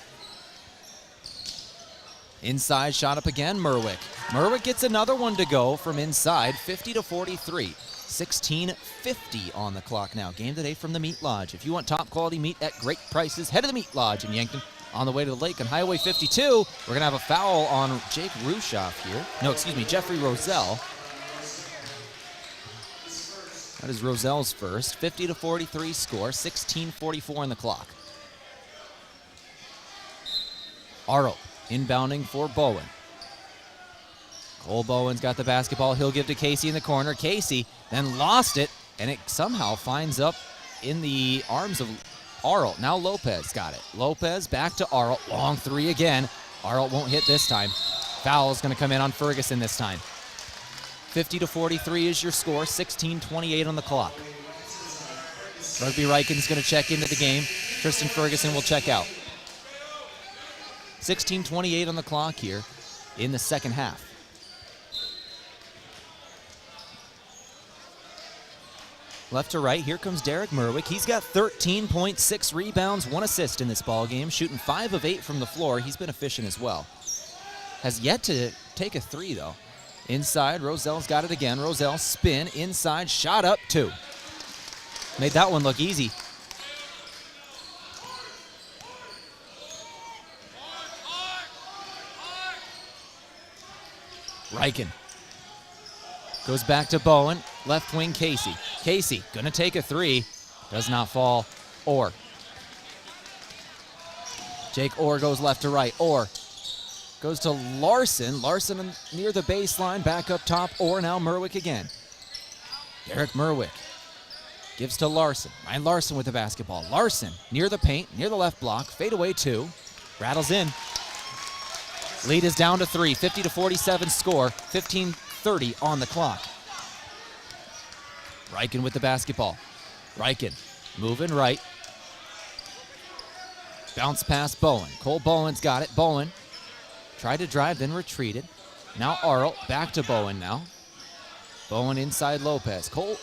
Inside shot up again, Merwick. Merwick gets another one to go from inside, 50-43. 16:50 on the clock now. Game today from the Meat Lodge. If you want top quality meat at great prices, head to the Meat Lodge in Yankton. On the way to the lake on Highway 52, we're going to have a foul on Jake Rushoff here. No, excuse me, Jeffrey Roselle. That is Roselle's first. 50-43 score, 16:44 on the clock. Arlt inbounding for Bowen. Cole Bowen's got the basketball. He'll give to Casey in the corner. Casey then lost it, and it somehow finds up in the arms of Arlt. Now Lopez got it. Lopez back to Arlt. Long 3 again. Arlt won't hit this time. Foul is going to come in on Ferguson this time. 50-43 is your score. 16:28 on the clock. Rugby Ryken's going to check into the game. Tristan Ferguson will check out. 16:28 on the clock here in the second half. Left to right, here comes Derek Merwick. He's got 13.6 rebounds, 1 assist in this ball game, shooting 5 of 8 from the floor. He's been efficient as well. Has yet to take a 3, though. Inside, Roselle's got it again. Roselle spin, inside, shot up, 2. Made that one look easy. Ryken goes back to Bowen. Left wing Casey. Casey gonna take a 3. Does not fall. Orr. Jake Orr goes left to right. Orr goes to Larson. Larson near the baseline. Back up top. Orr now Merwick again. Derek Merwick gives to Larson. Ryan Larson with the basketball. Larson near the paint, near the left block. Fade away 2. Rattles in. Lead is down to 3. 50-47 score. 15:30 on the clock. Ryken with the basketball. Ryken moving right. Bounce past Bowen. Cole Bowen's got it. Bowen tried to drive, then retreated. Now Arlt back to Bowen now. Bowen inside Lopez. Cole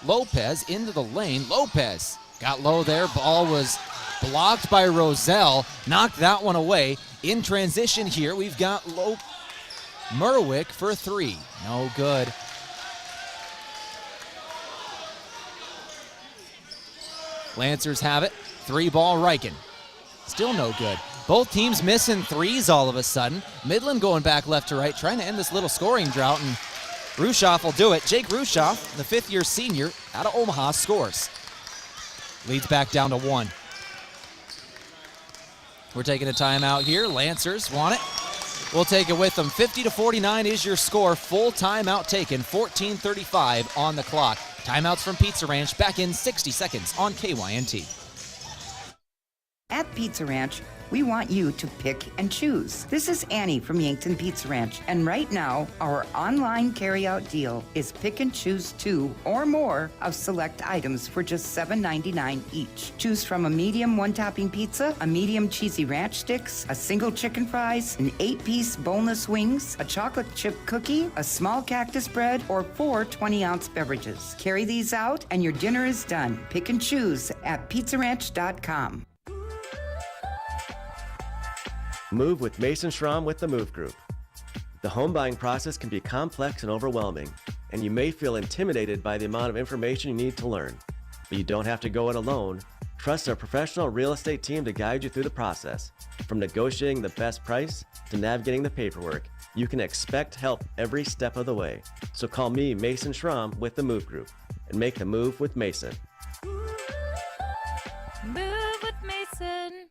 Lopez into the lane. Lopez got low there. Ball was blocked by Roselle. Knocked that one away. In transition here, we've got Merwick for 3. No good. Lancers have it. 3-ball Ryken. Still no good. Both teams missing 3s all of a sudden. Midland going back left to right, trying to end this little scoring drought, and Rushoff will do it. Jake Rushoff, the 5th-year senior out of Omaha, scores. Leads back down to 1. We're taking a timeout here. Lancers want it. We'll take it with them. 50-49 is your score. Full timeout taken. 14:35 on the clock. Timeouts from Pizza Ranch back in 60 seconds on KYNT. At Pizza Ranch, we want you to pick and choose. This is Annie from Yankton Pizza Ranch, and right now, our online carryout deal is pick and choose 2 or more of select items for just $7.99 each. Choose from a medium 1-topping pizza, a medium cheesy ranch sticks, a single chicken fries, an 8-piece boneless wings, a chocolate chip cookie, a small cactus bread, or 4 20-ounce beverages. Carry these out, and your dinner is done. Pick and choose at pizzaranch.com. Move with Mason Schramm with the Move Group. The home buying process can be complex and overwhelming. and you may feel intimidated by the amount of information you need to learn. But you don't have to go it alone. Trust our professional real estate team to guide you through the process. From negotiating the best price to navigating the paperwork, you can expect help every step of the way. So call me, Mason Schramm, with the Move Group, and make the move with Mason. Move with Mason.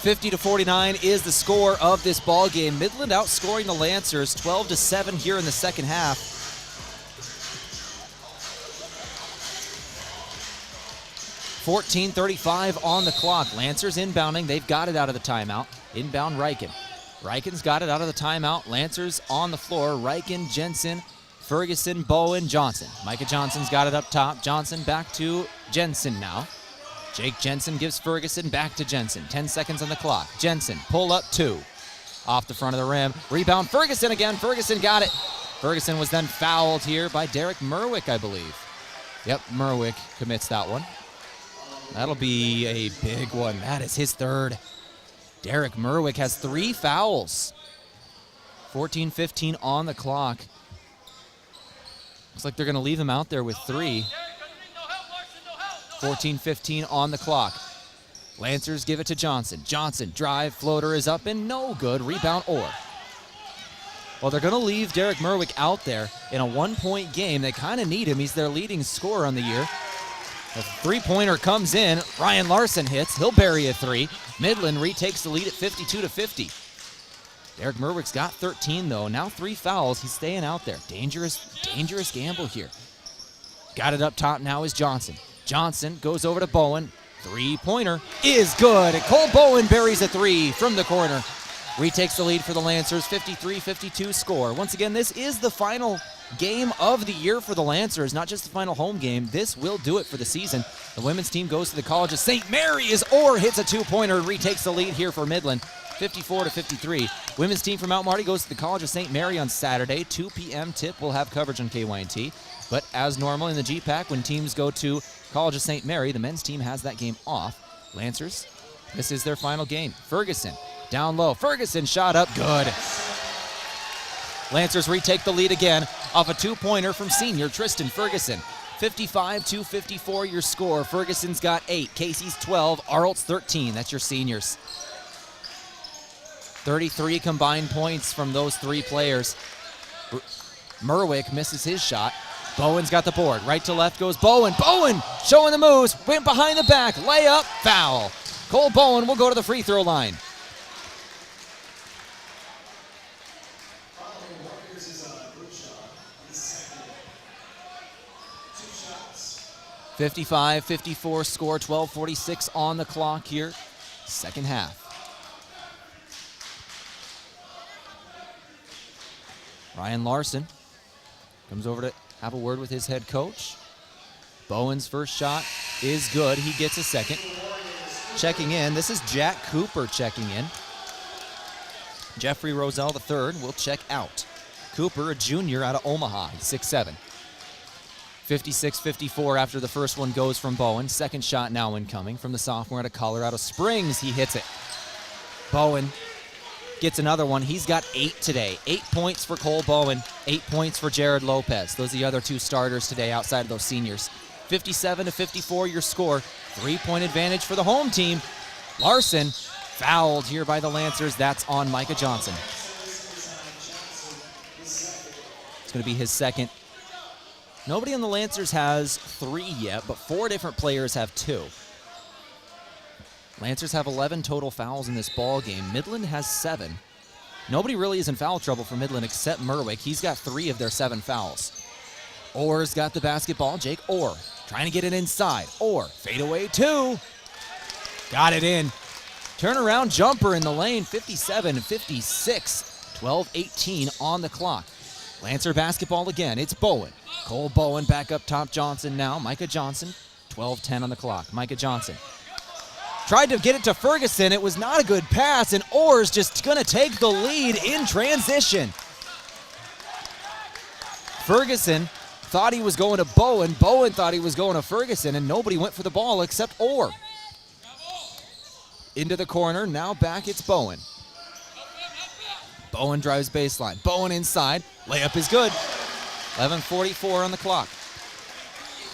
(50-49) is the score of this ball game. Midland outscoring the Lancers 12-7 here in the second half. 14:35 on the clock. Lancers inbounding. They've got it out of the timeout. Inbound Riken. Riken's got it out of the timeout. Lancers on the floor. Riken, Jensen, Ferguson, Bowen, Johnson. Micah Johnson's got it up top. Johnson back to Jensen now. Jake Jensen gives Ferguson back to Jensen. 10 seconds on the clock. Jensen, pull up 2. Off the front of the rim. Rebound, Ferguson again. Ferguson got it. Ferguson was then fouled here by Derek Merwick, I believe. Yep, Merwick commits that one. That'll be a big one. That is his third. Derek Merwick has 3 fouls. 14:15 on the clock. Looks like they're going to leave him out there with 3. 14:15 on the clock. Lancers give it to Johnson. Johnson, drive, floater is up and no good. Rebound, Orr. Well, they're going to leave Derek Merwick out there in a 1-point game. They kind of need him. He's their leading scorer on the year. A 3-pointer comes in. Ryan Larson hits. He'll bury a 3. Midland retakes the lead at 52-50. Derek Merwick's got 13, though. Now 3 fouls. He's staying out there. Dangerous gamble here. Got it up top now is Johnson. Johnson goes over to Bowen. 3-pointer is good. Cole Bowen buries a 3 from the corner. Retakes the lead for the Lancers. 53-52 score. Once again, this is the final game of the year for the Lancers, not just the final home game. This will do it for the season. The women's team goes to the College of St. Mary as Orr hits a 2-pointer and retakes the lead here for Midland, 54-53. Women's team from Mount Marty goes to the College of St. Mary on Saturday, 2 p.m. tip. We'll have coverage on KYNT. But as normal in the GPAC, when teams go to College of St. Mary, the men's team has that game off. Lancers, this is their final game. Ferguson, down low. Ferguson shot up, good. Lancers retake the lead again off a 2-pointer from senior Tristan Ferguson. 55-54 your score. Ferguson's got 8, Casey's 12, Arlt's 13. That's your seniors. 33 combined points from those 3 players. Merwick misses his shot. Bowen's got the board. Right to left goes Bowen. Bowen showing the moves. Went behind the back. Layup, foul. Cole Bowen will go to the free throw line. 55-54 score, 12:46 on the clock here, second half. Ryan Larson comes over to have a word with his head coach. Bowen's first shot is good. He gets a second. Checking in, this is Jack Cooper checking in. Jeffrey Roselle III will check out. Cooper, a junior out of Omaha, 6'7". 56-54 after the first one goes from Bowen. Second shot now incoming from the sophomore out of Colorado Springs. He hits it. Bowen gets another one. He's got 8 today. 8 points for Cole Bowen, 8 points for Jared Lopez. Those are the other 2 starters today outside of those seniors. 57-54 your score. 3-point advantage for the home team. Larson fouled here by the Lancers. That's on Micah Johnson. It's going to be his second. Nobody on the Lancers has 3 yet, but 4 different players have 2. Lancers have 11 total fouls in this ball game. Midland has 7. Nobody really is in foul trouble for Midland except Merwick. He's got 3 of their 7 fouls. Orr's got the basketball. Jake Orr trying to get it inside. Orr, fadeaway 2. Got it in. Turnaround jumper in the lane, 57-56. 12:18 on the clock. Lancer basketball again. It's Bowen. Cole Bowen back up top. Johnson now. Micah Johnson. 12:10 on the clock. Micah Johnson tried to get it to Ferguson. It was not a good pass, and Orr's just going to take the lead in transition. Ferguson thought he was going to Bowen. Bowen thought he was going to Ferguson, and nobody went for the ball except Orr. Into the corner. Now back it's Bowen. Bowen drives baseline. Bowen inside. Layup is good. 11:44 on the clock.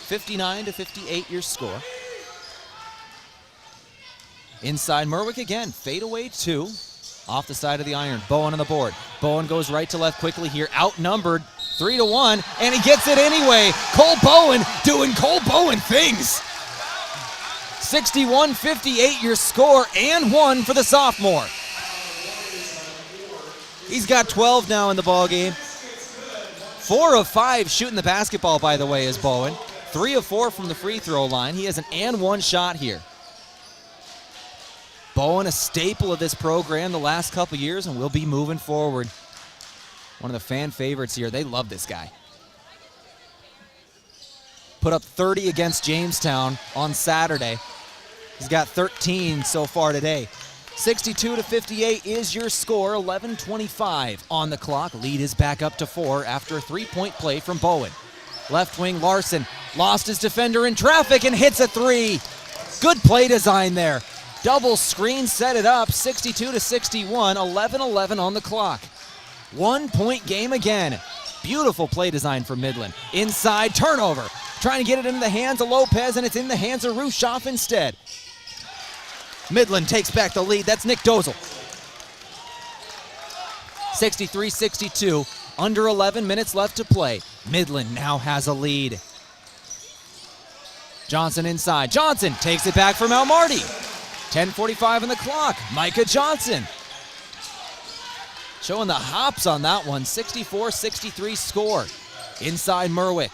59-58 your score. Inside Merwick again. Fadeaway 2. Off the side of the iron. Bowen on the board. Bowen goes right to left quickly here. Outnumbered 3-1, and he gets it anyway. Cole Bowen doing Cole Bowen things. 61-58 your score, and 1 for the sophomore. He's got 12 now in the ball game. 4 of 5 shooting the basketball, by the way, is Bowen. 3 of 4 from the free throw line. He has an and 1 shot here. Bowen, a staple of this program the last couple years, and will be moving forward. One of the fan favorites here. They love this guy. Put up 30 against Jamestown on Saturday. He's got 13 so far today. 62-58 is your score. 11:25 on the clock. Lead is back up to 4 after a 3-point play from Bowen. Left wing Larson lost his defender in traffic and hits a 3. Good play design there. Double screen, set it up. 62-61. 11:11 on the clock. 1-point game again. Beautiful play design for Midland. Inside turnover. Trying to get it into the hands of Lopez, and it's in the hands of Rushoff instead. Midland takes back the lead. That's Nick Dozel. 63-62. Under 11 minutes left to play. Midland now has a lead. Johnson inside. Johnson takes it back for Mount Marty. 10:45 on the clock. Micah Johnson. Showing the hops on that one. 64-63 score. Inside Merwick.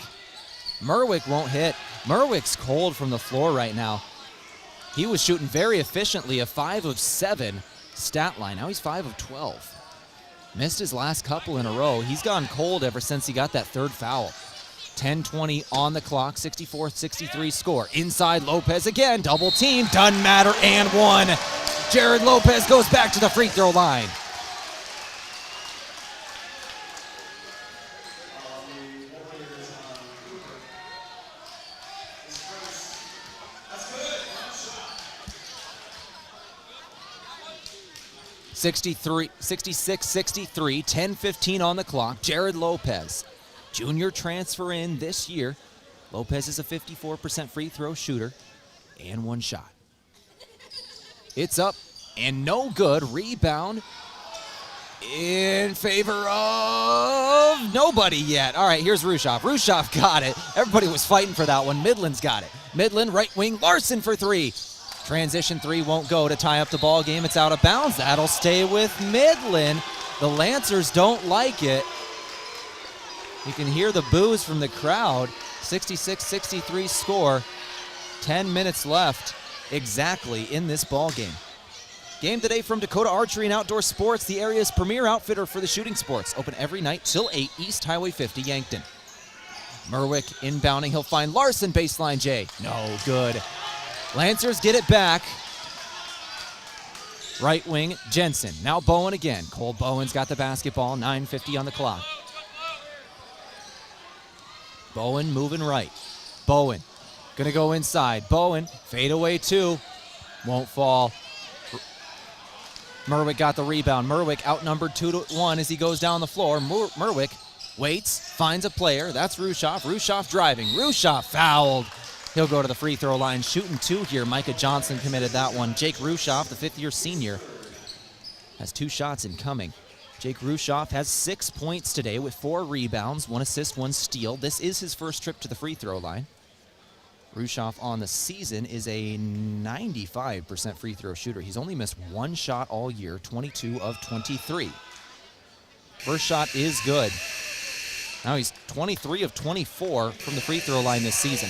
Merwick won't hit. Merwick's cold from the floor right now. He was shooting very efficiently, a 5 of 7 stat line. Now he's 5 of 12. Missed his last couple in a row. He's gone cold ever since he got that third foul. 10:20 on the clock, 64-63 score. Inside Lopez again, double team, doesn't matter, and 1. Jared Lopez goes back to the free throw line. (66-63), 10:15 on the clock. Jared Lopez, junior transfer in this year. Lopez is a 54% free throw shooter and 1 shot. It's up and no good. Rebound in favor of nobody yet. All right, here's Rushoff. Rushoff got it. Everybody was fighting for that one. Midland's got it. Midland, right wing, Larson for 3. Transition 3 won't go to tie up the ball game. It's out of bounds. That'll stay with Midland. The Lancers don't like it. You can hear the boos from the crowd. 66-63 score. 10 minutes left exactly in this ball game. Game today from Dakota Archery and Outdoor Sports, the area's premier outfitter for the shooting sports. Open every night till 8, East Highway 50, Yankton. Merwick inbounding. He'll find Larson, baseline J. No good. Lancers get it back. Right wing, Jensen. Now Bowen again. Cole Bowen's got the basketball. 9:50 on the clock. Bowen moving right. Bowen gonna go inside. Bowen, fade away 2. Won't fall. Merwick got the rebound. Merwick outnumbered 2-1 as he goes down the floor. Merwick waits, finds a player. That's Rushoff. Rushoff driving. Rushoff fouled. He'll go to the free throw line, shooting 2 here. Micah Johnson committed that one. Jake Rushoff, the 5th-year senior, has 2 shots incoming. Jake Rushoff has 6 points today with 4 rebounds, 1 assist, 1 steal. This is his first trip to the free throw line. Rushoff on the season is a 95% free throw shooter. He's only missed 1 shot all year, 22 of 23. First shot is good. Now he's 23 of 24 from the free throw line this season.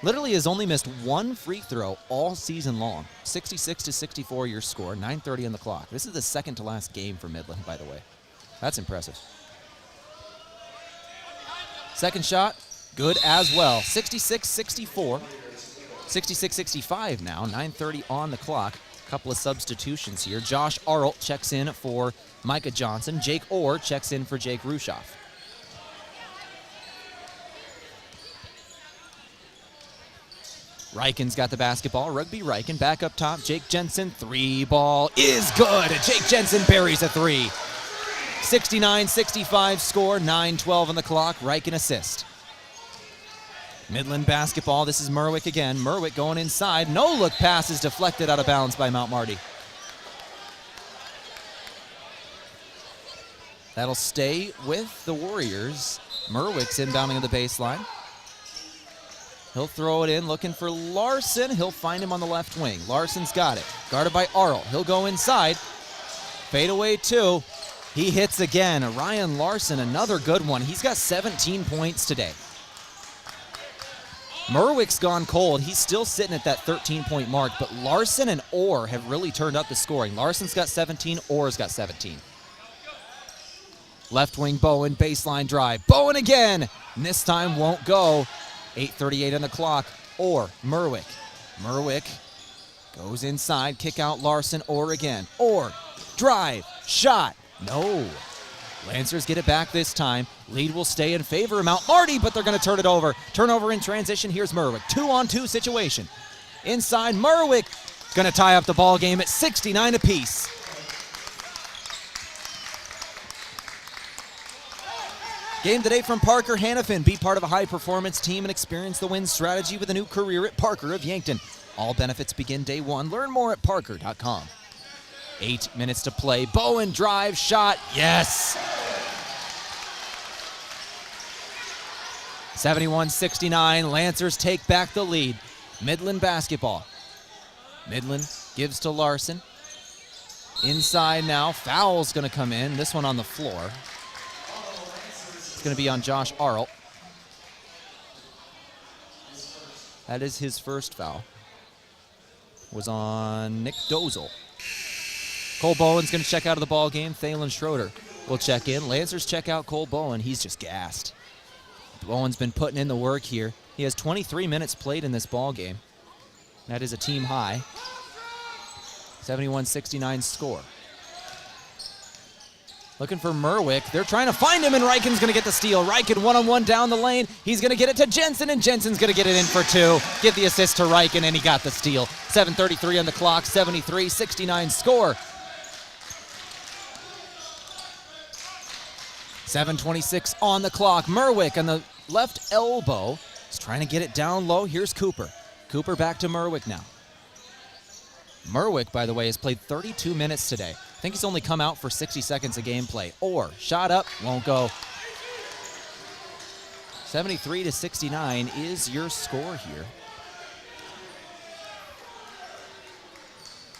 Literally has only missed 1 free throw all season long. 66-64 your score, 9:30 on the clock. This is the second to last game for Midland, by the way. That's impressive. Second shot, good as well. 66-64. 66-65 now, 9:30 on the clock. Couple of substitutions here. Josh Arlt checks in for Micah Johnson. Jake Orr checks in for Jake Rushoff. Ryken's got the basketball. Rugby Ryken back up top. Jake Jensen, 3 ball is good. Jake Jensen buries a 3. 69-65 score, 9:12 on the clock. Reichen assist. Midland basketball, this is Merwick again. Merwick going inside. No look pass is deflected out of bounds by Mount Marty. That'll stay with the Warriors. Merwick's inbounding on the baseline. He'll throw it in, looking for Larson. He'll find him on the left wing. Larson's got it. Guarded by Arl. He'll go inside. Fade away two. He hits again. Ryan Larson, another good one. He's got 17 points today. Merwick's gone cold. He's still sitting at that 13-point mark, but Larson and Orr have really turned up the scoring. Larson's got 17, Orr's got 17. Left wing Bowen, baseline drive. Bowen again, and this time won't go. 8:38 on the clock. Orr, Merwick. Merwick goes inside, kick out Larson, Orr again. Orr, drive, shot, no. Lancers get it back this time. Lead will stay in favor of Mount Marty, but they're going to turn it over. Turnover in transition. Here's Merwick. 2-on-2 situation. Inside, Merwick going to tie up the ball game at 69 apiece. Game today from Parker Hannafin. Be part of a high-performance team and experience the win strategy with a new career at Parker of Yankton. All benefits begin day one. Learn more at parker.com. 8 minutes to play. Bowen drive, shot, yes! 71-69, Lancers take back the lead. Midland basketball. Midland gives to Larson. Inside now, foul's gonna come in. This one on the floor. It's gonna be on Josh Arlt. That is his first foul. Was on Nick Dozel. Cole Bowen's going to check out of the ball game. Thalen Schroeder will check in. Lancers check out Cole Bowen. He's just gassed. Bowen's been putting in the work here. He has 23 minutes played in this ball game. That is a team high. 71-69 score. Looking for Merwick. They're trying to find him, and Reichen's going to get the steal. Reichen one-on-one down the lane. He's going to get it to Jensen, and Jensen's going to get it in for two. Give the assist to Reichen, and he got the steal. 7:33 on the clock, 73-69 score. 7:26 on the clock. Merwick on the left elbow. He's trying to get it down low. Here's Cooper. Cooper back to Merwick now. Merwick, by the way, has played 32 minutes today. I think he's only come out for 60 seconds of gameplay. Or shot up, won't go. 73-69 is your score here.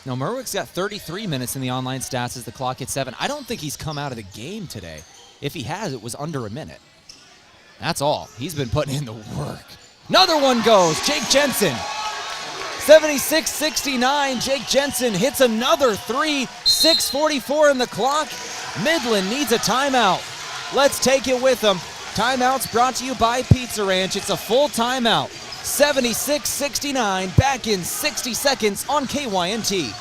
Now, Merwick's got 33 minutes in the online stats as the clock hits 7. I don't think he's come out of the game today. If he has, it was under a minute. That's all. He's been putting in the work. Another one goes. Jake Jensen. 76-69. Jake Jensen hits another three. 6:44 on the clock. Midland needs a timeout. Let's take it with them. Timeouts brought to you by Pizza Ranch. It's a full timeout. 76-69. Back in 60 seconds on KYNT.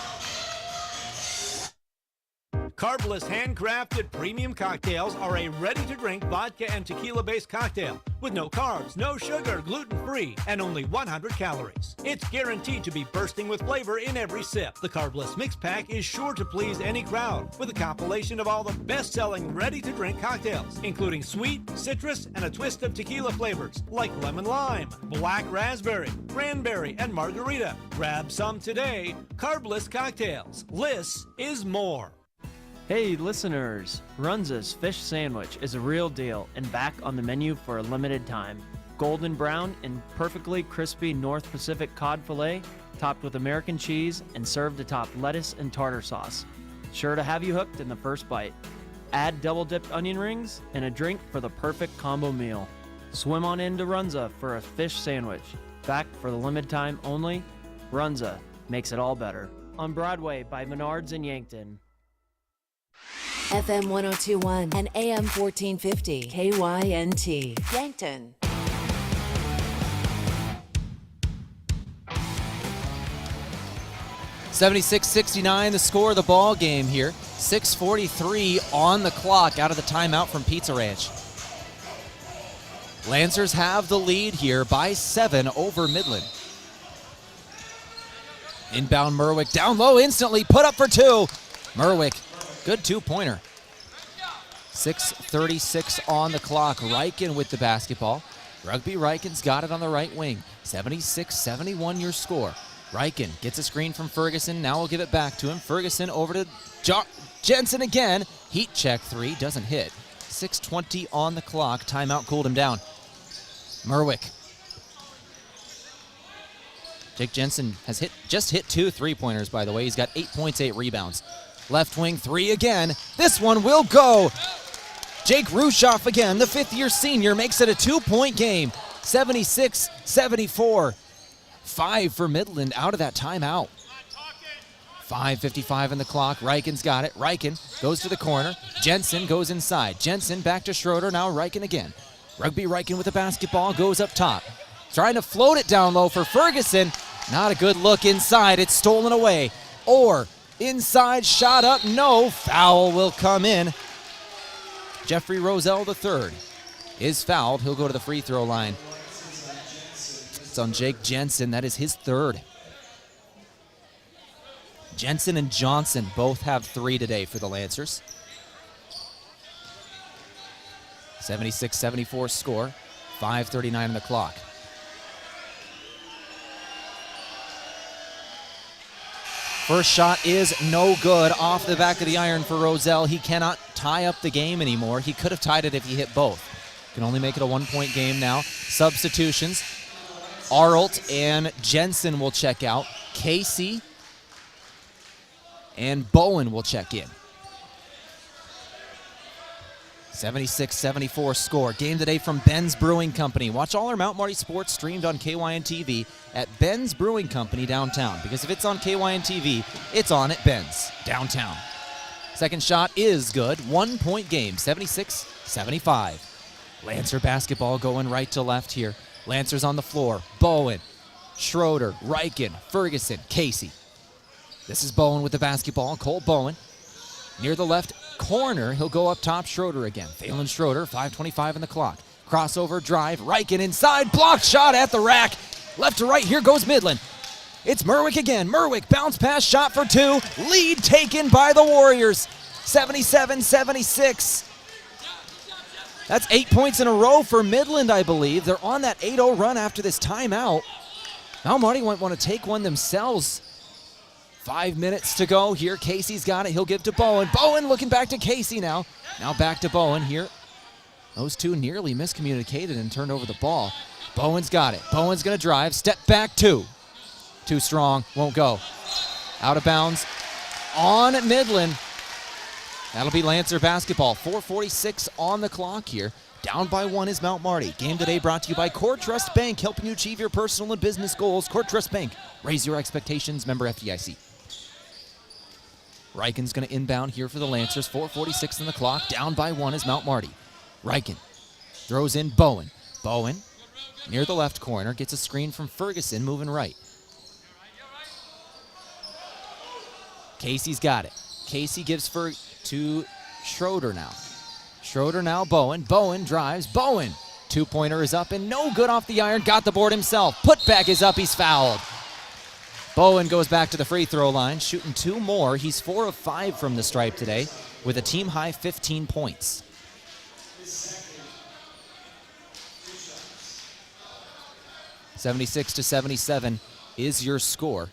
Carbless handcrafted premium cocktails are a ready-to-drink vodka and tequila-based cocktail with no carbs, no sugar, gluten-free, and only 100 calories. It's guaranteed to be bursting with flavor in every sip. The Carbless Mix Pack is sure to please any crowd with a compilation of all the best-selling ready-to-drink cocktails, including sweet, citrus, and a twist of tequila flavors like lemon lime, black raspberry, cranberry, and margarita. Grab some today. Carbless Cocktails. Less is more. Hey listeners, Runza's Fish Sandwich is a real deal and back on the menu for a limited time. Golden brown and perfectly crispy North Pacific cod fillet, topped with American cheese and served atop lettuce and tartar sauce. Sure to have you hooked in the first bite. Add double-dipped onion rings and a drink for the perfect combo meal. Swim on into Runza for a fish sandwich. Back for the limited time only, Runza makes it all better. On Broadway by Menards in Yankton. FM 102.1 and AM 1450 KYNT Yankton. (76-69) the score of the ball game here. 6:43 on the clock out of the timeout from Pizza Ranch. Lancers have the lead here by 7 over Midland. Inbound Merwick down low instantly, put up for two. Merwick, good two-pointer. 6:36 on the clock. Riken with the basketball. Rugby Riken's got it on the right wing. 76-71 your score. Riken gets a screen from Ferguson. Now we'll give it back to him. Ferguson over to Jensen again. Heat check three, doesn't hit. 6:20 on the clock. Timeout cooled him down. Merwick. Jake Jensen has just hit 2 3-pointers, by the way. He's got 8 points, 8 rebounds. Left wing three again. This one will go. Jake Rushoff again, the fifth-year senior, makes it a 2-point game. 76-74. 5 for Midland out of that timeout. 5:55 on the clock. Riken's got it. Riken goes to the corner. Jensen goes inside. Jensen back to Schroeder. Now Riken again. Rugby Riken with the basketball, goes up top. Trying to float it down low for Ferguson. Not a good look inside. It's stolen away. Or inside, shot up, no. Foul will come in. Jeffrey Roselle III is fouled. He'll go to the free throw line. It's on Jake Jensen. That is his third. Jensen and Johnson both have 3 today for the Lancers. 76-74 score. 5:39 on the clock. First shot is no good, off the back of the iron for Roselle. He cannot tie up the game anymore. He could have tied it if he hit both. Can only make it a 1-point game now. Substitutions. Arlt and Jensen will check out. Casey and Bowen will check in. 76-74 score. Game today from Ben's Brewing Company. Watch all our Mount Marty sports streamed on KYN TV at Ben's Brewing Company downtown. Because if it's on KYN TV, it's on at Ben's downtown. Second shot is good. 1-point game, 76-75. Lancer basketball going right to left here. Lancers on the floor. Bowen, Schroeder, Riken, Ferguson, Casey. This is Bowen with the basketball. Cole Bowen near the left corner. He'll go up top. Schroeder again. Phelan Schroeder, 5:25 on the clock. Crossover drive. Riken inside. Blocked shot at the rack. Left to right. Here goes Midland. It's Merwick again. Merwick bounce pass shot for 2. Lead taken by the Warriors. 77-76. That's 8 points in a row for Midland, I believe. They're on that 8-0 run after this timeout. Now Marty might want to take one themselves. 5 minutes to go here. Casey's got it. He'll give to Bowen. Bowen looking back to Casey now. Now back to Bowen here. Those two nearly miscommunicated and turned over the ball. Bowen's got it. Bowen's going to drive. Step back 2. Too strong. Won't go. Out of bounds on Midland. That'll be Lancer basketball. 4:46 on the clock here. Down by 1 is Mount Marty. Game today brought to you by Core Trust Bank, helping you achieve your personal and business goals. Core Trust Bank. Raise your expectations. Member FDIC. Riken's going to inbound here for the Lancers. 4:46 on the clock. Down by 1 is Mount Marty. Riken throws in Bowen. Bowen near the left corner. Gets a screen from Ferguson, moving right. Casey's got it. Casey gives to Schroeder now. Schroeder now Bowen. Bowen drives. Bowen. 2-pointer is up and no good off the iron. Got the board himself. Putback is up. He's fouled. Bowen goes back to the free throw line, shooting 2 more. He's 4 of 5 from the stripe today with a team-high 15 points. $76-77 is your score.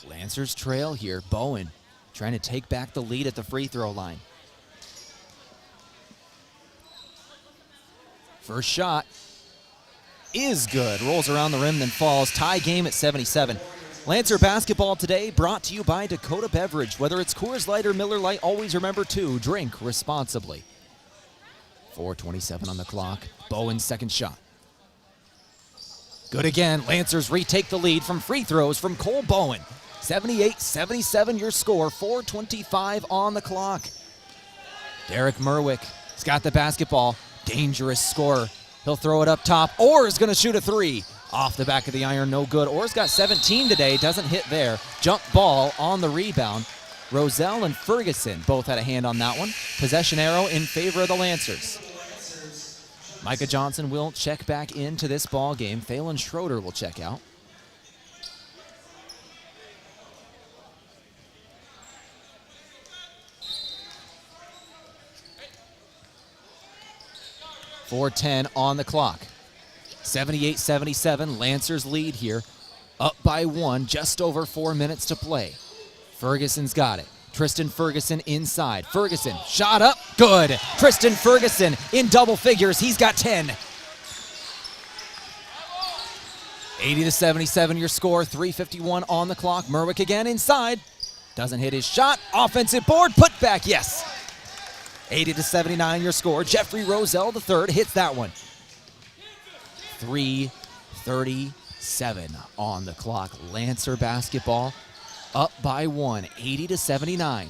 Lancers trail here. Bowen trying to take back the lead at the free throw line. First shot is good. Rolls around the rim, then falls. Tie game at 77. Lancer basketball today brought to you by Dakota Beverage. Whether it's Coors Light or Miller Lite, always remember to drink responsibly. 4:27 on the clock. Bowen's second shot. Good again. Lancers retake the lead from free throws from Cole Bowen. 78-77 your score. 4:25 on the clock. Derek Merwick has got the basketball. Dangerous scorer. He'll throw it up top. Orr's going to shoot a 3. Off the back of the iron, no good. Orr's got 17 today. Doesn't hit there. Jump ball on the rebound. Roselle and Ferguson both had a hand on that one. Possession arrow in favor of the Lancers. Micah Johnson will check back into this ball game. Phelan Schroeder will check out. 4:10 on the clock. 78-77, Lancers lead here. Up by 1, just over 4 minutes to play. Ferguson's got it. Tristan Ferguson inside. Ferguson, shot up, good. Tristan Ferguson in double figures, he's got 10. 80-77 your score, 3:51 on the clock. Merwick again inside. Doesn't hit his shot. Offensive board, put back, yes. 80-79 your score. Jeffrey Roselle III hits that one. 3:37 on the clock. Lancer basketball up by 1, 80-79.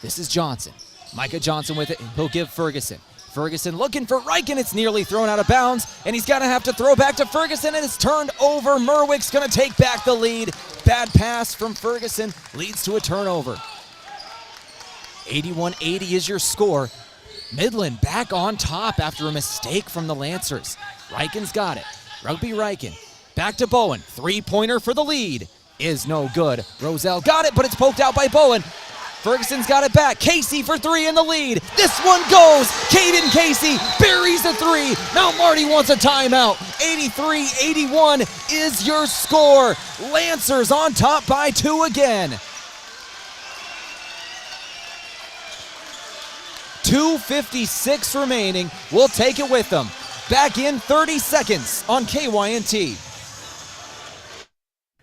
This is Johnson. Micah Johnson with it. He'll give Ferguson. Ferguson looking for Riken. It's nearly thrown out of bounds, and he's going to have to throw back to Ferguson, and it's turned over. Merwick's going to take back the lead. Bad pass from Ferguson leads to a turnover. 81-80 is your score. Midland back on top after a mistake from the Lancers. Riken's got it. Rugby Riken. Back to Bowen. Three-pointer for the lead. Is no good. Roselle got it, but it's poked out by Bowen. Ferguson's got it back. Casey for 3 in the lead. This one goes. Caden Casey buries the 3. Mount Marty wants a timeout. 83-81 is your score. Lancers on top by 2 again. 2:56 remaining. We'll take it with them. Back in 30 seconds on KYNT.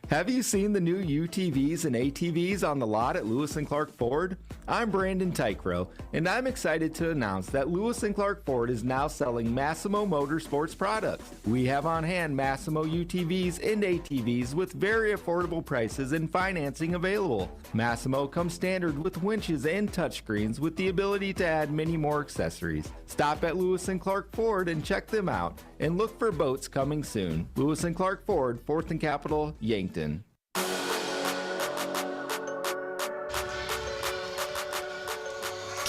Have you seen the new UTVs and ATVs on the lot at Lewis & Clark Ford? I'm Brandon Tykrow, and I'm excited to announce that Lewis & Clark Ford is now selling Massimo Motorsports products. We have on hand Massimo UTVs and ATVs with very affordable prices and financing available. Massimo comes standard with winches and touchscreens with the ability to add many more accessories. Stop at Lewis & Clark Ford and check them out, and look for boats coming soon. Lewis & Clark Ford, 4th and Capitol, Yankton.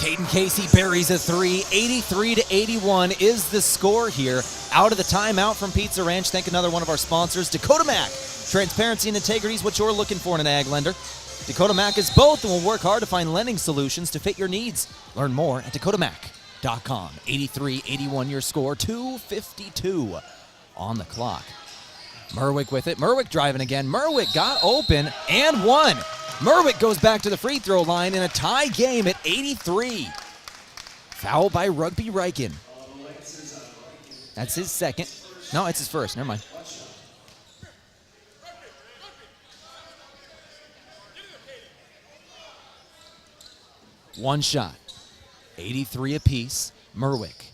Caden Casey buries a 3. 83-81 is the score here. Out of the timeout from Pizza Ranch. Thank another one of our sponsors, Dakota Mac. Transparency and integrity is what you're looking for in an ag lender. Dakota Mac is both and will work hard to find lending solutions to fit your needs. Learn more at dakotamac.com. 83-81 your score. 2:52 on the clock. Merwick with it. Merwick driving again. Merwick got open and won. Merwick goes back to the free throw line in a tie game at 83. Foul by Rugby Riken. That's his second. No, it's his first. Never mind. One shot. 83 apiece. Merwick.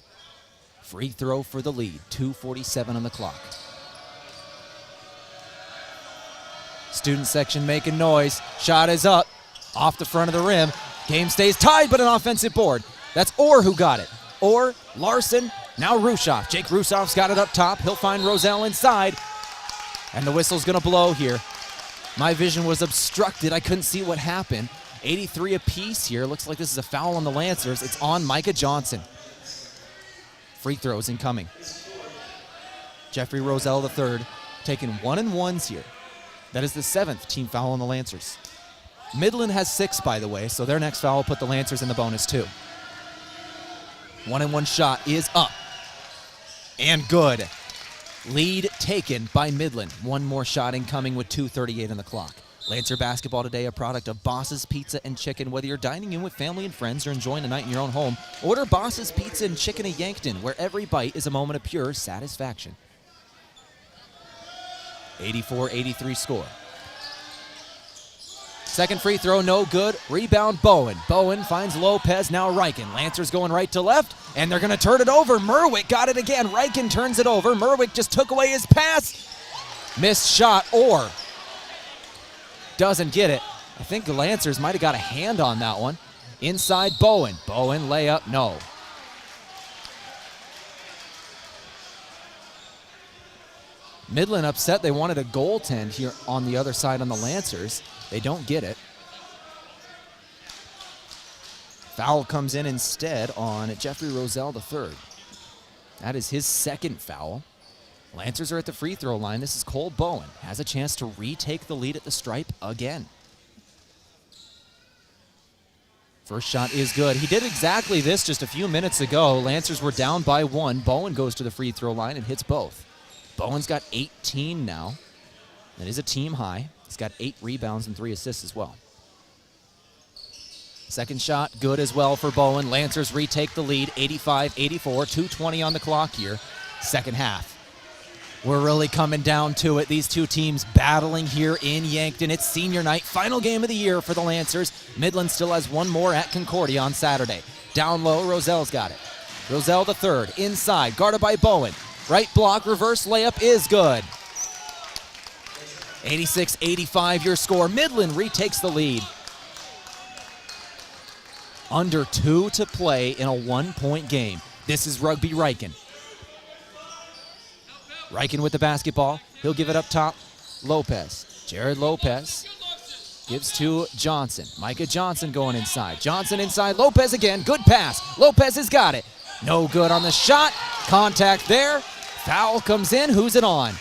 Free throw for the lead. 2:47 on the clock. Student section making noise. Shot is up. Off the front of the rim. Game stays tied, but an offensive board. That's Orr who got it. Orr, Larson, now Rushoff. Jake Rushoff's got it up top. He'll find Roselle inside. And the whistle's going to blow here. My vision was obstructed. I couldn't see what happened. 83 apiece here. Looks like this is a foul on the Lancers. It's on Micah Johnson. Free throws incoming. Jeffrey Roselle III taking 1-and-1s here. That is the 7th team foul on the Lancers. Midland has 6, by the way, so their next foul will put the Lancers in the bonus, too. 1-and-1 shot is up. And good. Lead taken by Midland. One more shot incoming with 2:38 on the clock. Lancer basketball today, a product of Boss's Pizza and Chicken. Whether you're dining in with family and friends or enjoying a night in your own home, order Boss's Pizza and Chicken in Yankton, where every bite is a moment of pure satisfaction. 84-83 score. Second free throw, no good. Rebound, Bowen. Bowen finds Lopez, now Riken. Lancers going right to left, and they're going to turn it over. Merwick got it again. Riken turns it over. Merwick just took away his pass. Missed shot, or doesn't get it. I think the Lancers might have got a hand on that one. Inside, Bowen. Bowen, layup, no. Midland upset. They wanted a goaltend here on the other side on the Lancers. They don't get it. Foul comes in instead on Jeffrey Roselle III. That is his second foul. Lancers are at the free throw line. This is Cole Bowen. Has a chance to retake the lead at the stripe again. First shot is good. He did exactly this just a few minutes ago. Lancers were down by 1. Bowen goes to the free throw line and hits both. Bowen's got 18 now. That is a team high. He's got 8 rebounds and 3 assists as well. Second shot, good as well for Bowen. Lancers retake the lead, 85-84, 2:20 on the clock here. Second half. We're really coming down to it. These two teams battling here in Yankton. It's senior night, final game of the year for the Lancers. Midland still has one more at Concordia on Saturday. Down low, Roselle's got it. Roselle the third, inside, guarded by Bowen. Right block, reverse layup is good. 86-85 your score. Midland retakes the lead. Under 2 to play in a 1-point game. This is Rugby Riken. Riken with the basketball. He'll give it up top. Lopez. Jared Lopez gives to Johnson. Micah Johnson going inside. Johnson inside. Lopez again. Good pass. Lopez has got it. No good on the shot. Contact there. Foul comes in. Who's it on?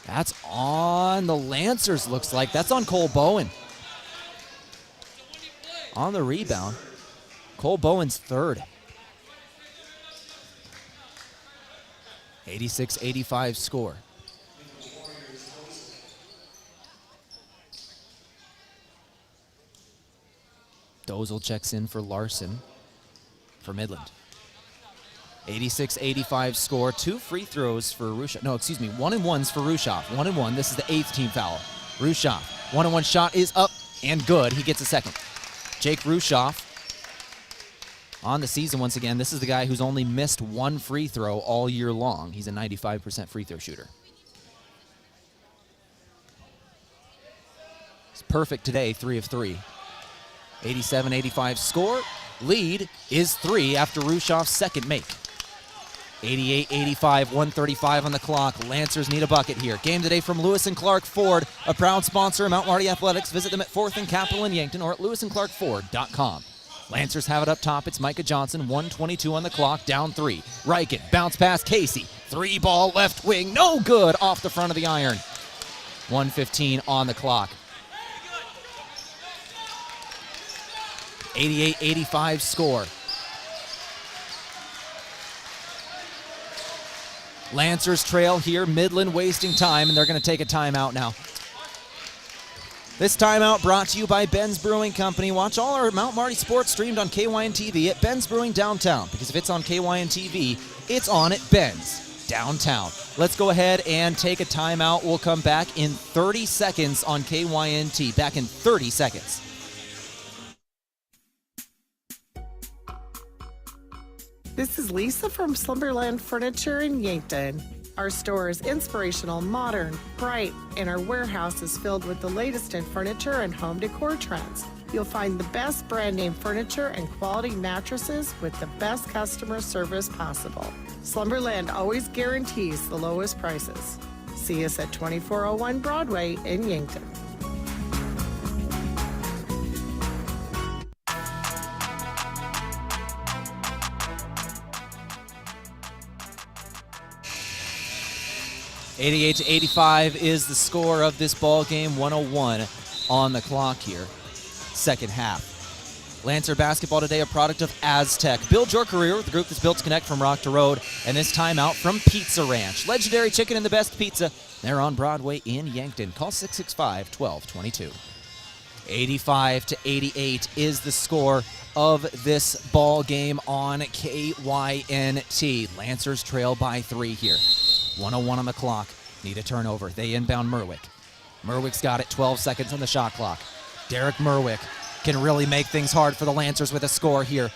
That's on the Lancers, looks like. That's on Cole Bowen. On the rebound. Cole Bowen's third. 86-85 score. Dozel checks in for Larson for Midland. 86-85 score. 2 free throws for Rushoff. No, excuse me, 1-and-1s for Rushoff. 1-and-1. This is the 8th team foul. Rushoff. 1-and-1 shot is up and good. He gets a second. Jake Rushoff on the season once again. This is the guy who's only missed 1 free throw all year long. He's a 95% free throw shooter. He's perfect today, 3 of 3. 87-85 score. Lead is 3 after Rushoff's second make. 88-85, 1:35 on the clock. Lancers need a bucket here. Game today from Lewis and Clark Ford, a proud sponsor of Mount Marty Athletics. Visit them at 4th and Capitol in Yankton or at lewisandclarkford.com. Lancers have it up top. It's Micah Johnson, 1:22 on the clock, down 3. Riken, bounce pass, Casey. 3-ball left wing, no good, off the front of the iron. 1:15 on the clock. 88-85 score. Lancers trail here. Midland wasting time, and they're going to take a timeout now. This timeout brought to you by Ben's Brewing Company. Watch all our Mount Marty sports streamed on KYN TV at Ben's Brewing Downtown, because if it's on KYN TV, it's on at Ben's Downtown. Let's go ahead and take a timeout. We'll come back in 30 seconds on KYNT. Back in 30 seconds. This is Lisa from Slumberland Furniture in Yankton. Our store is inspirational, modern, bright, and our warehouse is filled with the latest in furniture and home decor trends. You'll find the best brand name furniture and quality mattresses with the best customer service possible. Slumberland always guarantees the lowest prices. See us at 2401 Broadway in Yankton. $88-85 is the score of this ball game. 101 on the clock here. Second half. Lancer basketball today, a product of Aztec. Build your career with the group that's built to connect from rock to road. And this timeout from Pizza Ranch. Legendary chicken and the best pizza. They're on Broadway in Yankton. Call 665-1222. 85-88 is the score of this ball game on KYNT. Lancers trail by 3 here. 101 on the clock. Need a turnover. They inbound Merwick. Merwick's got it. 12 seconds on the shot clock. Derek Merwick can really make things hard for the Lancers with a score here.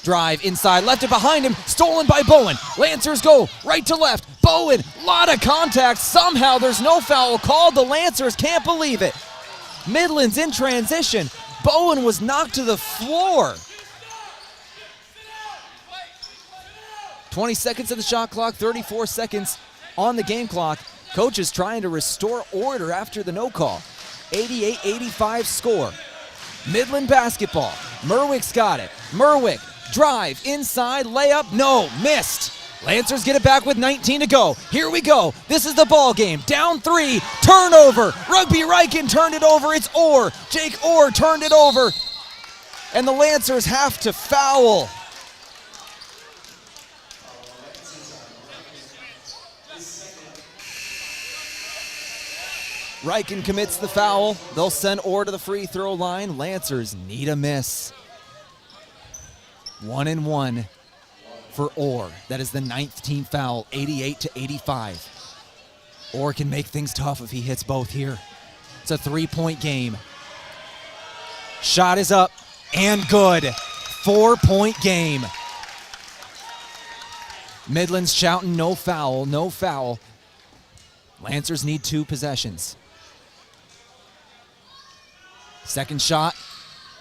Drive inside. Left it behind him. Stolen by Bowen. Lancers go right to left. Bowen. Lot of contact. Somehow there's no foul called. The Lancers can't believe it. Midland's in transition. Bowen was knocked to the floor. 20 seconds on the shot clock, 34 seconds on the game clock. Coach is trying to restore order after the no call. 88-85 score. Midland basketball. Merwick's got it. Merwick, drive, inside, layup, no, missed. Lancers get it back with 19 to go. Here we go. This is the ball game. Down 3. Turnover. Rugby Riken turned it over. It's Orr. Jake Orr turned it over. And the Lancers have to foul. Riken commits the foul. They'll send Orr to the free throw line. Lancers need a miss. 1-1 for Orr. That is the 9th team foul, 88-85. Orr can make things tough if he hits both here. It's a 3-point game. Shot is up and good. 4-point game. Midland's shouting no foul, no foul. Lancers need 2 possessions. Second shot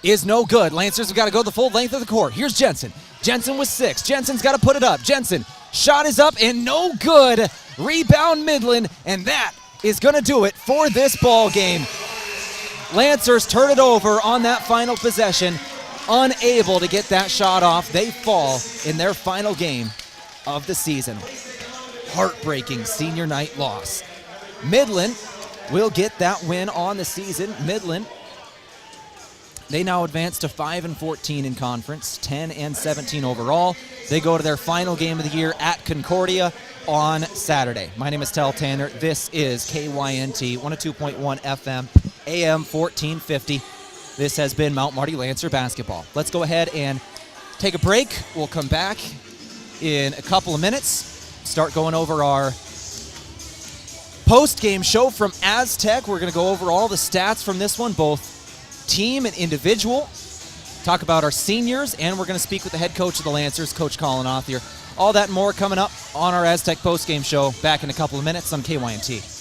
is no good. Lancers have got to go the full length of the court. Here's Jensen. Jensen with 6. Jensen's got to put it up. Jensen, shot is up and no good. Rebound Midland, and that is going to do it for this ball game. Lancers turn it over on that final possession. Unable to get that shot off. They fall in their final game of the season. Heartbreaking senior night loss. Midland will get that win on the season. Midland, they now advance to 5-14 in conference, 10-17 overall. They go to their final game of the year at Concordia on Saturday. My name is Tehl Tanner. This is KYNT 102.1 FM, AM 1450. This has been Mount Marty Lancer basketball. Let's go ahead and take a break. We'll come back in a couple of minutes. Start going over our post-game show from Aztec. We're going to go over all the stats from this one, both team and individual. Talk about our seniors, and we're going to speak with the head coach of the Lancers, Coach Colin Othier. All that and more coming up on our Aztec post-game show. Back in a couple of minutes on KYNT.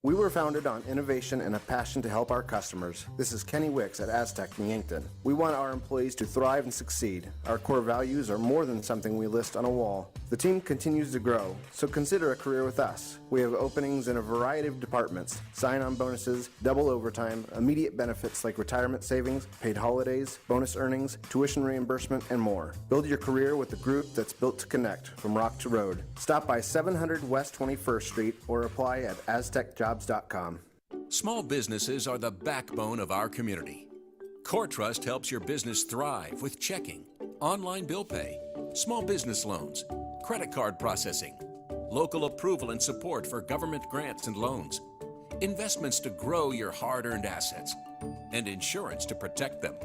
We were founded on innovation and a passion to help our customers. This is Kenny Wicks at Aztec in Yankton. We want our employees to thrive and succeed. Our core values are more than something we list on a wall. The team continues to grow, so consider a career with us. We have openings in a variety of departments: sign-on bonuses, double overtime, immediate benefits like retirement savings, paid holidays, bonus earnings, tuition reimbursement, and more. Build your career with a group that's built to connect from rock to road. Stop by 700 West 21st Street or apply at aztecjobs.com. Small businesses are the backbone of our community. CoreTrust helps your business thrive with checking, online bill pay, small business loans, credit card processing, local approval and support for government grants and loans, investments to grow your hard-earned assets, and insurance to protect them.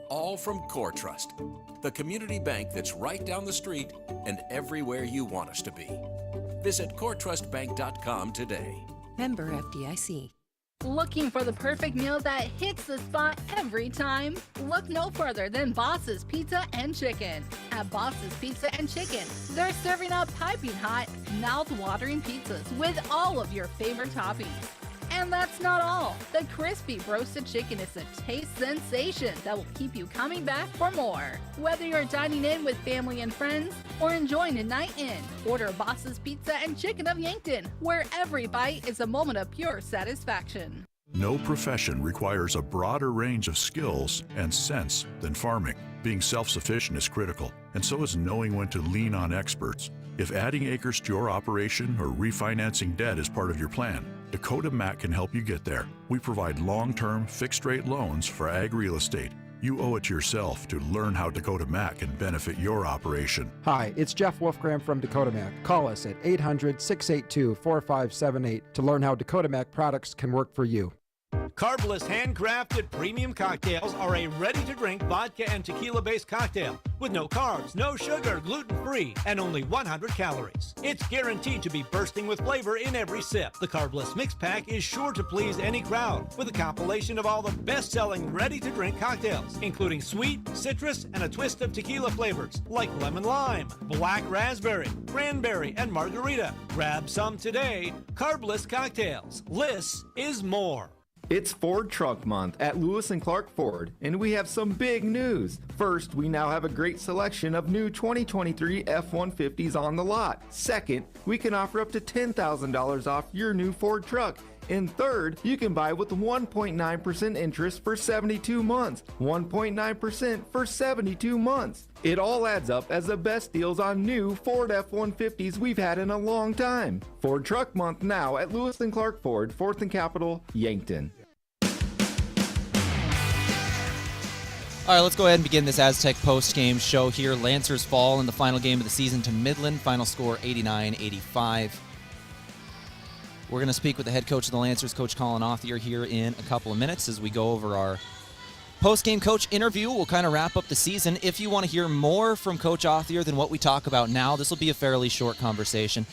All from CoreTrust, the community bank that's right down the street and everywhere you want us to be. Visit CoreTrustBank.com today. Member FDIC. Looking for the perfect meal that hits the spot every time? Look no further than Boss's Pizza and Chicken. At Boss's Pizza and Chicken, they're serving up piping hot, mouth-watering pizzas with all of your favorite toppings. And that's not all. The crispy roasted chicken is a taste sensation that will keep you coming back for more. Whether you're dining in with family and friends or enjoying a night in, order Boss's Pizza and Chicken of Yankton, where every bite is a moment of pure satisfaction. No profession requires a broader range of skills and sense than farming. Being self-sufficient is critical, and so is knowing when to lean on experts. If adding acres to your operation or refinancing debt is part of your plan, Dakota Mac can help you get there. We provide long-term, fixed-rate loans for ag real estate. You owe it to yourself to learn how Dakota Mac can benefit your operation. Hi, it's Jeff Wolfgram from Dakota Mac. Call us at 800-682-4578 to learn how Dakota Mac products can work for you. Carbless handcrafted premium cocktails are a ready-to-drink vodka and tequila-based cocktail with no carbs, no sugar, gluten-free, and only 100 calories. It's guaranteed to be bursting with flavor in every sip. The Carbless Mix Pack is sure to please any crowd with a compilation of all the best-selling ready-to-drink cocktails, including sweet, citrus, and a twist of tequila flavors like lemon lime, black raspberry, cranberry, and margarita. Grab some today. Carbless cocktails. Less is more. It's Ford Truck Month at Lewis and Clark Ford, and we have some big news. First, we now have a great selection of new 2023 F-150s on the lot. Second, we can offer up to $10,000 off your new Ford truck. In third, you can buy with 1.9% interest for 72 months. 1.9% for 72 months. It all adds up as the best deals on new Ford F-150s we've had in a long time. Ford Truck Month now at Lewis & Clark Ford, 4th and Capitol, Yankton. All right, let's go ahead and begin this Aztec post-game show here. Lancers fall in the final game of the season to Midland. Final score 89-85. We're going to speak with the head coach of the Lancers, Coach Colin Authier, here in a couple of minutes as we go over our post-game coach interview. We'll kind of wrap up the season. If you want to hear more from Coach Authier than what we talk about now, this will be a fairly short conversation.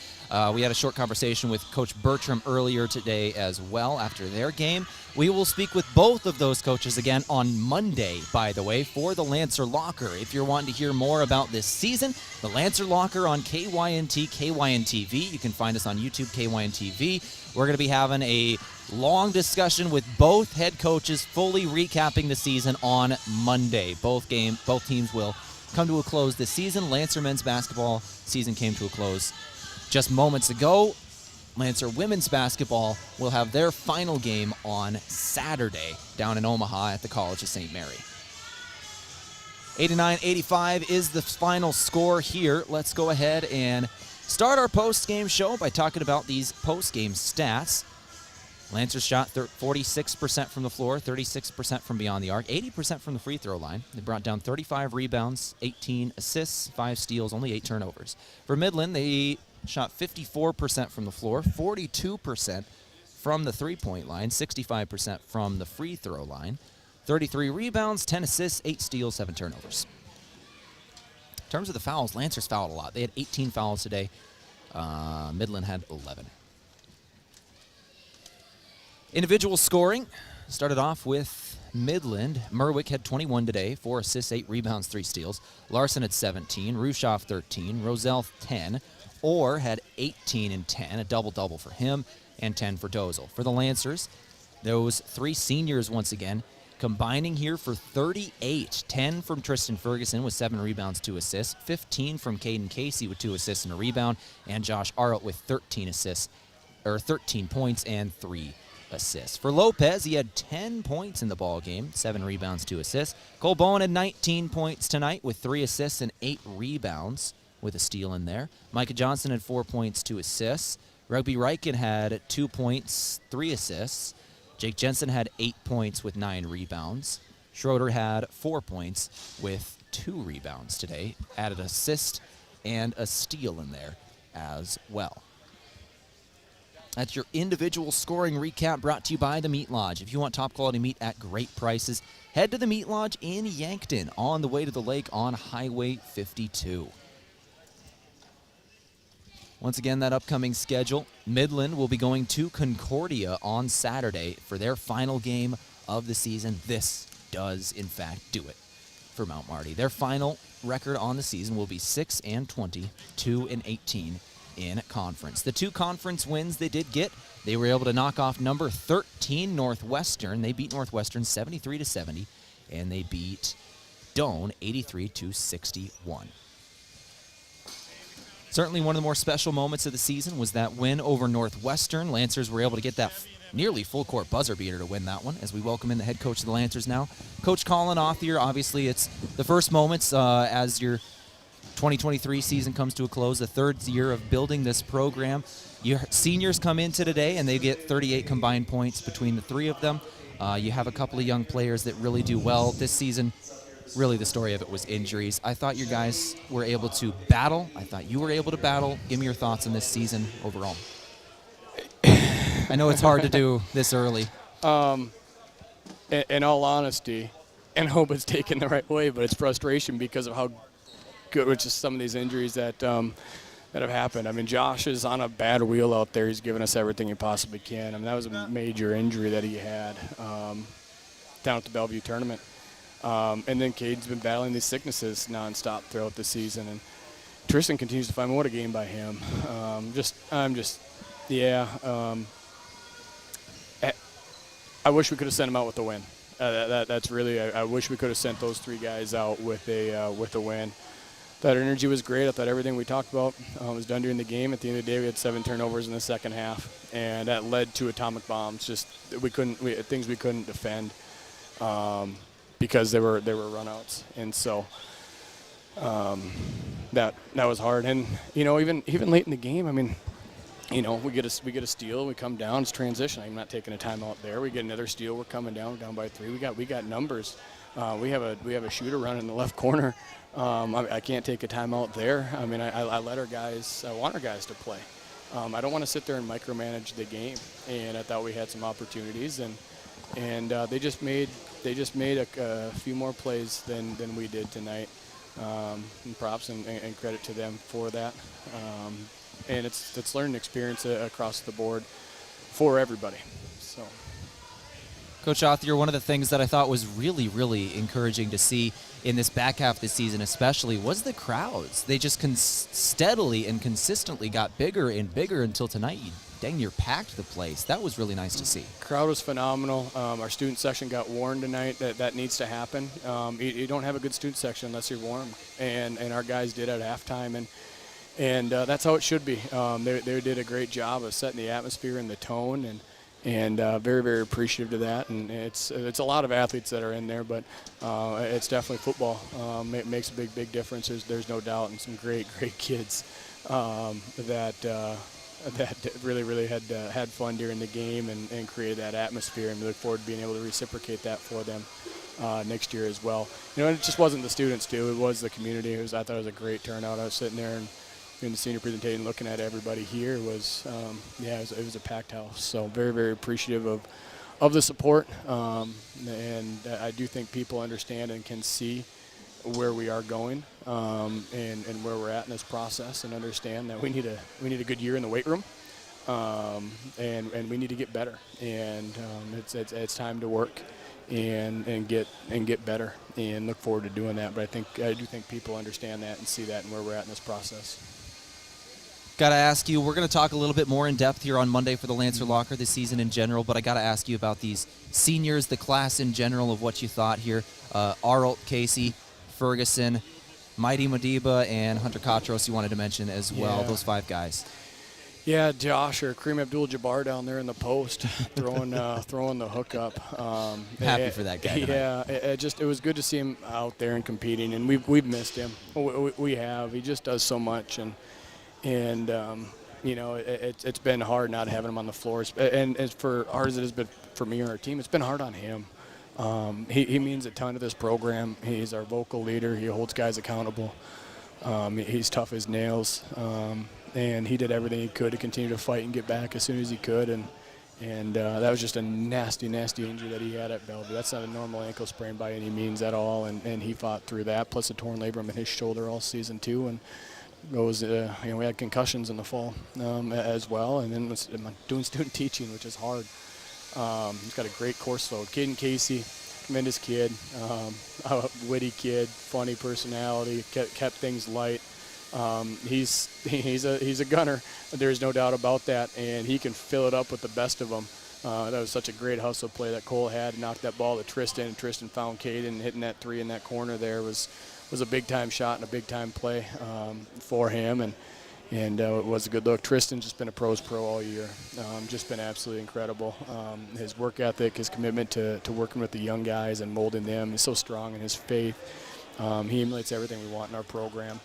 We had a short conversation with Coach Bertram earlier today as well after their game. We will speak with both of those coaches again on Monday, by the way, for the Lancer Locker. If you're wanting to hear more about this season, the Lancer Locker on KYNT, KYNTV. You can find us on YouTube, KYNTV. We're going to be having a long discussion with both head coaches, fully recapping the season on Monday. Both teams will come to a close this season. Lancer men's basketball season came to a close just moments ago. Lancer women's basketball will have their final game on Saturday down in Omaha at the College of St. Mary. 89-85 is the final score here. Let's go ahead and start our post-game show by talking about these post-game stats. Lancers shot 46% from the floor, 36% from beyond the arc, 80% from the free throw line. They brought down 35 rebounds, 18 assists, 5 steals, only 8 turnovers. For Midland, they shot 54% from the floor, 42% from the three-point line, 65% from the free throw line, 33 rebounds, 10 assists, 8 steals, 7 turnovers. In terms of the fouls, Lancers fouled a lot. They had 18 fouls today. Midland had 11. Individual scoring started off with Midland. Merwick had 21 today, 4 assists, 8 rebounds, 3 steals. Larson had 17, Rushoff 13, Roselle 10. Orr had 18 and 10, a double-double for him, and 10 for Dozel. For the Lancers, those 3 seniors once again combining here for 38. 10 from Tristan Ferguson with 7 rebounds, 2 assists. 15 from Caden Casey with 2 assists and a rebound. And Josh Arlt with 13 points and 3 assists. For Lopez, he had 10 points in the ball game, 7 rebounds, 2 assists. Cole Bowen had 19 points tonight with 3 assists and 8 rebounds with a steal in there. Micah Johnson had 4 points, 2 assists. Rugby Riken had 2 points, 3 assists. Jake Jensen had 8 points with 9 rebounds. Schroeder had 4 points with 2 rebounds today. Added an assist and a steal in there as well. That's your individual scoring recap brought to you by the Meat Lodge. If you want top quality meat at great prices, head to the Meat Lodge in Yankton on the way to the lake on Highway 52. Once again, that upcoming schedule, Midland will be going to Concordia on Saturday for their final game of the season. This does, in fact, do it for Mount Marty. Their final record on the season will be 6-20, 2-18 in conference. The 2 conference wins they did get, they were able to knock off number 13 Northwestern. They beat Northwestern 73-70, and they beat Doane 83-61. Certainly one of the more special moments of the season was that win over Northwestern. Lancers were able to get that nearly full-court buzzer beater to win that one as we welcome in the head coach of the Lancers now. Coach Colin Authier, obviously it's the first moments as your 2023 season comes to a close, the 3rd year of building this program. Your seniors come into today and they get 38 combined points between the 3 of them. You have a couple of young players that really do well this season. Really, the story of it was injuries. I thought your guys were able to battle. I thought you were able to battle. Give me your thoughts on this season overall. I know it's hard to do this early. In all honesty, and I hope it's taken the right way, but it's frustration because of how good with just some of these injuries that have happened. I mean, Josh is on a bad wheel out there. He's given us everything he possibly can. I mean, that was a major injury that he had down at the Bellevue tournament. And then Cade's been battling these sicknesses nonstop throughout the season, and Tristan continues to find what a game by him. I wish we could have sent him out with a win. That's really. I wish we could have sent those 3 guys out with a win. our energy was great. I thought everything we talked about was done during the game. At the end of the day, we had 7 turnovers in the second half, and that led to atomic bombs. Just things we couldn't defend because they were runouts, and so that was hard. And even late in the game, I mean, we get a steal, we come down, it's transition. I'm not taking a timeout there. We get another steal, we're coming down by 3. We got numbers. We have a shooter running in the left corner. I can't take a timeout there. I mean, I let our guys. I want our guys to play. I don't want to sit there and micromanage the game. And I thought we had some opportunities, and they just made a few more plays than we did tonight. And props and credit to them for that. And it's learning experience across the board for everybody. So. Coach Othyer, one of the things that I thought was really, really encouraging to see in this back half of the season especially was the crowds. They just steadily and consistently got bigger and bigger until tonight you dang near packed the place. That was really nice to see. Crowd was phenomenal. Our student section got warned tonight. That needs to happen. You don't have a good student section unless you're warm, and our guys did at halftime, and that's how it should be. They did a great job of setting the atmosphere and the tone, and very, very appreciative to that. And it's a lot of athletes that are in there, but it's definitely football. It makes a big difference. There's no doubt, and some great kids that really had fun during the game and created that atmosphere, and we look forward to being able to reciprocate that for them next year as well. It just wasn't the students too; it was the community. I thought it was a great turnout. I was sitting there and doing the senior presentation, looking at everybody here. It was a packed house. So very, very appreciative of the support, and I do think people understand and can see where we are going and where we're at in this process, and understand that we need a good year in the weight room, and we need to get better, and it's time to work and get better, and look forward to doing that. But I do think people understand that and see that and where we're at in this process. Got to ask you, we're going to talk a little bit more in depth here on Monday for the Lancer Locker this season in general, but I got to ask you about these seniors, the class in general, of what you thought here. Arlt, Casey, Ferguson, Mighty Madiba, and Hunter Katros you wanted to mention as well, those 5 guys. Yeah, Josh or Kareem Abdul-Jabbar down there in the post throwing the hook up. Happy for that guy. Yeah, it was good to see him out there and competing, and we've missed him. We have. He just does so much, and it's been hard not having him on the floors. And as for ours, it has been for me or our team. It's been hard on him. He means a ton to this program. He's our vocal leader. He holds guys accountable. He's tough as nails, and he did everything he could to continue to fight and get back as soon as he could. And that was just a nasty injury that he had at Bellevue. That's not a normal ankle sprain by any means at all, and he fought through that, plus a torn labrum in his shoulder all season too. And goes, we had concussions in the fall as well, and then was doing student teaching, which is hard. He's got a great course load. Caden Casey, tremendous kid, a witty kid, funny personality, kept things light. He's a gunner. There's no doubt about that, and he can fill it up with the best of them. That was such a great hustle play that Cole had. Knocked that ball to Tristan, and Tristan found Caden, hitting that 3 in that corner there was a big-time shot and a big-time play for him, and it was a good look. Tristan's just been a pro's pro all year, just been absolutely incredible. His work ethic, his commitment to working with the young guys and molding them is so strong, in his faith. He emulates everything we want in our program.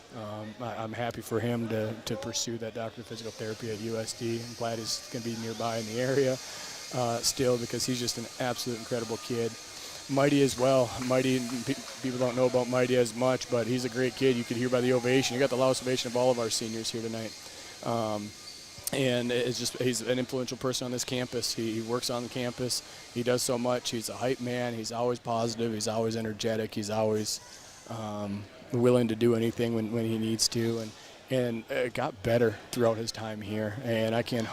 I'm happy for him to pursue that doctorate of physical therapy at USD. I'm glad he's going to be nearby in the area still, because he's just an absolute incredible kid. Mighty as well. Mighty, people don't know about Mighty as much, but he's a great kid. You could hear by the ovation. You got the loudest ovation of all of our seniors here tonight. And he's an influential person on this campus. He works on the campus. He does so much. He's a hype man. He's always positive. He's always energetic. He's always willing to do anything when he needs to. And it got better throughout his time here, and I can't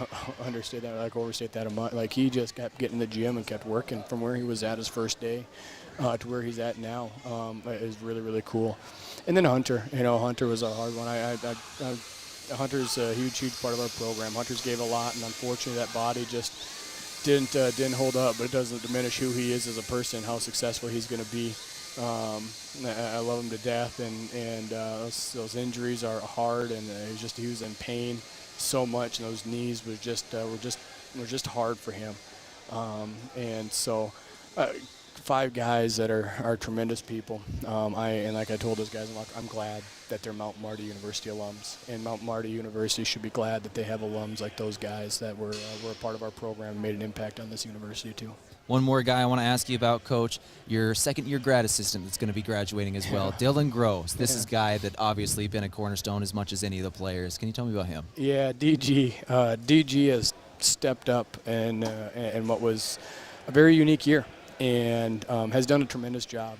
overstate that a much. Like, he just kept getting in the gym and kept working from where he was at his first day to where he's at now. Is really, really cool. And then Hunter, Hunter was a hard one. Hunter's a huge part of our program. Hunter's gave a lot, and unfortunately that body just didn't hold up, but it doesn't diminish who he is as a person, how successful he's going to be I love him to death, and those injuries are hard, and he was in pain so much, and those knees were just hard for him. And so 5 guys that are tremendous people. And like I told those guys, I'm glad that they're Mount Marty University alums, and Mount Marty University should be glad that they have alums like those guys that were a part of our program and made an impact on this university too. One more guy I want to ask you about, Coach, your second-year grad assistant that's going to be graduating as well, Dylan Gross. This is a guy that obviously been a cornerstone as much as any of the players. Can you tell me about him? Yeah, DG has stepped up and what was a very unique year, and has done a tremendous job.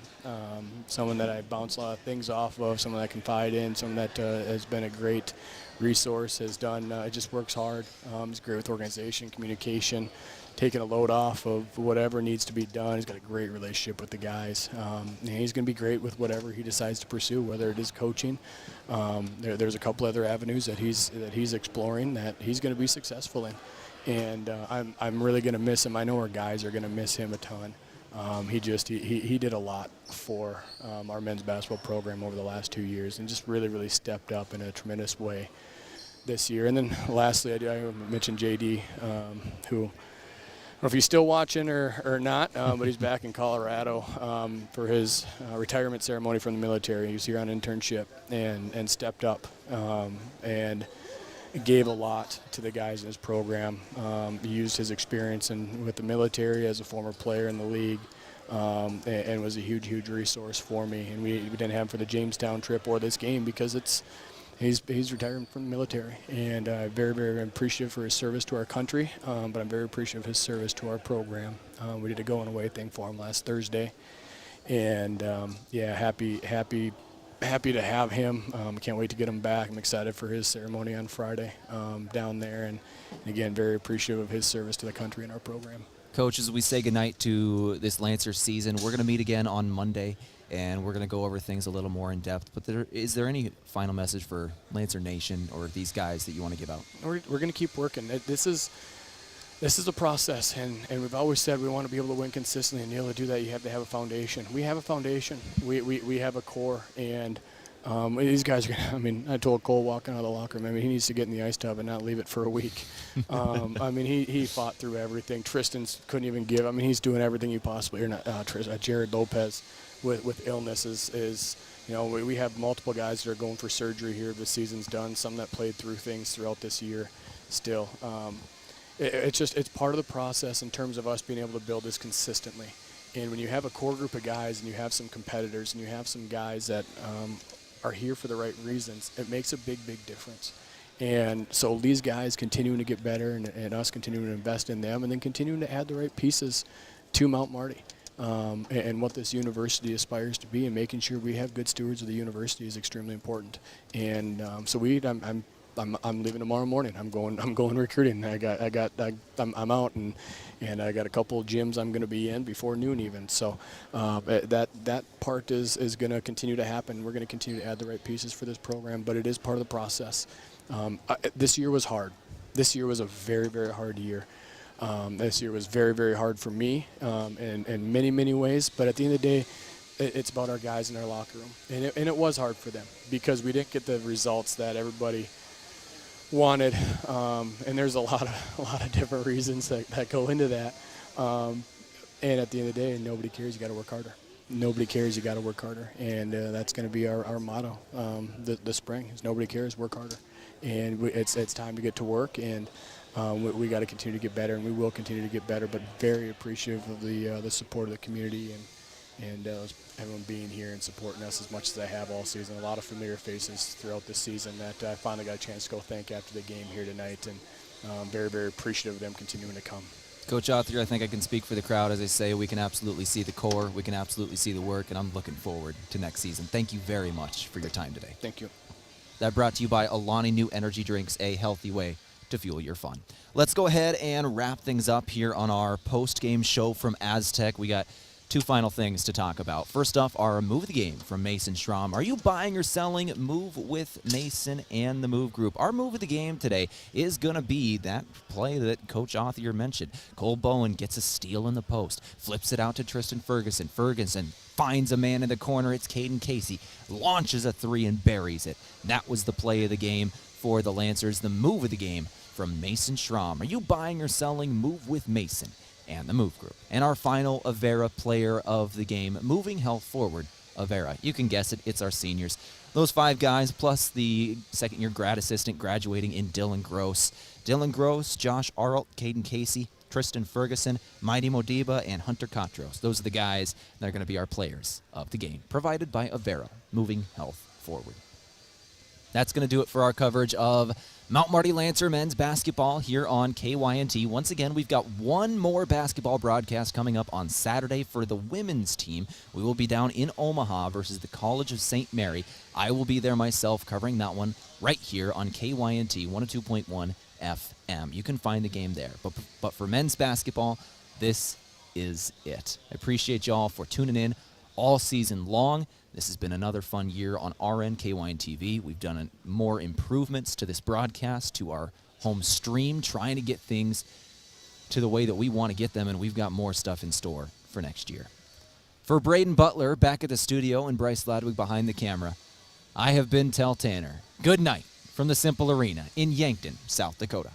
Someone that I bounce a lot of things off of, someone that I confide in, someone that has been a great resource, has done, just works hard. He's great with organization, communication, taking a load off of whatever needs to be done. He's got a great relationship with the guys. And he's going to be great with whatever he decides to pursue, whether it is coaching. There's a couple other avenues that he's exploring that he's going to be successful in. And I'm really going to miss him. I know our guys are going to miss him a ton. He did a lot for our men's basketball program over the last 2 years, and just really stepped up in a tremendous way this year. And then lastly, I mentioned JD, who, I don't know if he's still watching or not, but he's back in Colorado for his retirement ceremony from the military. He was here on internship and stepped up and gave a lot to the guys in his program. He used his experience with the military as a former player in the league, and was a huge resource for me. And we didn't have him for the Jamestown trip or this game because he's retired from the military, and very appreciative for his service to our country, but I'm very appreciative of his service to our program. We did a going away thing for him last Thursday, and happy to have him. Can't wait to get him back. I'm excited for his ceremony on Friday down there, and again, very appreciative of his service to the country and our program. Coach, as we say goodnight to this Lancer season, we're going to meet again on Monday, and we're going to go over things a little more in depth. But is there any final message for Lancer Nation or these guys that you want to give out? We're going to keep working. This is a process, and we've always said we want to be able to win consistently, and to be able to do that, you have to have a foundation. We have a foundation. We have a core, and these guys are going to, I told Cole walking out of the locker room, he needs to get in the ice tub and not leave it for a week. He fought through everything. Tristan's couldn't even give. He's doing everything he possibly, or not, Jared Lopez with illness is we have multiple guys that are going for surgery here. The season's done. Some that played through things throughout this year still. It's part of the process in terms of us being able to build this consistently. And when you have a core group of guys and you have some competitors and you have some guys that are here for the right reasons, it makes a big difference. And so these guys continuing to get better, and us continuing to invest in them, and then continuing to add the right pieces to Mount Marty. And what this university aspires to be, and making sure we have good stewards of the university is extremely important. And I'm leaving tomorrow morning. I'm going recruiting. I'm out, and I got a couple of gyms I'm going to be in before noon even. So that part is going to continue to happen. We're going to continue to add the right pieces for this program, but it is part of the process. This year was hard. This year was a very hard year. This year was very hard for me in many ways, but at the end of the day, it's about our guys in our locker room, and it was hard for them because we didn't get the results that everybody wanted, and there's a lot of different reasons that go into that. And at the end of the day, nobody cares. You got to work harder. Nobody cares. You got to work harder, and that's going to be our motto the spring. Is nobody cares. Work harder, and it's time to get to work, and we got to continue to get better, and we will continue to get better. But very appreciative of the support of the community and everyone being here and supporting us as much as I have all season. A lot of familiar faces throughout this season that I finally got a chance to go thank after the game here tonight, and very appreciative of them continuing to come. Coach Author, I think I can speak for the crowd as I say we can absolutely see the core, we can absolutely see the work, and I'm looking forward to next season. Thank you very much for your time today. Thank you. That brought to you by Alani New Energy Drinks, a healthy way to fuel your fun. Let's go ahead and wrap things up here on our post-game show from Aztec. We got two final things to talk about. First off, our Move of the Game from Mason Strom. Are you buying or selling? Move with Mason and the Move Group. Our Move of the Game today is going to be that play that Coach Author mentioned. Cole Bowen gets a steal in the post, flips it out to Tristan Ferguson. Ferguson finds a man in the corner. It's Caden Casey. Launches a three and buries it. That was the play of the game for the Lancers. The move of the game from Mason Schramm. Are you buying or selling? Move with Mason and the Move Group. And our final Avera player of the game, moving health forward, Avera. You can guess it. It's our seniors. Those 5 guys, plus the second-year grad assistant graduating in Dylan Gross. Dylan Gross, Josh Arlt, Caden Casey, Tristan Ferguson, Mighty Modiba, and Hunter Katros. Those are the guys that are going to be our players of the game, provided by Avera, moving health forward. That's going to do it for our coverage of Mount Marty Lancer men's basketball here on KYNT. Once again, we've got one more basketball broadcast coming up on Saturday for the women's team. We will be down in Omaha versus the College of St. Mary. I will be there myself covering that one right here on KYNT 102.1 FM. You can find the game there. But for men's basketball, this is it. I appreciate y'all for tuning in all season long. This has been another fun year on RN KYN-TV. We've done more improvements to this broadcast, to our home stream, trying to get things to the way that we want to get them, and we've got more stuff in store for next year. For Braden Butler back at the studio and Bryce Ladwig behind the camera, I have been Tehl Tanner. Good night from the Cimpl Arena in Yankton, South Dakota.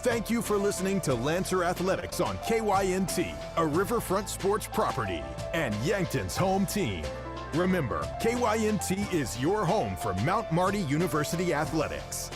Thank you for listening to Lancer Athletics on KYNT, a Riverfront sports property, and Yankton's home team. Remember, KYNT is your home for Mount Marty University Athletics.